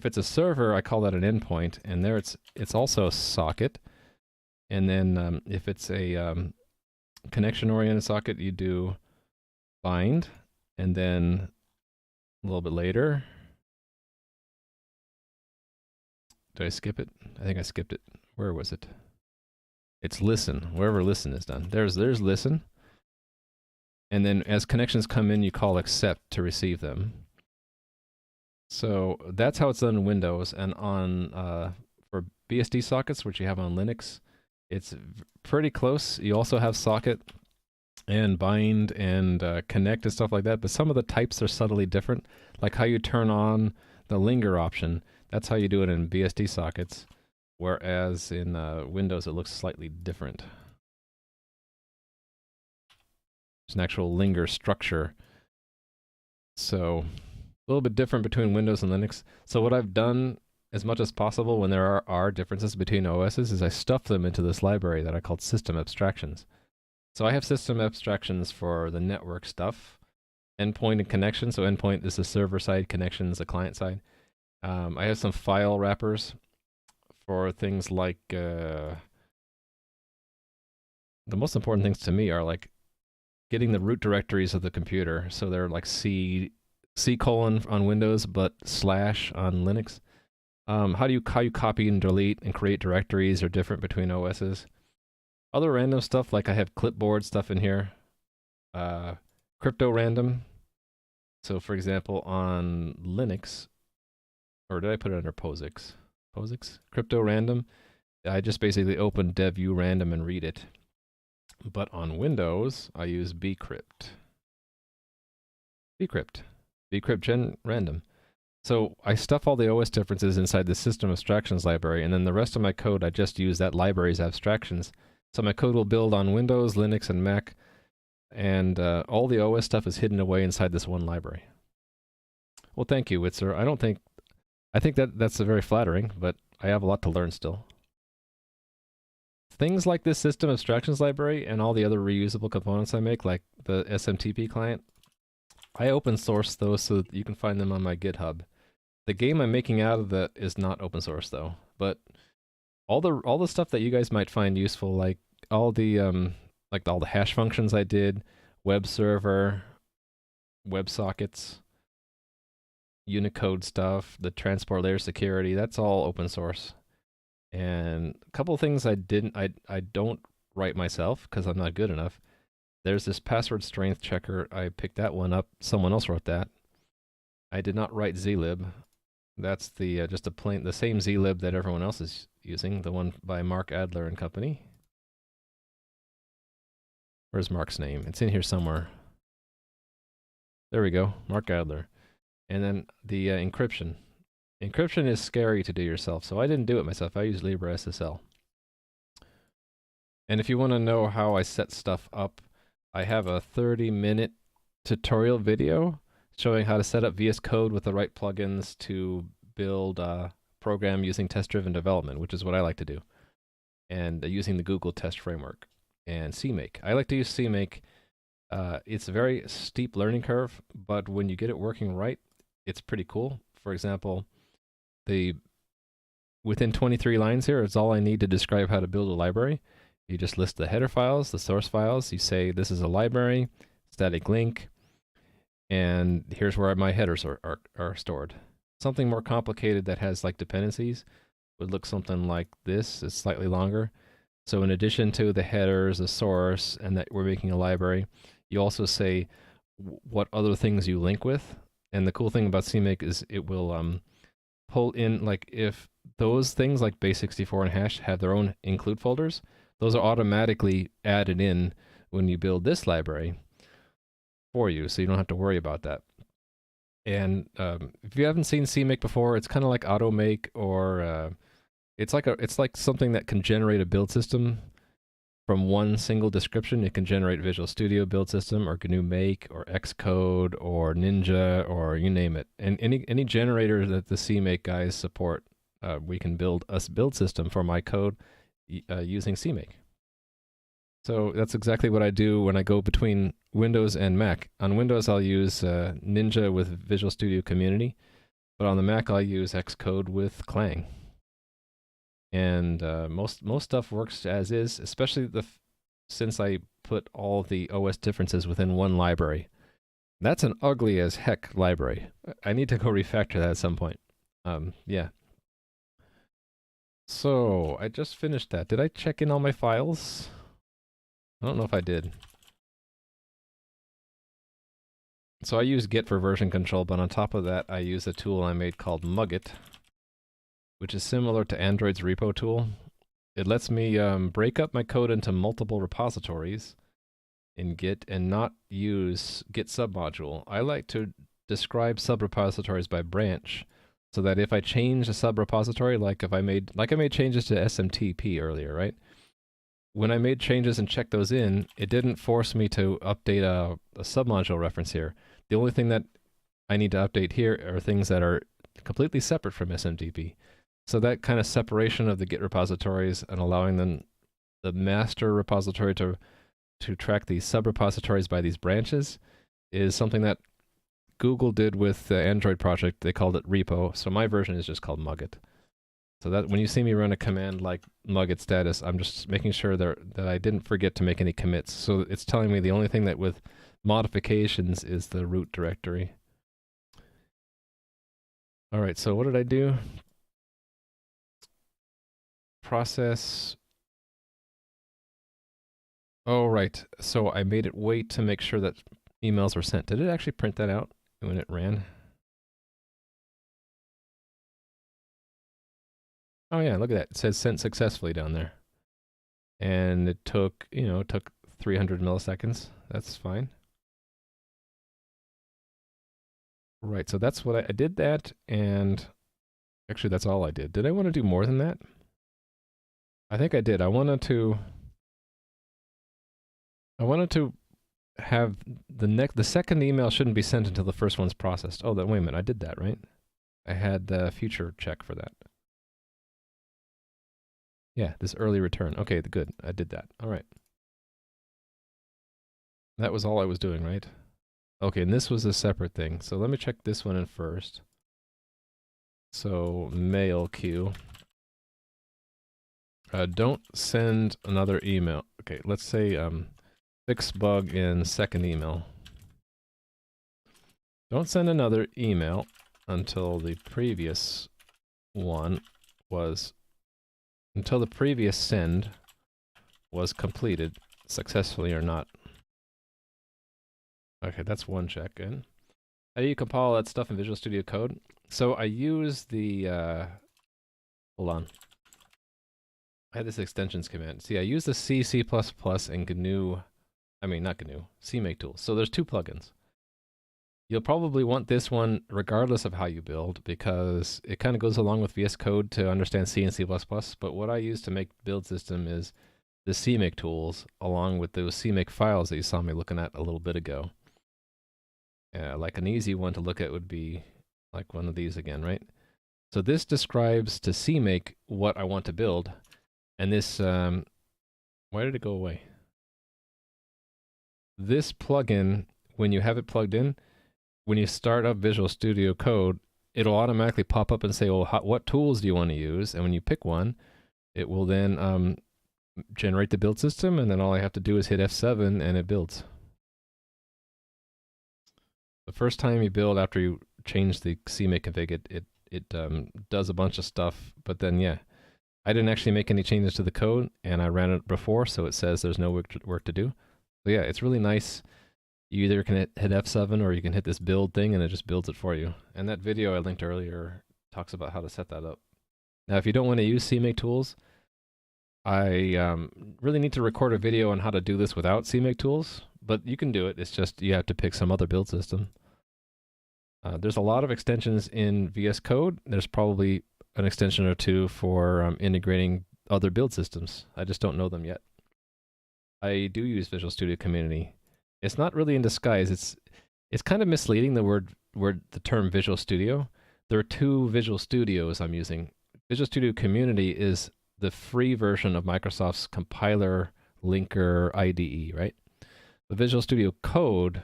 Speaker 2: it's a server, I call that an endpoint, and there it's also a socket. And then if it's a connection-oriented socket, you do bind, and then a little bit later. Did I skip it? I think I skipped it. Where was it? It's listen, wherever listen is done. There's listen. And then as connections come in, you call accept to receive them. So that's how it's done in Windows. And on for BSD sockets, which you have on Linux, it's pretty close. You also have socket. and bind and connect and stuff like that, but some of the types are subtly different, like how you turn on the linger option. That's how you do it in BSD sockets, whereas in Windows it looks slightly different. There's an actual linger structure. So a little bit different between Windows and Linux. So what I've done as much as possible when there are differences between OSs is I stuff them into this library that I called system abstractions. So I have system abstractions for the network stuff, endpoint and connection. So endpoint is the server side, connection is the client side. I have some file wrappers for things like the most important things to me are like getting the root directories of the computer. So they're like C colon on Windows, but slash on Linux. How you copy and delete and create directories are different between OSs. Other random stuff, like I have clipboard stuff in here. Crypto random. So for example, on Linux, or did I put it under POSIX? POSIX? Crypto random. I just basically open devu random and read it. But on Windows, I use bcrypt. Bcrypt gen random. So I stuff all the OS differences inside the system abstractions library, and then the rest of my code, I just use that library's abstractions. So my code will build on Windows, Linux, and Mac, and all the OS stuff is hidden away inside this one library. Well, thank you, Witzer. I think that's very flattering, but I have a lot to learn still. Things like this system abstractions library and all the other reusable components I make, like the SMTP client, I open source those so that you can find them on my GitHub. The game I'm making out of that is not open source though, but all the stuff that you guys might find useful, like all the hash functions I did, web server, WebSockets, Unicode stuff, the transport layer security, that's all open source. And a couple of things I don't write myself because I'm not good enough. There's this password strength checker. I picked that one up. Someone else wrote that. I did not write zlib. That's the just the same zlib that everyone else is using, the one by Mark Adler and company. Where's Mark's name? It's in here somewhere. There we go, Mark Adler. And then the encryption. Encryption is scary to do yourself, so I didn't do it myself. I use LibreSSL. And if you want to know how I set stuff up, I have a 30-minute tutorial video showing how to set up VS Code with the right plugins to build a program using test-driven development, which is what I like to do, and using the Google Test Framework and CMake. I like to use CMake. It's a very steep learning curve, but when you get it working right, it's pretty cool. For example, within 23 lines here is all I need to describe how to build a library. You just list the header files, the source files. You say this is a library, static link, and here's where my headers are stored. Something more complicated that has like dependencies would look something like this. It's slightly longer. So in addition to the headers, the source, and that we're making a library, you also say what other things you link with. And the cool thing about CMake is it will pull in, like if those things like base64 and hash have their own include folders, those are automatically added in when you build this library for you, so you don't have to worry about that. And if you haven't seen CMake before, it's kind of like AutoMake, or it's like something that can generate a build system from one single description. It can generate Visual Studio build system, or GNU Make, or Xcode, or Ninja, or you name it. And any generator that the CMake guys support, we can build a build system for my code using CMake. So that's exactly what I do when I go between Windows and Mac. On Windows, I'll use Ninja with Visual Studio Community, but on the Mac, I'll use Xcode with Clang. And most stuff works as is, especially since I put all the OS differences within one library. That's an ugly as heck library. I need to go refactor that at some point. Yeah. So I just finished that. Did I check in all my files? I don't know if I did. So I use Git for version control, but on top of that, I use a tool I made called Mugit, which is similar to Android's repo tool. It lets me break up my code into multiple repositories in Git and not use Git submodule. I like to describe subrepositories by branch, so that if I change a subrepository, like I made changes to SMTP earlier, right? When I made changes and checked those in, it didn't force me to update a submodule reference here. The only thing that I need to update here are things that are completely separate from SMTP. So that kind of separation of the Git repositories and allowing the master repository to track these subrepositories by these branches is something that Google did with the Android project. They called it repo. So my version is just called Mugget. So that when you see me run a command like Mugget status, I'm just making sure that I didn't forget to make any commits. So it's telling me the only thing that with modifications is the root directory. All right, so what did I do? Process. Oh, right. So I made it wait to make sure that emails were sent. Did it actually print that out when it ran? Oh yeah, look at that. It says sent successfully down there. And it took, it took 300 milliseconds. That's fine. Right, so that's what I did that, and actually that's all I did. Did I want to do more than that? I think I did. I wanted to have the second email shouldn't be sent until the first one's processed. Oh, then wait a minute, I did that, right? I had the future check for that. Yeah, this early return. Okay, good. I did that. All right. That was all I was doing, right? Okay, and this was a separate thing. So let me check this one in first. So mail queue. Don't send another email. Okay, let's say fix bug in second email. Don't send another email until the previous one was, until the previous send was completed successfully or not. Okay, that's one check in. How do you compile that stuff in Visual Studio Code? So I use the, hold on. I had this extensions command. See, I use the C, C++, and GNU, not GNU, CMake tools. So there's two plugins. You'll probably want this one regardless of how you build, because it kind of goes along with VS Code to understand C and C++, but what I use to make build system is the CMake tools, along with those CMake files that you saw me looking at a little bit ago. Like an easy one to look at would be like one of these again, right? So this describes to CMake what I want to build, and this, why did it go away? This plugin, when you have it plugged in, when you start up Visual Studio Code, it'll automatically pop up and say, well, what tools do you want to use? And when you pick one, it will then generate the build system, and then all I have to do is hit F7 and it builds. The first time you build after you change the CMake config, it does a bunch of stuff, but then yeah, I didn't actually make any changes to the code, and I ran it before, so it says there's no work to do. So yeah, it's really nice. You either can hit F7 or you can hit this build thing and it just builds it for you. And that video I linked earlier talks about how to set that up. Now, if you don't want to use CMake tools, I really need to record a video on how to do this without CMake tools, but you can do it. It's just you have to pick some other build system. There's a lot of extensions in VS Code. There's probably an extension or two for integrating other build systems. I just don't know them yet. I do use Visual Studio Community. It's not really in disguise. It's kind of misleading, the term Visual Studio. There are two Visual Studios I'm using. Visual Studio Community is the free version of Microsoft's compiler linker IDE, right? The Visual Studio Code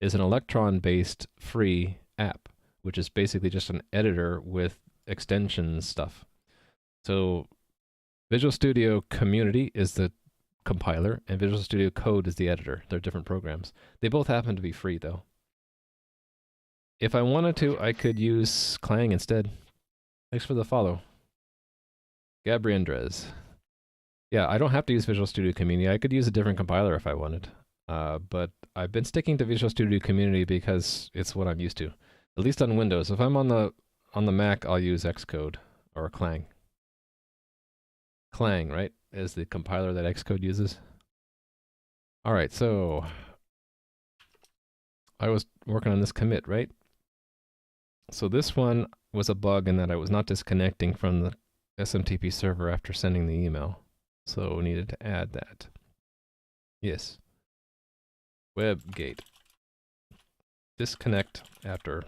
Speaker 2: is an Electron-based free app, which is basically just an editor with extensions stuff. So Visual Studio Community is the compiler, and Visual Studio Code is the editor. They're different programs. They both happen to be free, though. If I wanted to, I could use Clang instead. Thanks for the follow. Gabriandres. Yeah, I don't have to use Visual Studio Community. I could use a different compiler if I wanted. But I've been sticking to Visual Studio Community because it's what I'm used to. At least on Windows. If I'm on the Mac, I'll use Xcode or Clang. Clang, right, is the compiler that Xcode uses. All right, so I was working on this commit, right? So this one was a bug in that I was not disconnecting from the SMTP server after sending the email. So we needed to add that. Yes. WebGate. Disconnect after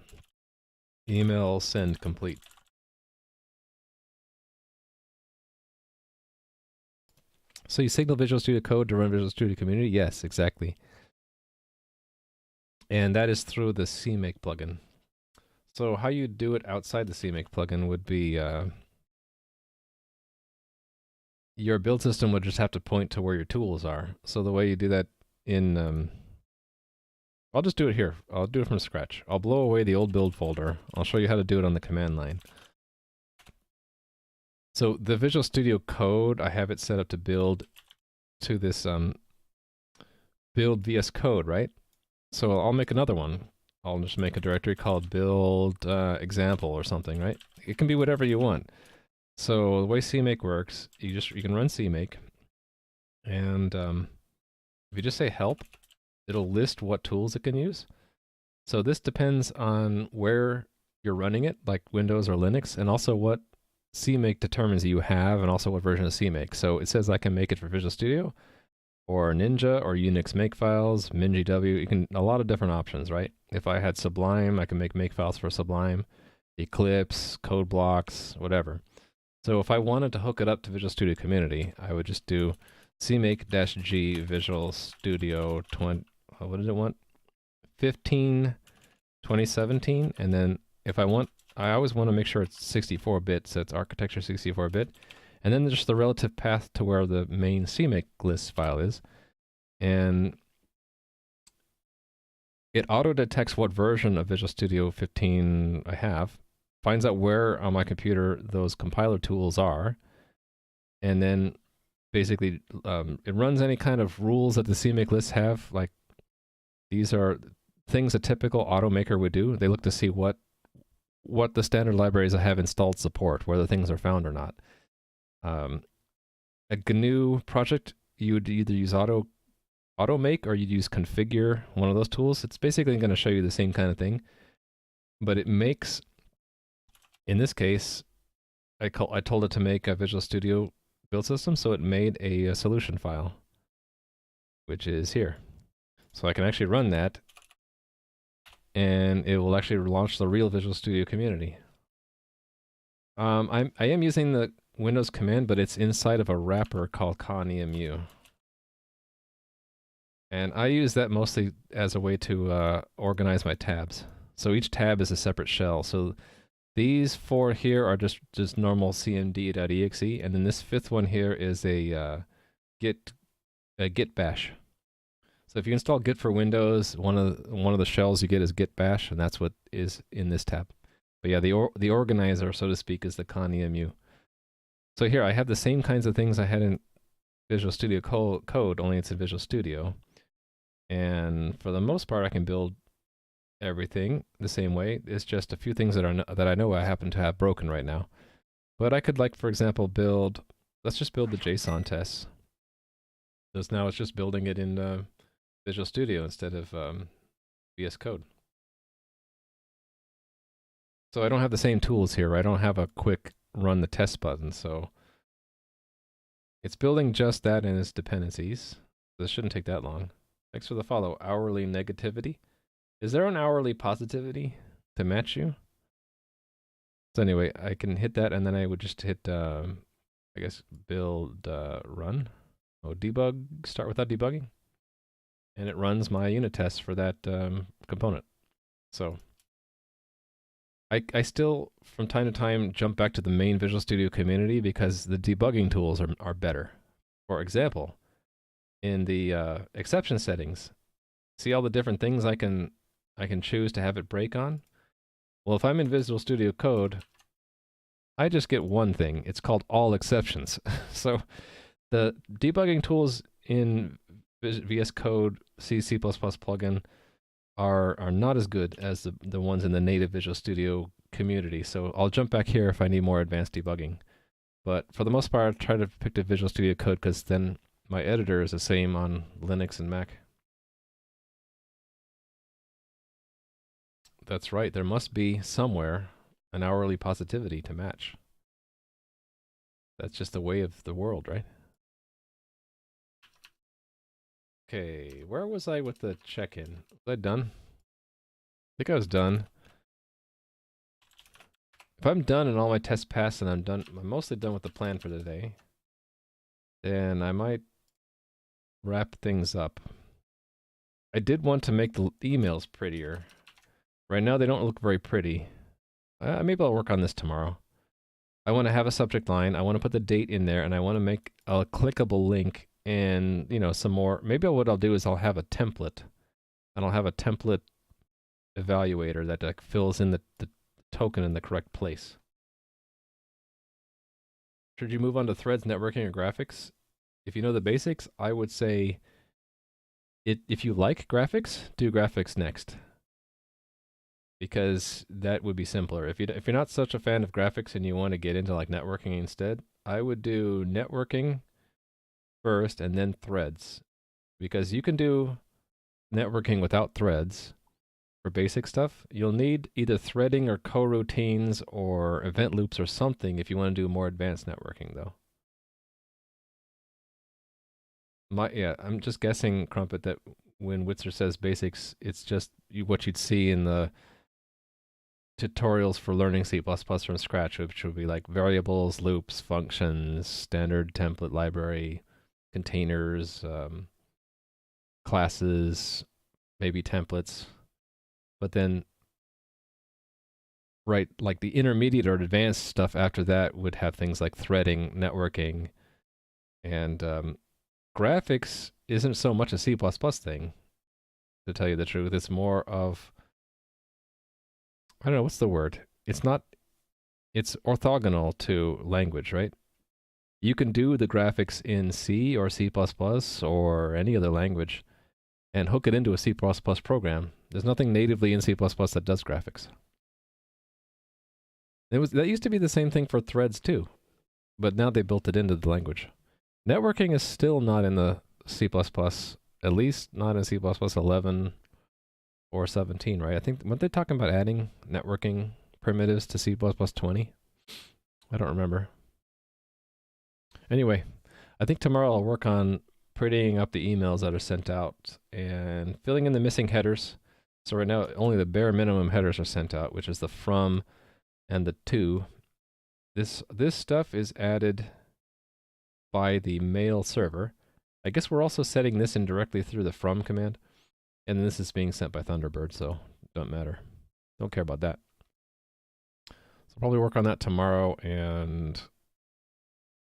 Speaker 2: email send complete. So you signal Visual Studio Code to run Visual Studio Community? Yes, exactly. And that is through the CMake plugin. So how you do it outside the CMake plugin would be your build system would just have to point to where your tools are. So the way you do that in I'll just do it here. I'll do it from scratch. I'll blow away the old build folder. I'll show you how to do it on the command line. So the Visual Studio Code, I have it set up to build to this build VS Code, right? So I'll make another one. I'll just make a directory called build example or something, right? It can be whatever you want. So the way CMake works, you can run CMake, and if you just say help, it'll list what tools it can use. So this depends on where you're running it, like Windows or Linux, and also what CMake determines you have, and also what version of CMake. So it says I can make it for Visual Studio, or Ninja, or Unix makefiles, MinGW. You can, a lot of different options, right? If I had Sublime, I can make makefiles for Sublime, Eclipse, code blocks, whatever. So if I wanted to hook it up to Visual Studio Community, I would just do CMake-G Visual Studio 20, what did it want? 15 2017, and then if I always want to make sure it's 64-bit, so it's architecture 64-bit, and then just the relative path to where the main CMake list file is, and it auto-detects what version of Visual Studio 15 I have, finds out where on my computer those compiler tools are, and then basically it runs any kind of rules that the CMake lists have. Like, these are things a typical automaker would do. They look to see what the standard libraries I have installed support, whether things are found or not. A GNU project, you would either use automake or you'd use configure, one of those tools. It's basically going to show you the same kind of thing, but it makes, in this case, I told it to make a Visual Studio build system, so it made a solution file, which is here. So I can actually run that, and it will actually launch the real Visual Studio Community. I am using the Windows command, but it's inside of a wrapper called conemu. And I use that mostly as a way to organize my tabs. So each tab is a separate shell. So these 4 here are just normal cmd.exe, and then this 5th one here is a git bash. So if you install Git for Windows, one of the shells you get is git bash, and that's what is in this tab. But yeah, the organizer, so to speak, is the conemu. So here I have the same kinds of things I had in Visual Studio Code, only it's in Visual Studio. And for the most part, I can build everything the same way. It's just a few things that I know I happen to have broken right now. But I could, like, for example, let's just build the JSON tests. Because now it's just building it in Visual Studio instead of VS Code. So I don't have the same tools here. I don't have a quick run the test button, so it's building just that in its dependencies. This shouldn't take that long. Thanks for the follow. Hourly negativity. Is there an hourly positivity to match you? So anyway, I can hit that, and then I would just hit, I guess, build run. Oh, debug, start without debugging. And it runs my unit tests for that component. So I still, from time to time, jump back to the main Visual Studio Community because the debugging tools are better. For example, in the exception settings, see all the different things I can choose to have it break on? Well, if I'm in Visual Studio Code, I just get one thing. It's called all exceptions. So the debugging tools in VS Code C++ plugin are not as good as the ones in the native Visual Studio community. So I'll jump back here if I need more advanced debugging. But for the most part, I try to pick the Visual Studio Code because then my editor is the same on Linux and Mac. That's right. There must be somewhere an hourly positivity to match. That's just the way of the world, right? Okay, where was I with the check-in? Was I done? I think I was done. If I'm done and all my tests pass and I'm mostly done with the plan for the day, then I might wrap things up. I did want to make the emails prettier. Right now they don't look very pretty. Maybe I'll work on this tomorrow. I want to have a subject line. I want to put the date in there, and I want to make a clickable link and, you know, some more. Maybe what I'll do is I'll have a template, and I'll have a template evaluator that like fills in the token in the correct place. Should you move on to threads, networking, or graphics? If you know the basics, I would say if you like graphics, do graphics next. Because that would be simpler. If you're not such a fan of graphics and you want to get into like networking instead, I would do networking first and then threads. Because you can do networking without threads for basic stuff. You'll need either threading or coroutines or event loops or something if you want to do more advanced networking though. I'm just guessing, Crumpet, that when Witzer says basics, it's just what you'd see in the tutorials for learning C++ from scratch, which would be like variables, loops, functions, standard template library, containers, classes, maybe templates. But then, right, like the intermediate or advanced stuff after that would have things like threading, networking, and graphics isn't so much a C++ thing, to tell you the truth. It's more of, I don't know, what's the word? It's orthogonal to language, right? You can do the graphics in C or C++ or any other language and hook it into a C++ program. There's nothing natively in C++ that does graphics. That used to be the same thing for threads too, but now they built it into the language. Networking is still not in the C++, at least not in C++ 11 or 17, right? I think, weren't they talking about adding networking primitives to C++ 20? I don't remember. Anyway, I think tomorrow I'll work on prettying up the emails that are sent out and filling in the missing headers. So right now, only the bare minimum headers are sent out, which is the from and the to. This stuff is added by the mail server. I guess we're also setting this in directly through the from command. And this is being sent by Thunderbird, so don't matter. Don't care about that. So I'll probably work on that tomorrow and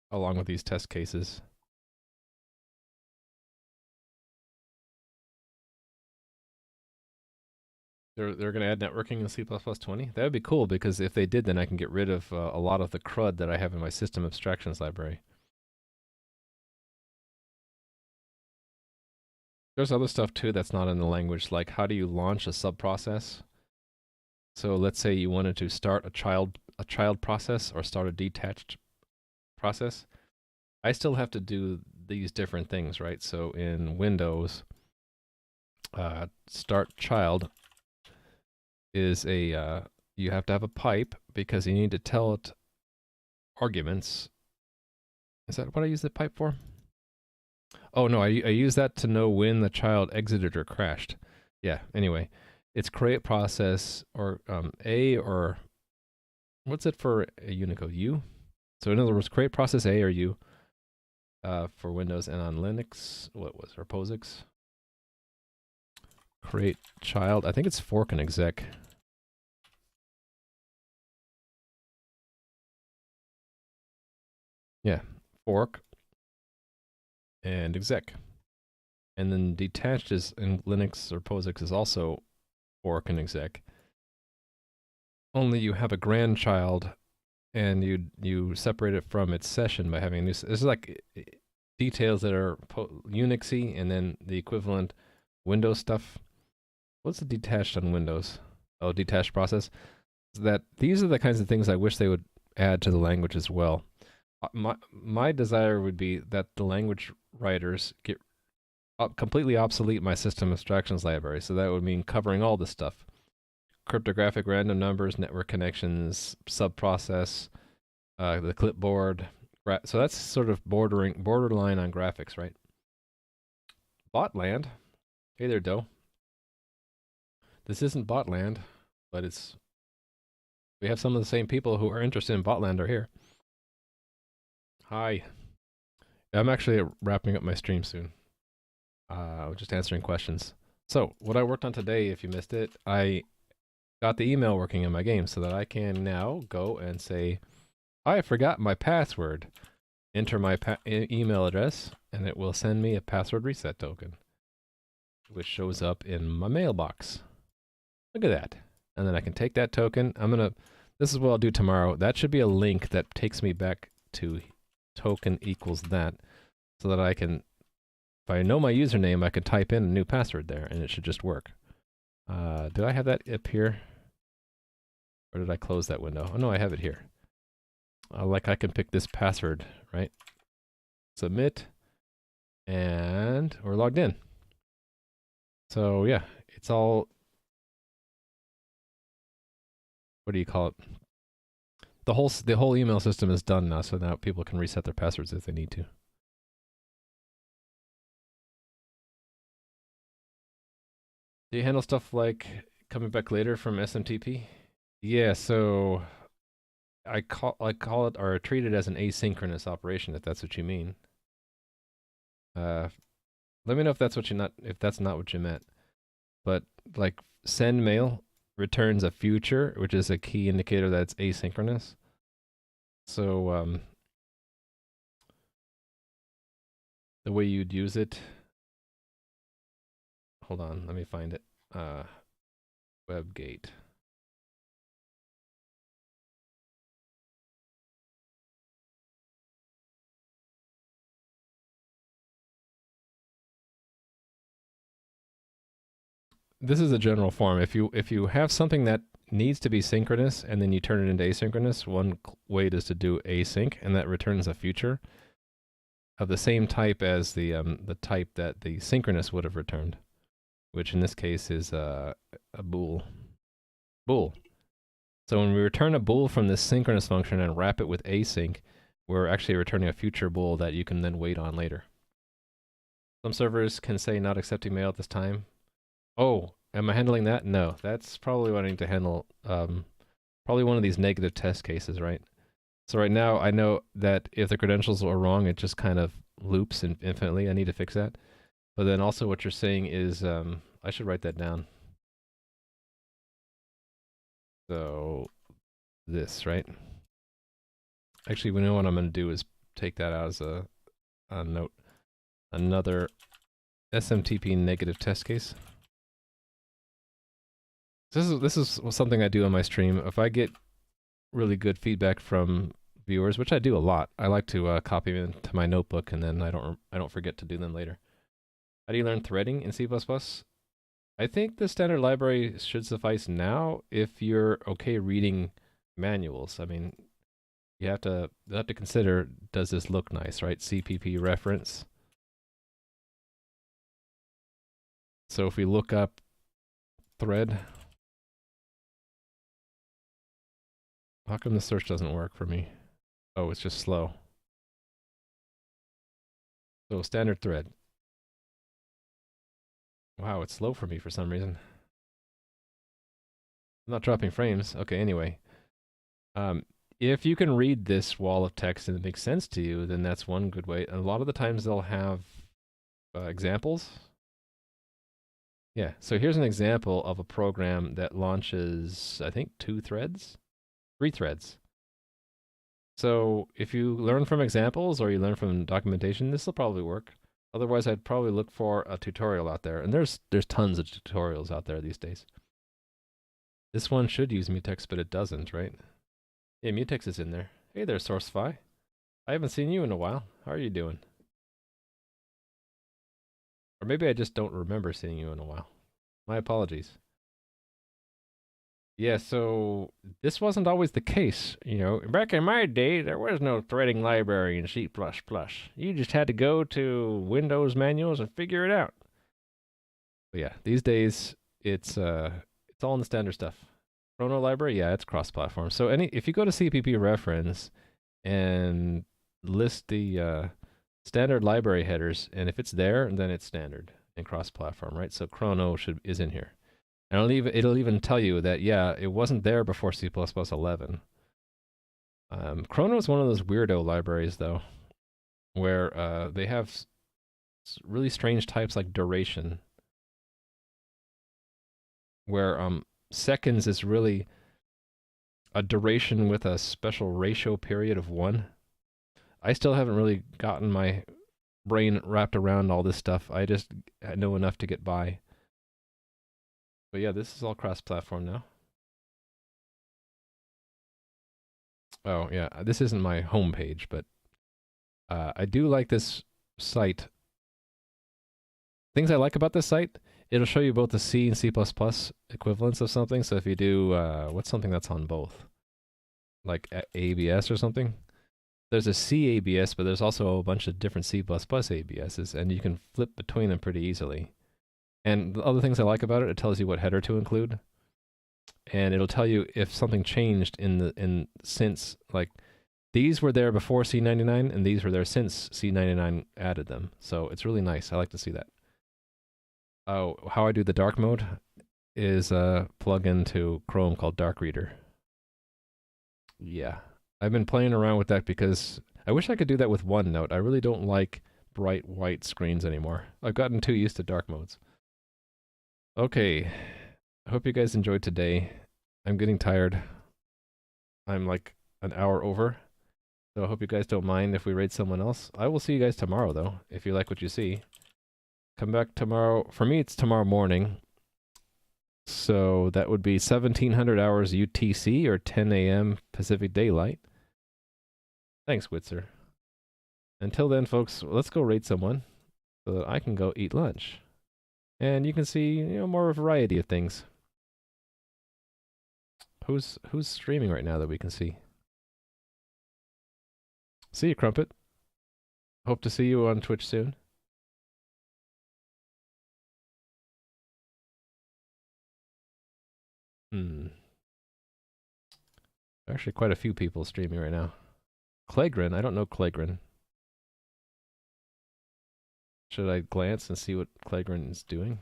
Speaker 2: along with these test cases. They're going to add networking in C++ 20? That would be cool, because if they did, then I can get rid of a lot of the crud that I have in my system abstractions library. There's other stuff too that's not in the language, like how do you launch a subprocess? So let's say you wanted to start a child process or start a detached process. I still have to do these different things, right? So in Windows, start child is a you have to have a pipe because you need to tell it arguments. Is that what I use the pipe for? Oh no, I use that to know when the child exited or crashed. Yeah, anyway, it's create process or A, or what's it for a Unicode? U? So in other words, create process A or U for Windows, and on Linux, what was it, or POSIX? Create child, I think it's fork and exec. Yeah, fork and exec. And then detached is in Linux or POSIX is also fork and exec. Only you have a grandchild and you separate it from its session by having a new. This is like details that are Unixy, and then the equivalent Windows stuff. What's the detached on Windows? Oh, detached process. That these are the kinds of things I wish they would add to the language as well. My desire would be that the language writers get completely obsolete my system abstractions library. So that would mean covering all this stuff: cryptographic random numbers, network connections, subprocess, the clipboard. So that's sort of borderline on graphics, right? Botland. Hey there, Doe. This isn't Botland, but we have some of the same people who are interested in Botland are here. Hi. I'm actually wrapping up my stream soon. Just answering questions. So, what I worked on today, if you missed it, I got the email working in my game so that I can now go and say, I forgot my password. Enter my email address, and it will send me a password reset token, which shows up in my mailbox. Look at that. And then I can take that token. This is what I'll do tomorrow. That should be a link that takes me back to token equals that, so that I can, if I know my username, I can type in a new password there, and it should just work. Did I have that up here? Or did I close that window? Oh no, I have it here. Like I can pick this password, right? Submit, and we're logged in. So yeah, it's all, what do you call it? The whole email system is done now, so now people can reset their passwords if they need to. Do you handle stuff like coming back later from SMTP? Yeah, so I call it, or treat it as an asynchronous operation, if that's what you mean. Let me know if that's not what you meant. But like send mail returns a future, which is a key indicator that it's asynchronous. So the way you'd use it, hold on, let me find it. WebGate. This is a general form. If you have something that needs to be synchronous and then you turn it into asynchronous, one way is to do async, and that returns a future of the same type as the type that the synchronous would have returned, which in this case is a bool. Bool. So when we return a bool from this synchronous function and wrap it with async, we're actually returning a future bool that you can then wait on later. Some servers can say not accepting mail at this time. Oh, am I handling that? No, that's probably what I need to handle. Probably one of these negative test cases, right? So right now, I know that if the credentials are wrong, it just kind of loops infinitely. I need to fix that. But then also what you're saying is, I should write that down. So this, right? Actually, we know what I'm going to do is take that out as a note. Another SMTP negative test case. This is something I do on my stream. If I get really good feedback from viewers, which I do a lot, I like to copy them into my notebook, and then I don't forget to do them later. How do you learn threading in C++? I think the standard library should suffice now if you're okay reading manuals. I mean, you'll have to consider, does this look nice, right? CPP reference. So if we look up thread, how come the search doesn't work for me? Oh, it's just slow. So standard thread. Wow, it's slow for me for some reason. I'm not dropping frames. Okay, anyway. If you can read this wall of text and it makes sense to you, then that's one good way. And a lot of the times they'll have examples. Yeah, so here's an example of a program that launches, I think, 3 threads. So if you learn from examples or you learn from documentation, this will probably work. Otherwise, I'd probably look for a tutorial out there. And there's tons of tutorials out there these days. This one should use mutex, but it doesn't, right? Yeah, mutex is in there. Hey there, Sourcefy. I haven't seen you in a while. How are you doing? Or maybe I just don't remember seeing you in a while. My apologies. Yeah, so this wasn't always the case. You know, back in my day, there was no threading library in C++. You just had to go to Windows manuals and figure it out. But yeah, these days it's all in the standard stuff. Chrono library, yeah, it's cross-platform. So if you go to CPP reference and list the standard library headers, and if it's there, then it's standard and cross-platform, right? So Chrono is in here. And it'll even tell you that, yeah, it wasn't there before C++ 11. Chrono is one of those weirdo libraries, though, where they have really strange types like duration, where seconds is really a duration with a special ratio period of 1. I still haven't really gotten my brain wrapped around all this stuff. I just know enough to get by. But yeah, this is all cross-platform now. Oh yeah, this isn't my home page, but I do like this site. Things I like about this site, it'll show you both the C and C++ equivalents of something. So if you do, what's something that's on both? Like ABS or something? There's a C ABS, but there's also a bunch of different C++ ABSs, and you can flip between them pretty easily. And the other things I like about it, it tells you what header to include. And it'll tell you if something changed since, like, these were there before C99, and these were there since C99 added them. So it's really nice. I like to see that. Oh, how I do the dark mode is plug into Chrome called Dark Reader. Yeah, I've been playing around with that because I wish I could do that with OneNote. I really don't like bright white screens anymore. I've gotten too used to dark modes. Okay, I hope you guys enjoyed today. I'm getting tired. I'm like an hour over. So I hope you guys don't mind if we raid someone else. I will see you guys tomorrow, though, if you like what you see. Come back tomorrow. For me, it's tomorrow morning. So that would be 1700 hours UTC or 10 a.m. Pacific Daylight. Thanks, Witzer. Until then, folks, let's go raid someone so that I can go eat lunch. And you can see, more of a variety of things. Who's streaming right now that we can see? See you, Crumpet. Hope to see you on Twitch soon. Actually, quite a few people streaming right now. Clegrin, I don't know Clegrin. Should I glance and see what Clegrin is doing?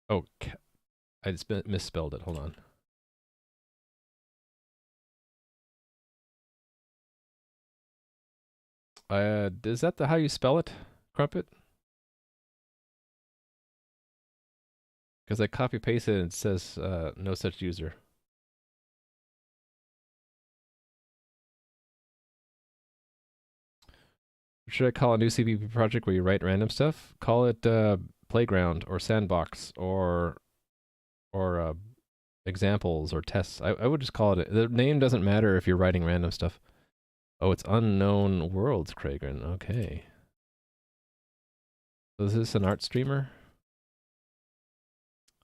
Speaker 2: Oh, I just misspelled it. Hold on. Is that how you spell it, Crumpet? Because I copy pasted and it says no such user. Should I call a new CPP project where you write random stuff? Call it Playground or Sandbox or examples or tests. I would just call it. The name doesn't matter if you're writing random stuff. Oh, it's Unknown Worlds, Cragrin. Okay. So is this an art streamer?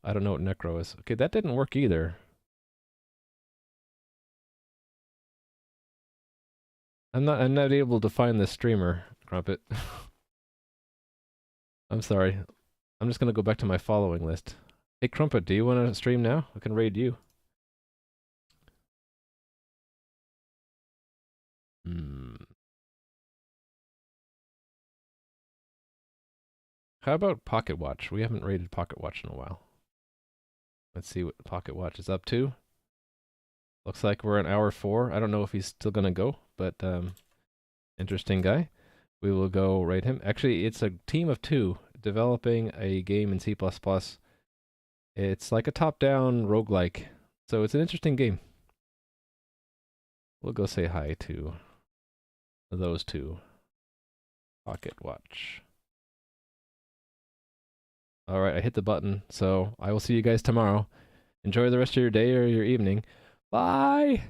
Speaker 2: I don't know what Necro is. Okay, that didn't work either. I'm not able to find this streamer, Crumpet. I'm sorry. I'm just gonna go back to my following list. Hey, Crumpet, do you want to stream now? I can raid you. How about Pocket Watch? We haven't raided Pocket Watch in a while. Let's see what Pocket Watch is up to. Looks like we're an hour 4. I don't know if he's still gonna go, but interesting guy. We will go raid him. Actually, it's a team of 2 developing a game in C++. It's like a top-down roguelike, so it's an interesting game. We'll go say hi to those 2. Pocket Watch. All right, I hit the button, so I will see you guys tomorrow. Enjoy the rest of your day or your evening. Bye!